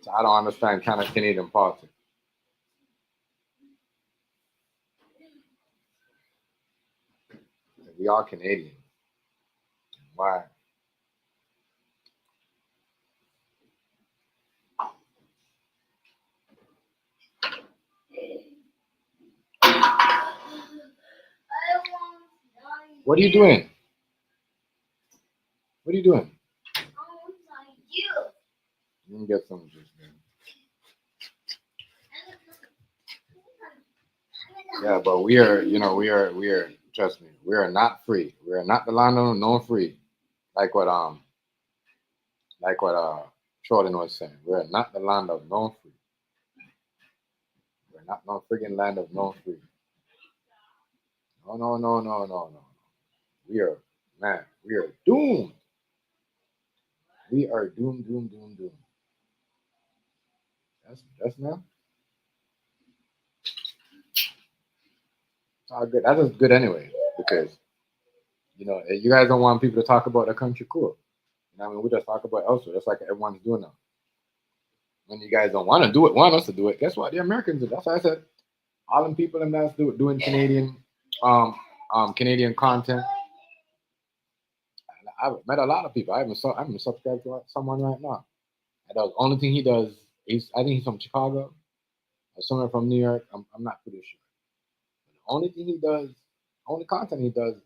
So I don't understand kind of Canadian politics. We are Canadian. Why? What are you doing? What are you doing? You can get some juice, man. Yeah, but we are, trust me, we are not free. We are not the land of no free. Like what Jordan was saying. We are not the land of no free. We're not no friggin' land of no free. No. We are doomed. We are doomed. That's not. It's all good. That's just good anyway, because you guys don't want people to talk about the country, cool. We just talk about elsewhere. That's like everyone's doing now. When you guys don't want us to do it, guess what? The Americans do. That's why I said all them people in that's doing Canadian Canadian content. I've met a lot of people. I'm subscribed to someone right now. And the only thing he does is, I think he's from Chicago or somewhere from New York. I'm not pretty sure. The only thing he does, only content he does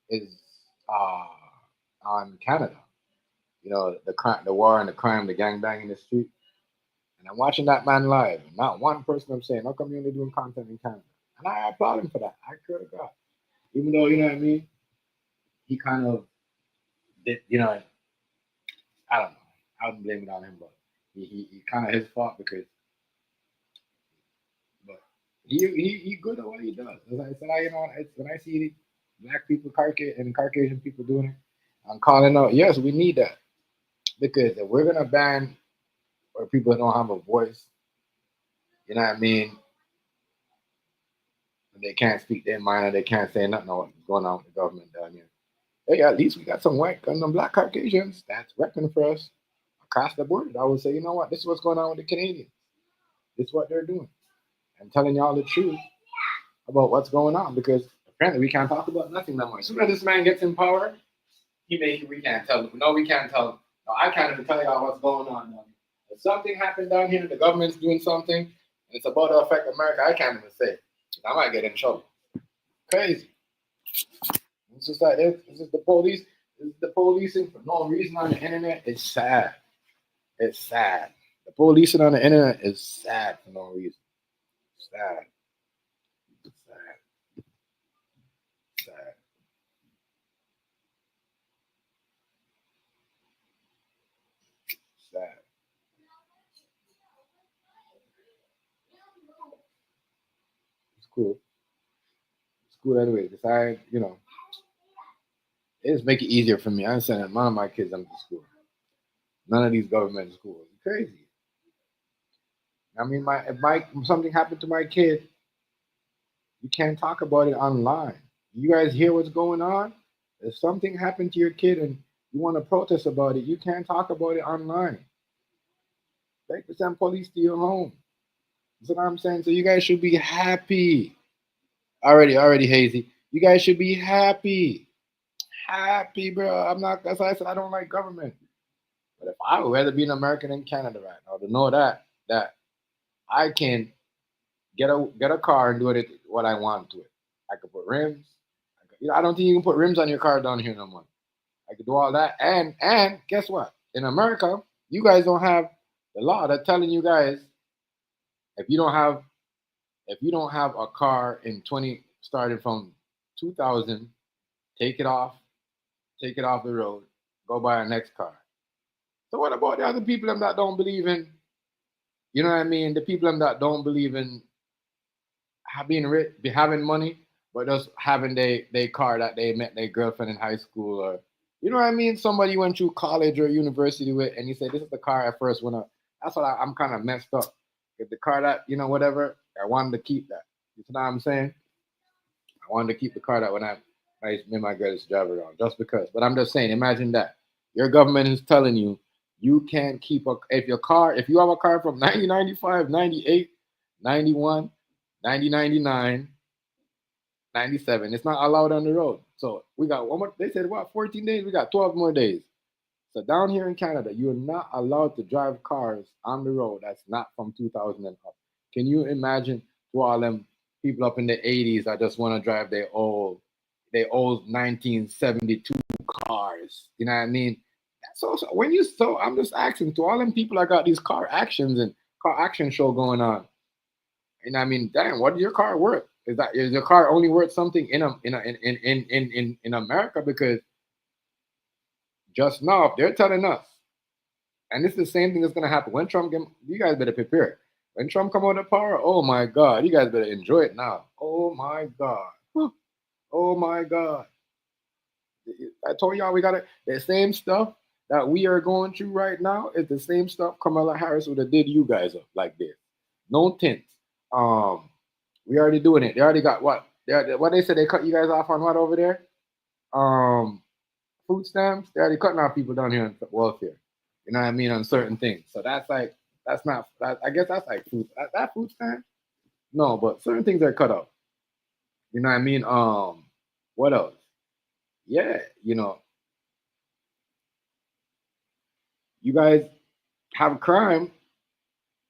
is on Canada. The war and the crime, the gangbang in the street. And I'm watching that man live. And not one person I'm saying, how come you're only doing content in Canada? And I applaud him for that. I swear to God. Even though, you know what I mean? He kind of did, I don't know. I wouldn't blame it on him, but he kind of his fault because, but he good at what he does. As I said, when I see black people, Caucasian people doing it, I'm calling out. Yes, we need that, because if we're gonna ban where people don't have a voice, you know what I mean? They can't speak their mind, or they can't say nothing about what's going on with the government down here. Hey, at least we got some white and some black Caucasians that's repping for us across the board. I would say, you know what? This is what's going on with the Canadians. This is what they're doing. I'm telling y'all the truth about what's going on, because apparently we can't talk about nothing no more. As soon as this man gets in power, we can't tell him. No, we can't tell him. No, I can't even tell y'all what's going on now. If something happened down here, the government's doing something, and it's about to affect America, I can't even say. I might get in trouble. Crazy. It's just like this. This is the police. This is the policing for no reason on the internet. It's sad. It's sad. The policing on the internet is sad for no reason. Sad. It's cool. It's cool anyway. Decide, it just make it easier for me. I understand that none of my kids come to school. None of these government schools. It's crazy. I mean, if something happened to my kid, you can't talk about it online. You guys hear what's going on? If something happened to your kid and you want to protest about it, you can't talk about it online. They can send police to your home. That's what I'm saying. So you guys should be happy. Already hazy. You guys should be happy. Happy, bro. I'm not. That's why I said I don't like government. But if I would rather be an American in Canada right now, to know that I can get a car and do it what I want to it. I could put rims. I don't think you can put rims on your car down here no more. I could do all that, and guess what? In America, you guys don't have the law that's telling you guys if you don't have if you don't have a car in 20 starting from 2000, take it off, the road, go buy a next car. So what about the other people that don't believe in, you know what I mean? The people that don't believe in being rich, having money, but just having they car that they met their girlfriend in high school, or you know what I mean? Somebody went through college or university with, and you say this is the car I first went up. That's what I'm kind of messed up. If the car that whatever, I wanted to keep that. You know what I'm saying? I wanted to keep the car that when me and my girl used to drive around, just because. But I'm just saying, imagine that your government is telling you you can't keep if you have a car from 1995, 98, 91, 1999, 97, it's not allowed on the road. So we got one more. They said what, 14 days? We got 12 more days. So down here in Canada, you're not allowed to drive cars on the road that's not from 2000 and up. Can you imagine to all them people up in the 80s that just want to drive their old 1972 cars? You know what I mean? So I'm just asking to all them people that got these car actions and car action show going on. And I mean, damn, what is your car worth? Is your car only worth something in America? Because just now, if they're telling us, and this is the same thing that's gonna happen when Trump you guys better prepare. When Trump come out of power, oh my God, you guys better enjoy it now. Oh my God. Oh my God. I told y'all we got the same stuff that we are going through right now is the same stuff Kamala Harris would have did you guys up like this. No tints. We already doing it. They already got what? What they said they cut you guys off on what over there? Food stamps. They're already cutting off people down here on welfare. You know what I mean? On certain things. So that's like I guess that's like food. That food stamp? No, but certain things are cut off. You know what I mean? What else? Yeah, you guys have crime,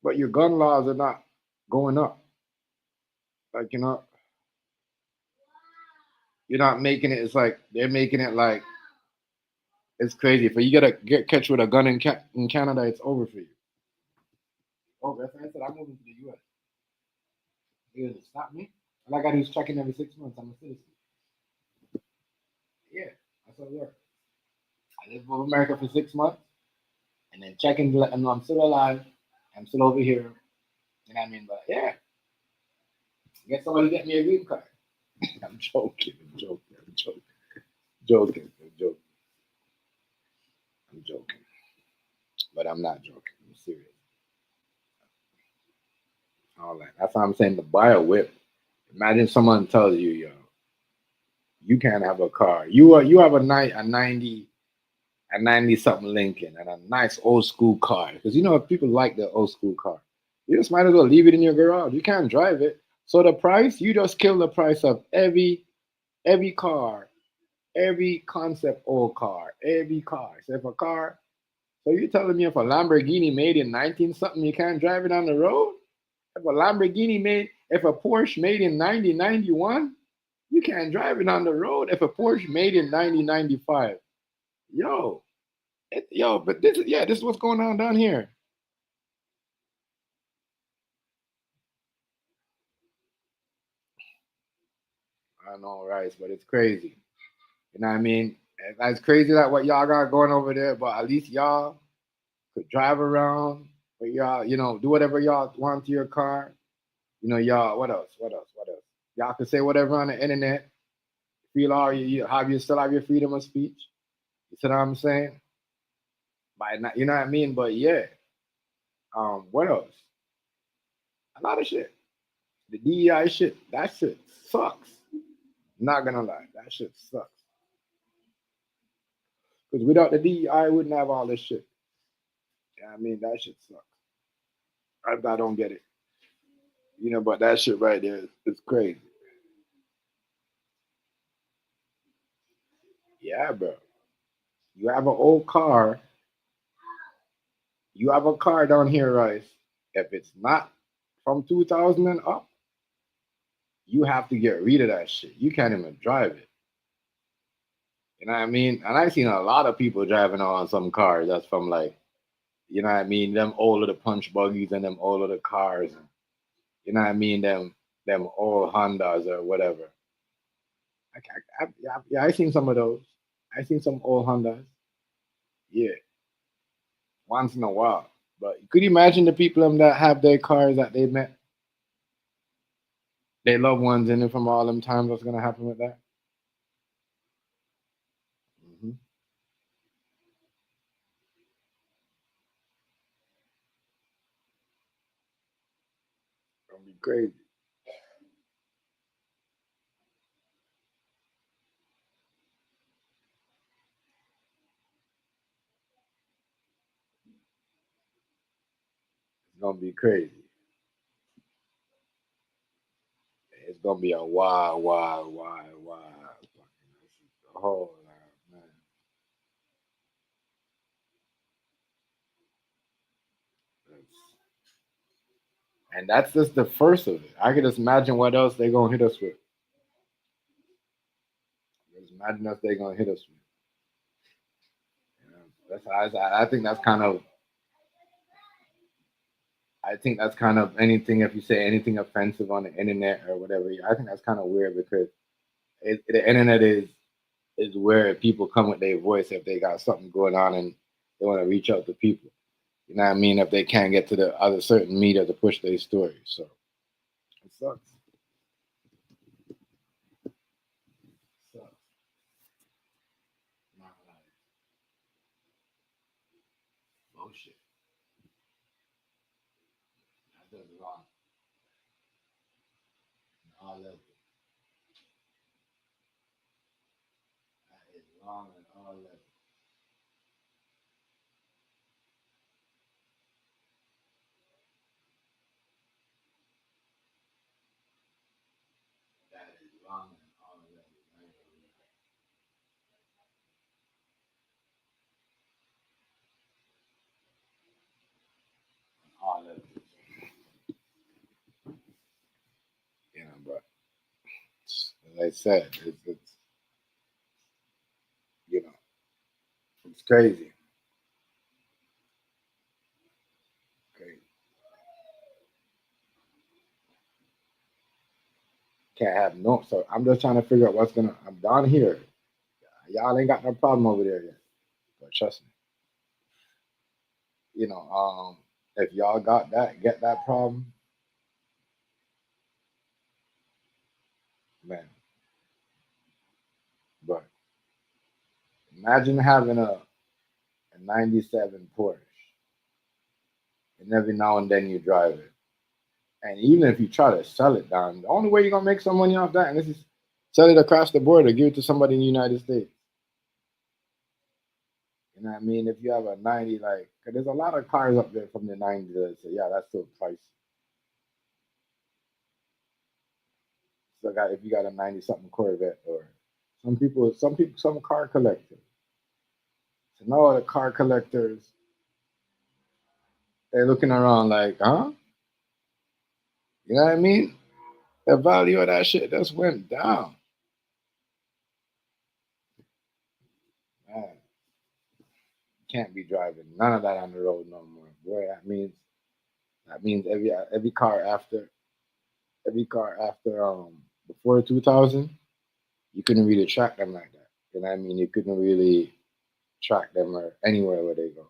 but your gun laws are not going up. Like you're not making it. It's like they're making it like it's crazy. If you get catch with a gun in Canada, it's over for you. Oh, that's why I said I'm moving to the U.S. They're gonna stop me. All I got to do is check in every 6 months. I'm a citizen. Yeah, that's what it works. I live over America for 6 months, and then check in to let them know I'm still alive. I'm still over here. You know what I mean? But yeah, get somebody to get me a green card. I'm joking. But I'm not joking. I'm serious. All that. That's why I'm saying to buy a whip. Imagine someone tells you, yo, you can't have a car. You have a 90 something Lincoln and a nice old school car. Because people like the old school car. You just might as well leave it in your garage. You can't drive it. So the price, you just kill the price of every car, every concept old car, every car. So you're telling me if a Lamborghini made in 19 something, you can't drive it on the road? If a Porsche made in 1991, you can't drive it on the road. If a Porsche made in 1995, but this is what's going on down here. I know, right? But it's crazy. You know what I mean? It's crazy that what y'all got going over there, but at least y'all could drive around. But y'all, do whatever y'all want to your car. Y'all. What else? Y'all can say whatever on the internet. Feel all you still have your freedom of speech. You see what I'm saying? You know what I mean? But yeah. What else? A lot of shit. The DEI shit. That shit sucks. Not gonna lie, that shit sucks. Because without the DEI, we wouldn't have all this shit. Yeah, I mean, that shit sucks. I don't get it. But that shit right there is crazy. Yeah, bro. You have an old car. You have a car down here, Rice. If it's not from 2000 and up, you have to get rid of that shit. You can't even drive it. You know what I mean? And I've seen a lot of people driving on some cars that's from like, them old little punch buggies and them old little cars. You know what I mean? Them them old Hondas or whatever. Yeah, I seen some of those. I seen some old Hondas. Yeah, once in a while. But could you imagine the people that have their cars that they met, their loved ones in it from all them times? What's gonna happen with that? Hmm. Gonna be crazy. It's gonna be crazy. It's gonna be a wild, wild, wild, wild. Fucking whole lot, man. That's- And that's just the first of it. I can just imagine what else they're gonna hit us with. Just imagine us they're gonna hit us with. You know, I think that's kind of. I think that's kind of anything. If you say anything offensive on the internet or whatever, I think that's kind of weird because the internet is where people come with their voice if they got something going on and they want to reach out to people. You know what I mean? If they can't get to the other certain media to push their story, so it sucks. It sucks. Not like bullshit. That does wrong on all levels. That is wrong on all levels. That is wrong on all levels. I ain't gonna lie. On all levels. You know, but as I said, it's you know, it's crazy. Crazy. Can't have no. So I'm just trying to figure out what's gonna. I'm down here. Y'all ain't got no problem over there yet. But trust me, you know, if y'all got that, get that problem, man. But imagine having a '97 Porsche, and every now and then you drive it. And even if you try to sell it down, the only way you're gonna make some money off that, and this is sell it across the border, give it to somebody in the United States. You know what I mean? If you have a 90, like, 'cause there's a lot of cars up there from the 90s that say, yeah, that's still pricey. So got if you got a 90 something Corvette or some car collectors. So now the car collectors, they're looking around like, huh? You know what I mean? The value of that shit just went down. Man, can't be driving none of that on the road no more. Boy, that means every car after before 2000, you couldn't really track them like that. You know what I mean? You couldn't really track them or anywhere where they go.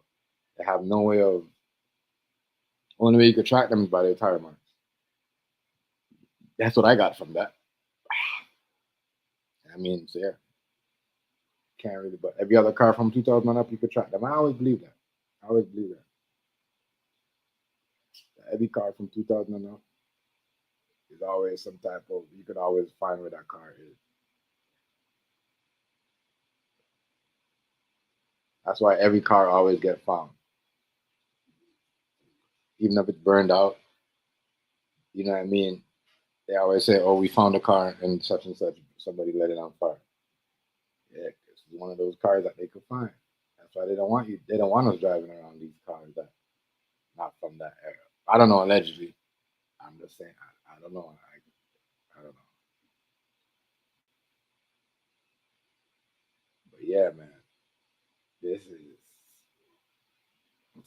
They have no way of only way you could track them is by their tire marks. That's what I got from that. I mean, so yeah, can't really. But every other car from 2000 on up, you could track them. I always believe that. I always believe that. Every car from 2000 on up is always some type of. You could always find where that car is. That's why every car always get found, even if it's burned out. You know what I mean? They always say, "Oh, we found a car and such and such. Somebody let it on fire." Yeah, it's one of those cars that they could find. That's why they don't want you. They don't want us driving around these cars that not from that era. I don't know. Allegedly, I'm just saying. I don't know. I don't know. But yeah, man, this is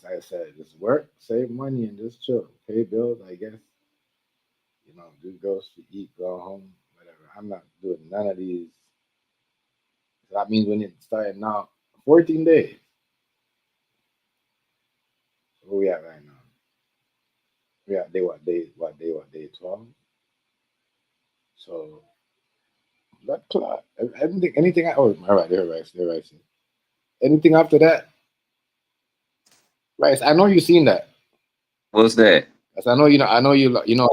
like I said. Just work, save money, and just chill. Pay bills, I guess. Just go eat, go home, whatever. I'm not doing none of these. So that means when it started now, 14 days. Where we at right now? We at day 12. So that clock. Anything. Oh, all right, they're right. Anything after that, right? I know you seen that. What's that? Yes, I know you know. I know you. You know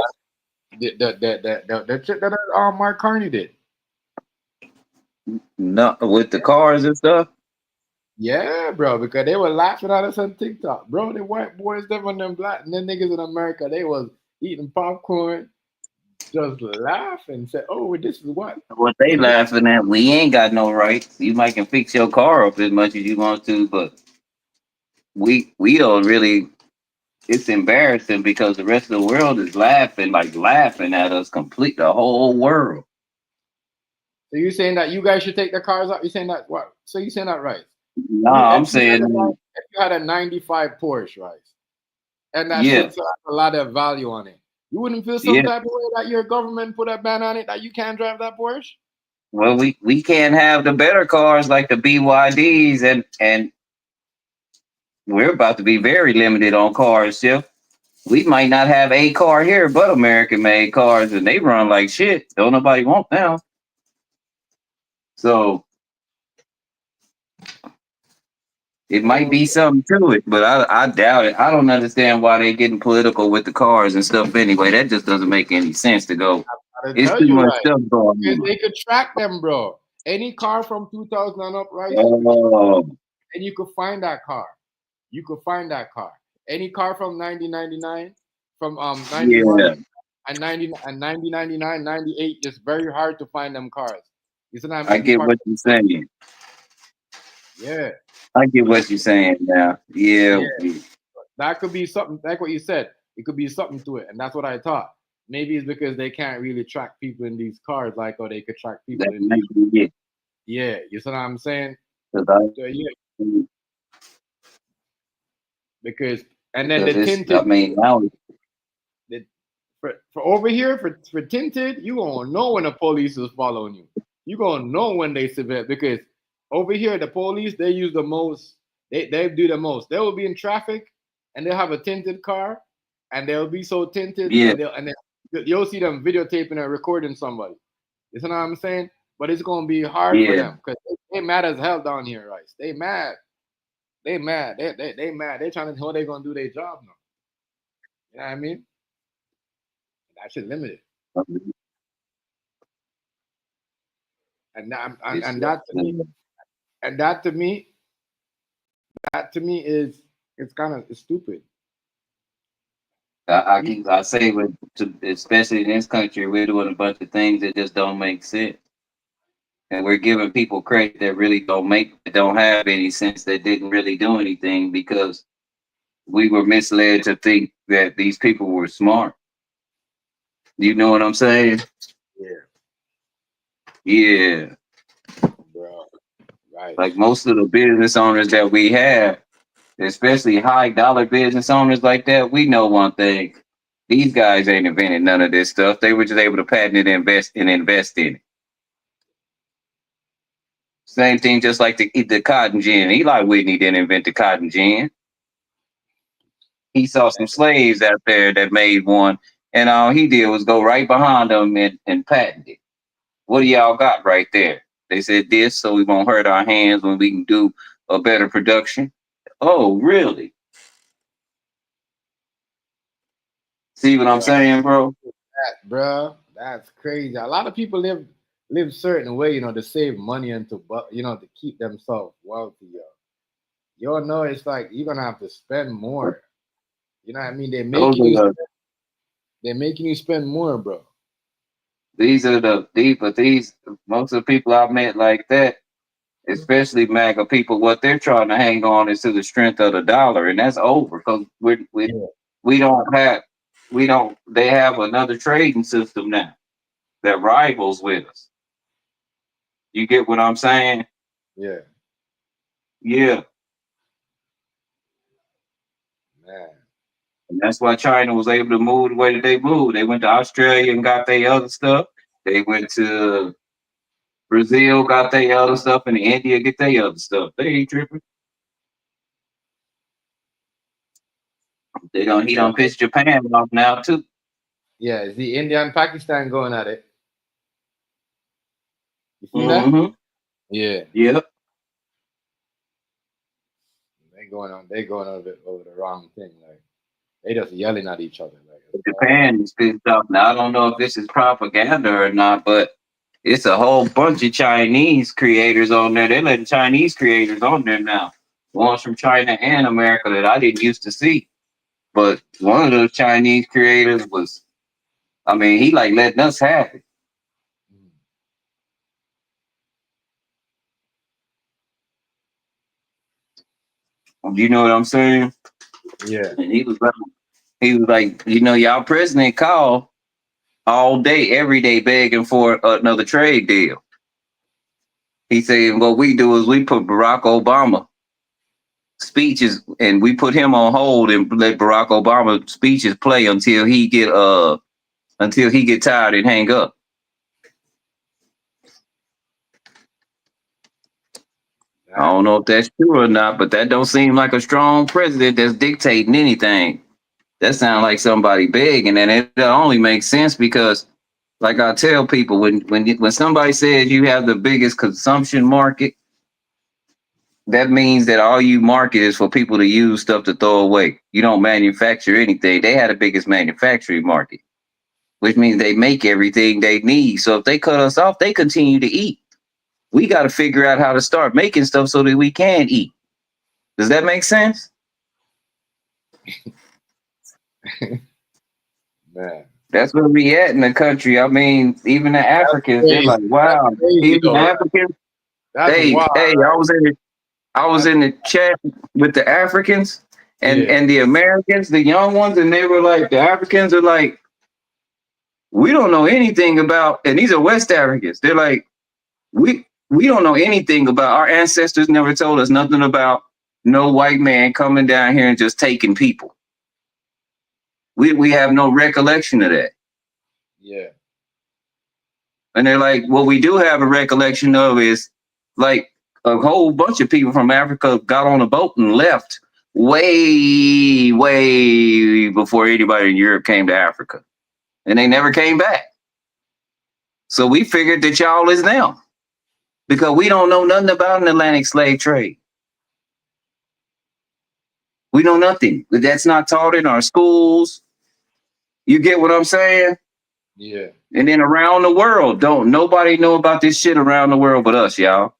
the shit that Mark Carney did. No, with the cars and stuff. Yeah, bro, because they were laughing at us on TikTok, bro. The white boys, them and them black and them niggas in America, they was eating popcorn, just laughing. Said, "Oh, this is what." What they laughing at? We ain't got no rights. You might can fix your car up as much as you want to, but we don't really. It's embarrassing because the rest of the world is laughing, like laughing at us, complete the whole world. So you saying that you guys should take the cars out? You saying that what? So you saying that right? You Nah, I'm saying, if you had a '95 Porsche, right, and that yeah, shit still has a lot of value on it, you wouldn't feel some yeah. type of way that your government put a ban on it that you can't drive that Porsche? Well, we can't have the better cars like the BYDs, and we're about to be very limited on cars, Chef. We might not have a car here, but American made cars, and they run like shit. Don't nobody want them. So it might Oh, be something to it, but I doubt it. I don't understand why they getting political with the cars and stuff anyway. That just doesn't make any sense to go. I It's tell too you much right. stuff going Because on. they could track them, bro. Any car from 2000 and up, right? Oh, And you could find that car. You could find that car. Any car from 1999, from 91 yeah, and 90 and 1999, 98, it's very hard to find them cars. You see what I I mean? get what you're saying. Yeah, I get what you're saying now. yeah. Yeah, That could be something like what you said. It could be something to it, and that's what I thought. Maybe it's because they can't really track people in these cars like how they could track people that in these. might be it. Yeah, you see what I'm saying? 'Cause So, yeah, because and then because the it's, I tinted mean, now the, for over here for tinted, you gonna know when the police is following you. You gonna know when they severe because over here the police they use the most. They do the most. They will be in traffic and they'll have a tinted car and they'll be so tinted yeah, and then you'll see them videotaping and recording somebody. You know what I'm saying? But it's gonna be hard for yeah. them because they mad as hell down here, right? They mad. They mad. They mad. They trying to how they gonna do their job now. You know what I mean? That shit limited. And that, It's, and that to me, and that to me is it's kind of stupid. You, I say with especially in this country, we're doing a bunch of things that just don't make sense, and we're giving people credit that really don't have any sense, that didn't really do anything because we were misled to think that these people were smart. You know what I'm saying? yeah, Yeah. bro, right. Like most of the business owners that we have, especially high dollar business owners like that, we know one thing. These guys ain't invented none of this stuff. They were just able to patent it and invest in it. Same thing, just like the cotton gin. Eli Whitney didn't invent the cotton gin. He saw some slaves out there that made one, and all he did was go right behind them and patent it. What do y'all got right there? They said this, so we won't hurt our hands when we can do a better production. Oh, really? See what I'm Bro, saying, bro? bro, that's crazy. A lot of people live certain way, to save money and to keep themselves wealthy. You all know it's like you're gonna have to spend more. You know what I mean? Those are the They're making you spend more, bro. these are the these but these most of the people I've met like that, especially MAGA people, what they're trying to hang on is to the strength of the dollar, and that's over because Yeah, we don't have we don't they have another trading system now that rivals with us. You get what I'm saying? yeah, Yeah. man. And that's why China was able to move the way that they moved. They went to Australia and got their other stuff. They went to Brazil, got their other stuff, and India get their other stuff. They ain't tripping. He don't piss Japan off now too. Yeah, the India and Pakistan going at it. You see that? Mm-hmm. Yeah, Yep. they going over the wrong thing. Like they just yelling at each other. Like Japan is pissed off. Now I don't know if this is propaganda or not, but it's a whole bunch of Chinese creators on there. They're letting Chinese creators on there now. Ones from China and America that I didn't used to see. But one of those Chinese creators was, I mean, he like letting us have it. You know what I'm saying? yeah, And he was like, you know, y'all president called all day, every day, begging for another trade deal. He said, what we do is we put Barack Obama speeches and we put him on hold and let Barack Obama speeches play until he get tired and hang up. I don't know if that's true or not, but that don't seem like a strong president that's dictating anything. That sounds like somebody begging, and it only makes sense because, like I tell people, when somebody says you have the biggest consumption market, that means that all you market is for people to use stuff to throw away. You don't manufacture anything. They had the biggest manufacturing market, which means they make everything they need. So if they cut us off, they continue to eat. We got to figure out how to start making stuff so that we can eat. Does that make sense? man. That's where we at in the country. I mean, even the Africans, they're like, wow. Even the Africans, hey, wild, hey, right? I was in the chat with the Africans and the Americans, the young ones, and they were like, the Africans are like, we don't know anything about, and these are West Africans. They're like, we don't know anything about, our ancestors never told us nothing about no white man coming down here and just taking people. We have no recollection of that. Yeah. And they're like, what we do have a recollection of is like a whole bunch of people from Africa got on a boat and left way, way before anybody in Europe came to Africa. And they never came back. So we figured that y'all is them because we don't know nothing about an Atlantic slave trade. We know nothing. That's not taught in our schools. You get what I'm saying? Yeah. And then around the world, don't nobody know about this shit around the world but us, y'all.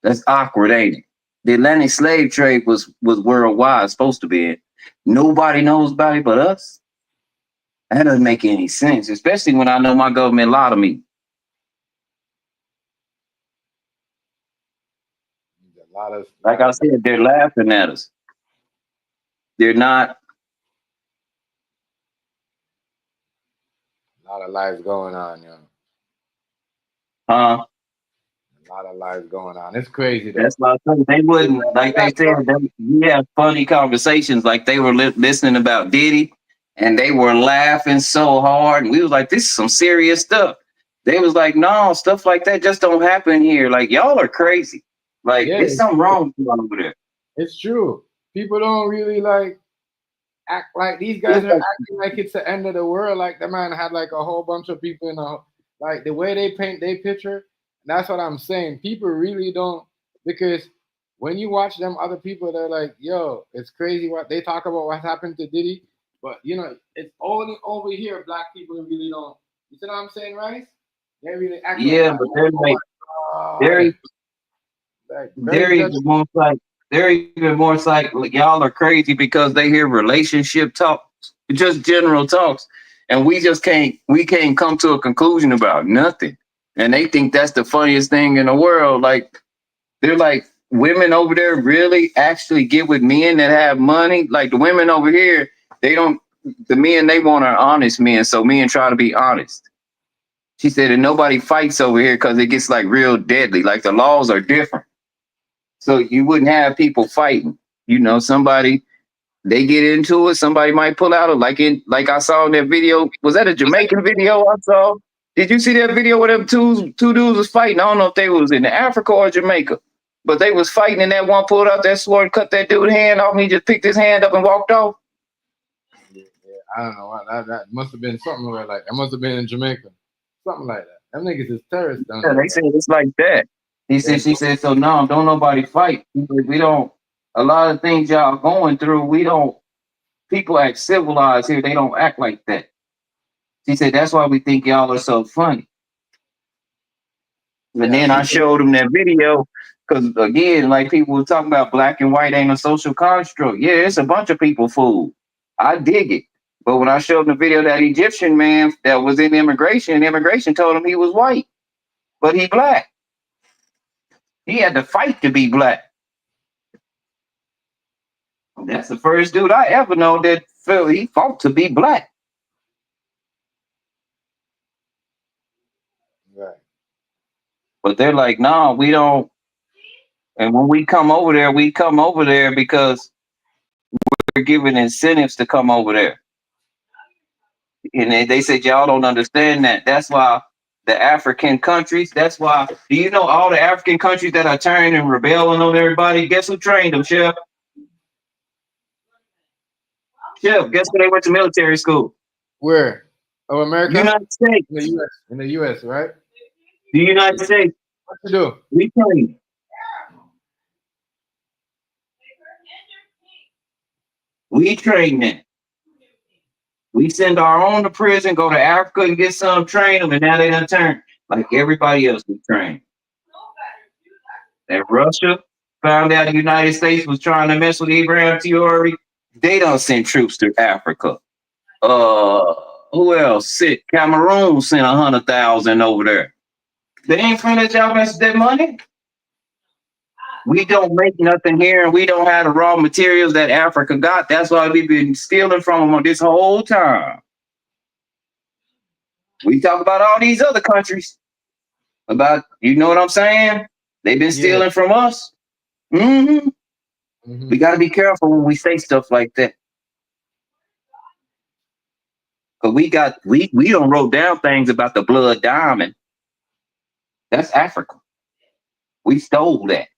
That's awkward, ain't it? The Atlantic slave trade was worldwide, supposed to be. Nobody knows about it but us. That doesn't make any sense, especially when I know my government lied to me. Like I said, they're laughing at us. They're not. A lot of lives going on, yo. A lot of lives going on. It's crazy though. That's why they wouldn't, like they said, we have funny conversations. Like they were listening about Diddy, and they were laughing so hard, and we was like, "This is some serious stuff." They was like, "No, stuff like that just don't happen here. Like y'all are crazy. Like there's something wrong with y'all over there." It's true. People don't really like act like these guys are acting like it's the end of the world. Like the man had like a whole bunch of people in like the way they paint their picture. That's what I'm saying. People really don't, because when you watch them other people, they're like, yo, it's crazy what they talk about what happened to Diddy. But you know, it's only over here black people really don't. You see what I'm saying, right? They really act but they're like, they're even more like y'all are crazy because they hear relationship talks, just general talks, and we can't come to a conclusion about nothing. And they think that's the funniest thing in the world. Like they're like, women over there really actually get with men that have money. Like the women over here, they don't. The men they want are honest men, so men try to be honest. She said, and nobody fights over here because it gets like real deadly. Like the laws are different. So you wouldn't have people fighting. You know, somebody They get into it. Somebody might pull out like I saw in that video. Was that a Jamaican video I saw? Did you see that video where them two dudes was fighting? I don't know if they was in Africa or Jamaica, but they was fighting and that one pulled out that sword and cut that dude's hand off and he just picked his hand up and walked off. Yeah, I don't know. That must have been something where like it must have been in Jamaica. Something like that. Them niggas is terrorists down Yeah, there. they said it's like that. She said, so no, don't nobody fight. We don't, a lot of things y'all going through, we don't, people act civilized here. They don't act like that. She said, that's why we think y'all are so funny. And then I showed them that video because, again, like people were talking about black and white ain't a social construct. Yeah, it's a bunch of people fooled. I dig it. But when I showed them the video of that Egyptian man that was in immigration told him he was white, but he black. He had to fight to be black. That's the first dude I ever know that felt he fought to be black. Right. But they're like, no, we don't. And when we come over there because we're given incentives to come over there. And they said, y'all don't understand that. That's why the African countries, do you know all the African countries that are turning and rebelling on everybody? Guess who trained them, Chef? Chef, guess where they went to military school? Where? Oh, America? United States. In the U.S. In the U.S., right? The United States. What to do? We train. We train them. We send our own to prison, go to Africa and get some, train them, and now they done turn like everybody else we train. And Russia found out the United States was trying to mess with Ibrahim Traore. They don't send troops to Africa. Who else? Cameroon sent 100,000 over there. They ain't finna let y'all mess with that money. We don't make nothing here, and we don't have the raw materials that Africa got. That's why we've been stealing from them this whole time. We talk about all these other countries. About, you know what I'm saying? They've been stealing from us. Mm-hmm. Mm-hmm. We got to be careful when we say stuff like that. Because we don't wrote down things about the blood diamond. That's Africa. We stole that.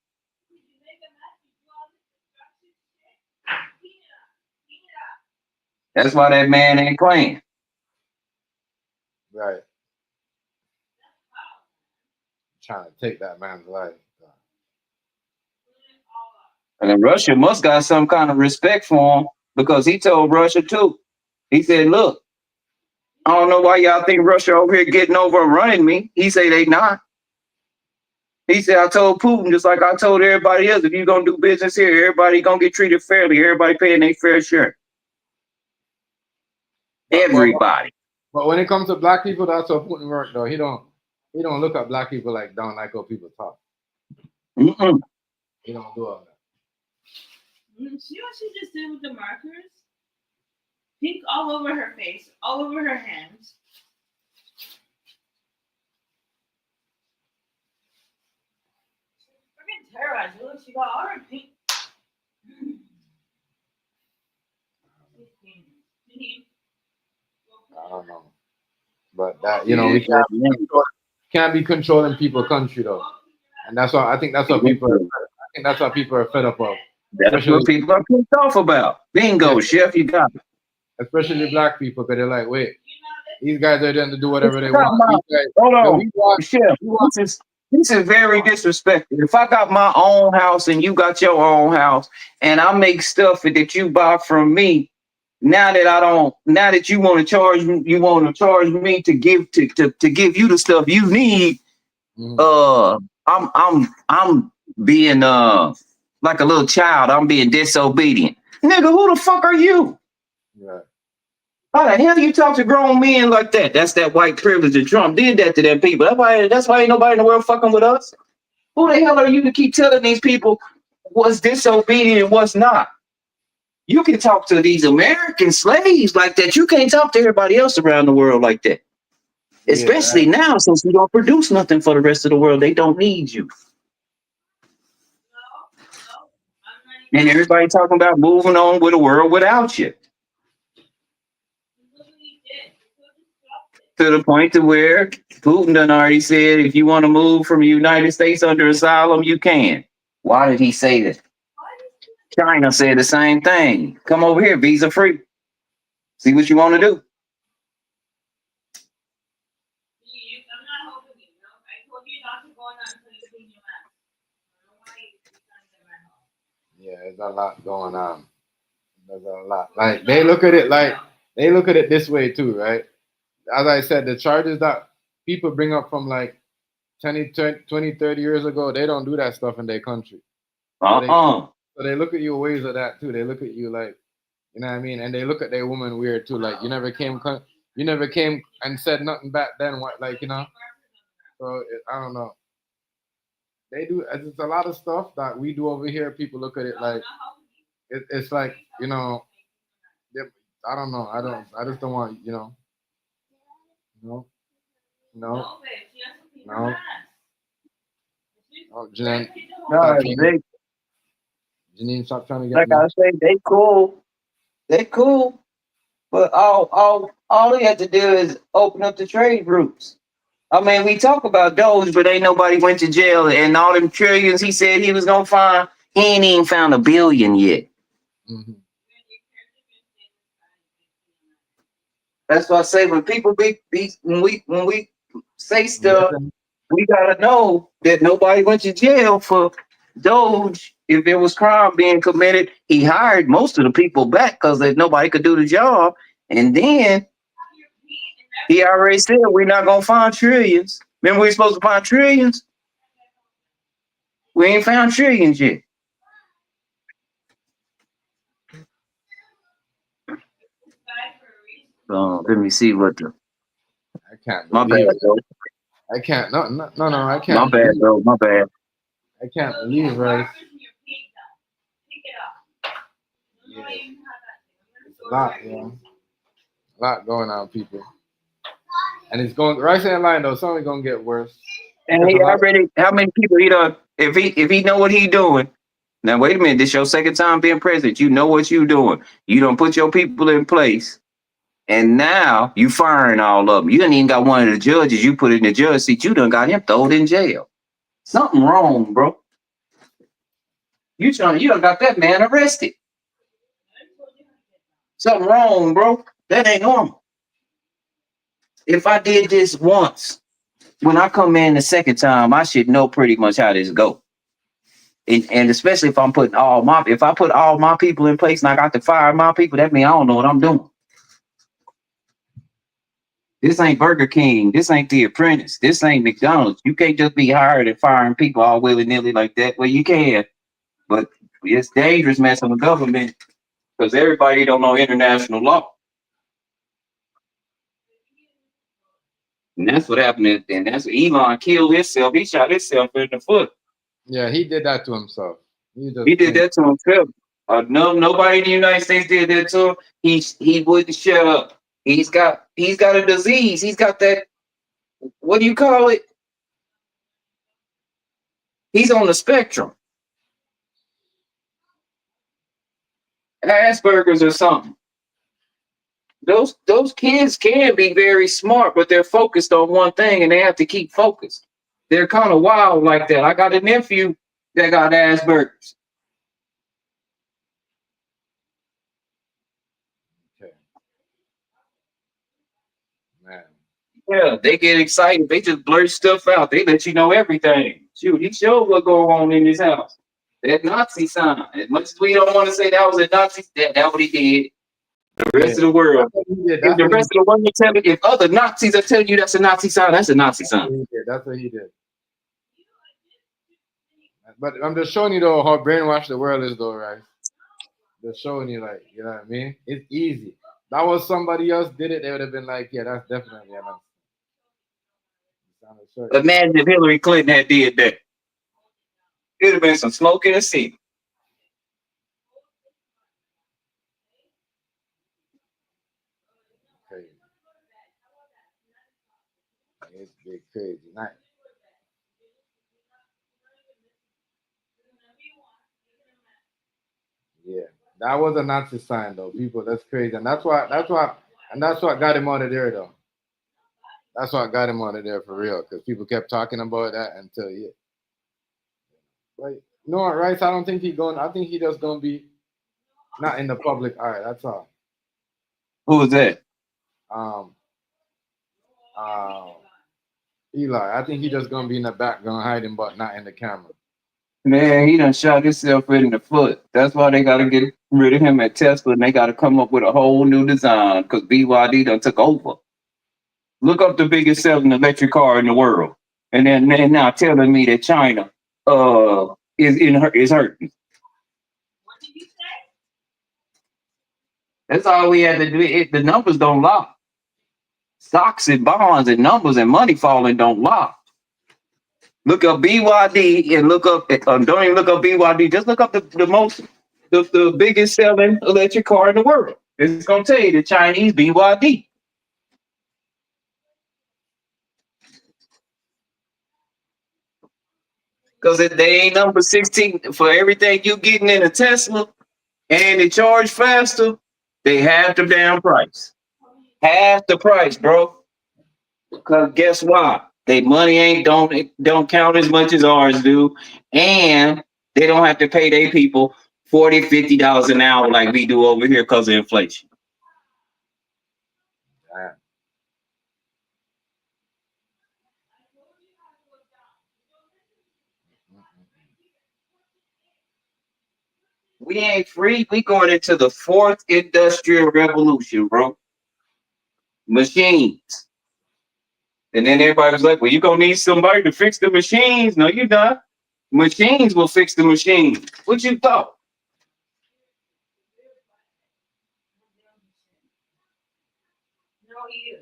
That's why that man ain't playing. Right. Trying to take that man's life. And then Russia must got some kind of respect for him because he told Russia too. He said, look, I don't know why y'all think Russia over here getting over and running me. He said they not. He said, I told Putin, just like I told everybody else, if you're going to do business here, everybody going to get treated fairly. Everybody paying their fair share. Everybody. But when it comes to black people, that's what Putin work though. He don't look at black people like down like how people talk. Mm-mm. He don't do all that. See what she just did with the markers? Pink all over her face, all over her hands. Freaking terrorized. Look, she got all her pink. I don't know. But that, you know, we can't be controlling people's country though. And that's why I think that's what people are fed up of. That's what people are pissed off about. Bingo, Chef, you got it. Especially black people, because they're like, wait, these guys are going to do whatever they want. Hold on, Chef. This is very disrespectful. If I got my own house and you got your own house, and I make stuff that you buy from me, now that you want to charge me to give you the stuff you need, I'm being like a little child. I'm being disobedient. Nigga, who the fuck are you? Right. How the hell you talk to grown men like that? That's that white privilege, and Trump did that to them people. That's why ain't nobody in the world fucking with us. Who the hell are you to keep telling these people what's disobedient and what's not? You can talk to these American slaves like that. You can't talk to everybody else around the world like that. Especially now, since we don't produce nothing for the rest of the world. They don't need you. No, I'm not And everybody talking about moving on with a world without you. To the point to where Putin done already said if you want to move from the United States under asylum, you can. Why did he say that? China said the same thing. Come over here, visa free. See what you want to do. I'm not helping you. No, I told you not to go on that until you clean your mouth. I don't want you trying to get my house. Yeah, there's a lot going on. There's a lot. Like they look at it this way too, right? As I said, the charges that people bring up from like 20, 30 years ago, they don't do that stuff in their country. So they look at you ways of that too. They look at you like, you know what I mean? And they look at their woman weird too. Like you never came and said nothing back then. What, like, you know? So I don't know. They do. It's a lot of stuff that we do over here. People look at it like it's like, you know. I don't know. I just don't want, you know. No. No. No. Oh, Janine, Janine, stop trying to get like me. I say, they cool. They cool. But all he had to do is open up the trade routes. I mean, we talk about Doge, but ain't nobody went to jail, and all them trillions he said he was gonna find, he ain't even found $1 billion yet. Mm-hmm. That's why I say when people be when we say stuff, Listen, we gotta know that nobody went to jail for Doge. If there was crime being committed, he hired most of the people back because nobody could do the job, and then he already said we're not gonna find trillions. Remember, we were supposed to find trillions. We ain't found trillions yet. Let me see what the. I can't My bad, believe it. bro. I can't. No. I My can't bad, believe. bro. My bad. I can't believe, right? Yeah. It's a lot, you know. A lot going on, people. And it's going right in line though. It's only gonna get worse. And Because he a lot. already. How many people he done? If he know what he doing. Now wait a minute. This your second time being president. You know what you doing. You don't put your people in place, and now you firing all of them. You done even got one of the judges you put in the judge seat. You done got him thrown in jail. Something wrong, bro. You done got that man arrested. Something wrong, bro. That ain't normal. If I did this once, when I come in the second time, I should know pretty much how this go. And especially if I put all my people in place and I got to fire my people, that means I don't know what I'm doing. This ain't Burger King. This ain't The Apprentice. This ain't McDonald's. You can't just be hired and firing people all willy nilly like that. Well, you can, but it's dangerous messing with government because everybody don't know international law. And that's what happened. And that's what Elon killed himself. He shot himself in the foot. Yeah, he did that to himself. He did that to himself. No, nobody in the United States did that to him. He wouldn't shut up. He's got a disease. He's got that. What do you call it? He's on the spectrum. Asperger's or something. Those kids can be very smart, but they're focused on one thing and they have to keep focused. They're kind of wild like that. I got a nephew that got Asperger's. Okay. Man. Yeah, they get excited. They just blurt stuff out. They let you know everything. Shoot, he showed what going on in his house. That Nazi sign. As much as we don't want to say that was a Nazi, that what he did. The rest of the world. If the rest of the world tell me, if other Nazis are telling you that's a Nazi sign, that's a Nazi sign. That's what he did. But I'm just showing you though how brainwashed the world is though, right? Just showing you like, you know what I mean? It's easy. That was somebody else did it, they would have been like, yeah, that's definitely enough. Imagine if Hillary Clinton had did that. It'd have been some smoke in the sea. Crazy. It's big crazy. Nice. Yeah, that was a Nazi sign though. People, that's crazy, and that's what got him out of there though. That's what got him out of there for real, because people kept talking about that until yeah. But you know what, Rice? I don't think he going. I think he just gonna be not in the public eye. That's all. Who was that? Um, uh, Eli. I think he just gonna be in the background hiding, but not in the camera. Man, he done shot himself in the foot. That's why they gotta get rid of him at Tesla, and they gotta come up with a whole new design because BYD done took over. Look up the biggest selling electric car in the world, and then they're now telling me that China is hurting. That's all we had to do. The numbers don't lie. Stocks and bonds and numbers and money falling don't lie. Look up BYD and look up. Don't even look up BYD. Just look up the biggest selling electric car in the world. It's gonna tell you the Chinese BYD. Because if they ain't number 16 for everything you getting in a Tesla and they charge faster, they half the damn price. Half the price, bro. Because guess what? They money ain't don't count as much as ours do. And they don't have to pay their people $40, $50 an hour like we do over here because of inflation. Damn. We ain't free. We going into the fourth industrial revolution, bro. Machines. And then everybody was like, well, you're going to need somebody to fix the machines. No, you're not. Machines will fix the machines. What you thought? No, you.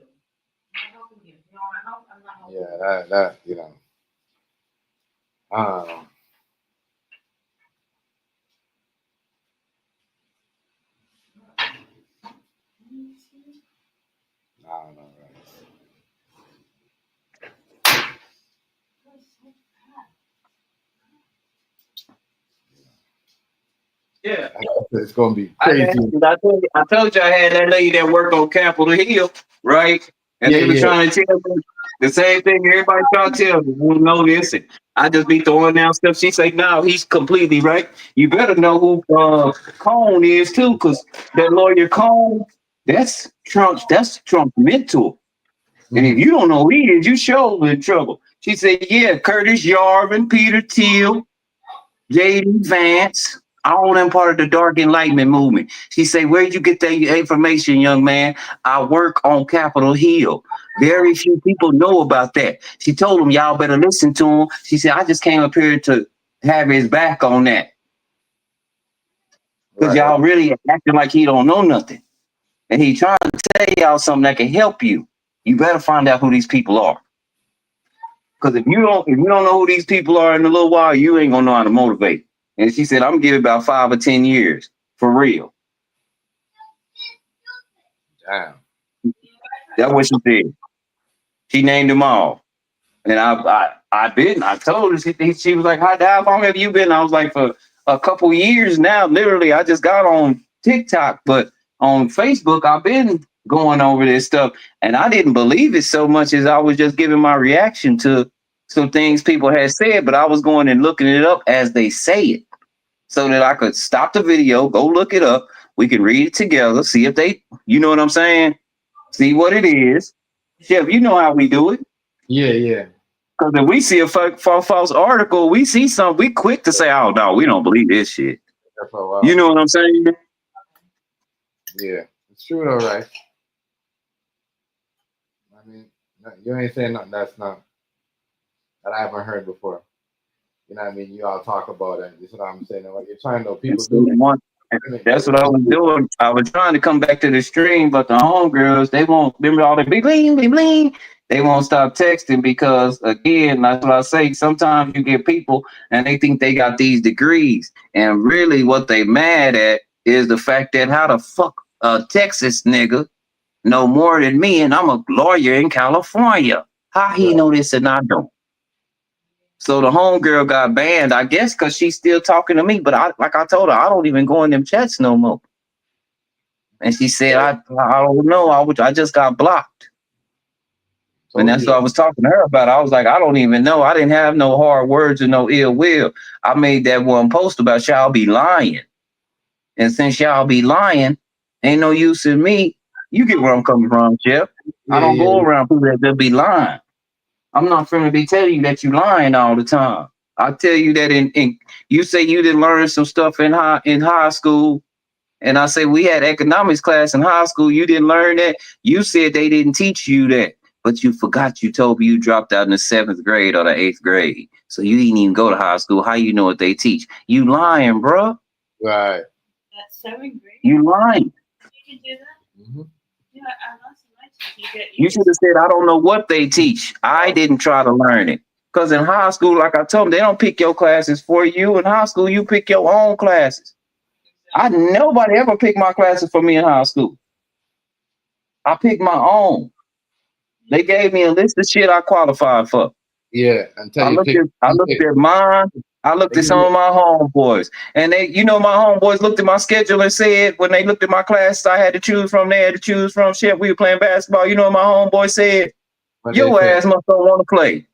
I'm not helping you. No, I'm not helping you. Yeah, that you know. I don't know. I don't know. Right? Yeah. It's gonna be I crazy. told you I had that lady that worked on Capitol Hill, right? And they were trying to tell me the same thing everybody trying to tell me. You don't know this. And I just be throwing down stuff. She say, no, he's completely right. You better know who Cone is too, because that lawyer Cone, that's Trump's mentor. And if you don't know who he is, you sure in trouble. She said, yeah, Curtis Yarvin, Peter Thiel, J.D. Vance, all them part of the Dark Enlightenment movement. She said, where'd you get that information, young man? I work on Capitol Hill. Very few people know about that. She told him, y'all better listen to him. She said, I just came up here to have his back on that. Because y'all really acting like he don't know nothing. And he trying to tell y'all something that can help you. You better find out who these people are. Because if you don't know who these people are in a little while, you ain't gonna know how to motivate. And she said, I'm gonna give it about 5 or 10 years for real. Damn. That's what she said. She named them all. And I told her, she was like, how long have you been? I was like, for a couple years now. Literally, I just got on TikTok, but on Facebook, I've been going over this stuff. And I didn't believe it so much as I was just giving my reaction to some things people had said, but I was going and looking it up as they say it so that I could stop the video, go look it up. We can read it together, see if they, you know what I'm saying? See what it is. Chef, you know how we do it. Yeah. Because if we see a false article, we see something, we quick to say, oh, no, we don't believe this shit. You know what I'm saying? Yeah, it's true though, right? I mean, you ain't saying nothing that I haven't heard before. You know what I mean? You all talk about it. This is what I'm saying. Like you're trying to people do it. That's what I was doing. I was trying to come back to the stream, but the homegirls, they won't remember all the bling, bling, bling. They won't stop texting because, again, that's what I say. Sometimes you get people and they think they got these degrees. And really what they mad at is the fact that how the fuck a Texas nigga know more than me and I'm a lawyer in California. How he know this and I don't? So the homegirl got banned, I guess, because she's still talking to me. But like I told her, I don't even go in them chats no more. And she said, I don't know. I just got blocked. And that's what I was talking to her about. I was like, I don't even know. I didn't have no hard words or no ill will. I made that one post about y'all be lying. And since y'all be lying, ain't no use in me. You get where I'm coming from, Jeff. I don't go around people that be lying. I'm not finna be telling you that you lying all the time. I tell you that in you say you didn't learn some stuff in high school, and I say we had economics class in high school. You didn't learn that. You said they didn't teach you that, but you forgot. You told me you dropped out in the 7th grade or the 8th grade, so you didn't even go to high school. How you know what they teach? You lying, bro. Right. That's 7th grade. You lying. You can do that. Mm-hmm. Yeah, I lost my teacher. You should have said, I don't know what they teach. I didn't try to learn it. Because in high school, like I told them, they don't pick your classes for you. In high school, you pick your own classes. Nobody ever picked my classes for me in high school. I picked my own. They gave me a list of shit I qualified for. Yeah, until I looked at mine. I looked at some of my homeboys, and my homeboys looked at my schedule and said, when they looked at my class, I had to choose from. They had to choose from. Shit, we were playing basketball. You know what my homeboy said? Your ass must don't want to play.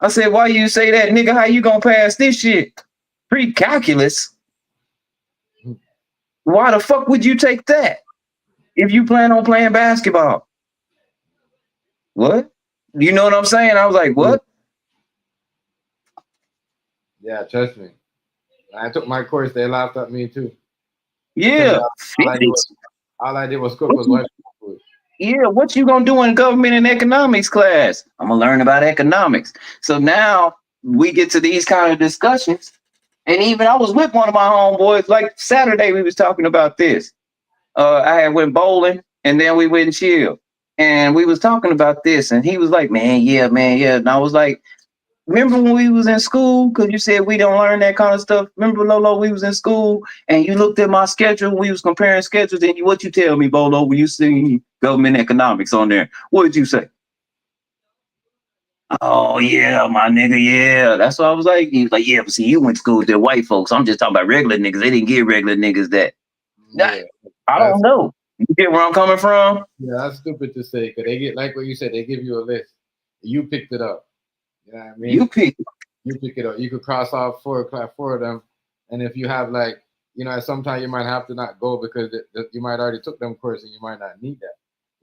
I said, why you say that, nigga? How you gonna pass this shit? Pre-calculus. Why the fuck would you take that if you plan on playing basketball? What? You know what I'm saying? I was like, what? Yeah, trust me. When I took my course, they laughed at me too. Yeah. All I did was cook was watch food. Yeah, what you gonna do in government and economics class? I'm gonna learn about economics. So now we get to these kind of discussions. And even I was with one of my homeboys, like Saturday, we was talking about this. I had went bowling and then we went and chilled. And we was talking about this, and he was like, man, yeah. And I was like, remember when we was in school? Because you said we don't learn that kind of stuff. Remember, Lolo, we was in school and you looked at my schedule. We was comparing schedules. And what you tell me, Bolo, when you see government economics on there? What did you say? Oh, yeah, my nigga, yeah. That's what I was like. He was like, yeah, but see, you went to school with the white folks. I'm just talking about regular niggas. They didn't give regular niggas that. Yeah, I don't know. You get where I'm coming from? Yeah, that's stupid to say, because they get, like what you said, they give you a list. You picked it up. You know what I mean? You pick it up. You could cross off four of them. And if you have sometimes you might have to not go because you might already took them courses and you might not need that.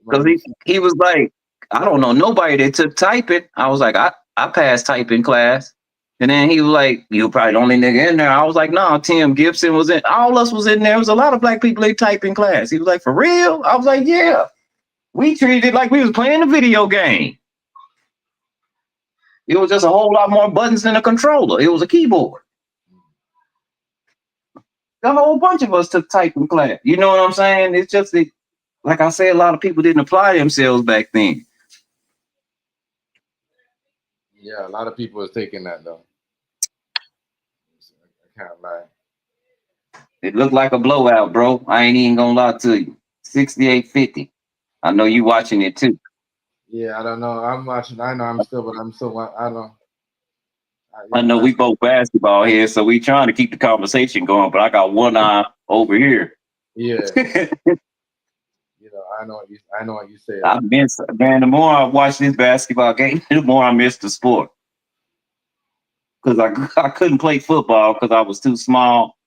Because he was like, I don't know nobody that took typing. I was like, I passed typing class. And then he was like, you probably the only nigga in there. I was like, no, Tim Gibson was in. All us was in there. There was a lot of black people in typing class. He was like, for real? I was like, yeah. We treated it like we was playing a video game. It was just a whole lot more buttons than a controller. It was a keyboard. A whole bunch of us took typing class. You know what I'm saying? It's just like I said, a lot of people didn't apply themselves back then. Yeah, a lot of people was taking that though. I can't lie. It looked like a blowout, bro. I ain't even gonna lie to you. 68-50. I know you watching it too. Yeah, I don't know. I'm watching. I know I'm still. I don't. I know we both basketball here, so we trying to keep the conversation going. But I got one eye over here. Yeah. I know what you say. I miss, man. The more I watch this basketball game, the more I miss the sport. Because I couldn't play football because I was too small.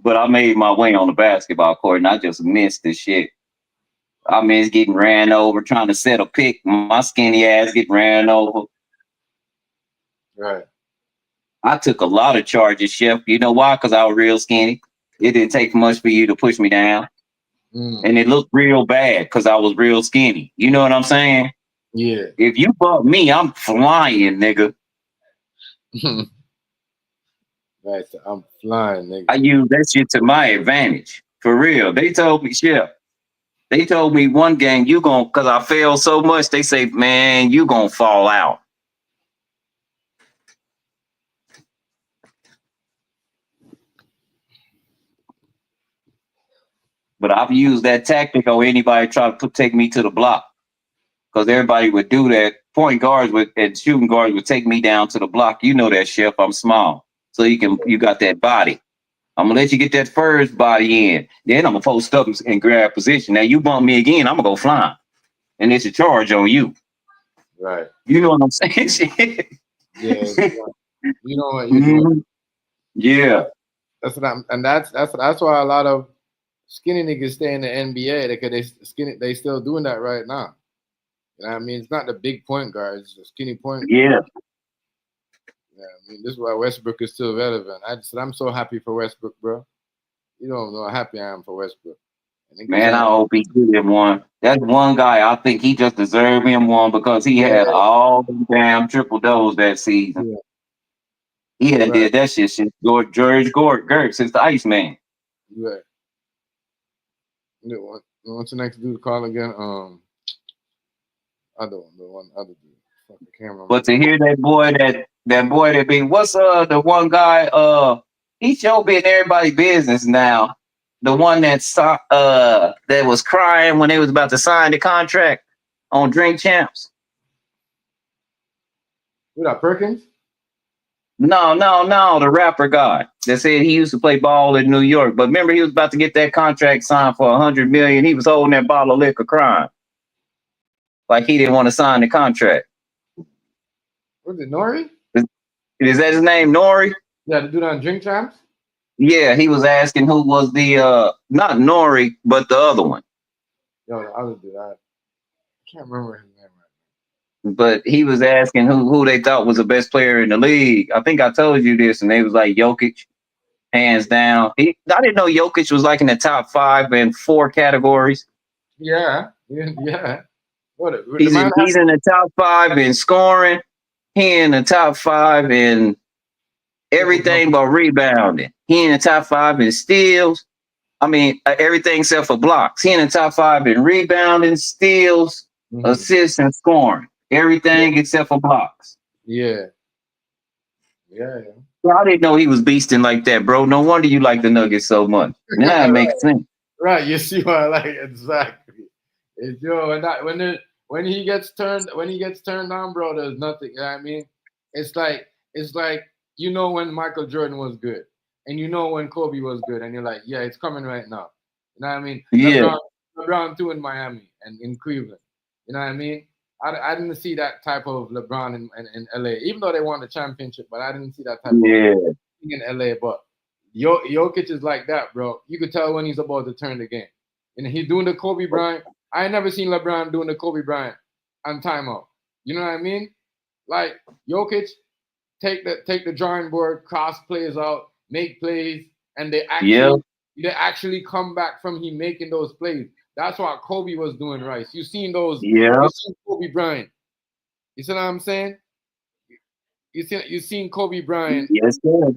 But I made my way on the basketball court, and I just missed this shit. I miss getting ran over, trying to set a pick. My skinny ass get ran over. Right. I took a lot of charges, Chef. You know why? Because I was real skinny. It didn't take much for you to push me down. And it looked real bad because I was real skinny. You know what I'm saying? Yeah. If you bump me, I'm flying, nigga. Right, so I'm flying, nigga. I use that shit to my advantage. For real. They told me, Chef. They told me one game, because I failed so much, they say, man, you gonna fall out. But I've used that tactic on anybody try to take me to the block. Because everybody would do that point guards and shooting guards would take me down to the block. You know that, Chef. I'm small, so you got that body. I'm gonna let you get that first body in. Then I'm gonna post up and grab position. Now you bump me again, I'm gonna go flying, and it's a charge on you. Right. You know what I'm saying? Yeah. You know what you're doing. Yeah. That's what I'm, and that's why a lot of skinny niggas stay in the NBA because they still doing that right now. You know what I mean? It's not the big point guard, it's the skinny point. Yeah. Yeah, I mean, this is why Westbrook is still relevant. I'm so happy for Westbrook, bro. You don't know how happy I am for Westbrook. Man, I hope he get him one. That's one guy I think he just deserved him one because he had all the damn triple doubles that season. Yeah. He had did that shit since George Gertz since the Iceman. Right. What's the next dude call again? Other dude. Fuck, I can't remember. But to hear that boy that be what's the one guy he sure been everybody's business now. The one that was crying when they was about to sign the contract on Drink Champs. Who that, Perkins? No, the rapper guy that said he used to play ball in New York, but remember he was about to get that contract signed for $100 million. He was holding that bottle of liquor crying. Like he didn't want to sign the contract. Was it Nori? Is that his name, Nori? Yeah, the dude on Drink Champs? Yeah, he was asking who was the not Nori, but the other one. Yo, the other dude, I can't remember his name right now. But he was asking who they thought was the best player in the league. I think I told you this, and they was like Jokic, hands down. I didn't know Jokic was like in the top 5 in 4 categories. Yeah. What? He's in the top 5 in scoring. He in the top 5 in everything but rebounding. He in the top 5 in steals. I mean, everything except for blocks. He in the top 5 in rebounding, steals, assists, and scoring. Everything except for blocks. Yeah. Well, I didn't know he was beasting like that, bro. No wonder you like the Nuggets so much. Now it makes sense. Right, you see what I like exactly. It's when he gets turned on, bro, there's nothing. You know what I mean? It's like you know when Michael Jordan was good, and you know when Kobe was good, and you're like, yeah, it's coming right now. You know what I mean? Yeah. LeBron too in Miami and in Cleveland. You know what I mean? I didn't see that type of LeBron in LA, even though they won the championship, but I didn't see that type of thing in LA. But Jokic is like that, bro. You could tell when he's about to turn the game. And he's doing the Kobe Bryant. I ain't never seen LeBron doing the Kobe Bryant on timeout. You know what I mean? Like Jokic, take the drawing board, cross plays out, make plays, and they actually come back from him making those plays. That's what Kobe was doing, right? You seen those? You seen Kobe Bryant. You see what I'm saying? You seen Kobe Bryant. Yes, sir.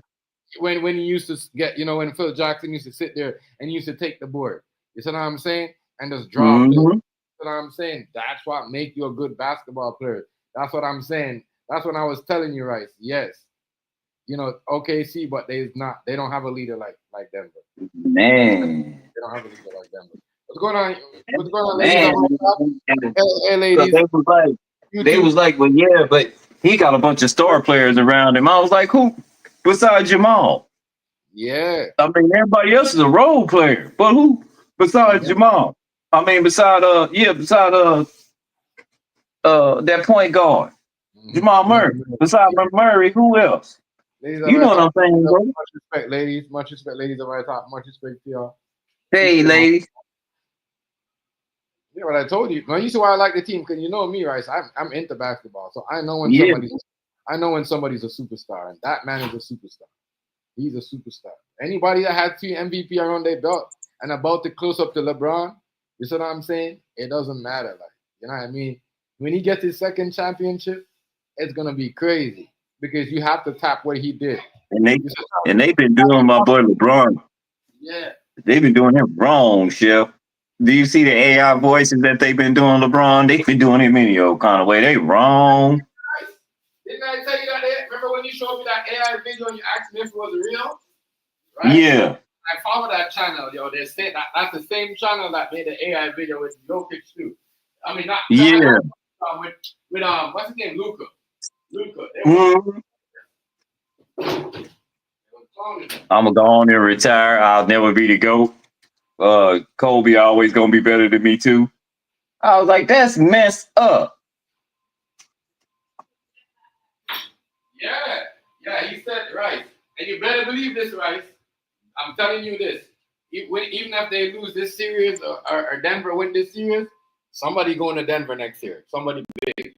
When he used to get, when Phil Jackson used to sit there and used to take the board. You see what I'm saying? And just draw plays. You know what I'm saying? That's what make you a good basketball player. That's what I'm saying. That's what I was telling you, Rice. Yes. OKC, but they don't have a leader like Denver. Man. They don't have a leader like Denver. What's going on, ladies? Hey, ladies. They was like, well, yeah, but he got a bunch of star players around him. I was like, who besides Jamal? Yeah. I mean, everybody else is a role player, but who besides Jamal? I mean, beside that point guard, Jamal Murray. Besides Murray, who else? Ladies, you know what I'm saying, bro? Much respect, ladies. Much respect, ladies of our top. Much respect to y'all. Hey, ladies. Yeah, what I told you. Now you see why I like the team, because you know me, right? So I'm into basketball, so I know when somebody's a superstar, and that man is a superstar. He's a superstar. Anybody that had 3 MVP around their belt and about to close up to LeBron, you see what I'm saying? It doesn't matter, like, you know what I mean? When he gets his second championship, it's gonna be crazy because you have to tap what he did. And they've been doing my boy LeBron. Yeah. They've been doing him wrong, Chef. Do you see the AI voices that they've been doing LeBron? They've been doing him any old kind of way. They wrong. Didn't I tell you that? Remember when you showed me that AI video and you asked me if it was real? Right? Yeah. I follow that channel, yo. They say that's the same channel that made the AI video with Jokic too. I mean, with what's his name, Luca. Luca. I'm gonna go on and retire. I'll never be the GOAT. Kobe always gonna be better than me too. I was like, that's messed up. Yeah, he said right. And you better believe this, Rice. I'm telling you this. Even if they lose this series or Denver win this series, somebody going to Denver next year. Somebody big.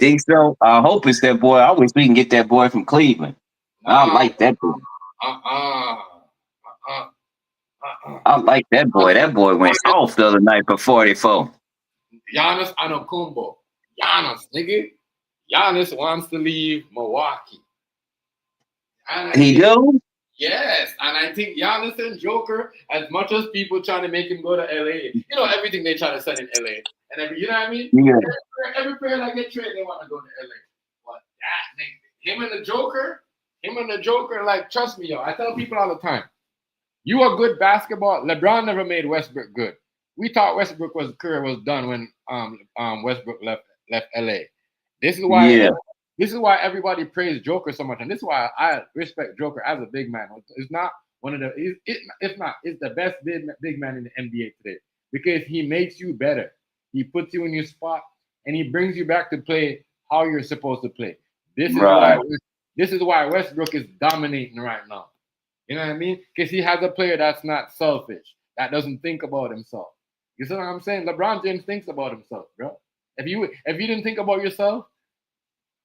Think so? I hope it's that boy. I wish we can get that boy from Cleveland. I like that boy. I like that boy. That boy went off the other night for 44. Giannis Antetokounmpo. Giannis, nigga. Giannis wants to leave Milwaukee. He do? Yes, and I think Giannis and Joker, as much as people trying to make him go to LA, you know everything they try to send in LA, and you know what I mean? Yeah. Every player that get traded, they want to go to LA. But that nigga, him and the Joker, like trust me, yo. I tell people all the time, you are good basketball. LeBron never made Westbrook good. We thought Westbrook's career was done when Westbrook left LA. This is why. Yeah. This is why everybody praised Joker so much, and this is why I respect Joker as a big man. It's not one of the, it's the best big man in the NBA today because he makes you better. He puts you in your spot, and he brings you back to play how you're supposed to play. This is why Westbrook is dominating right now. You know what I mean? Because he has a player that's not selfish, that doesn't think about himself. You see what I'm saying? LeBron James thinks about himself, bro. If you didn't think about yourself,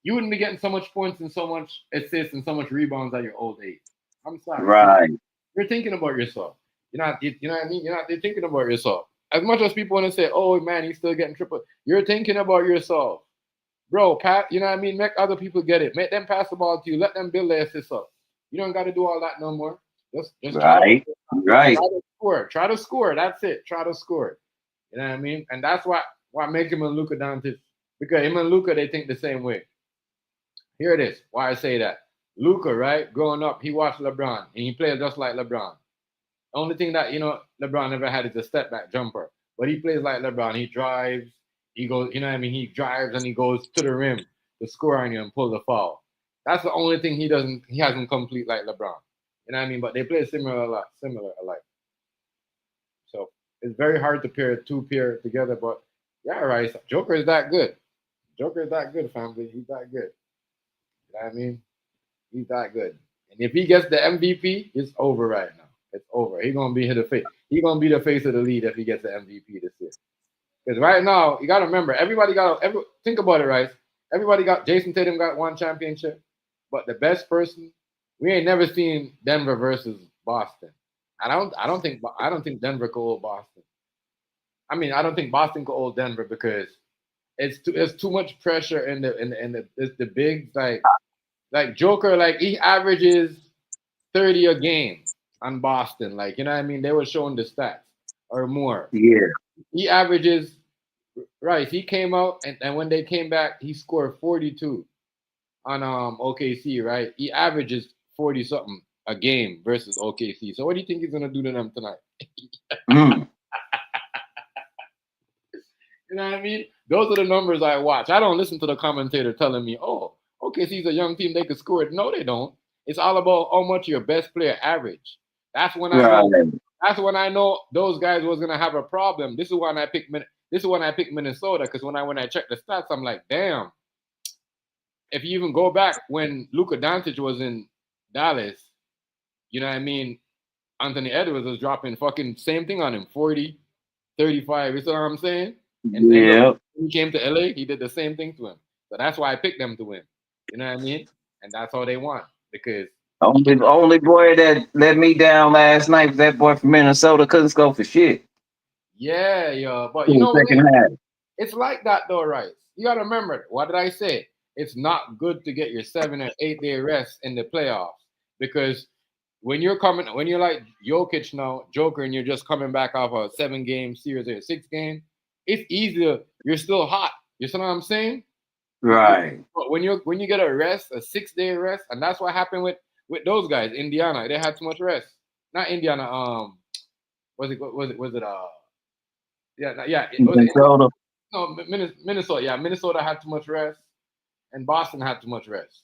you wouldn't be getting so much points and so much assists and so much rebounds at your old age. I'm sorry. Right. You're thinking about yourself. You know what I mean? You're not thinking about yourself. As much as people want to say, oh man, he's still getting triple, you're thinking about yourself. Bro, you know what I mean? Make other people get it. Make them pass the ball to you. Let them build their assists up. You don't got to do all that no more. Just right. Try to score. Try to score. That's it. Try to score. You know what I mean? And that's why make him and Luka down to, because him and Luka, they think the same way. Here it is. Why I say that. Luka, right? Growing up, he watched LeBron, and he played just like LeBron. The only thing that, LeBron never had is a step back jumper. But he plays like LeBron. He drives. He goes, you know what I mean? He drives and he goes to the rim to score on you and pull the foul. That's the only thing he hasn't complete like LeBron. You know what I mean? But they play similar alike. So it's very hard to pair two together. But yeah, right. Joker is that good. Joker is that good, family. He's that good. You know what I mean? He's that good. And if he gets the MVP, it's over right now. It's over. He's gonna be the face. He's gonna be the face of the league if he gets the MVP this year. Because right now, you gotta remember, think about it, right? Jason Tatum got one championship, but the best person, we ain't never seen Denver versus Boston. I don't think Denver could hold Boston. I mean, I don't think Boston could hold Denver because it's too much pressure in the bigs like Joker, like he averages 30 a game on Boston. Like, you know what I mean? They were showing the stats or more. Yeah. He averages, right. He came out and when they came back, he scored 42 on OKC, right? He averages 40 something a game versus OKC. So what do you think he's gonna do to them tonight? You know what I mean? Those are the numbers I watch. I don't listen to the commentator telling me, oh, OKC's a young team, they could score it. No, they don't. It's all about how much your best player average. That's when I know those guys was gonna have a problem. This is when I picked Minnesota, because when I checked the stats, I'm like, damn. If you even go back when Luka Doncic was in Dallas, you know what I mean? Anthony Edwards was dropping fucking same thing on him, 40, 35. You see what I'm saying? And then when he came to LA, he did the same thing to him. So that's why I picked them to win. You know what I mean? And that's all they want, because only boy that let me down last night was that boy from Minnesota. Couldn't score for shit. Yeah. But you know what? It's like that though, right? You gotta remember, what did I say? It's not good to get your 7 or 8 day rest in the playoffs, because when you're like Jokic now, Joker, and you're just coming back off a 7-game series or a 6-game, it's easier. You're still hot. You see what I'm saying? Right. But when you get a rest, a 6-day rest, and that's what happened with those guys. Indiana, they had too much rest. Not Indiana. Was it? Yeah. Minnesota. No, Minnesota. Yeah, Minnesota had too much rest, and Boston had too much rest.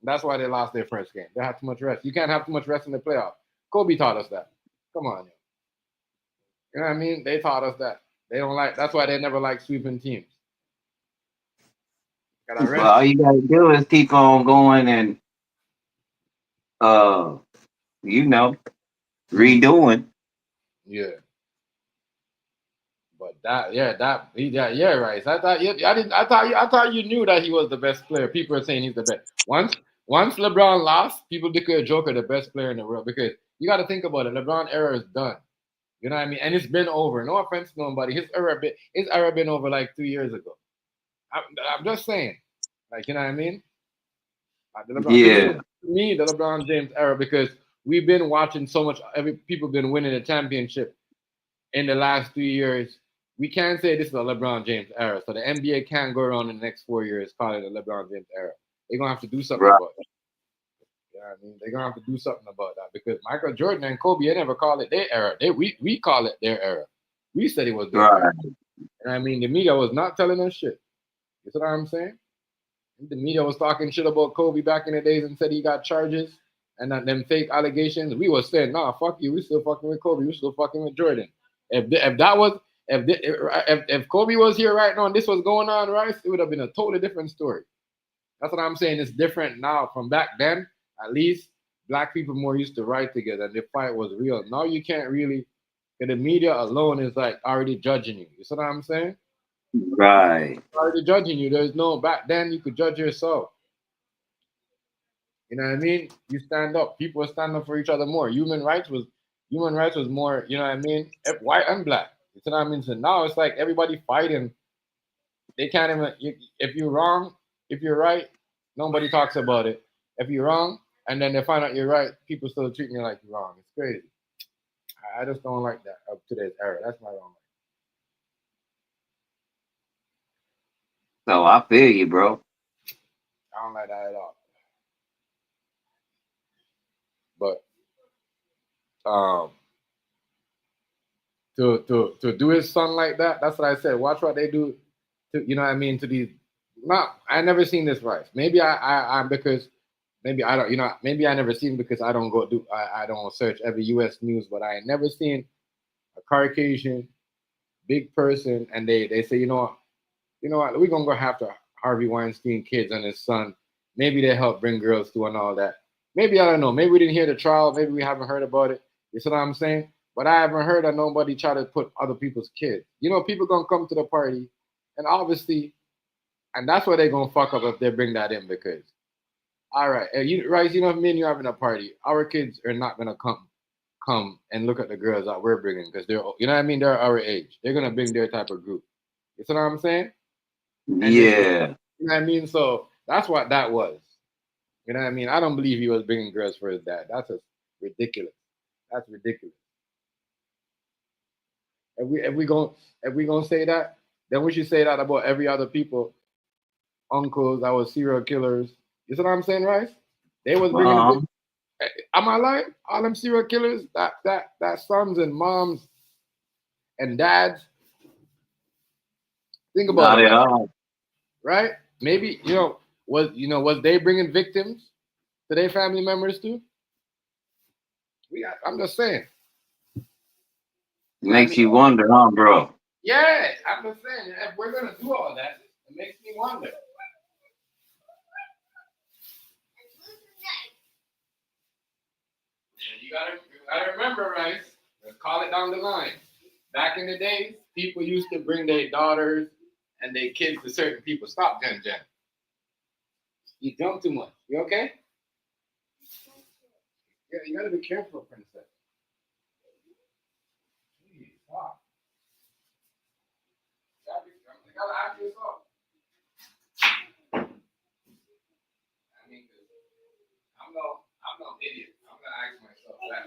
That's why they lost their first game. They had too much rest. You can't have too much rest in the playoff. Kobe taught us that. Come on, you know what I mean? They taught us that. They don't like. That's why they never like sweeping teams. Gotta Well, all rest. you gotta do is keep on going and uh, you know, redoing. Yeah. But yeah, right. I thought, yeah, I thought you knew that he was the best player. People are saying he's the best. Once LeBron lost, people declared Joker the best player in the world because you got to think about it. LeBron era is done. You know what I mean? And it's been over. No offense to nobody. His era been over like 2 years ago. I'm just saying, like you know what I mean? Yeah, To me, the LeBron James era because we've been watching so much. People been winning the championship in the last 3 years. We can't say this is a LeBron James era. So the NBA can't go around in the next 4 years calling it the LeBron James era. They're gonna have to do something right, about it. You know what I mean? They're gonna have to do something about that because Michael Jordan and Kobe, they never call it their era. We call it their era. We said it was their era. right. And I mean the media was not telling us shit. You see what I'm saying? The media was talking shit about Kobe back in the days and said he got charges and that them fake allegations. We was saying, nah, fuck you. We still fucking with Kobe. We still fucking with Jordan. If Kobe was here right now and this was going on, right, it would have been a totally different story. That's what I'm saying. It's different now from back then. At least black people more used to ride together and the fight was real. Now you can't really. The media alone is like already judging you. You see what I'm saying? Right. Already judging you. There's no back then you could judge yourself. You know what I mean? You stand up. People are standing up for each other more. Human rights was more. You know what I mean? White and black. You know what I mean? So now it's like everybody fighting. They can't even. If you're wrong, if you're right, nobody talks about it. If you're wrong, and then they find out you're right, people still treat you like you're wrong. It's crazy. I just don't like that of today's era. That's my wrong. So I feel you, bro. I don't like that at all. But um, to do his son like that, that's what I said. Watch what they do. To you know what I mean? To these, not I never seen this rise. Maybe I'm because maybe I don't. You know, maybe I never seen because I don't go do. I don't search every U.S. news, but I never seen a Caucasian big person, and they say, you know what, we're gonna go after Harvey Weinstein kids and his son. Maybe they help bring girls to and all that. Maybe I don't know. Maybe we didn't hear the trial. Maybe we haven't heard about it. You see what I'm saying? But I haven't heard of nobody try to put other people's kids. People gonna come to the party, and obviously, and that's why they're gonna fuck up if they bring that in because, all right, right, me and you having a party, our kids are not gonna come and look at the girls that we're bringing because they're, you know what I mean, they're our age. They're gonna bring their type of group. You see what I'm saying? And then, Yeah. you know what I mean? So that's what that was. You know what I mean? I don't believe he was bringing girls for his dad. That's just ridiculous. That's ridiculous. If we gonna say that, then we should say that about every other people, uncles that was serial killers. You see what I'm saying, Rice? They was bringing a Uh-huh. big. Am I lying? All them serial killers, that sons and moms and dads. Think about Not it, at all. right? Maybe was they bringing victims to their family members too? I'm just saying. I Makes mean, you wonder, huh, bro? yeah, I'm just saying. If we're gonna do all that, it makes me wonder. You gotta remember, right? Let's call it down the line. Back in the days, people used to bring their daughters and their kids to certain people. Stop, Jen. You jump too much. You okay? Yeah, you gotta be careful, princess. Jeez, stop. You gotta ask yourself. I mean, I'm no idiot. I'm gonna ask myself that.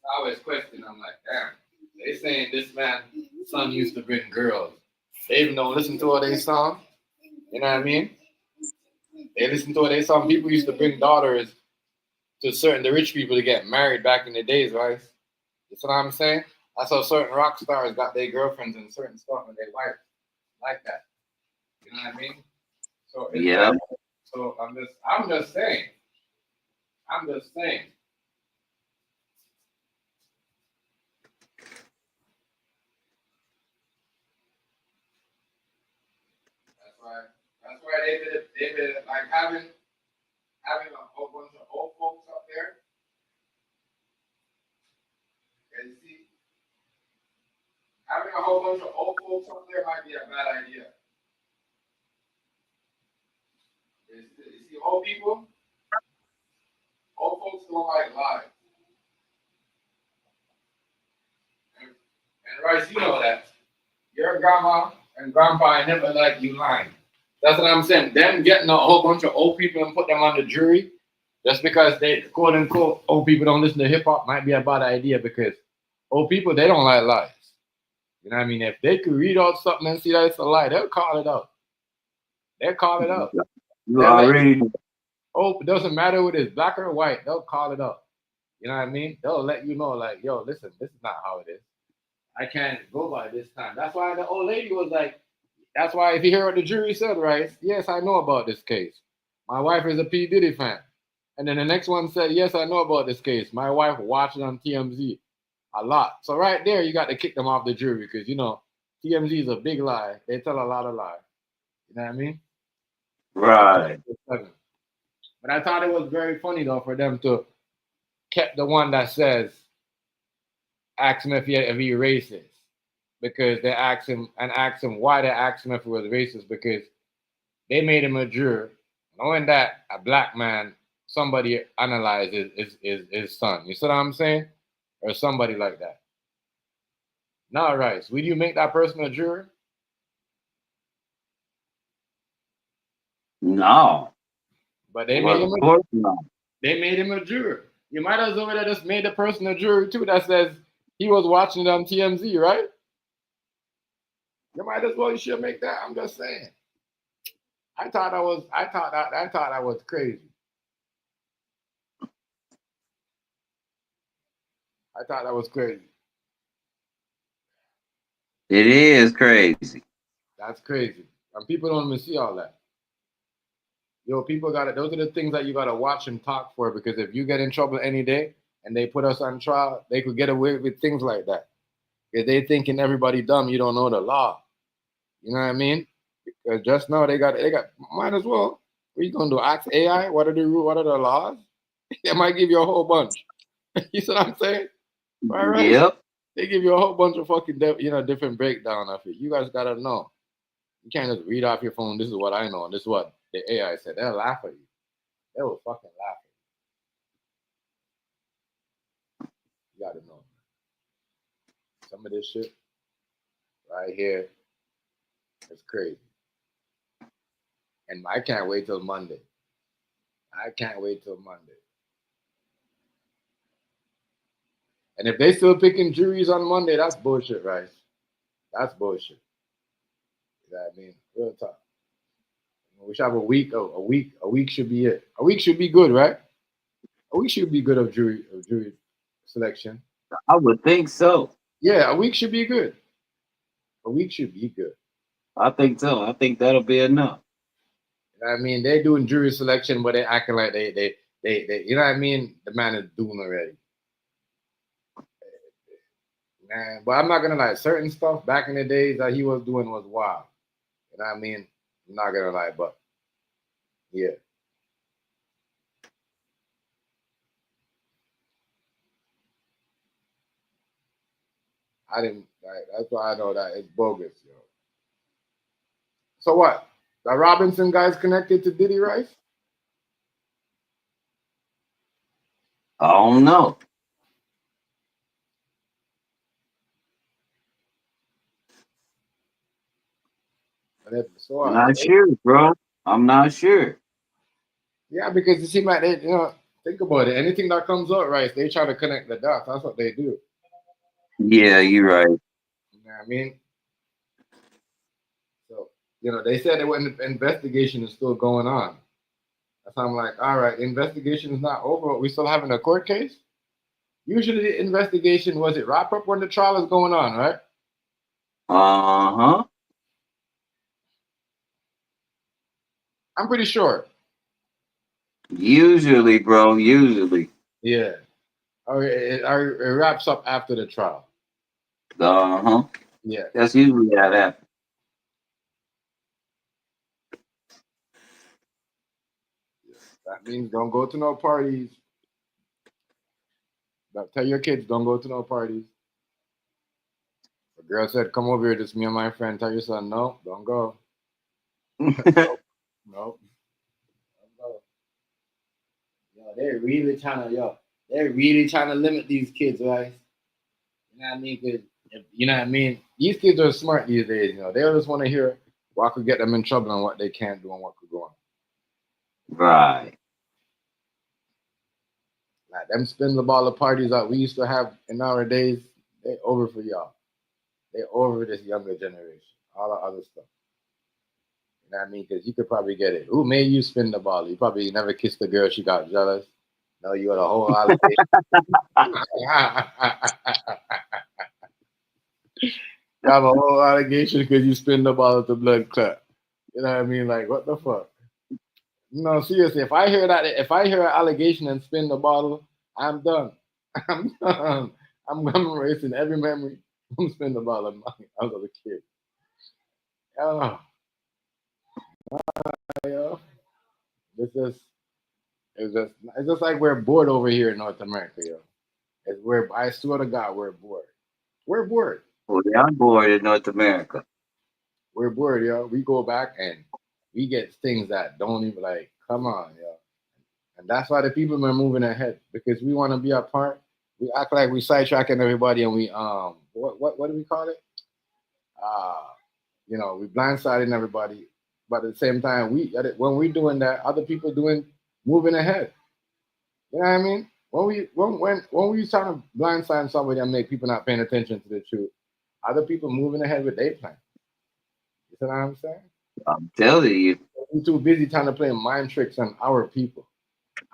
I always question. I'm like, damn. They saying this man son used to bring girls. They even don't listen to what they song. You know what I mean? They listen to what they song. People used to bring daughters to the rich people to get married back in the days, right? That's what I'm saying. That's how certain rock stars got their girlfriends and certain stuff and their wives like that. You know what I mean? So it's Yeah. like, so I'm just saying. I'm just saying. That's why they've been like having a whole bunch of old folks up there. And you see, having a whole bunch of old folks up there might be a bad idea. You see old people, old folks don't like lies. And Rice, you know that. Your grandma and grandpa ain't never like you lying. That's what I'm saying. Them getting a whole bunch of old people and put them on the jury just because they quote unquote old people don't listen to hip hop might be a bad idea because old people they don't like lies. You know what I mean? If they could read out something and see that it's a lie, they'll call it out. They'll call it out. You They'll already oh, it doesn't matter whether it's black or white, they'll call it out. You know what I mean? They'll let you know, like, yo, listen, this is not how it is. I can't go by this time. That's why the old lady was like, that's why if you hear what the jury said, right? Yes, I know about this case. My wife is a P. Diddy fan. And then the next one said, yes, I know about this case. My wife watched it on TMZ a lot. So right there, you got to kick them off the jury because, you know, TMZ is a big lie. They tell a lot of lies. You know what I mean? right. But I thought it was very funny, though, for them to kept the one that says, ask him if he racist. Because they asked him why they asked him if he was racist because they made him a juror, knowing that a black man, somebody analyzed his son. You see what I'm saying? Or somebody like that. Now, Rice, will you make that person a juror? No. But they Well, made him of course not. they made him a juror. You might as well have just made the person a juror too that says he was watching it on TMZ, right? You might as well you should make that. I'm just saying. I thought that was crazy. I thought that was crazy. It is crazy. That's crazy. And people don't even see all that. Yo, people got it. Those are the things that you gotta watch and talk for because if you get in trouble any day and they put us on trial, they could get away with things like that. If they thinking everybody dumb, you don't know the law. You know what I mean? Because just now they got might as well. What you gonna do? Ask AI what are the rules, what are the laws? They might give you a whole bunch. You see what I'm saying? All right. Yep. They give you a whole bunch of fucking different breakdown of it. You guys gotta know. You can't just read off your phone. This is what I know, and this is what the AI said. They'll laugh at you. They will fucking laugh at you. You gotta know. Some of this shit right here is crazy. And I can't wait till Monday. I can't wait till Monday. And if they still picking juries on Monday, that's bullshit, right? That's bullshit. You know what I mean? Real talk. We should have a week. A week should be it. A week should be good, right? A week should be good of jury selection. I would think so. Yeah, a week should be good. A week should be good. I think so. I think that'll be enough. You know what I mean? They're doing jury selection, but they acting like they you know what I mean? The man is doomed already. Man, but I'm not gonna lie, certain stuff back in the days that he was doing was wild. You know what I mean? I'm not gonna lie, but yeah. I didn't like that's why I know that it's bogus, yo. So what? The Robinson guy's connected to Diddy Rice? I don't know. And if so I'm what? not sure, bro. I'm not sure. Yeah, because it seems like they, think about it. Anything that comes out, right, they try to connect the dots. That's what they do. Yeah, you're right. You know what I mean? So, they said the investigation is still going on. So I'm like, all right, the investigation is not over. We still having a court case? Usually the investigation was it wrap up when the trial is going on, right? Uh-huh. I'm pretty sure. Usually, bro. Usually. Yeah. Or it wraps up after the trial. Uh-huh. Yeah. That's usually how that. That means don't go to no parties. Tell your kids don't go to no parties. The girl said, "Come over here, just me and my friend." Tell your son, "No, don't go. No, don't go." Yo, they're really trying to limit these kids, right? You know what I mean? 'Cause you know what I mean? These kids are smart these days. You know, they just want to hear what could get them in trouble and what they can't do and what could go on. Right. Like them spin the ball of parties that we used to have in our days, they over for y'all. They over this younger generation. All the other stuff. You know what I mean? Because you could probably get it. Who made you spin the ball? You probably never kissed a girl. She got jealous. No, you had a whole allegation. You have a whole allegation because you spin the ball at the blood clot. You know what I mean? Like, what the fuck? No, seriously. If I hear an allegation and spin the bottle, I'm done. I'm done. I'm erasing every memory from spin the bottle of mine. I was a kid. Oh, yo. This is it's just like we're bored over here in North America, yo. I swear to God, we're bored. We're bored. Well, I'm bored in North America. We're bored, yo. We go back and we get things that don't even like. Come on, yo. And that's why the people are moving ahead because we want to be a part. We act like we sidetracking everybody, and we what do we call it? Uh, we blindsiding everybody. But at the same time, when we're doing that, other people doing moving ahead. You know what I mean? When we trying to blindside somebody and make people not paying attention to the truth, other people moving ahead with their plan. You see what I'm saying? I'm telling you. We're too busy trying to play mind tricks on our people.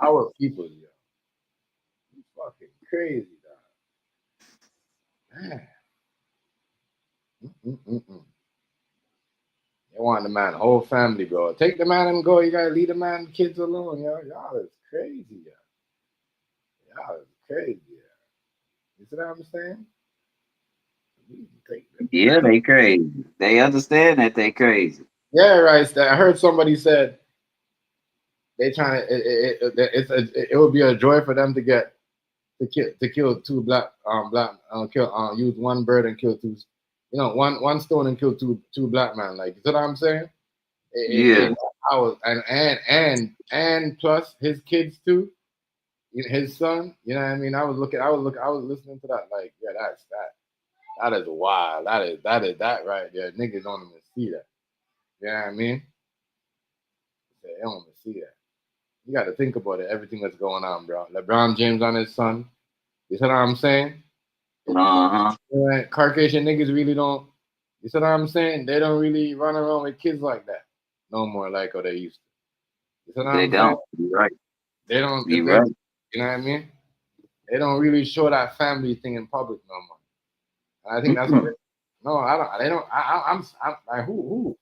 Our people, yo. You fucking crazy, dog. Man. Mm-mm-mm-mm. They want the man, whole family, bro. Take the man and go. You gotta leave the man and kids alone, yo. Y'all is crazy, yo. Y'all is crazy, yo. You see what I'm saying? Yeah, they crazy. They understand that they crazy. Yeah, right. I heard somebody said they trying to. It would be a joy for them to kill two use one bird and kill two. One stone and kill two black men. Like, you know what I'm saying? Yeah. I was and plus his kids too, his son. You know what I mean? I was listening to that. Like, yeah, that's that. That is wild. That right there. Niggas don't even see that. You know what I mean? They don't even see that. You got to think about it. Everything that's going on, bro. LeBron James on his son. You see what I'm saying? Uh-huh. Caucasian niggas really don't. You see what I'm saying? They don't really run around with kids like that no more, like how they used to. You see what They I'm don't. saying? You're right. They don't. You're right. You know what I mean? They don't really show that family thing in public no more. And I think that's what. No, I don't. They don't. I'm like who?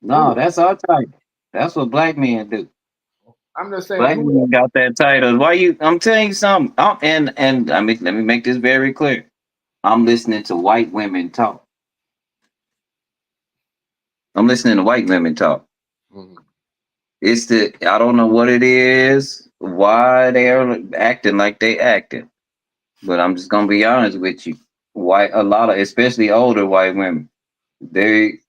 No, that's our type. That's what black men do. I'm just saying. Black men got that title. Why you? I'm telling you something. And I mean, let me make this very clear. I'm listening to white women talk. I'm listening to white women talk. Mm-hmm. I don't know what it is, why they are acting like they acting, but I'm just gonna be honest with you. A lot of, especially older white women, the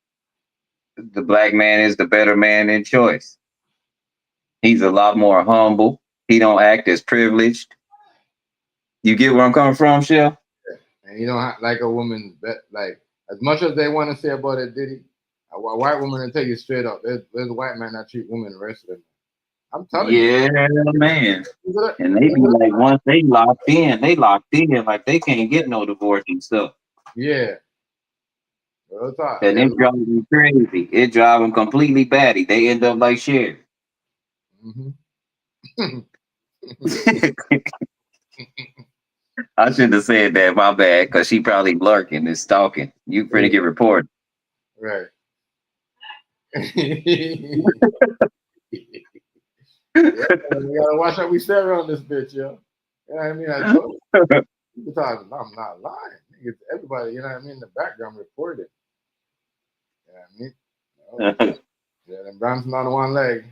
black man is the better man in choice. He's a lot more humble. He don't act as privileged. You get where I'm coming from, Shell? And you don't like a woman, like as much as they want to say about it, Diddy, a white woman will tell you straight up. There's a white man that treat women worse than. I'm telling you. Yeah, man. And they be like, once they locked in like they can't get no divorce and stuff. Yeah. And it drives them crazy. It drives them completely batty. They end up like Cher. Mm-hmm. I shouldn't have said that. My bad, because she probably lurking and stalking. You finna get reported. Right. Yeah, we gotta watch what we say around this bitch, yo. You know what I mean? I told you. People talking, I'm not lying. Niggas, everybody, you know what I mean, in the background reported. You know what I mean? Jalen Brownson on one leg.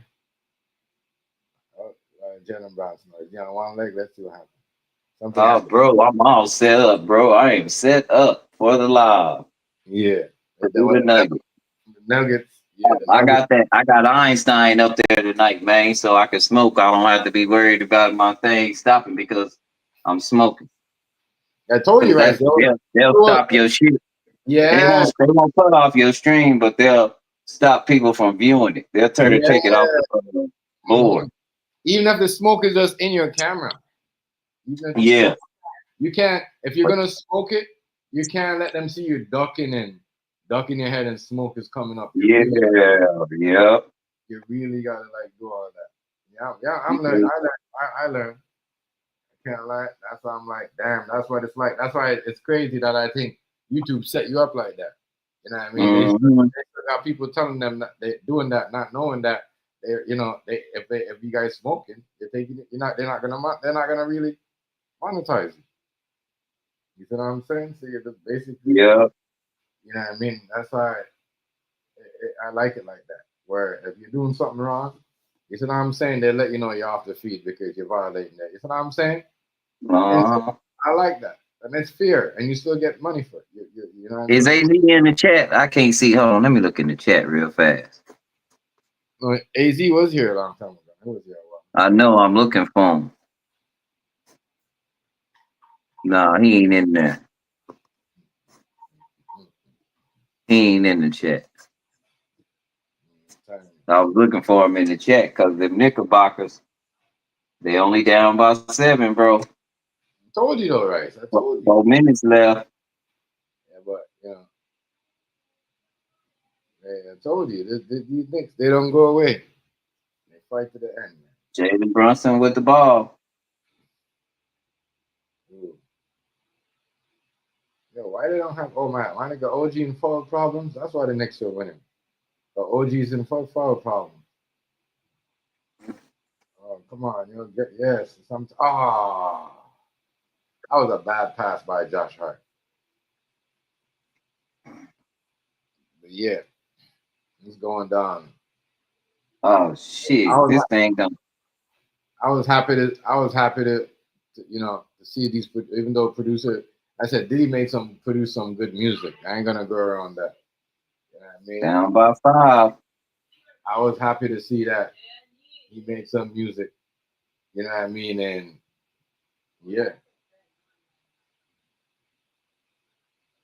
Oh, Jalen Brownson. He's on one leg. Let's see what happens. Something Oh, happened. bro, I'm all set up, bro. I am set up for the live. Yeah. To do the Nuggets. The Nuggets. Yeah, the I Nuggets. got that. I got Einstein up there tonight, man, so I can smoke. I don't have to be worried about my thing stopping because I'm smoking. I told you, right? They'll stop your shit. Yeah. They won't cut off your stream, but they'll stop people from viewing it. They'll take it off the board. Even if the smoke is just in your camera. Yeah. You can't, if you're gonna smoke it, you can't let them see you ducking your head and smoke is coming up. Yeah. You really gotta like do all that. Yeah, I'm learning. I learned. I can't lie. That's why I'm like, damn, that's what it's like. That's why it's crazy that I think YouTube set you up like that. You know what I mean? They still got people telling them that they're doing that, not knowing that if you guys smoking, they're taking it, they're not gonna really monetize you. You see what I'm saying? So you're just basically, you know what I mean? That's why I like it like that. Where if you're doing something wrong, you see what I'm saying? They let you know you're off the feed because you're violating that. You see what I'm saying? I like that. And it's fair. And you still get money for it. You know what I mean? Is AZ in the chat? I can't see. Hold on. Let me look in the chat real fast. No, AZ was here a long time ago. He was here a while. I know. I'm looking for him. No, he ain't in there. He ain't in the chat. I was looking for him in the chat because the Knickerbockers, they only down by 7, bro. I told you though, Rice. I told you. 4 minutes left. Yeah, but I told you, these Knicks, they don't go away. They fight to the end, man. Jalen Brunson with the ball. Ooh. Yo, why they don't have why they got OG and foul problems? That's why the Knicks are winning. The OG's in foul problems. Oh, come on, yes. That was a bad pass by Josh Hart. But yeah, he's going down. Oh shit! This thing done. I was happy to see these. Even though producer, I said Diddy produce some good music. I ain't gonna go around that. You know what I mean? Down by 5. I was happy to see that he made some music. You know what I mean? And yeah.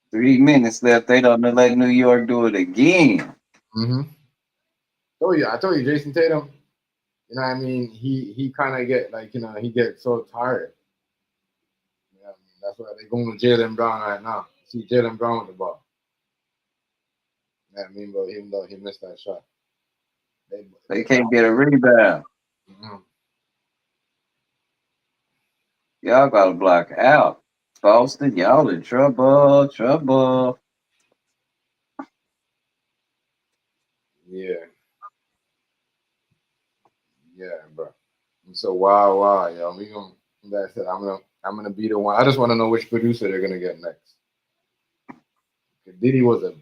3 minutes left. They don't let New York do it again. I told you, Jason Tatum. You know what I mean? He kind of get he gets so tired. You know what I mean? That's why they're going to Jaylen Brown right now. See Jaylen Brown with the ball. You know what I mean? But even though he missed that shot, they can't get a rebound. Y'all gotta block out. Boston, y'all in trouble. Yeah, bro. So wow, yo, we gonna. That's it. I'm gonna be the one. I just want to know which producer they're gonna get next. Diddy was a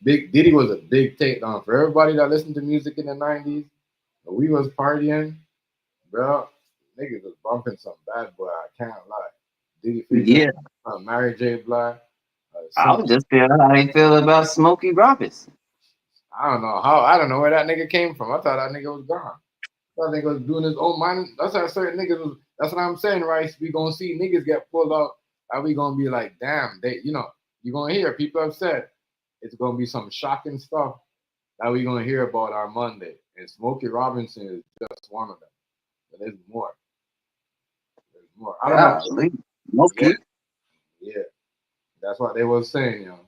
Diddy was a big takedown for everybody that listened to music in the '90s. When we was partying, bro. Niggas was bumping some bad boy. I can't lie. Diddy featuring Mary J. Blige. I was just feeling how they feel about Smokey Robinson. I don't know how. I don't know where that nigga came from. I thought that nigga was gone. I thought that nigga was doing his own mind. That's how certain niggas was. That's what I'm saying, right? We gonna see niggas get pulled out. Are we gonna be like, damn? You're gonna hear people have said it's gonna be some shocking stuff that we gonna hear about on Monday. And Smokey Robinson is just one of them. But there's more. I don't know. Smokey. Yeah. That's what they was saying, yo.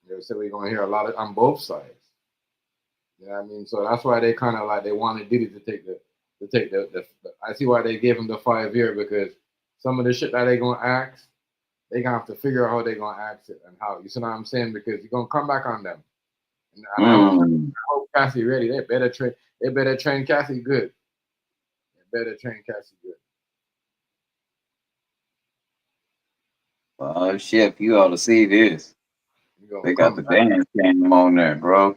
They said we're gonna hear a lot on both sides. You know what I mean? So that's why they kind of like they wanted Diddy to take the I see why they gave him the 5 year because some of the shit that they gonna ask, they gonna have to figure out how they gonna ask it and how. You see what I'm saying? Because you're gonna come back on them. And I hope Cassie ready. They better train. They better train Cassie good. They better train Cassie good. Oh shit, you ought to see this. They got the dance cam on there, bro.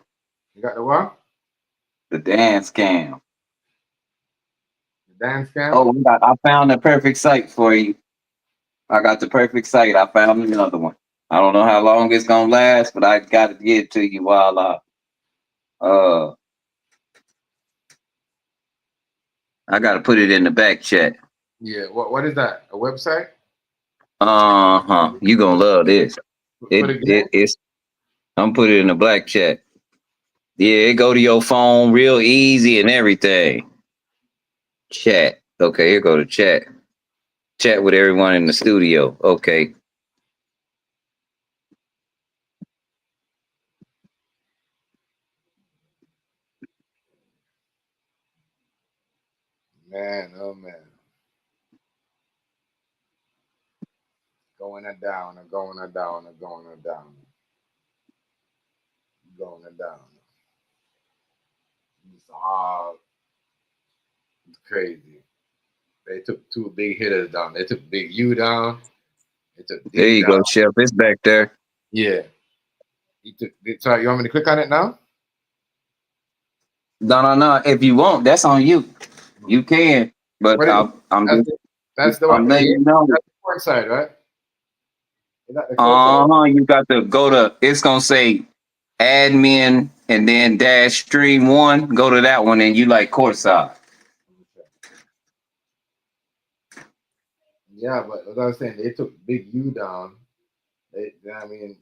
You got the what? The dance cam. The dance cam? Oh, I found the perfect site for you. I got the perfect site. I found another one. I don't know how long it's gonna last, but I got to get it to you while I got to put it in the back chat. Yeah. What is that? A website? You gonna love this. I'm put it in the black chat. Yeah, it go to your phone real easy and everything. Chat. Okay, here go to chat. Chat with everyone in the studio. Okay. Man, oh man. Going it down, going it down, going it down. Going it down. It's crazy. They took two big hitters down. They took Big U down. They took Diddy there you down. go, Chef. It's back there. Yeah. Sorry, you want me to click on it now? No. If you want, that's on you. You can, but that's the letting you know. That's the court side, right? You got to go to. It's gonna say admin and then dash stream one. Go to that one, and you like courtside. Yeah, but as I was saying, they took Big U down. I mean,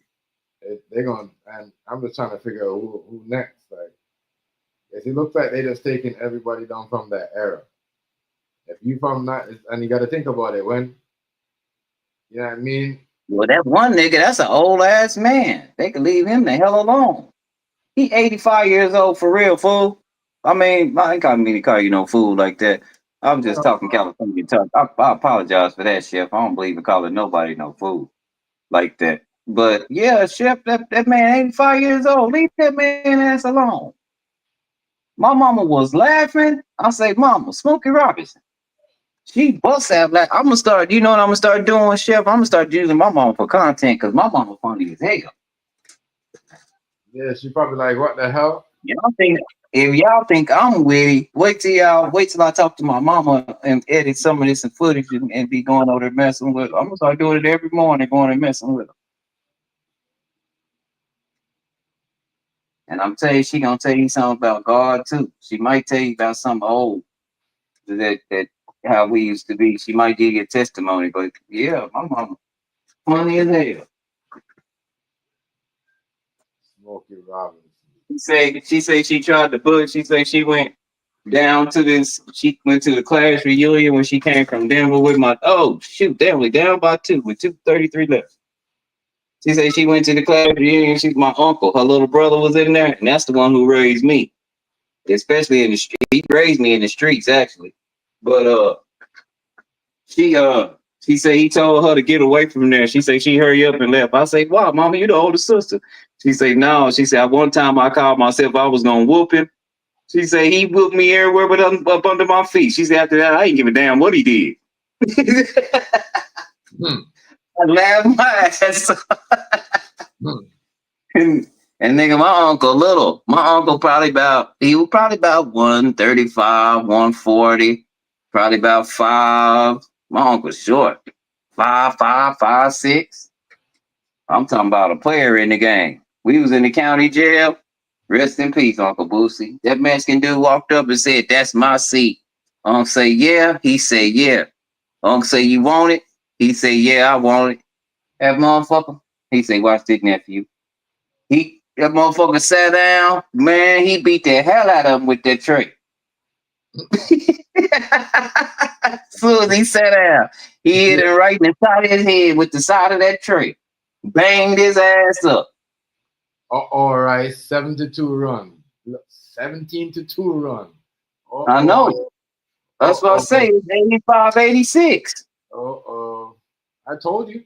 they're going, and I'm just trying to figure out who next. Like, it looks like they just taking everybody down from that era. If you from that, and you got to think about it when, you know what I mean? Well, that one nigga, that's an old ass man. They can leave him the hell alone. He 85 years old for real, fool. I mean, I ain't mean to call you no fool like that. I'm just talking California talk. I apologize for that, Chef. I don't believe in calling nobody no fool like that. But yeah, Chef, that man 85 years old. Leave that man ass alone. My mama was laughing. I say, Mama, Smokey Robinson. She bust out like I'm gonna start. You know what I'm gonna start doing, Chef? I'm gonna start using my mama for content because my mama funny as hell. Yeah, she probably like, what the hell? If y'all think I'm witty, wait till I talk to my mama and edit some of this in footage and be going over there messing with her. I'm gonna start doing it every morning, going and messing with her. And I'm telling you, she gonna tell you something about God too. She might tell you about something old that how we used to be. She might give you a testimony, but yeah, my mama funny as hell. Smokey Robinson. She say she tried to book. She say she went down to this. She went to the class reunion when she came from Denver with Denver down by 2 with 2:33 left. She said she went to the class reunion. She's my uncle. Her little brother was in there, and that's the one who raised me, especially in the street. He raised me in the streets actually, but she said he told her to get away from there. She said she hurry up and left. I say, wow, mama, you the older sister. She said, no. She said, one time I called myself I was gonna whoop him. She said he whooped me everywhere but up under my feet. She said after that, I ain't give a damn what he did. I laughed my ass and nigga, my uncle probably about 135, 140, probably about 5. My uncle's short. 5'5", 5'6". I'm talking about a player in the game. We was in the county jail. Rest in peace, Uncle Boosie. That Mexican dude walked up and said, "That's my seat." Uncle say, "Yeah." He said, "Yeah." Uncle say, "You want it?" He said, "Yeah, I want it." That motherfucker. He said, "Watch this, nephew." That motherfucker sat down. Man, he beat the hell out of him with that tray. As soon as he sat down, he hit him right in the side of his head with the side of that tray. Banged his ass up. All right, 7-2 run. 17-2 run. I know. That's what I say. It's 85, 86. I told you.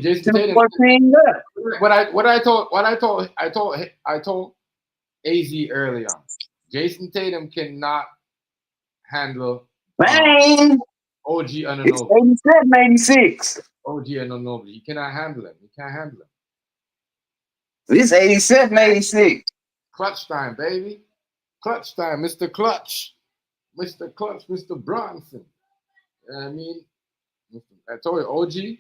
Jason Two Tatum. 14 left. I told AZ early on. Jason Tatum cannot handle Bang! OG It's Anunoby. 87, 86. OG Anunoby. He cannot handle him. He can't handle him. It's 87, 86. Clutch time, baby. Clutch time, Mr. Clutch. Mr. Clutch, Mr. Bronson. You know what I mean? I told you, OG.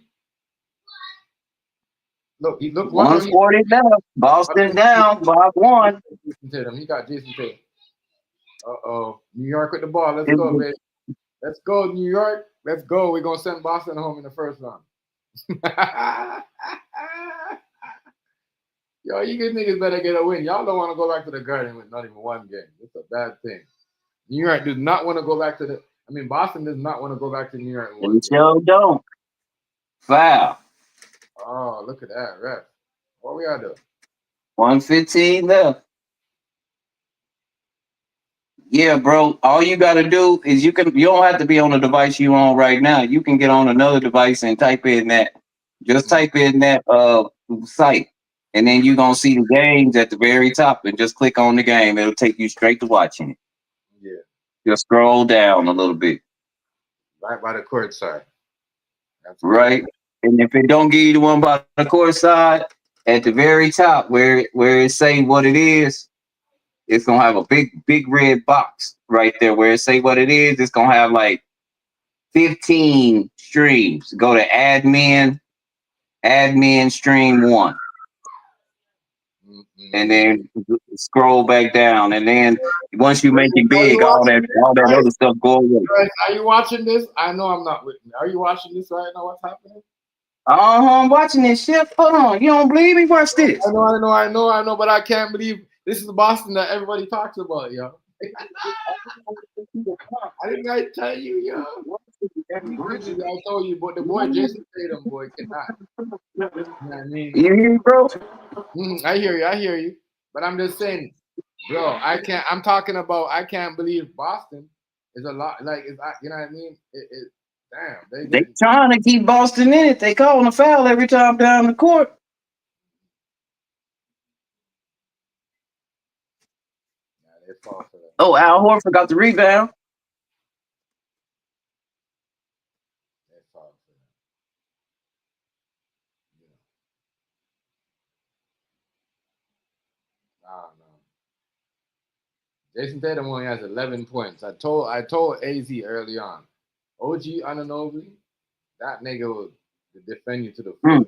Look, 140 left. Boston down by 1. Jason Tatum. He got Jason Tatum. New York with the ball. Let's go, baby. Let's go, New York. Let's go. We're going to send Boston home in the first round. Yo, you good niggas better get a win. Y'all don't want to go back to the Garden with not even one game. It's a bad thing. New York does not want to go back to the. I mean, Boston does not want to go back to New York. And still don't. Foul. Oh, look at that, ref. What we gotta do? 115 left. Yeah, bro. All you gotta do is you don't have to be on the device you on right now. You can get on another device and type in that. Just type in that site. And then you're gonna see the games at the very top and just click on the game. It'll take you straight to watching it. Yeah. Just scroll down a little bit. Right by the court side. That's right. And if it don't give you the one by the court side, at the very top where it say what it is, it's gonna have a big red box right there where it say what it is. It's gonna have like 15 streams. Go to admin stream 1. And then scroll back down, and then once you make it big, all that other stuff go away. Are you watching this? I know I'm not with me. Are you watching this right now? What's happening? I'm watching this shit. Hold on, you don't believe me? Watch this. I know, but I can't believe this is Boston that everybody talks about, yo. I didn't tell you, yo. I told you, but the boy Jason Tatum, boy, cannot. You know what I mean? You hear me, bro? I hear you. But I'm just saying, bro, I'm talking about, I can't believe Boston is a lot, like, you know what I mean? Damn. They trying to keep Boston in it. They calling a foul every time down the court. Oh, Al Horford got the rebound. Jason Tatum only has 11 points. I told AZ early on, OG Anunoby, that nigga will defend you to the full.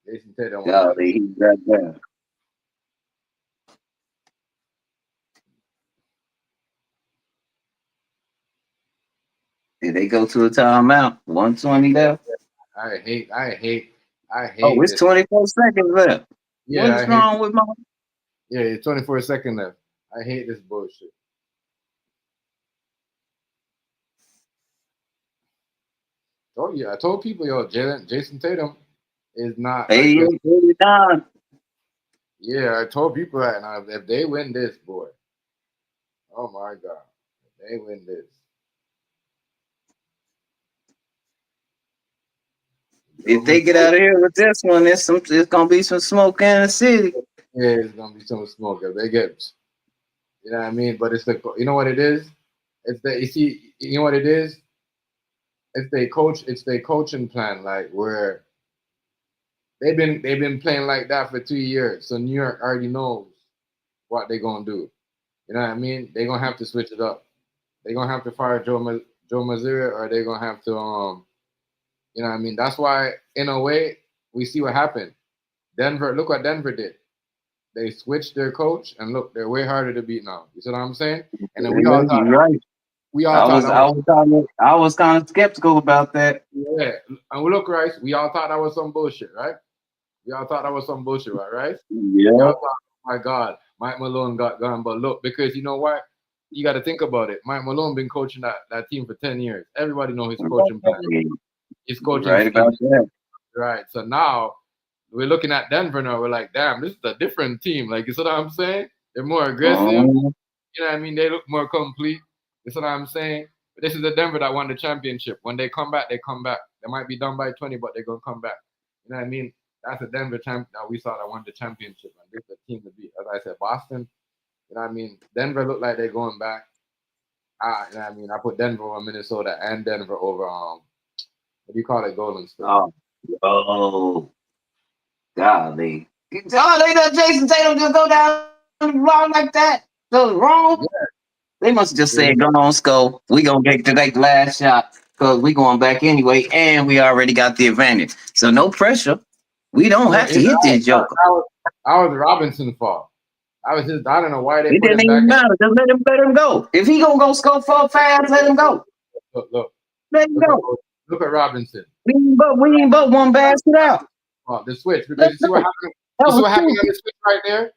Jason Tatum. Golly, he's right there. Did they go to a timeout? 120 left. I hate. Oh, it's 24 seconds left. Yeah, what's wrong with my? Yeah, it's 24 seconds left. I hate this bullshit. I told people, yo, Jason Tatum is not. 89. Yeah, I told people that. Now, if they win this, boy, oh my God, if they win this. If they get out of here with this one, it's gonna be some smoke in the city. Yeah, it's gonna be some smoke if they get. You know what I mean? But it's you know what it is? You know what it is? It's their coaching plan, like where they've been playing like that for 2 years. So New York already knows what they're gonna do. You know what I mean? They're gonna have to switch it up. They're gonna have to fire Joe Mazzulla, or they're gonna have to you know what I mean? That's why, in a way, we see what happened. Denver, look what Denver did. They switched their coach, and look, they're way harder to beat now. You see what I'm saying? And then we all thought, right. I was kind of skeptical about that. Yeah, and look, Rice, we all thought that was some bullshit, right? We all thought that was some bullshit, right? Yeah. Thought, oh my God, Mike Malone got gone, but look, because you know what? You got to think about it. Mike Malone been coaching that team for 10 years. Everybody know his coaching plan. His coaching right about that. Right. So now we're looking at Denver now. We're like, damn, this is a different team. Like, you see what I'm saying? They're more aggressive. You know what I mean? They look more complete. That's what I'm saying. But this is the Denver that won the championship. When they come back, they come back. They might be done by 20, but they're gonna come back. You know what I mean? That's the Denver champ that we saw that won the championship. And this is the team to beat. As I said, Boston. You know what I mean? Denver look like they're going back. You know what I mean? I put Denver over Minnesota and Denver over what do you call it? Golden State. Oh, golly. Oh, they let Jason Tatum just go down wrong like that. So wrong. Yeah. They must have just said, "Go on, Skull. We gonna get to take the last shot because we going back anyway, and we already got the advantage. So no pressure. We don't have to hit this joker. I was Robinson's fault. I don't know why they It put didn't him back. even matter. Just let him go. If he gonna go score 4 fouls, let him go. Look. Let him go. Look at Robinson. We ain't but one basket out. The switch, because you see what happened. You see what happened on the switch right there.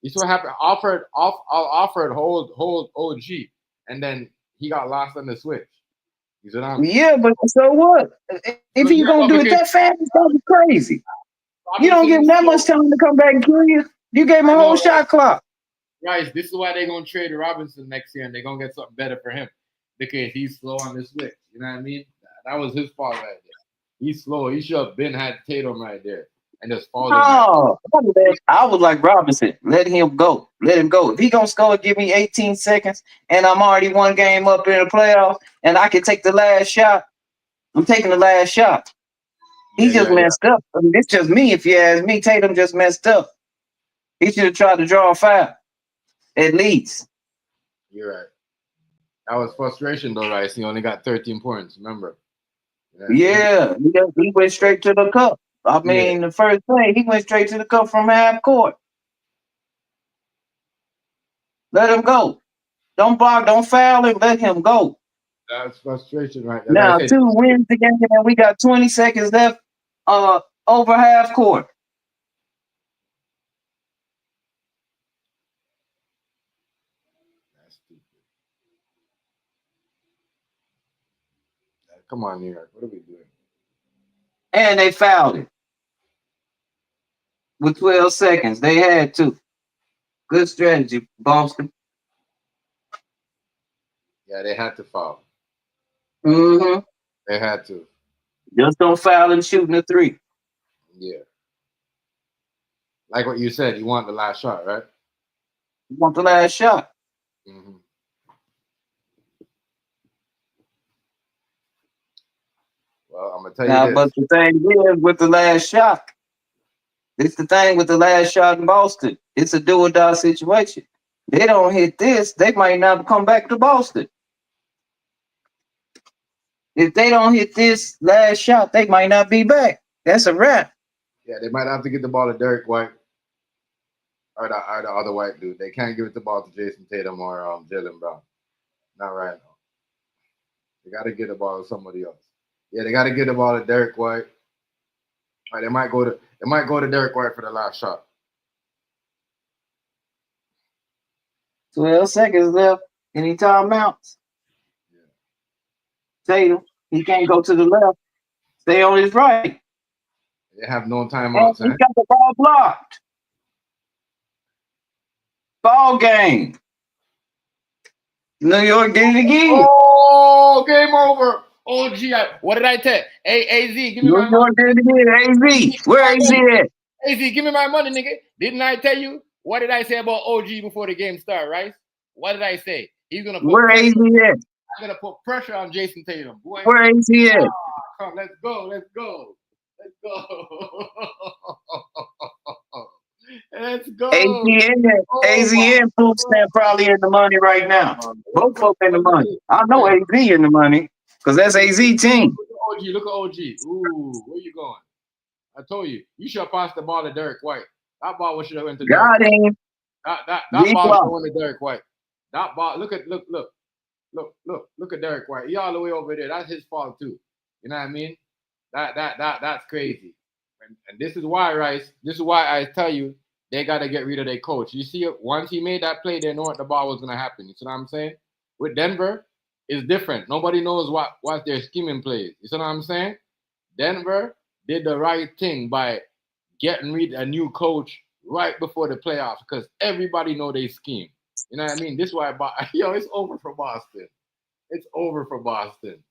You see what happened. Offered hold OG, and then he got lost on the switch. You see what I'm? Yeah, but so what? If he's gonna do it that fast, it's gonna be crazy. You don't give him that much time to come back and kill you. You gave him a whole shot clock. Right. This is why they're gonna trade Robinson next year, and they're gonna get something better for him because he's slow on the switch. You know what I mean? That was his fault right there. He's slow. He should have been had Tatum right there and just followed him. Oh, I was like Robinson. Let him go. Let him go. If he gonna score, give me 18 seconds, and I'm already one game up in the playoffs, and I can take the last shot. I'm taking the last shot. He just messed up. I mean, it's just me. If you ask me, Tatum just messed up. He should have tried to draw a foul, at least. You're right. That was frustration, though, Rice. He only got 13 points. Remember? Yeah, he went straight to the cup. I mean, the first play, he went straight to the cup from half court. Let him go. Don't block, don't foul him. Let him go. That's frustration, right there. Now, 2 wins again, and we got 20 seconds left over half court. That's stupid. Come on, New York. What are we doing? And they fouled it with 12 seconds. They had to. Good strategy, Boston. Yeah, they had to foul. Mm-hmm. They had to. Just don't foul him shooting a 3. Yeah. Like what you said, you want the last shot, right? You want the last shot. Mm-hmm. Well, I'm gonna tell you this. But the thing is, with the last shot, it's the thing with the last shot in Boston. It's a do or die situation. They don't hit this, they might not come back to Boston. If they don't hit this last shot, they might not be back. That's a wrap. Yeah, they might have to get the ball to Derek White or the other white dude. They can't give it the ball to Jason Tatum or Jaylen Brown. Not right now. They got to get the ball to somebody else. Yeah, they got to get the ball to Derek White. All right, they might go to Derek White for the last shot. 12 seconds left. Any timeouts? Yeah. Tatum, he can't go to the left. Stay on his right. They have no timeouts. He got the ball blocked. Ball game. New York did it again. Oh, game over. Oh, gee, what did I tell? Hey, AZ, give me my money. New York did it again. AZ, where AZ at? AZ, give me my money, nigga. Didn't I tell you? What did I say about OG before the game started, right? What did I say? He's gonna put where AZ at? I'm gonna put pressure on Jason Tatum. Boy, where AZ at? Come, let's go. Let's go. AZN Food Stamp probably in the money right now. Both folks in the money. I know AZ in the money because that's AZ team. Look at OG. Ooh, where you going? I told you. You should have passed the ball to Derek White. That ball should have went to Derek White. That ball should have went to Derek White. That ball. Look at Derek White. He all the way over there. That's his fault too. You know what I mean? That's crazy. And this is why, Rice. This is why I tell you they got to get rid of their coach. You see, once he made that play, they know what the ball was going to happen. You see what I'm saying? With Denver, it's different. Nobody knows what their scheming plays. You see what I'm saying? Denver did the right thing by getting rid of a new coach right before the playoffs because everybody know they scheme. You know what I mean? This is why yo, it's over for Boston. It's over for Boston.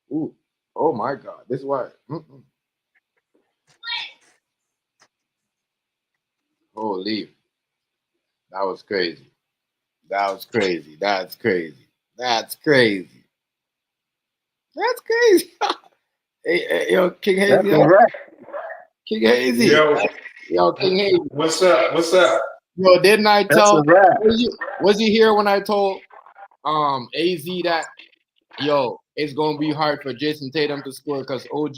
Ooh. Oh my God. This is why. Holy. That was crazy. That was crazy. That's crazy. That's crazy. That's crazy. Hey, yo, King Hazy. King Hazy. Yo, King Hazy. What's up? What's up? Yo, didn't I That's a tell? wrap. Was you here when I told AZ that yo, it's gonna be hard for Jason Tatum to score because OG,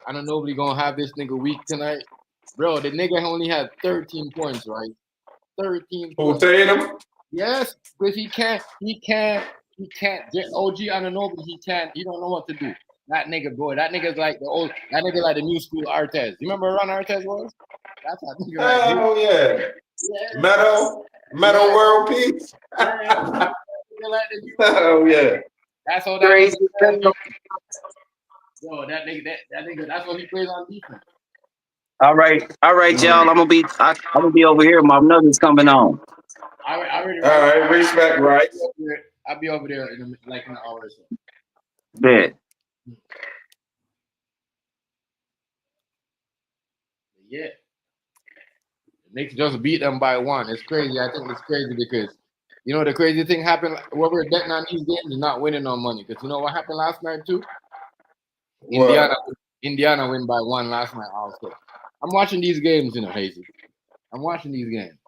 I don't know if we gonna have this nigga weak tonight. Bro, the nigga only had 13 points, right? 13 Who points. Tatum? Yes, because he can't. OG, I don't know, but he can't. He don't know what to do. That nigga, boy, that nigga's like that nigga like the new school Artez. You remember Ron Artez was? That's how nigga like him. Oh yeah. Meadow World Peace. Yeah. Oh yeah. That's how that Crazy. nigga. Yo, that nigga, that's what he plays on defense. All right, y'all. I'm gonna be over here. My nuggets coming on. I already. All right, respect rights. I'll be over there in an hour or so. Bet. Yeah. The Knicks just beat them by 1. It's crazy. I think it's crazy because, you know, the crazy thing happened. What we're betting on these games is not winning no money. Because you know what happened last night too? What? Indiana win by 1 last night also. I'm watching these games, you know, Hazy. I'm watching these games.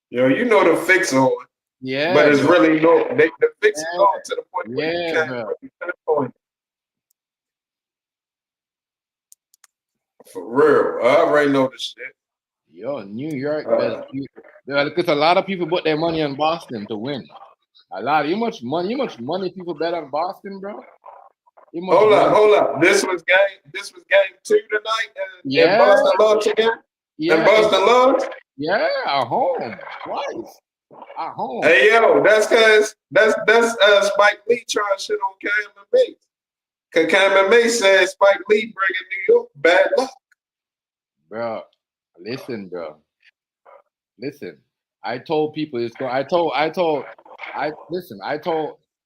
Yo, you know the fix on. Yeah. But it's really the fix is Yeah. on to the point where you can't bro. really pinpoint. For real. I already know this shit. Yo, New York, because a lot of people put their money on Boston to win. A lot. You much money people bet on Boston, bro? Hold up. This was game 2 tonight, and Boston lost again. Yeah, and Boston lost. Yeah, at home twice. At home. Hey yo, that's because that's Spike Lee trying shit on Cam and Mace. Cause Cam and Mace said Spike Lee bringing New York bad luck. Bro, listen, bro. Listen, I told people it's going. I told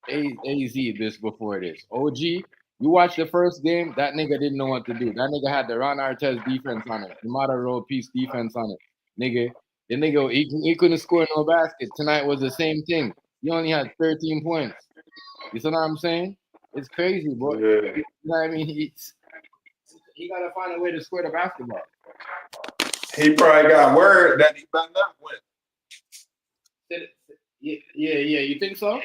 AZ this before this. OG, you watch the first game. That nigga didn't know what to do. That nigga had the Ron Artez defense on it, the Mata Road Peace defense on it. Nigga, the nigga he couldn't score no basket. Tonight was the same thing. He only had 13 points. You see what I'm saying? It's crazy, bro. Yeah. You know what I mean? He gotta find a way to score the basketball. He probably got word that he better not win. Yeah. You think so?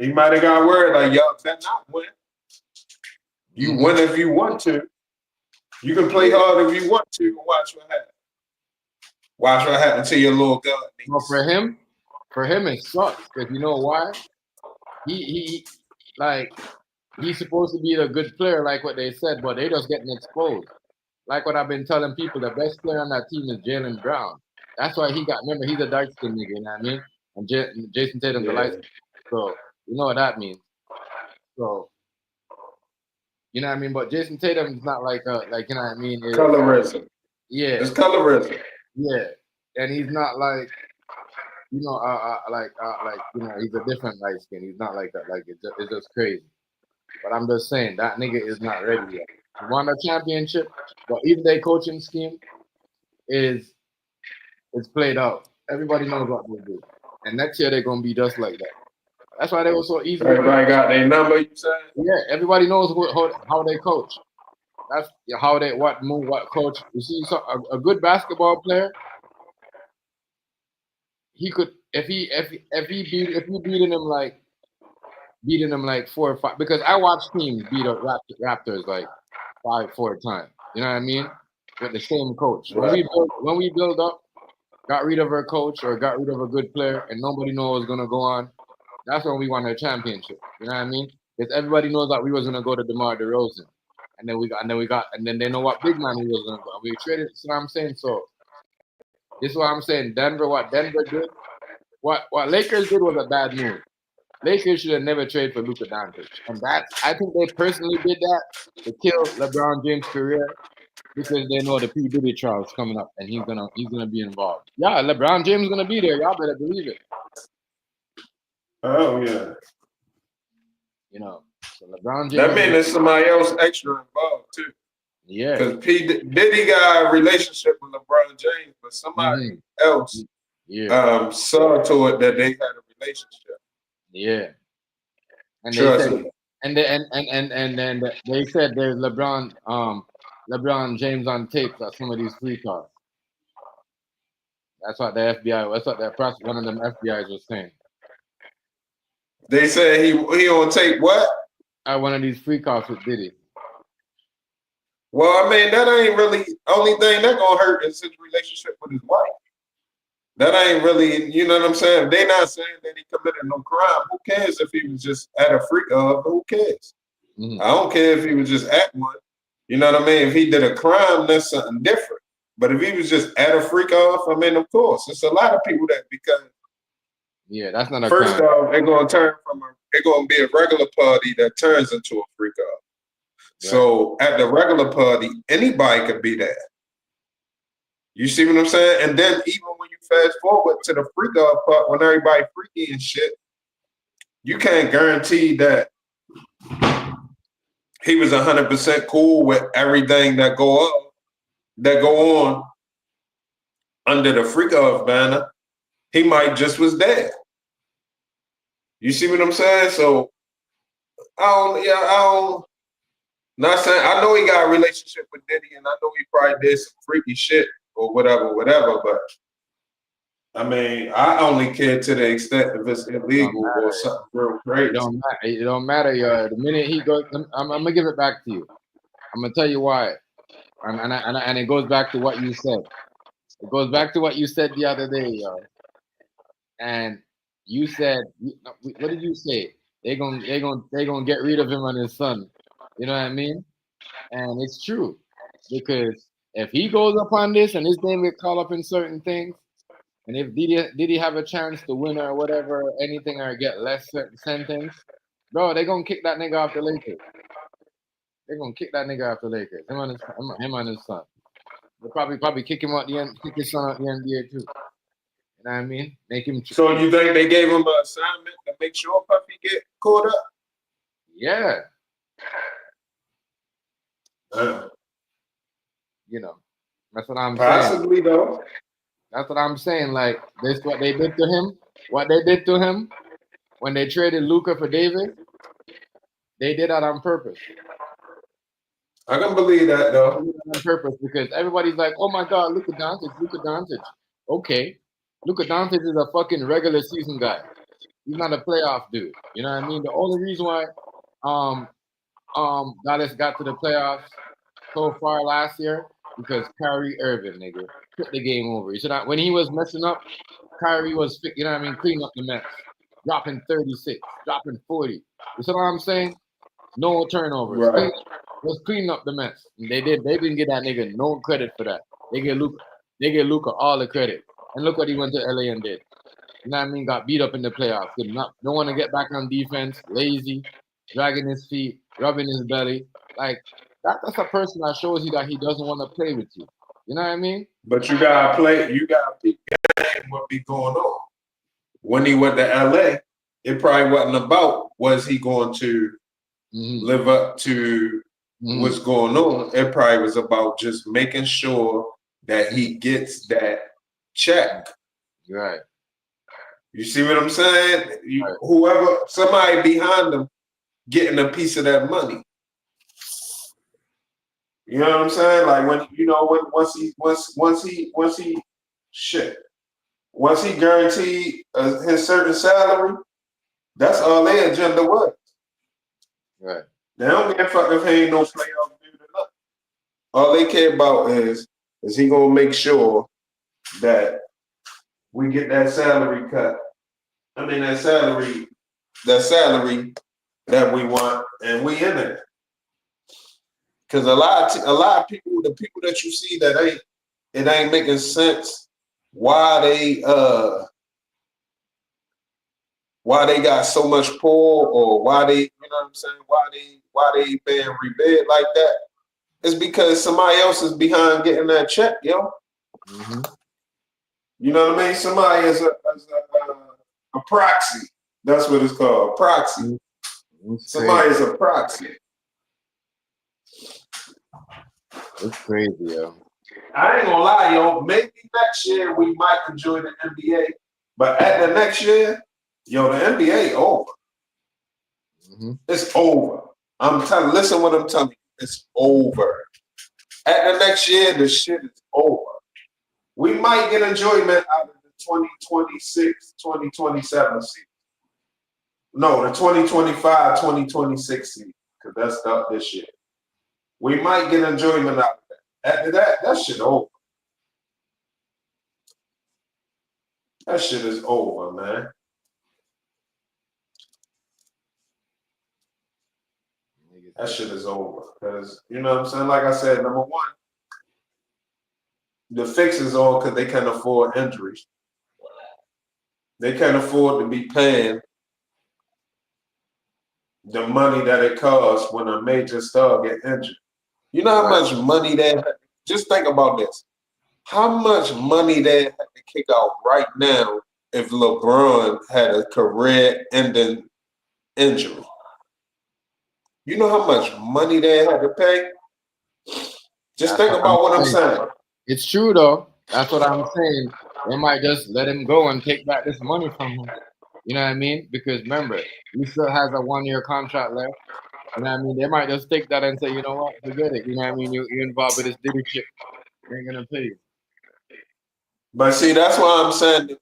He might have got word like y'all better not win. You win if you want to. You can play hard if you want to. And watch what happens. Watch what happens to your little god. Well, for him it sucks because you know why? He's supposed to be a good player, like what they said, but they just getting exposed. Like what I've been telling people, the best player on that team is Jaylen Brown. That's why remember, he's a dark skinned nigga, you know what I mean? And Jason Tatum's a light skin. So, you know what that means. So, you know what I mean? But Jason Tatum's not like you know what I mean? Colorism. Yeah. It's colorism. Yeah. And he's not like, you know, you know, he's a different light skin. He's not like that. Like, it's just crazy. But I'm just saying, that nigga is not ready yet. He won a championship, but even their coaching scheme is played out. Everybody knows what they do. And next year they're gonna be just like that. That's why they were so easy. Everybody got their number, you said? Yeah, everybody knows how they coach. That's how they what coach. You see, so a good basketball player, he could if you beating them like 4 or 5, because I watch teams beat up Raptors like 5-4 times. You know what I mean? With the same coach. Right. When we build up, got rid of our coach or got rid of a good player, and nobody knows what's gonna go on. That's when we won a championship. You know what I mean? Because everybody knows that we was gonna go to DeMar DeRozan, and then they know what big man we was gonna go. We traded. You know what I'm saying? So this is what I'm saying. Denver, what Denver did, what Lakers did was a bad move. Lakers should have never traded for Luka Doncic, and I think they personally did that to kill LeBron James' career because they know the P Diddy trial is coming up and he's gonna be involved. Yeah, LeBron James is gonna be there. Y'all better believe it. Oh yeah. You know, so LeBron James. That means there's somebody else extra involved too. Yeah. Because Diddy got a relationship with LeBron James, but somebody else saw to it that they had a relationship. Yeah. And Trust they said, me. and then they said there's LeBron James on tape at some of these free calls. That's what the FBI. That's what one of them FBI's was saying. They said he on tape what? At one of these free calls with Diddy. Well, I mean, that ain't really only thing that gonna hurt is his relationship with his wife. That ain't really, you know what I'm saying? They not saying that he committed no crime. Who cares if he was just at a freak off? Who cares? I don't care if he was just at one. You know what I mean? If he did a crime, that's something different. But if he was just at a freak off, I mean, of course, it's a lot of people that because that's not a first crime. off, they're gonna be a regular party that turns into a freak off. Right. So at the regular party, anybody could be there. You see what I'm saying? And then even when you fast forward to the freak off part, when everybody freaky and shit, you can't guarantee that he was 100% cool with everything that go on under the freak off banner. He might just was there. You see what I'm saying? So not saying I know he got a relationship with Diddy, and I know he probably did some freaky shit or whatever. But I mean, I only care to the extent if it's illegal or something real crazy. It don't matter, yo. The minute he goes, I'm gonna give it back to you. I'm gonna tell you why, and it goes back to what you said. It goes back to what you said the other day, yo. And you said, what did you say? They gonna get rid of him and his son. You know what I mean? And it's true, because if he goes up on this and his name get caught up in certain things, and if Diddy have a chance to win or whatever, anything, or get less certain sentence, bro, they gonna kick that nigga off the Lakers. They're gonna kick that nigga off the Lakers. Him and his son. They'll probably kick him out kick his son out the NBA too. You know what I mean? Make him. So you think they gave him an assignment to make sure Puffy get caught up? Yeah. You know, that's what I'm saying. Possibly though. That's what I'm saying. Like, this what they did to him. What they did to him when they traded Luka for David, they did that on purpose. I can believe that though. On purpose, because everybody's like, "Oh my God, Luka Doncic." Okay, Luka Doncic is a fucking regular season guy. He's not a playoff dude. You know what I mean? The only reason why Dallas got to the playoffs so far last year because Kyrie Irving, nigga, took the game over. You see that when he was messing up, Kyrie was, you know what I mean, cleaning up the mess, dropping 36, dropping 40. You see what I'm saying? No turnovers. Right. Was cleaning up the mess. And they didn't get that nigga no credit for that. They get Luka all the credit. And look what he went to LA and did. You know what I mean? Got beat up in the playoffs. Don't want to get back on defense, lazy, dragging his feet, rubbing his belly. Like, that's a person that shows you that he doesn't want to play with you. You know what I mean? But you gotta play. You gotta peep what be going on. When he went to LA, it probably wasn't about was he going to live up to what's going on. It probably was about just making sure that he gets that check. Right. You see what I'm saying? Whoever, somebody behind him, getting a piece of that money. You know what I'm saying? Like once he guaranteed his certain salary, that's all their agenda was. Right. They don't give a fuck if he ain't no playoff dude or nothing. All they care about is he gonna make sure that we get that salary cut. I mean that salary that we want, and we in it. Because a lot of people, the people that you see that ain't making sense why they why they got so much pull, or why they, you know what I'm saying, why they being rebid like that. It's because somebody else is behind getting that check, yo. Mm-hmm. You know what I mean? Somebody is a proxy. That's what it's called, proxy. Somebody is a proxy. It's crazy, yo. I ain't gonna lie, yo. Maybe next year we might enjoy the NBA, but at the next year, yo, the NBA over. Mm-hmm. It's over. I'm telling. Listen, what I'm telling you. It's over. At the next year, the shit is over. We might get enjoyment out of the 2026, 2027 season. No, the 2025, 2026 season, because that's not this year. We might get enjoyment out of that. After that shit over. That shit is over, man. That shit is over. Because, you know what I'm saying? Like I said, number one, the fix is on because they can't afford injuries. They can't afford to be paying the money that it costs when a major star get injured. You know how much money they have? Just think about this. How much money they have to kick out right now if LeBron had a career-ending injury? You know how much money they had to pay? Just think about what I'm saying. It's true, though. That's what I'm saying. They might just let him go and take back this money from him. You know what I mean? Because remember, he still has a 1-year contract left. You know what I mean? They might just take that and say, you know what, forget it. You know what I mean? You're involved with this Diddy shit. They ain't gonna pay you. But see, that's why I'm saying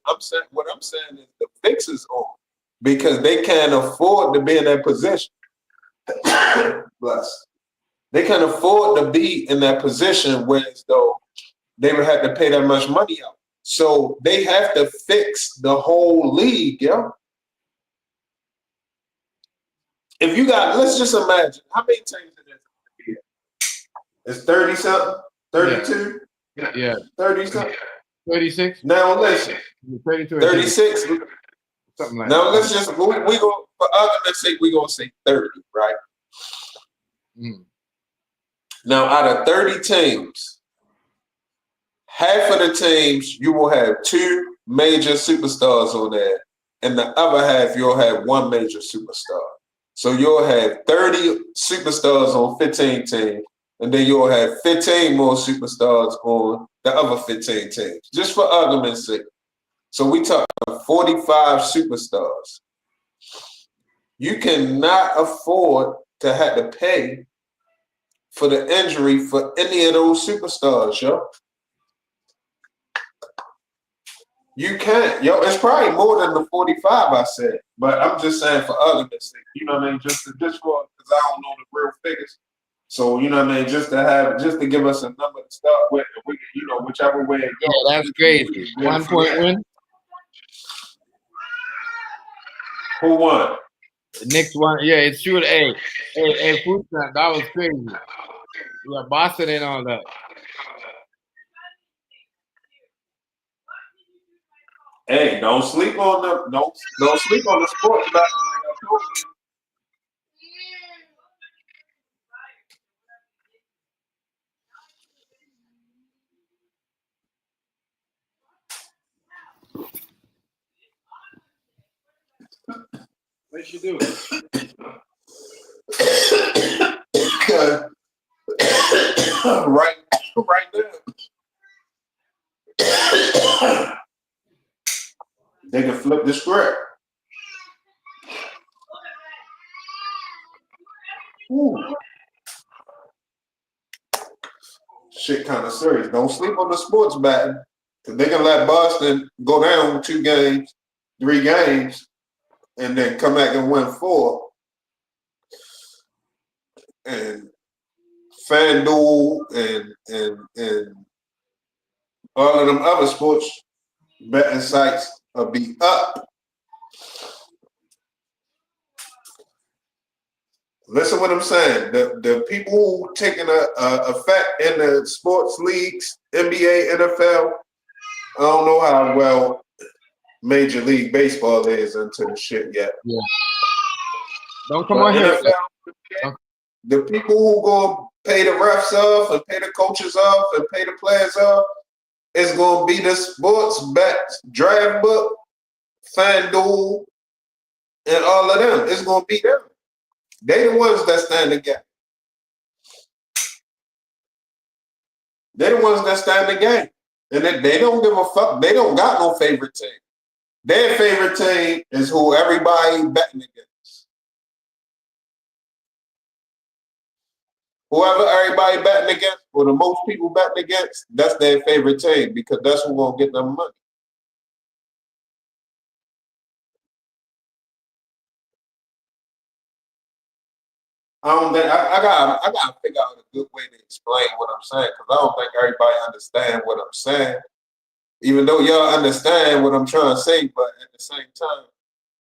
what I'm saying is the fix is on. Because they can't afford to be in that position. Bless. They can't afford to be in that position where as though they would have to pay that much money out. So they have to fix the whole league, yo. If you got, let's just imagine, how many teams it is? It's 30 something? 32? Yeah. 30 something? 36? Now listen. 32 36. Something like now that. let's just, we go, for argument's sake, we're going to say 30, right? Mm. Now, out of 30 teams, half of the teams, you will have 2 major superstars on there, and the other half, you'll have 1 major superstar. So you'll have 30 superstars on 15 teams, and then you'll have 15 more superstars on the other 15 teams, just for argument's sake. So we talk 45 superstars. You cannot afford to have to pay for the injury for any of those superstars, yo. You can't, yo. It's probably more than the 45 I said, but I'm just saying for argument's sake. You know what I mean? Just for, because I don't know the real figures. So you know what I mean? Just to give us a number to start with, and we can, you know, whichever way it goes. Yeah, that's crazy. 1 point win. Who won? Knicks won. Yeah, it's true. Hey, Food Stamp, that was crazy. Yeah, Boston and all that. Hey, don't sleep on the don't sleep on the sports betting like I told you. What you do? right there. They can flip the script. Ooh. Shit kind of serious. Don't sleep on the sports betting. They can let Boston go down 2 games, 3 games, and then come back and win 4. And FanDuel and all of them other sports betting sites will be up. Listen what I'm saying. The people who taking a effect in the sports leagues, NBA, NFL, I don't know how well Major League Baseball is into the shit yet. Yeah. Don't come But on here. NFL, the people who go pay the refs off and pay the coaches off and pay the players off, it's gonna be the sports bet draft book, FanDuel, and all of them. It's gonna be them. They the ones that stand the game. They the ones that stand the game. And they don't give a fuck. They don't got no favorite team. Their favorite team is who everybody betting against. Whoever everybody betting against, or the most people betting against, that's their favorite team because that's who gonna get them money. I don't think I gotta figure out a good way to explain what I'm saying because I don't think everybody understand what I'm saying. Even though y'all understand what I'm trying to say, but at the same time,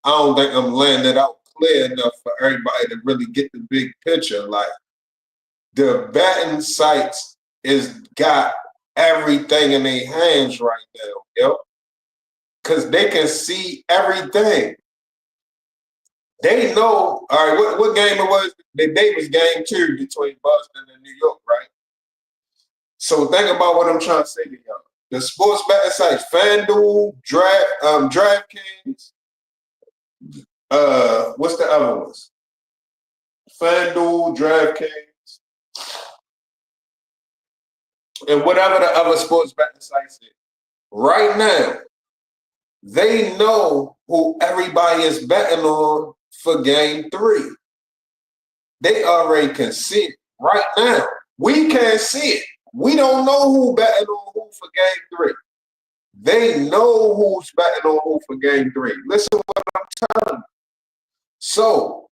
I don't think I'm laying it out clear enough for everybody to really get the big picture. Like the betting sites is got everything in their hands right now, yo. Cause they can see everything. They know, all right, what game it was? The Davis game 2 between Boston and New York, right? So think about what I'm trying to say to y'all. The sports betting sites, FanDuel, DraftKings, what's the other ones? FanDuel, DraftKings, and whatever the other sports betting sites is. Right now, they know who everybody is betting on for game 3. They already can see it right now. We can't see it. We don't know who betting on who for game 3. They know who's betting on who for game 3. Listen to what I'm telling you. So,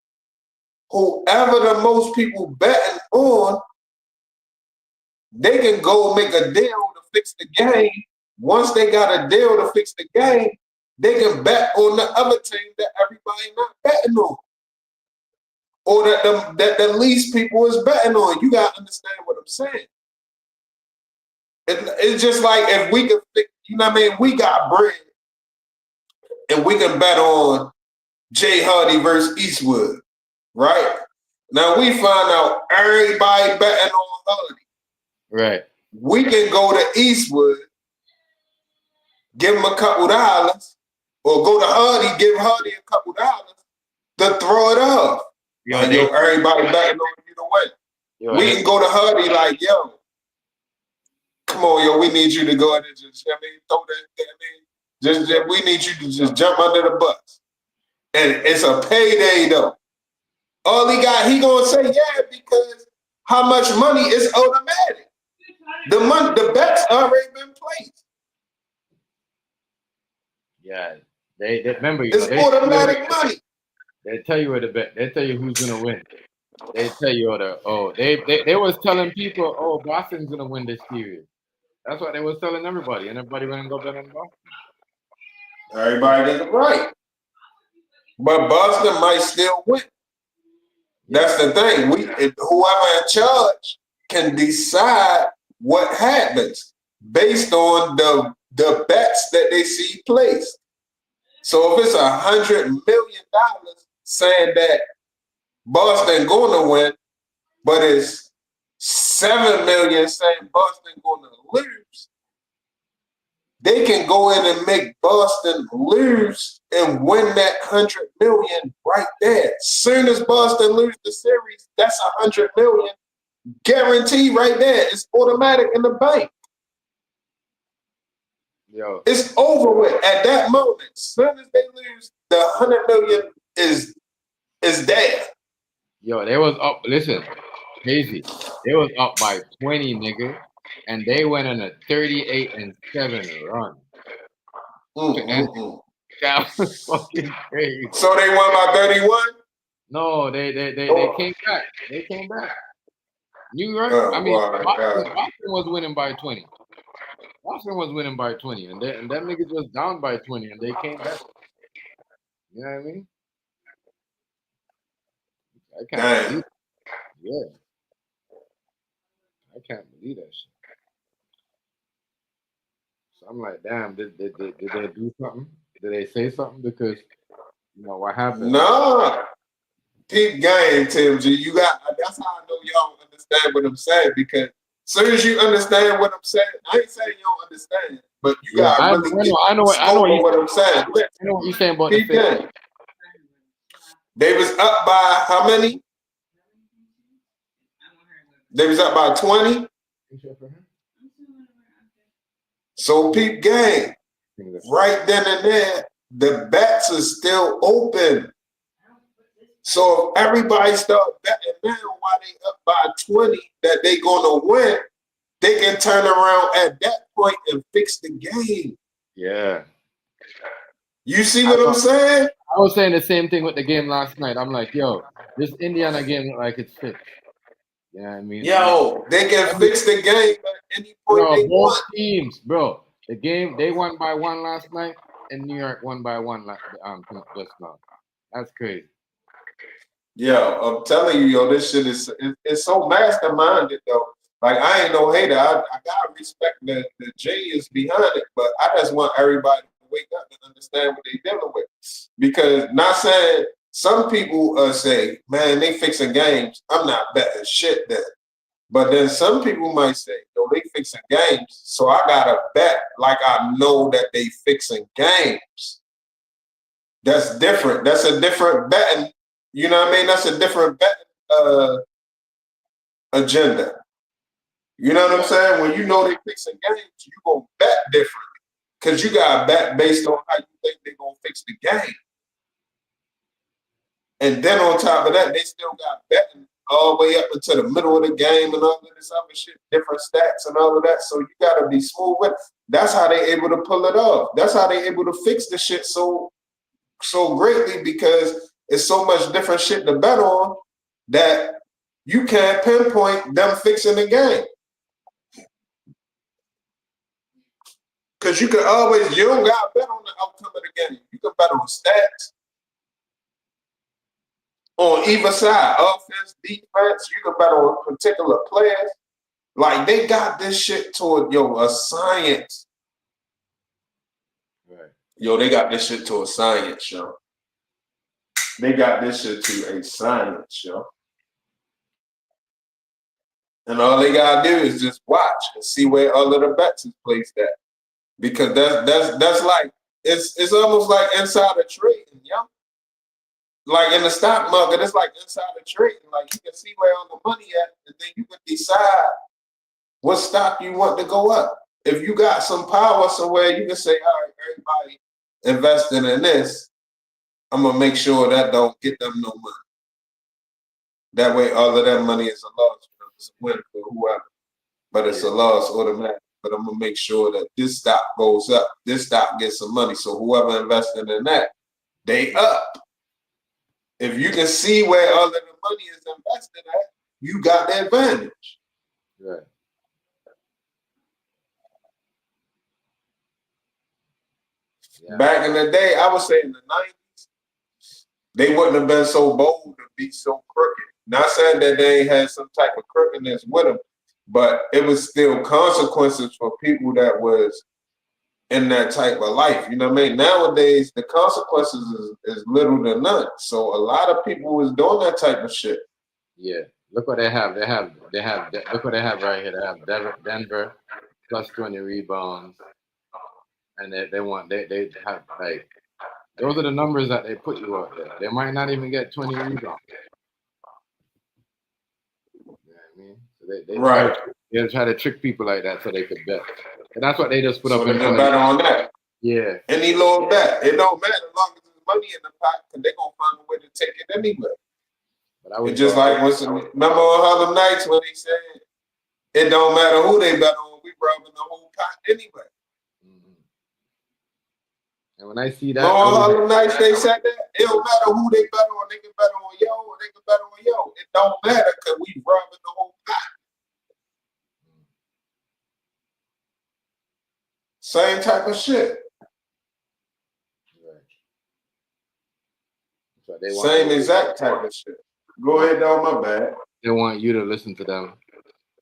whoever the most people betting on, they can go make a deal to fix the game. Once they got a deal to fix the game, they can bet on the other team that everybody not betting on. Or that the least people is betting on. You got to understand what I'm saying. It's just like if we could, you know what I mean? We got bread and we can bet on Jay Hardy versus Eastwood, right? Now we find out everybody betting on Hardy. Right. We can go to Eastwood, give him a couple dollars, or go to Hardy, give Hardy a couple dollars to throw it off. Yo, everybody betting on you to win. We can go to Hardy like, yo, come on, yo, we need you to go ahead and just, throw that, we need you to just jump under the bus. And it's a payday, though. All he gonna say, yeah, because how much money is automatic. The bet's already been placed. Yeah, they remember you. It's automatic money. They tell you where to bet. They tell you who's gonna win. They tell you they was telling people, Boston's gonna win this series. That's what they was telling everybody, and everybody went and go bet on Boston. Everybody gets it right, but Boston might still win. That's the thing. Whoever in charge can decide what happens based on the bets that they see placed. So if it's $100 million saying that Boston going to win, but it's 7 million saying Boston going to lose, they can go in and make Boston lose and win that 100 million right there. Soon as Boston lose the series, that's 100 million guaranteed right there. It's automatic in the bank. Yo, it's over with at that moment. As soon as they lose, the 100 million is there. Yo, they was up. Listen, crazy. They was up by 20, nigga, and they went on a 38-7 run. That was fucking crazy. So they won by 31? No, they came back. They came back. New York. Boston was winning by 20. Boston was winning by 20, and them niggas was down by 20, and they came back. You know what I mean? I can't believe it. Yeah. I can't believe that shit. So I'm like, damn, did they do something? Did they say something? Because you know what happened? No. Peep game, Tim G. You got. That's how I know y'all understand what I'm saying. Because as soon as you understand what I'm saying, I ain't saying you don't understand, but you Yeah, gotta really get the scope of what I'm saying. I know what you're saying about Peep the fifth. game. They was up by how many? They was up by 20. So peep game. Right then and there, the bets are still open. So if everybody start betting now while they up by 20 that they gonna win, they can turn around at that point and fix the game. Yeah. You see what I'm saying? I was saying the same thing with the game last night. I'm like, yo, this Indiana game look like it's fixed. You know what I mean? Yo, they can fix the game at any point Bro, they both want. teams, bro. The game they won by 1 last night, and New York won by 1 just now. That's crazy. Yeah, I'm telling you, yo, this shit is it's so masterminded though. Like I ain't no hater. I gotta respect the genius behind it, but I just want everybody to wake up and understand what they dealing with. Because not saying some people say, man, they fixing games. I'm not betting shit then. But then some people might say, yo, they fixing games, so I gotta bet like I know that they fixing games. That's different. That's a different betting. You know what I mean? That's a different betting agenda. You know what I'm saying? When you know they fixing games, you gonna bet differently. Cause you gotta bet based on how you think they're gonna fix the game. And then on top of that, they still got betting all the way up into the middle of the game and all of this other shit, different stats and all of that. So you gotta be smooth with it. That's how they able to pull it off. That's how they able to fix the shit so greatly, because it's so much different shit to bet on that you can't pinpoint them fixing the game. Because you don't got to bet on the outcome of the game. You can bet on stats. On either side, offense, defense, you can bet on particular players. Like, they got this shit to a science. Right. Yo, they got this shit to a science, yo. They got this shit to a science, yo. And all they gotta do is just watch and see where all of the bets is placed at. Because that's like it's almost like insider trading, yo. Like in the stock market, it's like insider trading. Like you can see where all the money at, and then you can decide what stock you want to go up. If you got some power somewhere, you can say, all right, everybody investing in this, I'm gonna make sure that don't get them no money. That way, all of that money is a loss. It's a win for whoever, but it's a loss automatic. But I'm gonna make sure that this stock goes up. This stock gets some money. So whoever invested in that, they up. If you can see where all of the money is invested at, you got the advantage. Right. Yeah. Back in the day, I would say in the 90s, they wouldn't have been so bold to be so crooked. Not saying that they ain't had some type of crookedness with them, but it was still consequences for people that was in that type of life. You know what I mean? Nowadays, the consequences is little to none. So a lot of people was doing that type of shit. Yeah. Look what they have. Look what they have right here. They have Denver plus 20 rebounds. And they have like those are the numbers that they put you out there. They might not even get 20 rebounds. You know what I mean? So they try to trick people like that so they could bet. And that's what they just put up in front of bet on that. Yeah. Any little bet. It don't matter as long as there's money in the pot, because they're gonna find a way to take it anyway. It's just like remember on Harlem Nights when they said it don't matter who they bet on, we rubbing the whole pot anyway. Mm-hmm. And when I see that, on Harlem Nights they said that it don't matter who they bet on, they can bet on yo or they can bet on yo. It don't matter because we rubbing the whole pot. Same type of shit. So same exact type of shit. Go ahead, though, my bad. They want you to listen to them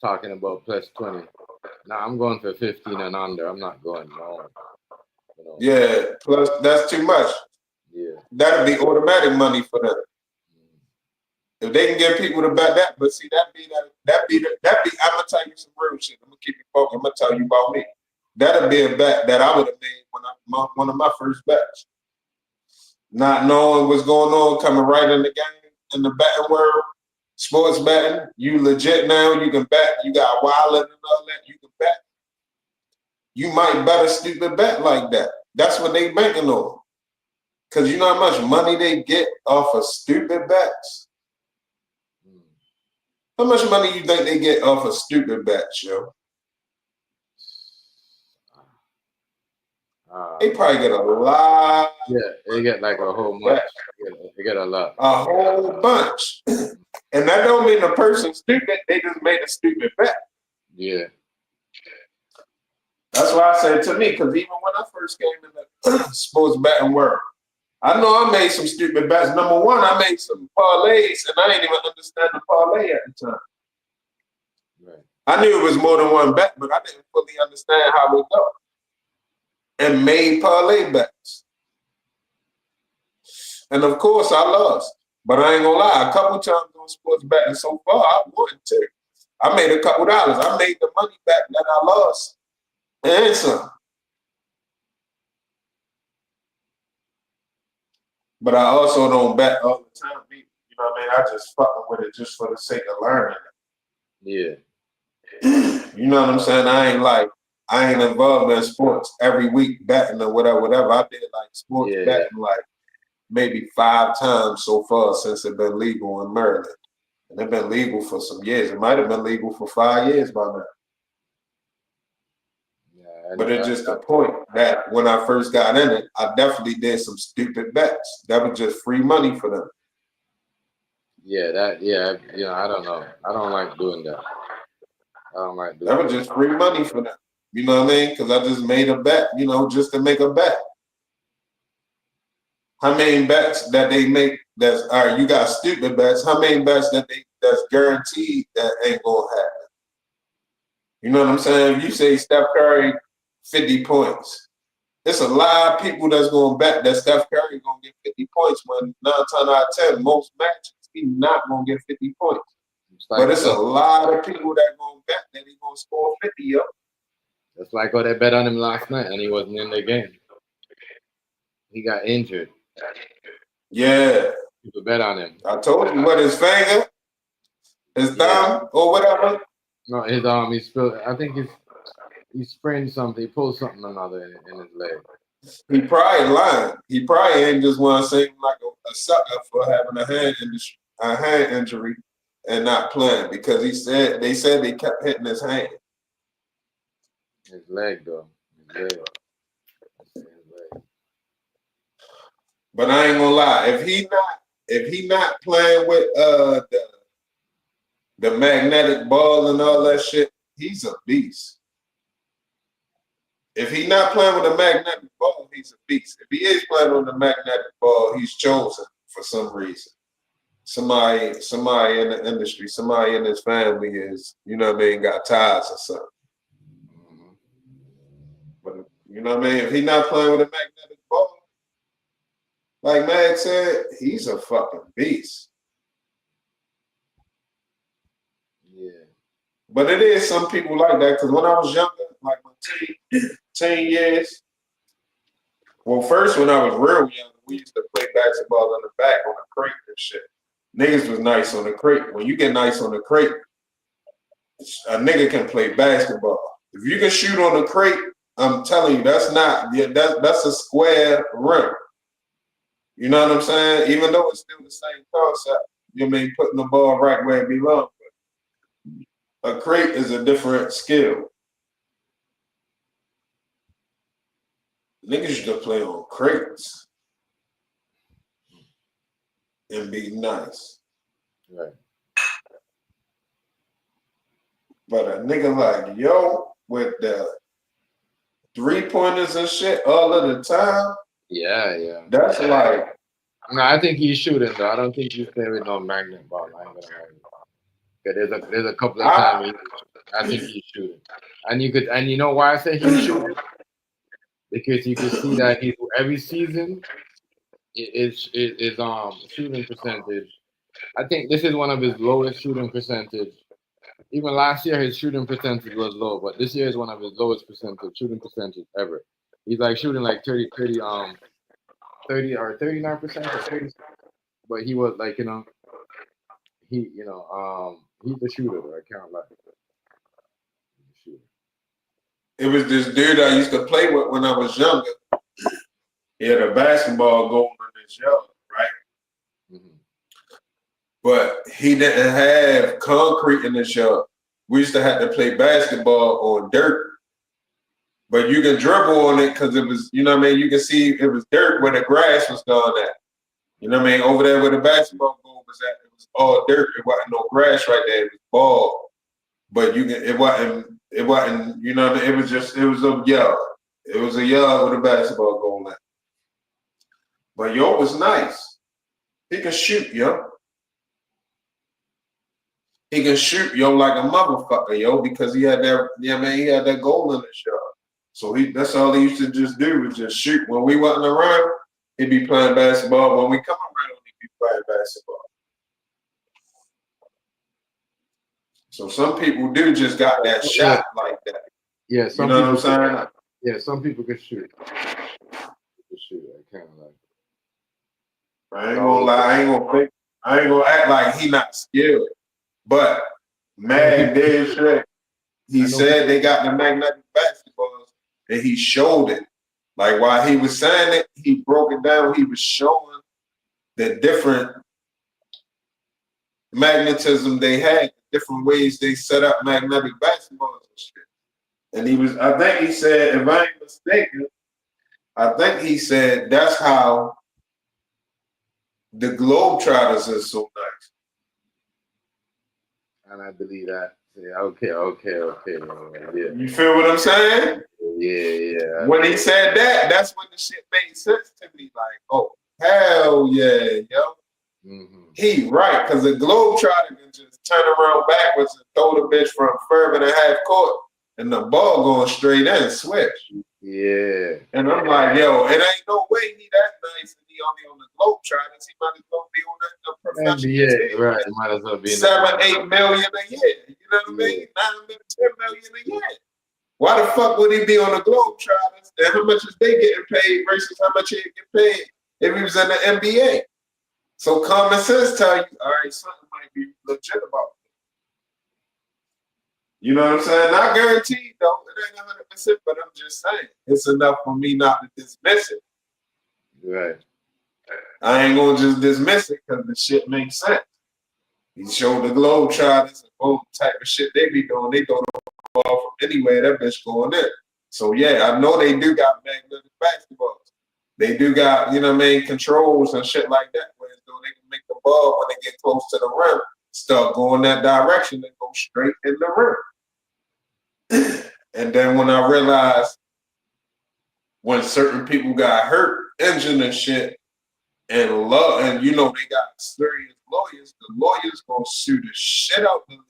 talking about plus 20. Now I'm going for 15 and under. I'm not going no Yeah, plus that's too much. Yeah. That'll be automatic money for them. If they can get people to bet that, but see that be. I'm gonna tell you some real shit. I'm gonna keep you focused. I'm gonna tell you about me. That'll be a bet that I would have made one of my first bets. Not knowing what's going on, coming right in the game, in the betting world, sports betting. You legit now. You can bet. You got wallet and all that. You can bet. You might bet a stupid bet like that. That's what they banking on. Cause you know how much money they get off of stupid bets. How much money you think they get off of stupid bets, yo? They probably get a lot. Yeah, they get like a whole bunch. They get a lot. A whole bunch. And that don't mean the person's stupid. They just made a stupid bet. Yeah. That's why I said to me, because even when I first came in the sports betting world, I know I made some stupid bets. Number one, I made some parlays, and I didn't even understand the parlay at the time. Right. I knew it was more than one bet, but I didn't fully understand how it go. And made parlay bets. And of course, I lost. But I ain't gonna lie, a couple times on sports betting so far, I won too. I made a couple dollars. I made the money back that I lost. And some. But I also don't bet all the time. You know what I mean? I just fucking with it just for the sake of learning. Yeah. You know what I'm saying? I ain't involved in sports every week betting or whatever. I did like sports betting like maybe 5 times so far since it's been legal in Maryland. And it's been legal for some years. It might have been legal for 5 years by now. But it's just a point that when I first got in it, I definitely did some stupid bets. That was just free money for them. Yeah, I don't know. I don't like doing that. I don't like doing that. Was just free money for them. You know what I mean? Because I just made a bet, just to make a bet. How many bets that they make that's all right, you got stupid bets. How many bets that's guaranteed that ain't gonna happen? You know what I'm saying? If you say Steph Curry 50 points, there's a lot of people that's gonna bet that Steph Curry gonna get 50 points when 9 times out of 10, most matches he's not gonna get 50 points. But it's a lot of people that gonna bet that he's gonna score 50 up. That's like what they bet on him last night and he wasn't in the game. He got injured. Yeah. People bet on him. I told you what his finger, his thumb, or whatever. No, I think he sprained something, he pulled something or another in his leg. He probably lying. He probably ain't just want to seem like a sucker for having a hand injury and not playing because they said they kept hitting his hand. His leg though. His leg. But I ain't gonna lie, if he not playing with the magnetic ball and all that shit, he's a beast. If he not playing with a magnetic ball, he's a beast. If he is playing with a magnetic ball, he's chosen for some reason. Somebody in the industry, somebody in his family is, got ties or something. But you know what I mean? If he not playing with a magnetic ball, like Mag said, he's a fucking beast. Yeah. But it is some people like that, because when I was younger, like my 10 years, well, first when I was real young, we used to play basketball in the back on the crate and shit. Niggas was nice on the crate. When you get nice on the crate, a nigga can play basketball. If you can shoot on the crate, I'm telling you, that's a square rim. You know what I'm saying? Even though it's still the same concept, you mean putting the ball right where it belongs. A crate is a different skill. Niggas used to play on crates and be nice. Right. But a nigga like yo with the 3-pointers and shit all of the time. Yeah. That's like. No, I think he's shooting though. I don't think he's playing with no magnet ball. I ain't gonna lie. There's a couple of times I think he's shooting. And you know why I say he's shooting? because you can see that he's every season is shooting percentage. I think this is one of his lowest shooting percentage. Even last year, his shooting percentage was low, but this year is one of his lowest shooting percentage ever. He's like shooting like 30 or 39% or 30, but he was like, he's a shooter though. I can't lie. He's a shooter. It was this dude I used to play with when I was younger. He had a basketball goal in his yard, right? Mm-hmm. But he didn't have concrete in his yard. We used to have to play basketball on dirt. But you can dribble on it because it was, you know what I mean? You can see it was dirt where the grass was gone at. You know what I mean? Over there where the basketball goal was at, it was all dirt. It wasn't no grass right there. It was ball. But it wasn't, you know what I mean? It was a yard. It was a yard with a basketball goal at. But yo was nice. He can shoot, yo. He can shoot, yo, like a motherfucker, yo, because he had that, he had that goal in his yard. So that's all he used to just do was just shoot. When we wasn't around, he'd be playing basketball. When we come around, he'd be playing basketball. So some people do just got that shot like that. Yeah, you know what I'm saying? Yeah, some people can shoot. I kind of like. I ain't gonna lie. I ain't gonna act like he not skilled. But man, dead straight. He said they got the magnetic basketballs, and he showed it. Like while he was saying it, he broke it down. He was showing the different magnetism they had, different ways they set up magnetic basketballs and shit. And I think he said, if I ain't mistaken, I think he said that's how the Globetrotters is so nice. And I believe that. Yeah, okay. Yeah. You feel what I'm saying? Yeah. When he said that, that's when the shit made sense to me. Like, oh, hell yeah, yo. Mm-hmm. He right, because the Globetrotter can just turn around backwards and throw the bitch from further than half court, and the ball going straight in, switch. Yeah. And I'm like, yo, it ain't no way he that nice and he only on the Globetrotters. He might as well be on the professional team. Right. Might as well be 7-8 million a year. You know what I mean? 9 million, 10 million a year. Why the fuck would he be on the Globetrotters? And how much is they getting paid versus how much he get paid if he was in the NBA? So common sense tell you, all right, something might be legit about it. You know what I'm saying? Not guaranteed though. It ain't 100%, but I'm just saying it's enough for me not to dismiss it. Right. I ain't gonna just dismiss it because the shit makes sense. He showed the Globetrotters and all type of shit they be doing. They throw the ball from anywhere that bitch going in. So yeah, I know they do got magnetic basketballs. They do got, you know what I mean, controls and shit like that. Where they can make the ball when they get close to the rim, start going that direction and go straight in the rim. And then when I realized when certain people got hurt, injured and shit, and you know they got serious lawyers, the lawyers gonna sue the shit out the league.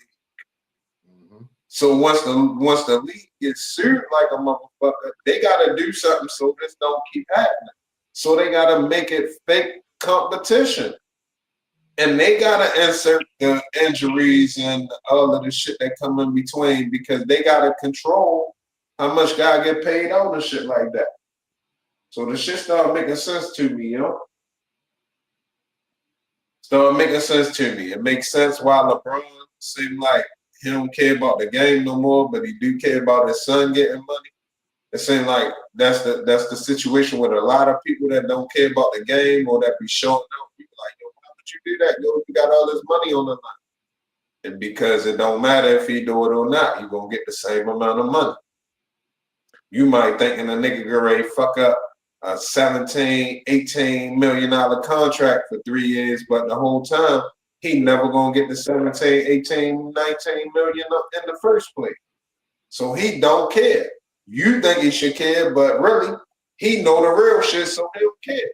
Mm-hmm. So once the league gets sued like a motherfucker, they gotta do something so this don't keep happening. So they gotta make it fake competition. And they gotta insert the injuries and all of the shit that come in between because they gotta control how much guy get paid out and shit like that. So the shit started making sense to me, you know? Started making sense to me. It makes sense why LeBron seemed like he don't care about the game no more, but he do care about his son getting money. It seems like that's the situation with a lot of people that don't care about the game or that be showing up. People like, yo, why would you do that? Yo, you got all this money on the line. And because it don't matter if he do it or not, you're gonna get the same amount of money. You might thinking a nigga gonna fuck up a $17, $18 million contract for 3 years, but the whole time he never gonna get the 17, 18, 19 million in the first place. So he don't care. You think he should care, but really, he know the real shit, so he don't care.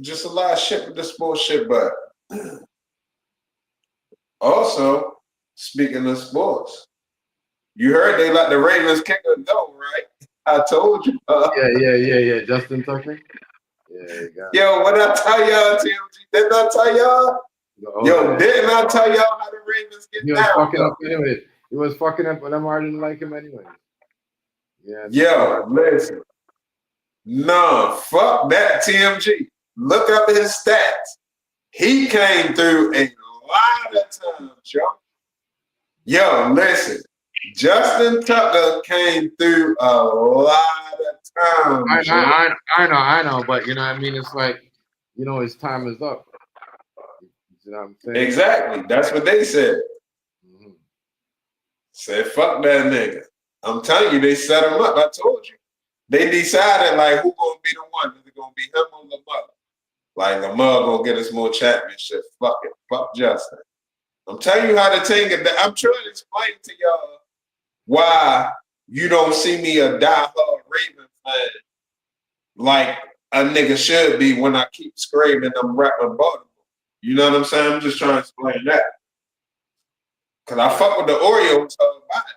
Just a lot of shit with the sports shit, but also, speaking of sports, You heard they let the Ravens kicker go, right? I told you. Yeah. Justin Tucker. Yeah, you got it. Yo, what I tell y'all, TMG? Didn't I tell y'all? Yo, didn't I tell y'all how the Ravens get He was down? fucking up anyway. He was fucking up, but Lamar didn't like him anyway. Yeah. Yo, listen. No, fuck that, TMG. Look up his stats. He came through a lot of times, yo. Yo, listen. Justin Tucker came through a lot of times. I know, but you know what I mean? It's like, you know, his time is up. You know what I'm saying? Exactly. That's what they said. Mm-hmm. Said, fuck that nigga. I'm telling you, they set him up. I told you. They decided, like, who gonna be the one? Is it gonna be him or Lamar? Like, Lamar gonna get us more championships. Fuck it. Fuck Justin. I'm telling you how to take it. I'm trying to explain to y'all why you don't see me a diehard Raven fan like a nigga should be when I keep screaming I'm rapping Baltimore. You know what I'm saying? I'm just trying to explain that. Because I fuck with the Orioles hard body.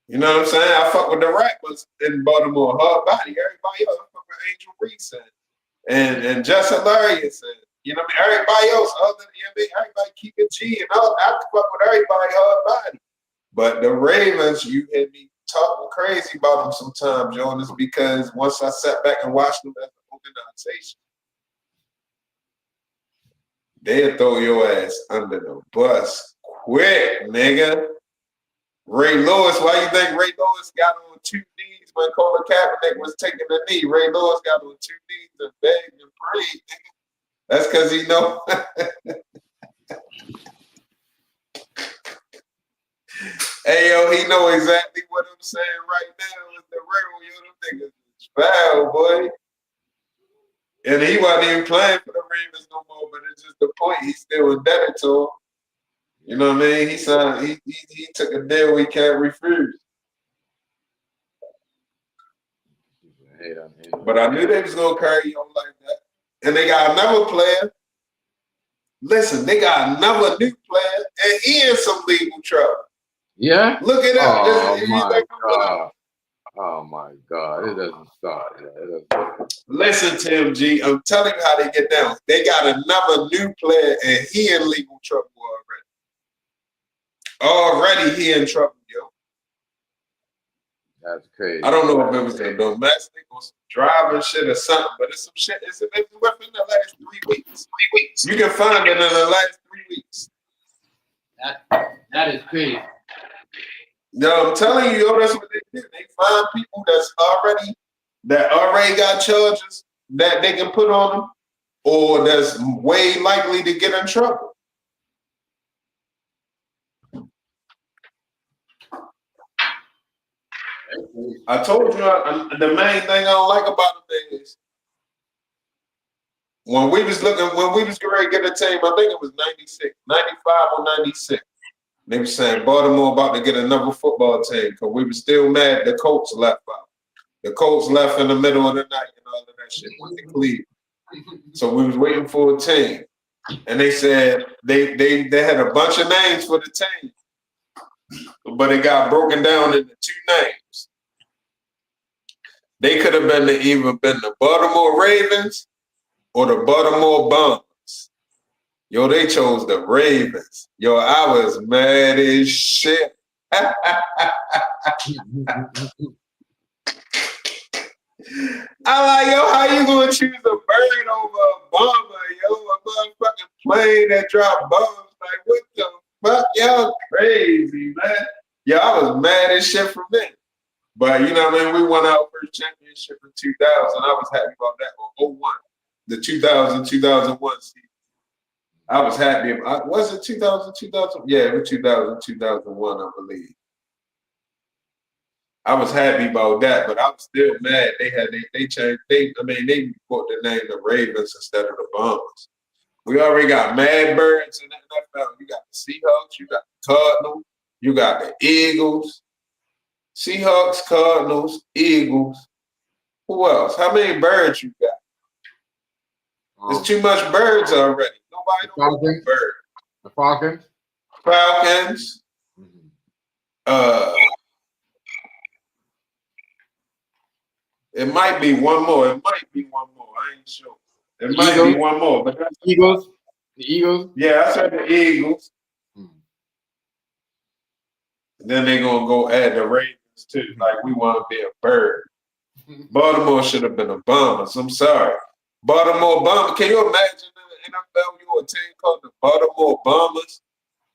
You know what I'm saying? I fuck with the rappers in Baltimore hard body. Everybody else, I fuck with Angel Reese and Just Hilarious. And, you know what I mean? Everybody else, other than, you know what I mean? Everybody keep it G and all. I fuck with everybody hard body. But the Ravens, you hear me talking crazy about them sometimes, Jonas, because once I sat back and watched them as an organization, they'll throw your ass under the bus quick, nigga. Ray Lewis, why you think Ray Lewis got on 2 knees when Colin Kaepernick was taking the knee? Ray Lewis got on 2 knees and begged and prayed, nigga. That's because he know. Hey, yo, he know exactly what I'm saying right now is the real, yo, them niggas is foul, boy. And he wasn't even playing for the Ravens no more, but it's just the point. He's still indebted to him. You know what I mean? He signed, he took a deal we can't refuse. But I knew they was going to carry on like that. And they got another player. Listen, they got another new player, and he in some legal trouble. Yeah? Look it up. Oh my God. It doesn't start. Listen, Tim G, I'm telling you how they get down. They got another new player, and he in legal trouble already. Already he in trouble, yo. That's crazy. I don't know if it was a domestic or some driving shit or something, but it's some shit. It's within the last 3 weeks. You can find it in the last 3 weeks. That is crazy. No, I'm telling you, yo, that's what they do. They find people that already got charges that they can put on them, or that's way likely to get in trouble. I told you the main thing I don't like about them is when we was getting ready to get a team, I think it was 96, 95 or 96. They were saying Baltimore about to get another football team because we were still mad the Colts left out. The Colts left in the middle of the night and all of that shit went to Cleveland. So we was waiting for a team. And they said they had a bunch of names for the team, but it got broken down into 2 names. They could have either been the Baltimore Ravens or the Baltimore Bombers. Yo, they chose the Ravens. Yo, I was mad as shit. I like, yo, how you gonna choose a bird over a bomber, yo? A motherfucking plane that drop bombs. Like, what the fuck? Y'all crazy, man. Yo, I was mad as shit from that. But you know what I mean? We won our first championship in 2000. I was happy about that on 01. The 2000-2001 season. I was happy. Was it 2000? Yeah, it was 2000-2001, I believe. I was happy about that, but I was still mad. They changed. They put the name the Ravens instead of the Bombers. We already got Mad Birds in the NFL. You got the Seahawks, you got the Cardinals, you got the Eagles. Seahawks, Cardinals, Eagles. Who else? How many birds you got? There's too much birds already. Nobody knows birds. The Falcons. Falcons. It might be one more. It might be one more. I ain't sure. It might be one more. But that's Eagles. The Eagles. Yeah, I said the Eagles. Then they're gonna go add the Ravens too. Like we want to be a bird. Baltimore should have been a Bombers. I'm sorry. Baltimore Bombers. Can you imagine in the NFL you a team called the Baltimore Bombers?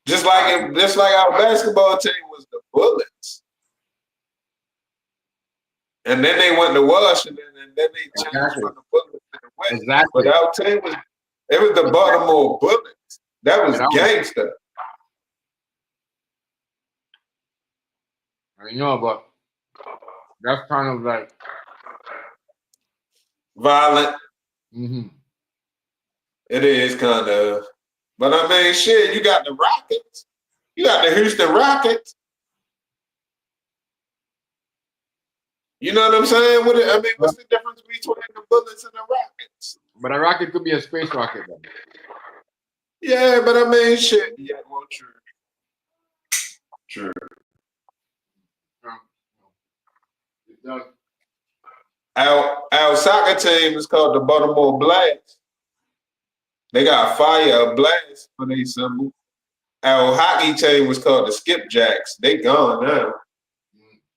Just like our basketball team was the Bullets. And then they went to Washington, and then they changed from the Bullets to the West. Exactly. But our team was the Baltimore Bullets. That was gangster. I know, but that's kind of like violent. Mm-hmm. It is kind of. But I mean, shit, you got the Rockets. You got the Houston Rockets. You know what I'm saying? What's the difference between the Bullets and the Rockets? But a rocket could be a space rocket, though. Yeah, but I mean, shit. Yeah, well, true. True. It does. Our soccer team is called the Baltimore Blast. They got fire blast for their symbol. Our hockey team was called the Skipjacks. They gone now.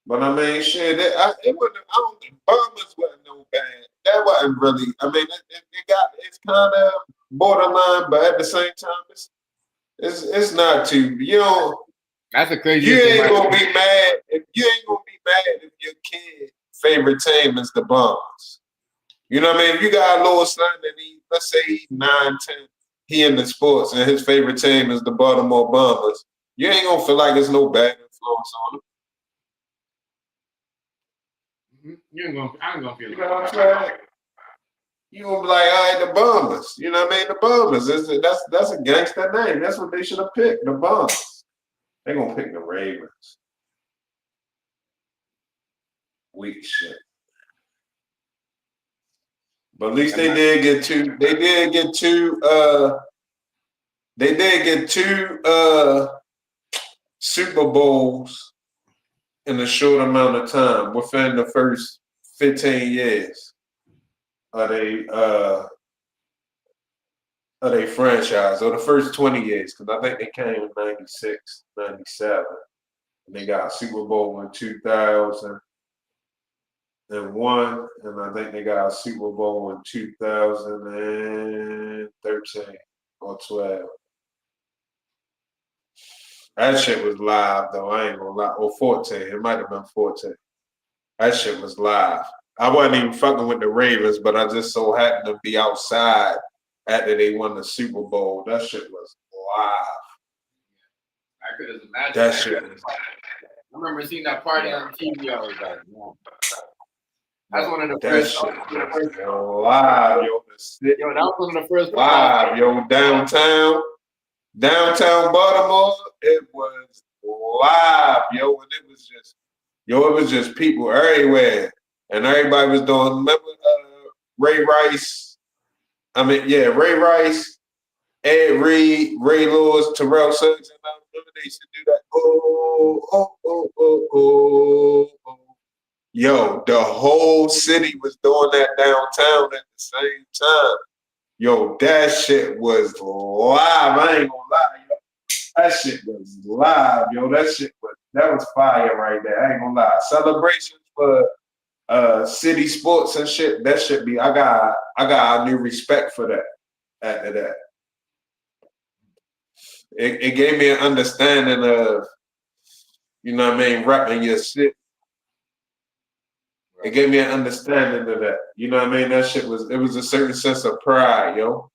But I mean, shit, it wasn't. I don't think Bombers wasn't no bad. That wasn't really. I mean, it's kind of borderline, but at the same time, it's not too. You know, that's a crazy. You ain't gonna be mad if your kid favorite team is the Bombers. You know what I mean? If you got a little son and let's say he's 9, 10, he in the sports and his favorite team is the Baltimore Bombers, you ain't gonna feel like there's no bad influence on him. I ain't gonna feel it. You know what I'm saying? You gonna be like, all right, the Bombers. You know what I mean? The Bombers. That's a gangster name. That's what they should have picked. The Bombers. They gonna pick the Ravens. Weak shit. But at least they did get two. They did get two Super Bowls in a short amount of time within the first 15 years of they franchise, or the first 20 years, because I think they came in 96, 97. And they got a Super Bowl in 2001, and I think they got a Super Bowl in 2013 or 12. That shit was live, though. I ain't gonna lie. Or 14. It might have been 14. That shit was live. I wasn't even fucking with the Ravens, but I just so happened to be outside after they won the Super Bowl. That shit was live. I could have imagined that shit. I remember seeing that party on TV. I was like, no. That's one of the that first. Shit was live, yo. Yo, that was one of the first. Live, yo. Downtown Baltimore, it was live, yo, and it was just people everywhere, and everybody was doing. Remember Ray Rice? Ray Rice, Ed Reed, Ray Lewis, Terrell Suggs, and I remember they used to do that. Oh. Yo, the whole city was doing that downtown at the same time. Yo, that shit was live. I ain't gonna lie, yo. That shit was live, yo. That was fire right there. I ain't gonna lie. Celebrations for city sports and shit. That should be. I got a new respect for that. After that, it gave me an understanding of, you know what I mean, repping your shit. It gave me an understanding of that. You know what I mean? That shit was a certain sense of pride, yo.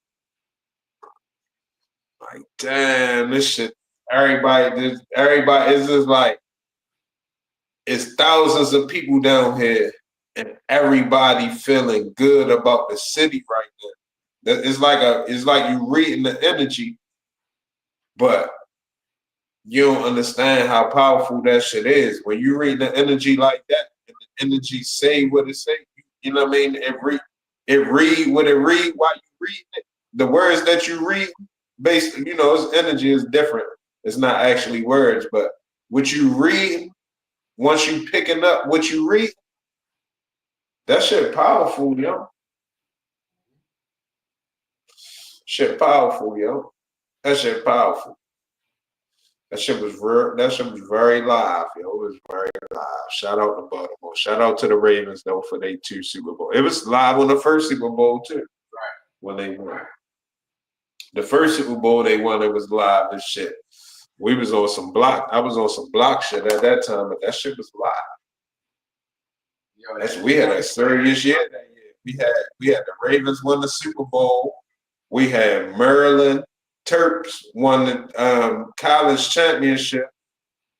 Like, damn, this shit, everybody is just like, it's thousands of people down here and everybody feeling good about the city right now. It's like you reading the energy, but you don't understand how powerful that shit is. When you read the energy like that, and the energy say what it say, you know what I mean? It read what it read while you read it. The words that you read, based, its energy is different. It's not actually words, but what you read, once you picking up what you read, that shit powerful, yo. Shit powerful, yo. That shit powerful. That shit was very live, yo. It was very live. Shout out to Baltimore. Shout out to the Ravens though for their 2 Super Bowl. It was live on the first Super Bowl too. Right. When they won. The first Super Bowl they won, it was live and shit. We was on some block. I was on some block shit at that time, but that shit was live. Yo, we had a serious year that year. We had the Ravens won the Super Bowl. We had Maryland Terps won the college championship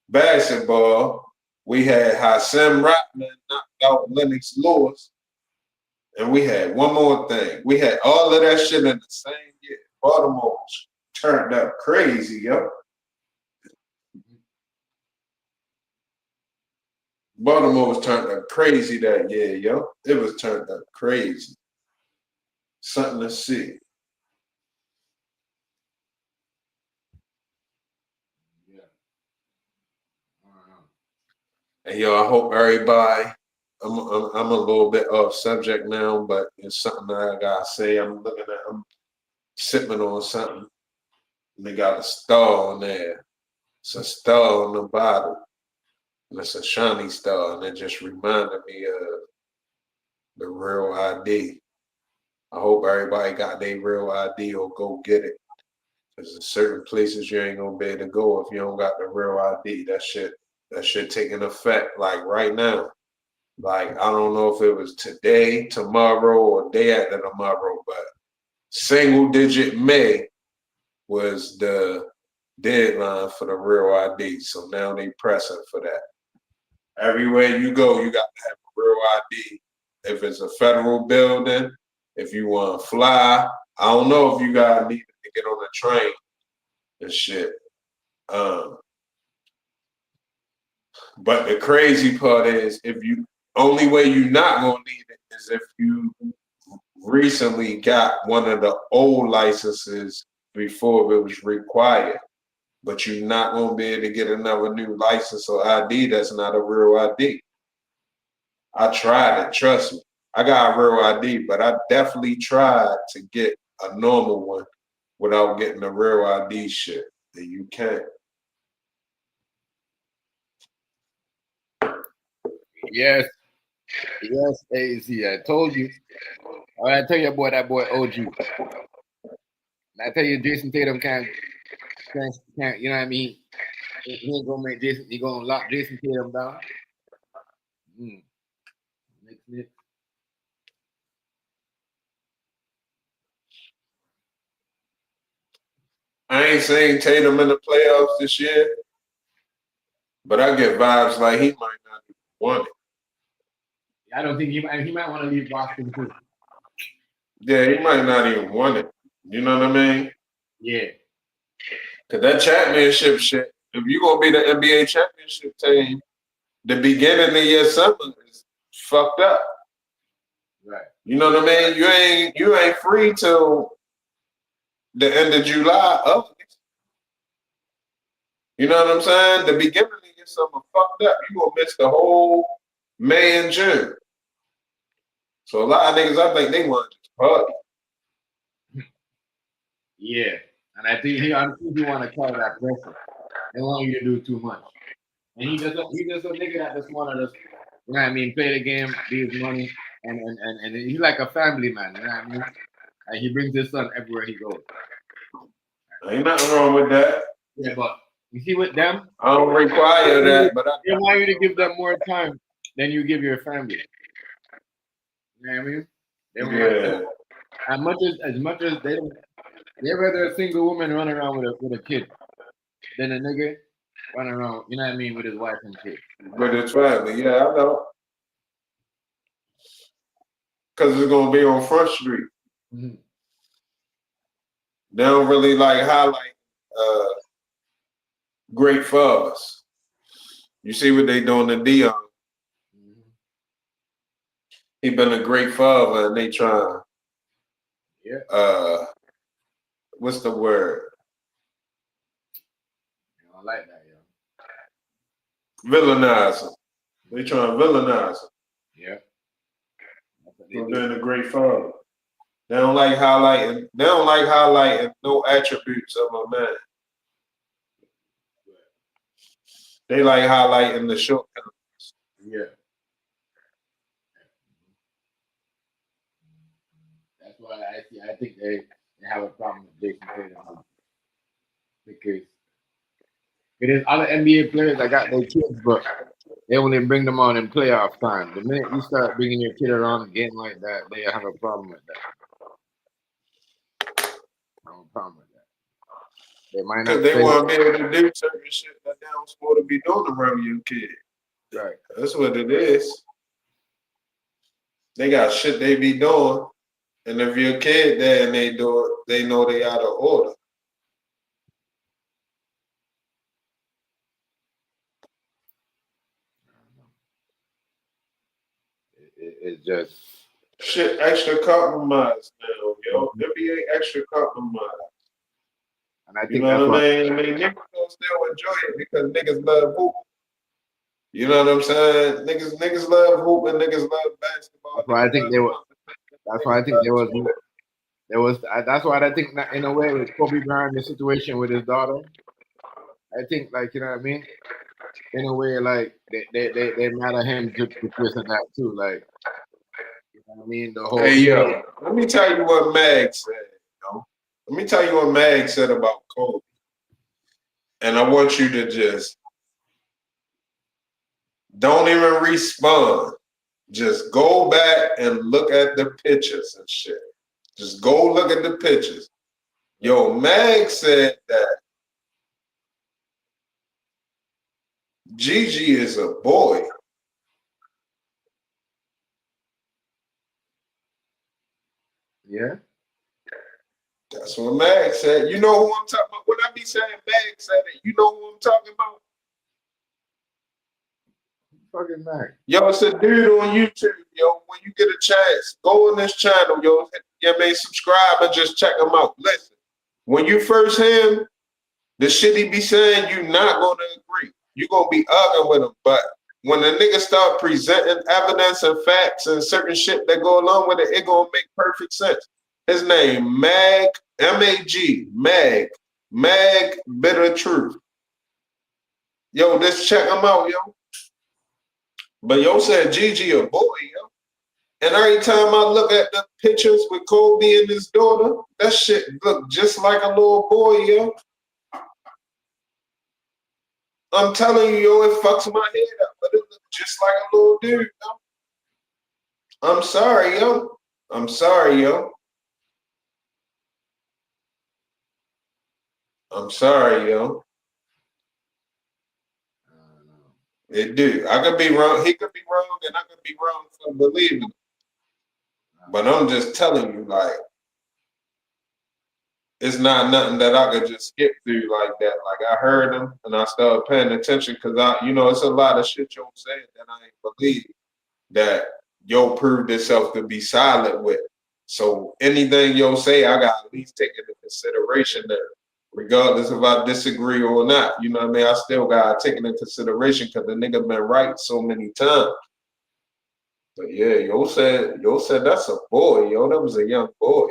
basketball. We had Hassan Ratman knocked out Lennox Lewis. And we had one more thing. We had all of that shit in the same year. Baltimore turned up crazy, yo. Baltimore was turned up crazy that year, yo. It was turned up crazy. Something to see. And yo, I hope everybody. I'm a little bit off subject now, but it's something that I gotta say. I'm sipping on something. And they got a star on there. It's a star on the bottle. And it's a shiny star, and it just reminded me of the real ID. I hope everybody got their real ID or go get it. Because there's certain places you ain't gonna be able to go if you don't got the real ID. That shit taking effect like right now. Like, I don't know if it was today, tomorrow, or day after tomorrow, but single digit May was the deadline for the real ID. So now they pressing for that. Everywhere you go, you got to have a real ID. If it's a federal building, if you want to fly, I don't know if you gotta need to get on a train and shit. But the crazy part is, only way you're not gonna need it is if you recently got one of the old licenses before it was required. But you're not gonna be able to get another new license or ID that's not a real ID. I tried it, trust me. I got a real ID, but I definitely tried to get a normal one without getting a real ID shit. And you can't. Yes. Yes, AZ. I told you. I tell you about that boy OG. And I tell you, Jason Tatum can't, you know what I mean? He ain't gonna make Jason, he gonna lock Jason Tatum down. Next. I ain't seen Tatum in the playoffs this year, but I get vibes like he might not even want it. I don't think he might want to leave Boston too. Yeah, he might not even want it. You know what I mean? Yeah. Cause that championship shit, if you gonna be the NBA championship team, the beginning of your summer is fucked up. Right. You know what I mean? You ain't free till the end of July. You know what I'm saying? The beginning of your summer fucked up. You gonna miss the whole May and June. So a lot of niggas, I think they want to party. Yeah. And I think he want to carry that pressure. They want you to do too much. And he just a nigga that just want to just, you know what I mean, play the game, be his money, and he's like a family man, you know what I mean? And he brings his son everywhere he goes. Ain't nothing wrong with that. Yeah, but you see with them, I don't require that, but they want you to give them more time than you give your family. You know what I mean? They want as much as they rather a single woman run around with a kid than a nigga run around, you know what I mean, with his wife and kid. With his family, yeah, I know. Cause it's gonna be on Front Street. Mm-hmm. They don't really like highlight great fathers. You see what they doing to Dion. Mm-hmm. He been a great father, and they trying. Yeah. What's the word? I don't like that, yo. Villainize him. They trying to villainize him. Yeah. That's what they For do. being a great father. They don't like highlighting. They don't like highlighting no attributes of a man. They like highlighting the shortcomings. Yeah. That's why I think they have a problem with Jason Tatum because there's other NBA players that got their kids, but they only bring them on in playoff time. The minute you start bringing your kid around again like that, they have a problem with that. I have a problem with that. They might not. Because they want to be able to do certain shit that they don't supposed to be doing around your kid. Right. That's what it is. They got shit they be doing, and if your kid there and they do it, they know they out of order. It's just shit extra compromise now, yo. NBA extra compromise. And I think you know that's what what I mean? Niggas gonna still enjoy it because niggas love hoop. You know what I'm saying? Niggas love hoop and niggas love basketball. That's why I think they were. That's why I think there was. That's why I think that in a way with Kobe Bryant, the situation with his daughter. I think like you know what I mean. In a way, like they mad at him just because of that too. Like you know what I mean. The whole. Hey yo, let me tell you what Mag said. Let me tell you what Mag said about Kobe. And I want you to just don't even respond. Just go back and look at the pictures and shit. Just go look at the pictures. Yo, Mag said that Gigi is a boy. Yeah. That's what Mag said. You know who I'm talking about? When I be saying Mag said it, you know who I'm talking about? Fucking Mag. Yo, it's a dude on YouTube, yo. When you get a chance, go on this channel, yo. You may subscribe and just check him out. Listen, when you first hear him, the shit he be saying, you not gonna agree. You gonna be arguing with him. But when the nigga start presenting evidence and facts and certain shit that go along with it, it gonna make perfect sense. His name, Mag, M-A-G, Mag Bitter Truth. Yo, just check him out, yo. But yo said Gigi a boy, yo. And every time I look at the pictures with Kobe and his daughter, that shit look just like a little boy, yo. I'm telling you, yo, it fucks my head up, but it looks just like a little dude, yo. I'm sorry, yo. I'm sorry, yo. I'm sorry, yo. It do. I could be wrong. He could be wrong, and I could be wrong for believing it. But I'm just telling you, like, it's not nothing that I could just skip through like that. Like, I heard him, and I started paying attention because it's a lot of shit yo said that I ain't believe that yo proved itself to be silent with. So anything yo say, I got at least take into consideration there. Regardless if I disagree or not, you know what I mean? I still got to take it into consideration because the nigga been right so many times. But yeah, yo said that's a boy, yo. That was a young boy.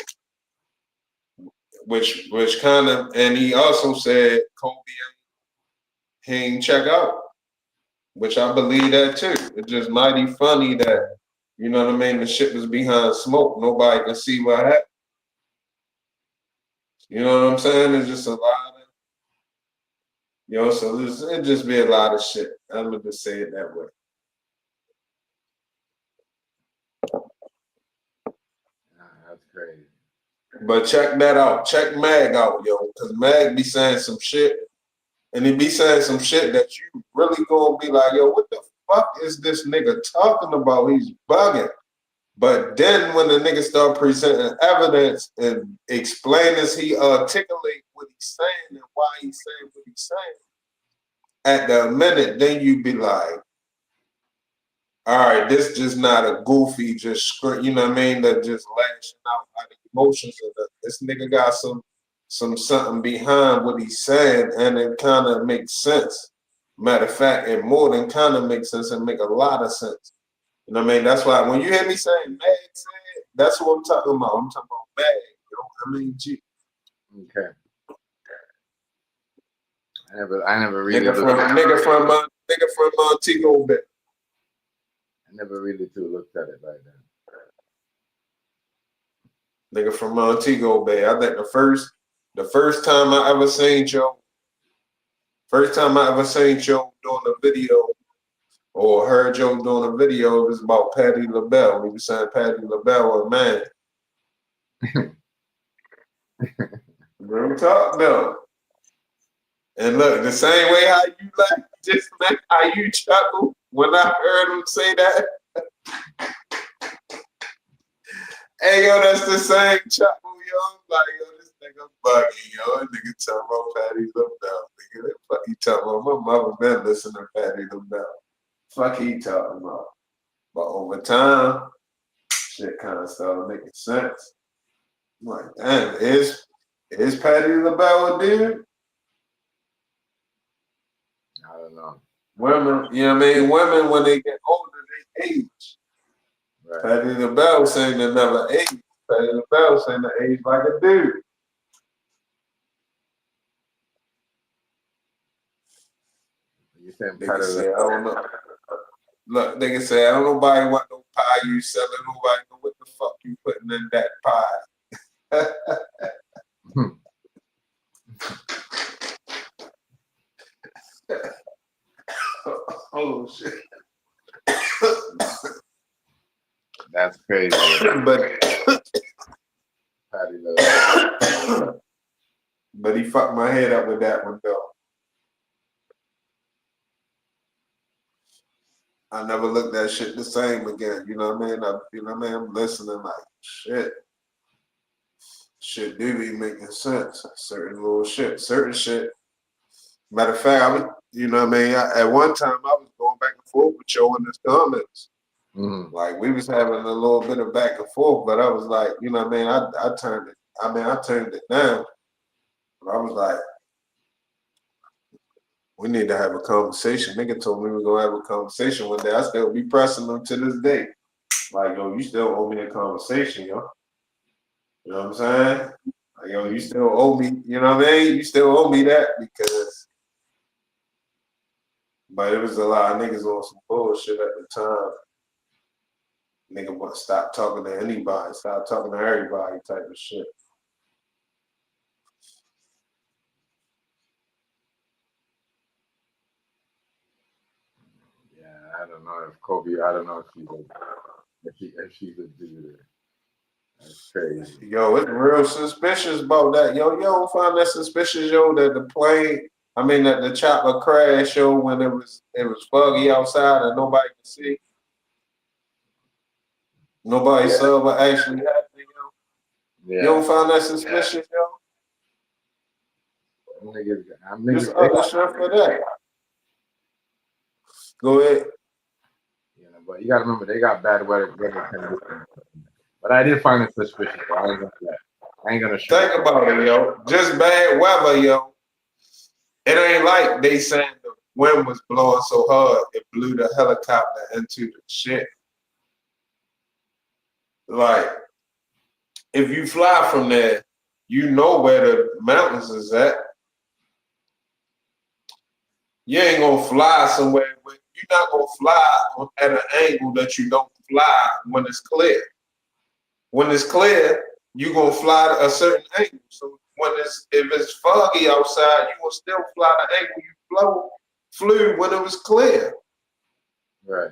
Which kind of, and he also said Kobe he ain't check out, which I believe that too. It's just mighty funny that, you know what I mean, the shit was behind smoke. Nobody can see what happened. You know what I'm saying? It's just a lot of, so it just be a lot of shit. I'm gonna just say it that way. That's crazy. But check that out. Check Mag out, yo, because Mag be saying some shit, and he be saying some shit that you really gonna be like, yo, what the fuck is this nigga talking about? He's bugging. But then when the nigga start presenting evidence and explain as he articulate what he's saying and why he's saying what he's saying, at the minute, then you be like, all right, this just not a goofy, just script, you know what I mean, that just lashing out the emotions of it. This nigga got some something behind what he's saying, and it kind of makes sense. Matter of fact, it more than kind of makes sense and make a lot of sense. You know what I mean? That's why when you hear me saying Mag said, that's what I'm talking about. I'm talking about Mag. You know what I mean? G. Okay. I never really nigga from Montego Bay. I never really looked at it like that. Nigga from Montego Bay. I think the first time I ever seen Joe doing a video or heard Joe doing a video, it was about Patti LaBelle. He was saying Patti LaBelle a man. Real talk though. And look, the same way how you laugh, just like how you chuckle when I heard him say that. Hey yo, that's the same chuckle, yo. Like yo, this nigga bugging, yo. That nigga talking about Patti LaBelle. Nigga, that fuck he talking about. My mother been listening to Patti LaBelle. Fuck he talking about. But over time, shit kind of started making sense. I'm like, damn, is Patti LaBelle a dude? I don't know. Women, you know what I mean? Women, when they get older, they age. Right. Patti LaBelle saying they never age. Patti LaBelle saying they age like a dude. You saying Nigga say, I don't know. Look, nigga say, I don't nobody want no pie you selling. Nobody know what the fuck you putting in that pie. Oh shit. That's crazy. But he fucked my head up with that one though. I never looked at shit the same again. You know what I mean? I'm listening like shit. Shit do be making sense. Certain little shit. Certain shit. Matter of fact, I was, you know what I mean? At one time I was going back and forth with Joe in his comments. Mm-hmm. Like we was having a little bit of back and forth, but I was like, you know what I mean? I turned it down. But I was like, we need to have a conversation. Nigga told me we were gonna have a conversation one day. I still be pressing them to this day. Like, yo, you still owe me a conversation, yo. You know what I'm saying? Like, yo, you still owe me, you know what I mean? You still owe me that because, but it was a lot of niggas on some bullshit at the time. Nigga want to stop talking to anybody, stop talking to everybody type of shit. Yeah, I don't know if Kobe. I don't know if she's a dude. That's crazy. Yo, it's real suspicious about that. Yo, you don't find that suspicious, yo, that the plane, that the chopper crashed, yo, when it was foggy outside and nobody could see. Nobody saw what actually happened, yo. Yeah. You don't find that suspicious, yo? There's other stuff for that. Go ahead. You know, but you gotta remember they got bad weather conditions. But I did find it suspicious. I ain't gonna show. Think about it, yo. Just bad weather, yo. It ain't like they saying the wind was blowing so hard it blew the helicopter into the shit. Like, if you fly from there, you know where the mountains is at. You ain't gonna fly somewhere. You're not gonna fly at an angle that you don't fly when it's clear. When it's clear, you're gonna fly at a certain angle. So if it's foggy outside, you will still fly the angle you flew when it was clear. Right.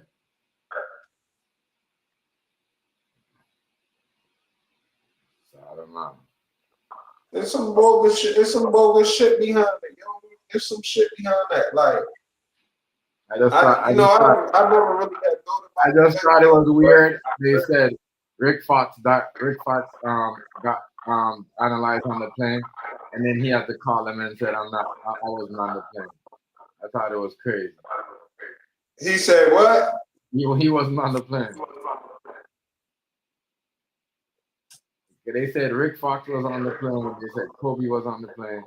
So I don't know. There's some bogus shit. There's some bogus shit behind it, yo. There's some shit behind that. Like, I never really had thought about it. I just thought it was weird. They said Rick Fox got analyzed on the plane, and then he had to call him and said, I wasn't on the plane. I thought it was crazy. He said what? He wasn't on the plane. They said Rick Fox was on the plane. They said Kobe was on the plane.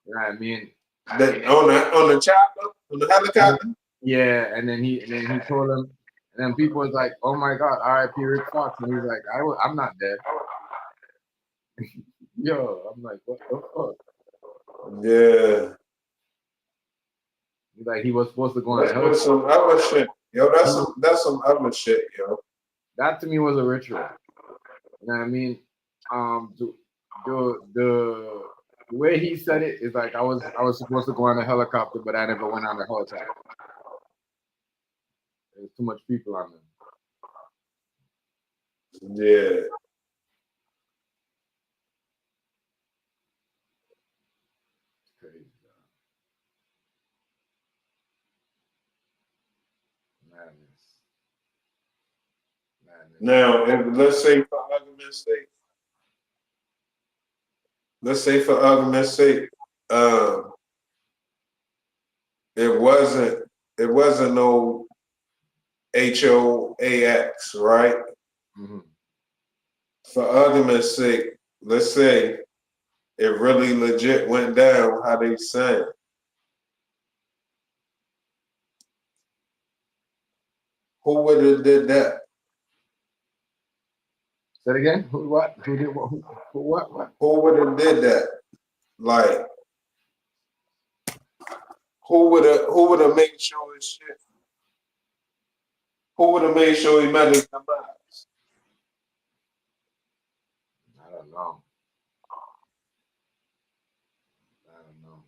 You know what I mean? On the chopper, on the helicopter. Yeah, and then he told him, and then people was like, "Oh my God, R.I.P. Rick Fox," and he's like, I'm not dead." Yo, I'm like, what the fuck? Yeah. He's like, he was supposed to go on a That's helicopter. some other shit. Yo, that's some other shit, yo. That to me was a ritual. You know what I mean? The way he said it is like I was supposed to go on a helicopter, but I never went on a helicopter. There's too much people on them. Yeah. Crazy, madness. Now, if, let's say for argument's sake, it wasn't no HOAX, right? Mm-hmm. For argument's sake, let's say it really legit went down how they said. Who would have did that? Say it again. Who what? Who did what? Who what? What? Who would have did that? Like, who would have made sure his shit? Who would have made sure he met his demise? I don't know. I don't know.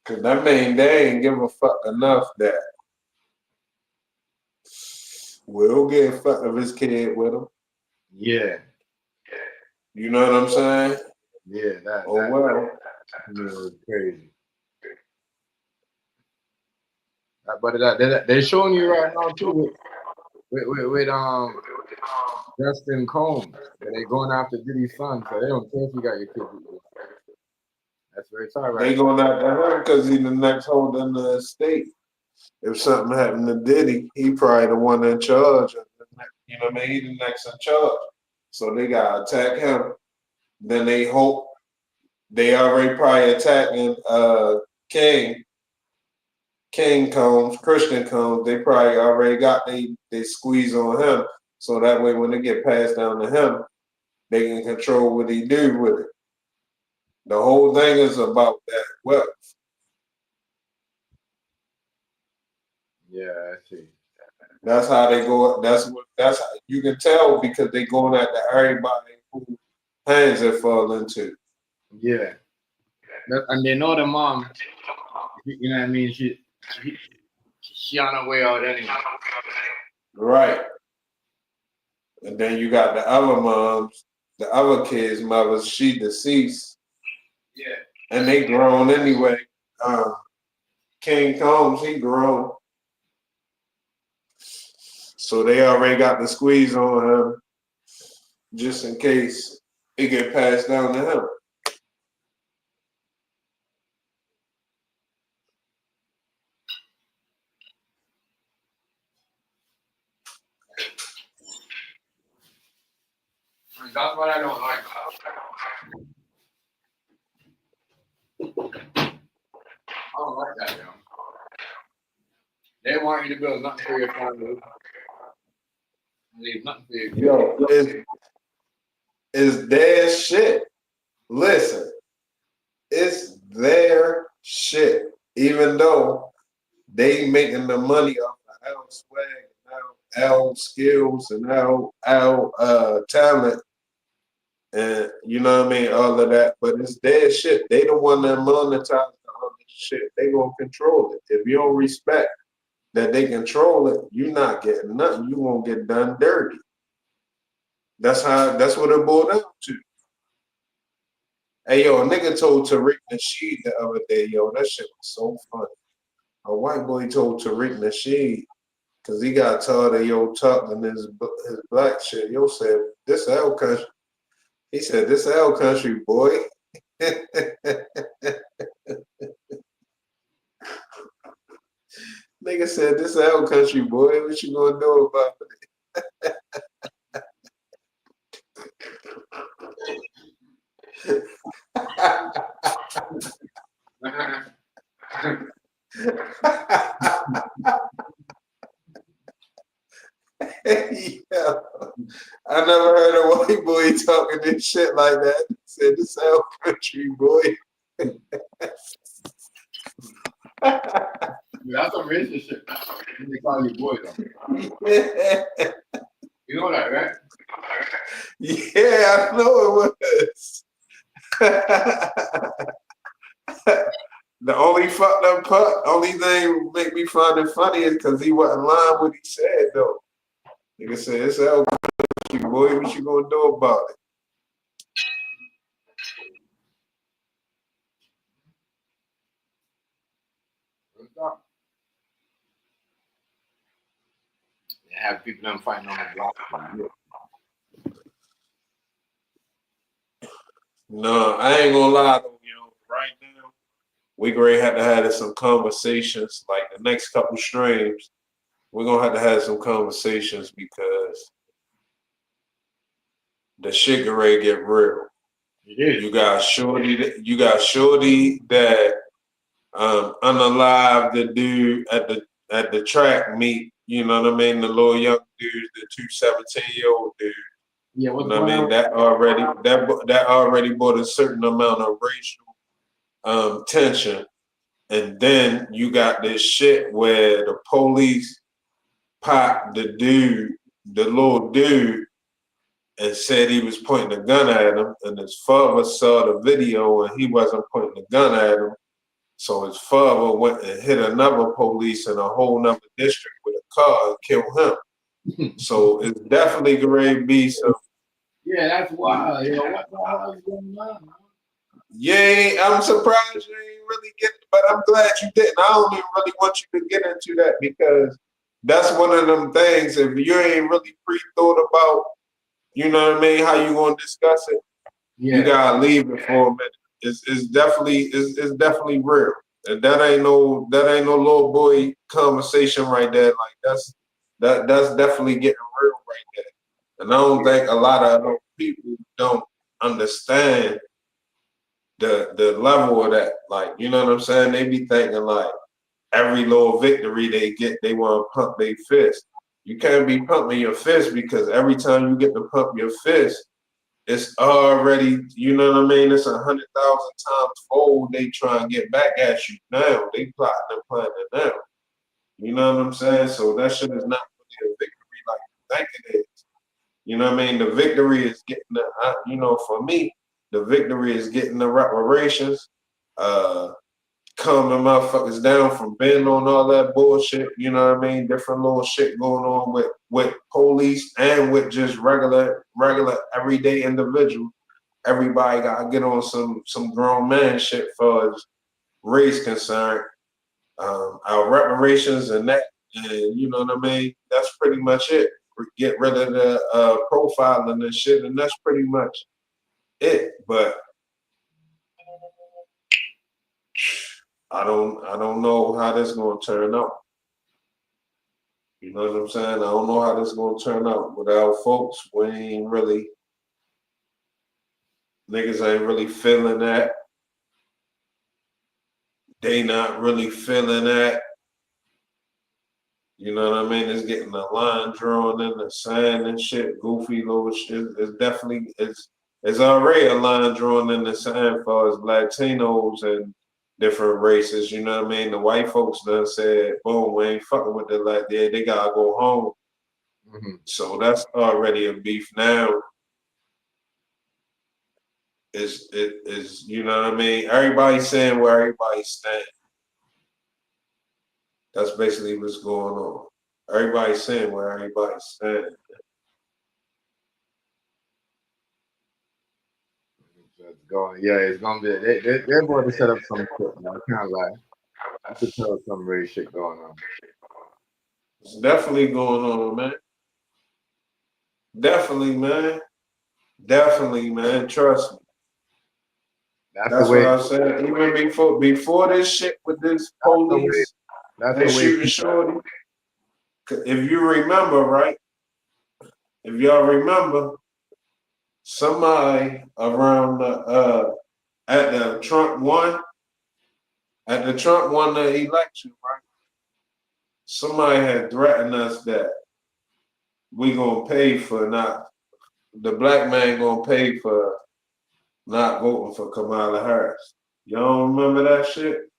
Cause that mean they ain't give a fuck enough that Will get fucked of his kid with him. Yeah. You know what I'm saying? Yeah, that Well. was crazy. But they're showing you right now too with Justin Combs. They going after Diddy's son, so they don't care if you got your kids with you. That's where it's at right. They going after him because he's the next holder in the estate. If something happened to Diddy, he probably the one in charge. You know what I mean? He the next in charge. So they gotta attack him. Then they hope they already probably attacking King Combs, Christian Combs. They probably already got they squeeze on him. So that way when they get passed down to him, they can control what he do with it. The whole thing is about that wealth. Yeah, I see. That's how they go. That's how you can tell because they going after everybody who hands it fall into. Yeah. And they know the mom. You know what I mean? She on her way out anyway. Right. And then you got the other moms, the other kids' mothers. She deceased. Yeah. And they grown anyway. King Combs, he grown. So they already got the squeeze on him just in case it get passed down to him. That's what I don't like. I don't like that, yo. They want you to build nothing for your family. Leave nothing for you. Yo, it's their shit. Listen, it's their shit. Even though they making the money off of L swag and L skills and L talent and you know what I mean, all of that. But it's their shit. They the one that monetize the other shit. They gonna control it. If you don't respect that they control it, you not getting nothing. You won't get done dirty. That's what it boiled down to. Hey yo, a nigga told Tariq Nasheed the other day, yo, that shit was so funny. A white boy told Tariq Nasheed, cause he got tired of yo talking his black shit. Yo said, this L country. He said, this L country, boy. Nigga said, this L country, boy. What you gonna do about it? I never heard a white boy talking this shit like that. He said this sound country boy. That's some racist shit. They call you boy though. You know that, right? Yeah, I know it was. The only fucked up part, only thing make me find it funny is because he wasn't lying what he said though. Nigga said, it's L country boy, what you gonna do about it? They have people them fighting on the block. No, I ain't gonna lie though, right now, we gonna have to have some conversations, like the next couple streams, we're gonna have to have some conversations because the shit get ready to get real. It is. You got Shorty that unalive the dude at the track meet, you know what I mean? The little young dude, the 17-year-old dude. Yeah, what's You know what I going mean? on? That already brought a certain amount of racial tension. And then you got this shit where the police popped the little dude, and said he was pointing a gun at him, and his father saw the video and he wasn't pointing a gun at him. So his father went and hit another police in a whole nother district with a car and killed him. So it's definitely going to be some. Yeah, that's wild. You know what the hell is going on? Yeah, I'm surprised you ain't really getting it, but I'm glad you didn't. I don't even really want you to get into that because that's one of them things. If you ain't really pre-thought about, you know what I mean, how you gonna discuss it, you gotta leave it for a minute. It's definitely real. And that ain't no little boy conversation right there. Like that's definitely getting real right there. And I don't think a lot of people don't understand the level of that. Like, you know what I'm saying? They be thinking like every little victory they get, they want to pump their fist. You can't be pumping your fist because every time you get to pump your fist, it's already, you know what I mean? It's 100,000 times fold. They try and get back at you now. They plotting and planning now. You know what I'm saying? So that shit is not really a victory like you think it is. You know what I mean? The victory is getting the, for me, the victory is getting the reparations, calming motherfuckers down from being on all that bullshit, you know what I mean? Different little shit going on with police and with just regular everyday individual. Everybody gotta get on some grown man shit for as race concerned. Our reparations and that, and you know what I mean? That's pretty much it. Get rid of the profiling and shit, and that's pretty much it. But I don't know how this gonna turn out. You know what I'm saying? I don't know how this gonna turn out. Without folks, niggas ain't really feeling that. They not really feeling that. You know what I mean? It's getting a line drawn in the sand and shit, goofy little shit. It's already a line drawn in the sand for us Latinos and different races. You know what I mean? The white folks done said, boom, we ain't fucking with the like they gotta go home. Mm-hmm. So that's already a beef now. Is you know what I mean? Everybody's saying where everybody stand. That's basically what's going on. Everybody's saying where everybody stands. It's going, yeah, it's gonna be. They're going to set up some shit. I can't lie. I could tell some real shit going on. It's definitely going on, man. Definitely, man. Definitely, man. Trust me. That's what I said. Even before this shit with this police and shooting shorty. If you remember, right? If y'all remember, somebody around at the Trump won the election, right? Somebody had threatened us that we gonna pay for not the black man gonna pay for not voting for Kamala Harris. Y'all don't remember that shit?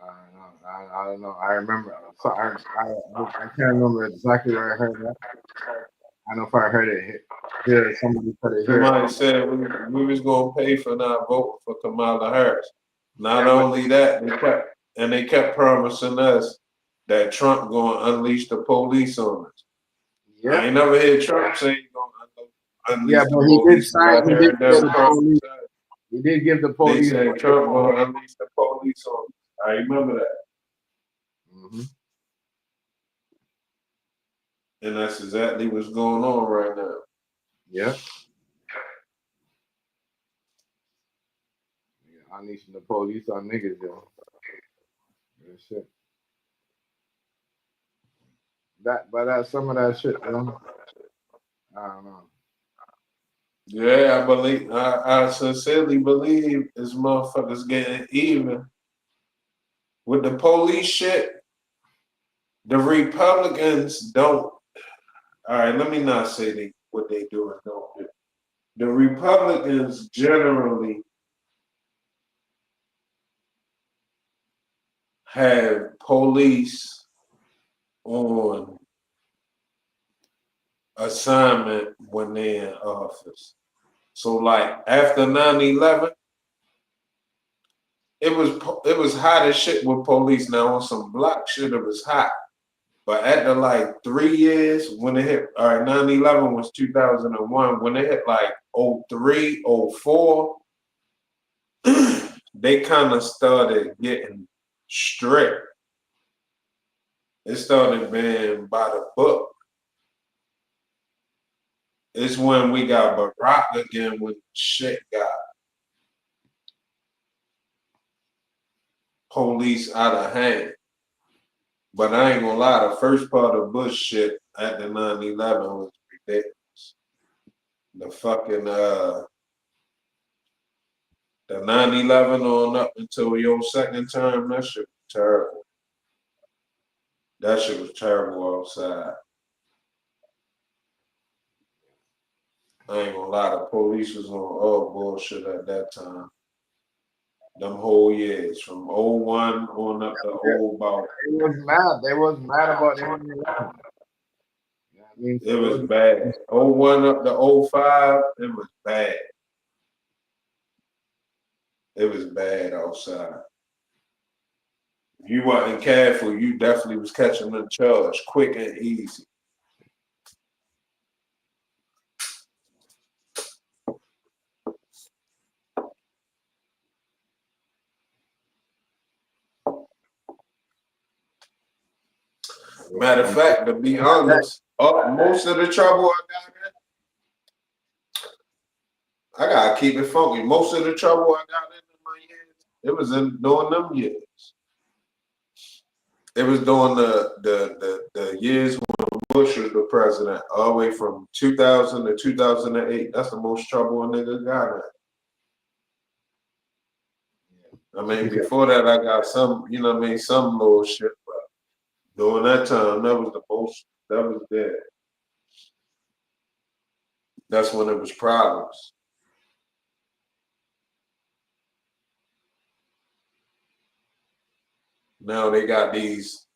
I don't know. I remember. So I can't remember exactly where I heard that. I know if I heard it here, somebody put it here. Somebody said we was gonna pay for not voting for Kamala Harris. Not only that, they kept promising us that Trump gonna unleash the police on us. Yeah. I ain't never heard Trump say he's gonna unleash Yeah, the but he did police. sign. He did give the police. He did give the They police. said Trump gonna unleash the police on us. I remember that. Mm-hmm. And that's exactly what's going on right now. Yeah. Unleashing the police on niggas, yo. Good shit. But some of that shit, you know, I don't know. Yeah, I sincerely believe this motherfucker's getting even with the police shit. The Republicans don't. All right, let me not say what they do and don't do. The Republicans generally have police on assignment when they're in office. So, like after 9/11, it was hot as shit with police. Now on some block shit, it was hot. But after like 3 years, when it hit, all right, 9/11 was 2001. When it hit like 03, 04, they kind of started getting strict. It started being by the book. It's when we got Barack again when shit got police out of hand. But I ain't gonna lie, the first part of Bush shit after 9/11 was ridiculous. The fucking the 9/11 on up until your second term, that shit was terrible. That shit was terrible outside. I ain't gonna lie, the police was on all bullshit at that time. Them whole years, from 01 on up to about. They was mad. They was mad about it. Yeah, I mean, It was bad. 01 up to 05, it was bad. It was bad outside. If you wasn't careful, you definitely was catching the charge quick and easy. Matter of fact, to be honest, most of the trouble I got in, I gotta keep it funky. Most of the trouble I got in my years, it was during them years. It was during the years when Bush was the president, all the way from 2000 to 2008. That's the most trouble a nigga got in. I mean, before that, I got some, you know what I mean, some little shit, but during that time, that was the most, that was there. That's when it was problems. Now they got these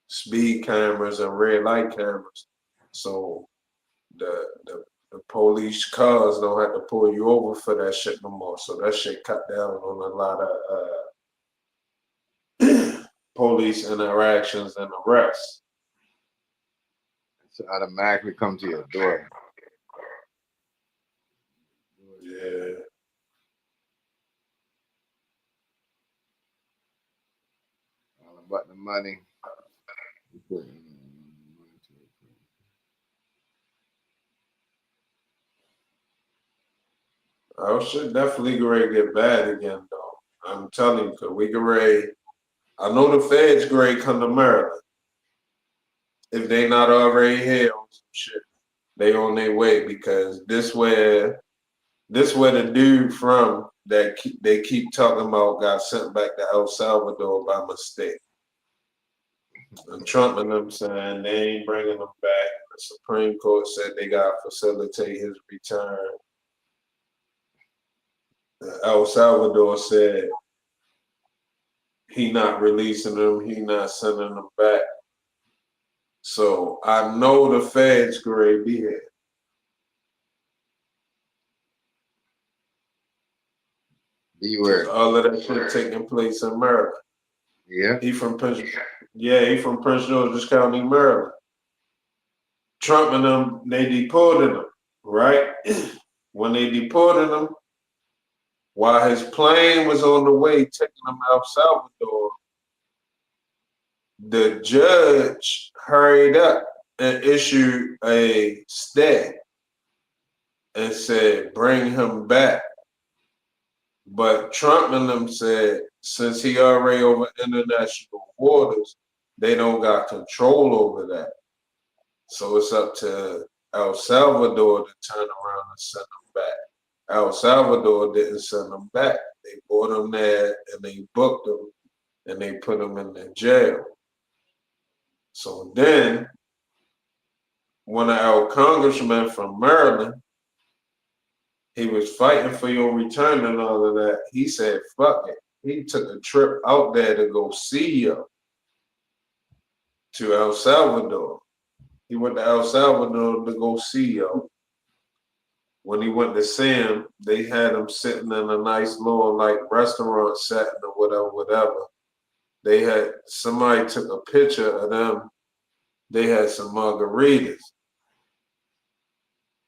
speed cameras and red light cameras. So the police cars don't have to pull you over for that shit no more. So that shit cut down on a lot of police interactions and arrests. It automatically come to your door. Yeah. All about the money. Our shit definitely gonna get bad again, though. I'm telling you, because we get ready. I know the feds gonna come to Maryland. If they not already here on some shit, they on their way, because this where the dude from that they keep talking about got sent back to El Salvador by mistake. And Trump and them saying they ain't bringing him back. The Supreme Court said they got to facilitate his return. El Salvador said he not releasing them, he not sending them back. So I know the feds could be here. Beware. All of that shit taking place in Maryland. Yeah. He from Prince George's County, Maryland. Trump and them, they deported him, right? When they deported him, while his plane was on the way taking him out Salvador, the judge hurried up and issued a stay and said, bring him back. But Trump and them said, since he already over international waters, they don't got control over that. So it's up to El Salvador to turn around and send them back. El Salvador didn't send them back. They brought them there and they booked them and they put them in the jail. So then one of our congressmen from Maryland, he was fighting for your return and all of that. He said, fuck it. He took a trip out there to go see you to El Salvador. He went to El Salvador to go see you. When he went to see him, they had him sitting in a nice little like restaurant setting or whatever. They had, somebody took a picture of them. They had some margaritas.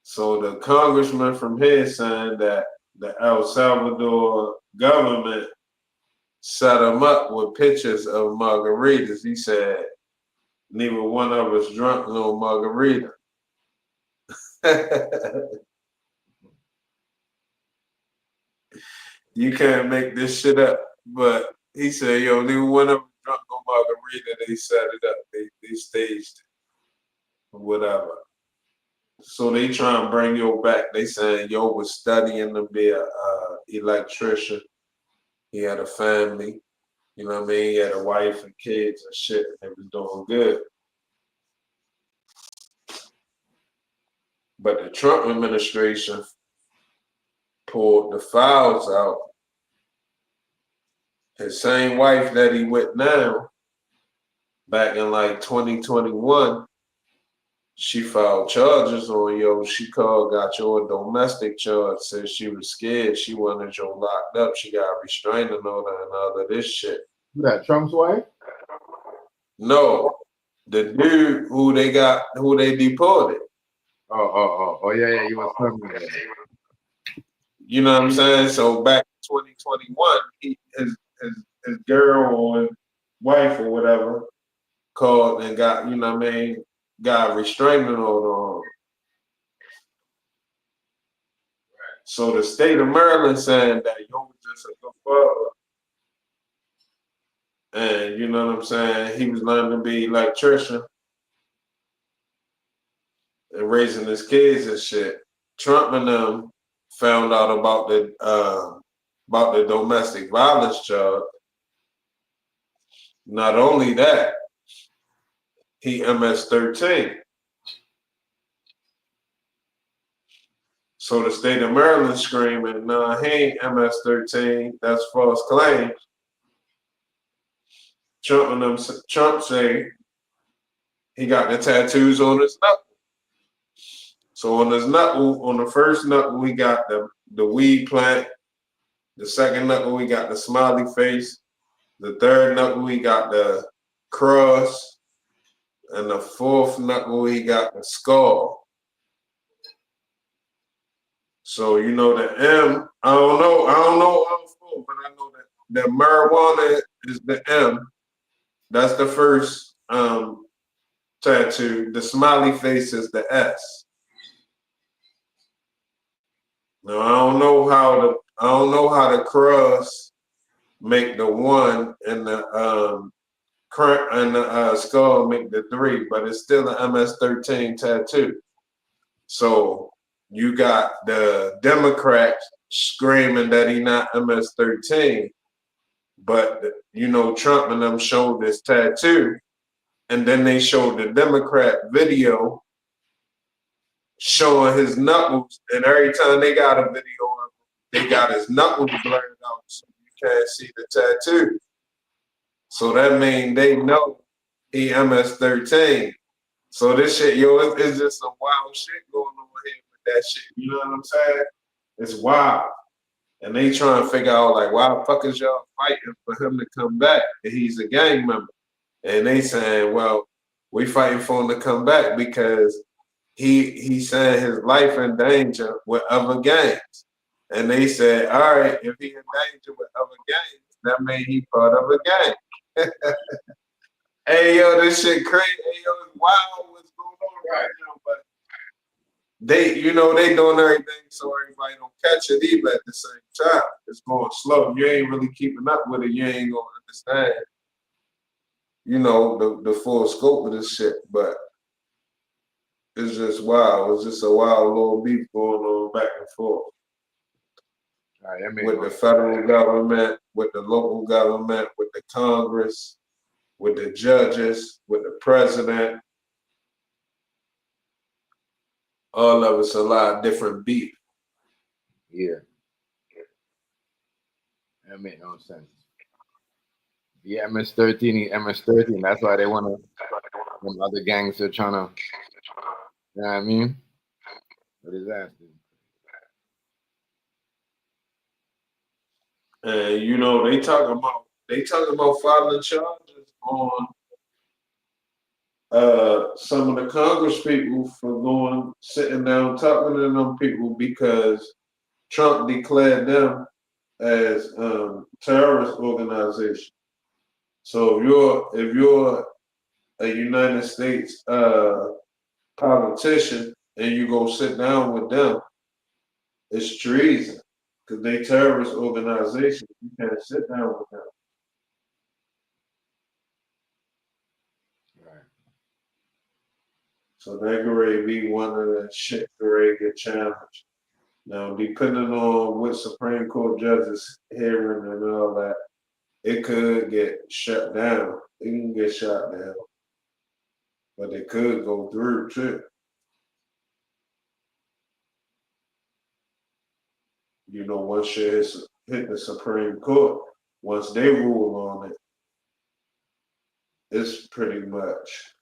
So the congressman from here saying that the El Salvador government set him up with pictures of margaritas. He said, neither one of us drunk no margarita. You can't make this shit up. But he said, yo, neither one of us drunk no margarita. They set it up. They staged it. Whatever. So they try and bring yo back. They saying yo was studying to be a electrician. He had a family. You know what I mean? He had a wife and kids and shit. And they was doing good. But the Trump administration pulled the files out. His same wife that he with now, back in like 2021, she filed charges on yo. She called, got your domestic charge, said she was scared. She wanted yo locked up. She got a restraining order and all of this shit. That Trump's wife? No, the dude who they deported. Oh, yeah, you was telling me that. You know what I'm saying? So back in 2021, his girl or wife or whatever called and got, you know what I mean, got a restraining order on him. So the state of Maryland saying that yo was just a good father. And you know what I'm saying? He was learning to be an electrician and raising his kids and shit. Trump and them found out about the domestic violence charge. Not only that, he MS-13. So the state of Maryland screaming, nah, he ain't MS-13. That's false claims. Trump say he got the tattoos on his knuckle. So on his knuckle, on the first knuckle, we got the weed plant. The second knuckle, we got the smiley face. The third knuckle, we got the cross. And the fourth knuckle, we got the skull. So you know the M, I don't know all four, but I know that marijuana is the M. That's the first tattoo. The smiley face is the S. Now I don't know how the cross make the 1 and the skull make the 3, but it's still an MS-13 tattoo. So you got the Democrats screaming that he not MS-13, but you know Trump and them showed this tattoo, and then they showed the Democrat video showing his knuckles, and every time they got a video of him, they got his knuckles blurred out so you can't see the tattoo. So that means they know he MS-13. So this shit, yo, it's just some wild shit going on here with that shit. You know what I'm saying? It's wild. And they trying to figure out, like, why the fuck is y'all fighting for him to come back? And he's a gang member. And they saying, well, we fighting for him to come back because he's saying his life in danger with other gangs. And they said, all right, if he in danger with other gangs, that means he part of a gang. Hey, yo, this shit crazy. Hey, yo, it's wild what's going on right now. But they, you know, they doing everything so everybody don't catch it either at the same time. It's going slow. You ain't really keeping up with it. You ain't gonna understand, you know, the full scope of this shit. But it's just wild. It's just a wild little beef going on back and forth. With the federal government, with the local government, with the Congress, with the judges, with the president. All of it's a lot of different beef. Yeah. That make no sense. Yeah, MS-13, MS-13. That's why they want to, when other gangs are trying to, you know what I mean? What is that? And you know, they talking about filing charges on some of the Congress people for sitting down talking to them people because Trump declared them as terrorist organization. So if you're a United States politician and you go sit down with them, it's treason because they terrorist organization. You can't sit down with them. Right. So that could be one of the shit could get challenged. Now, depending on what Supreme Court judges hearing and all that, it could get shut down. It can get shut down. But it could go through too. You know, once shit hit the Supreme Court, once they rule on it, it's pretty much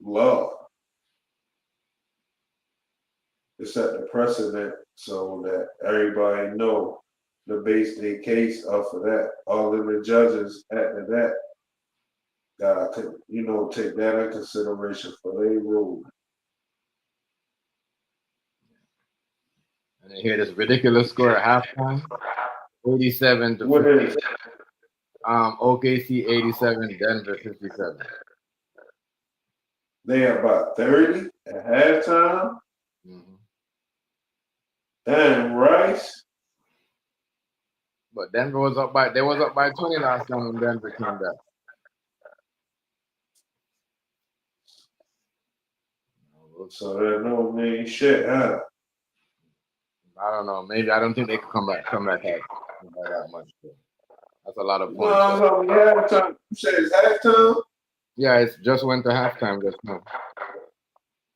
law. It set the precedent so that everybody know to base their case off of that. All of the judges after that gotta, you know, take that in consideration for their rule. And they hear this ridiculous score at halftime, 87 to What 50. is it? OKC 87, Denver 57. They about 30 at halftime. Mm-hmm. Damn, Rice. But Denver was up by 20 last time when Denver came back. So that don't mean shit, huh? I don't know. Maybe I don't think they could come back that much. That's a lot of points. No, it's only halftime. You said it's halftime? Yeah, it just went to halftime just now.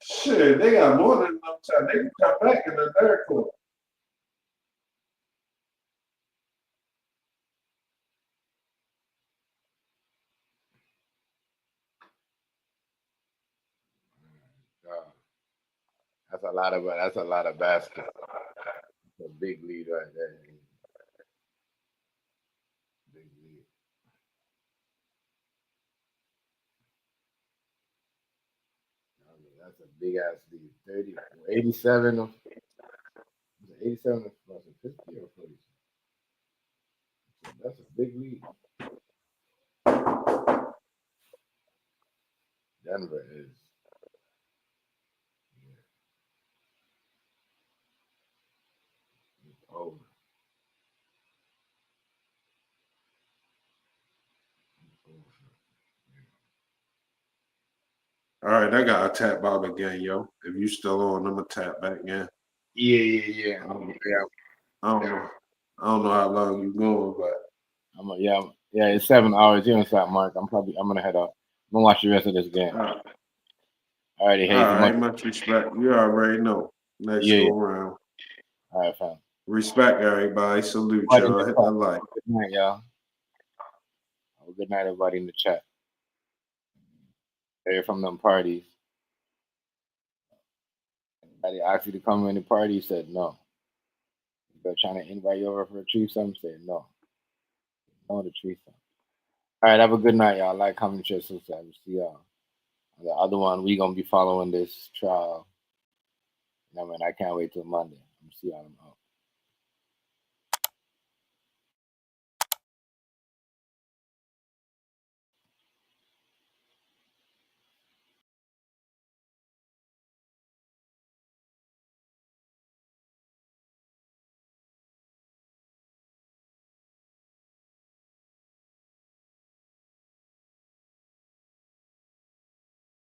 Shit, they got more than enough time. They can come back in the third quarter. That's a lot of basketball. That's a big lead right there. Big lead. I mean, that's a big ass lead. 30, 87 of 87 of 50 or 40. That's a big lead. Denver is. It's over. All right, I got to tap out again, yo. If you still on, I'm going to tap back in. Yeah. I don't know how long you going, but Yeah, it's 7 hours here in St. Mark. I'm gonna head out. gonna watch the rest of this game. All right, Hazy. All right, much respect. You already know. Next Yeah. go around. All right, fam. Respect everybody. Salute Everybody y'all. in the Hit chat. the like. Good night, y'all. Have a good night, everybody in the chat. They're from them parties. Anybody asked you to come to any party? You said no. They're trying to invite you over for a threesome. Say no. No to threesome. All right, have a good night, y'all. Like, comment, share, subscribe. See y'all. The other one, we gonna be following this trial. I can't wait till Monday. I'm see y'all.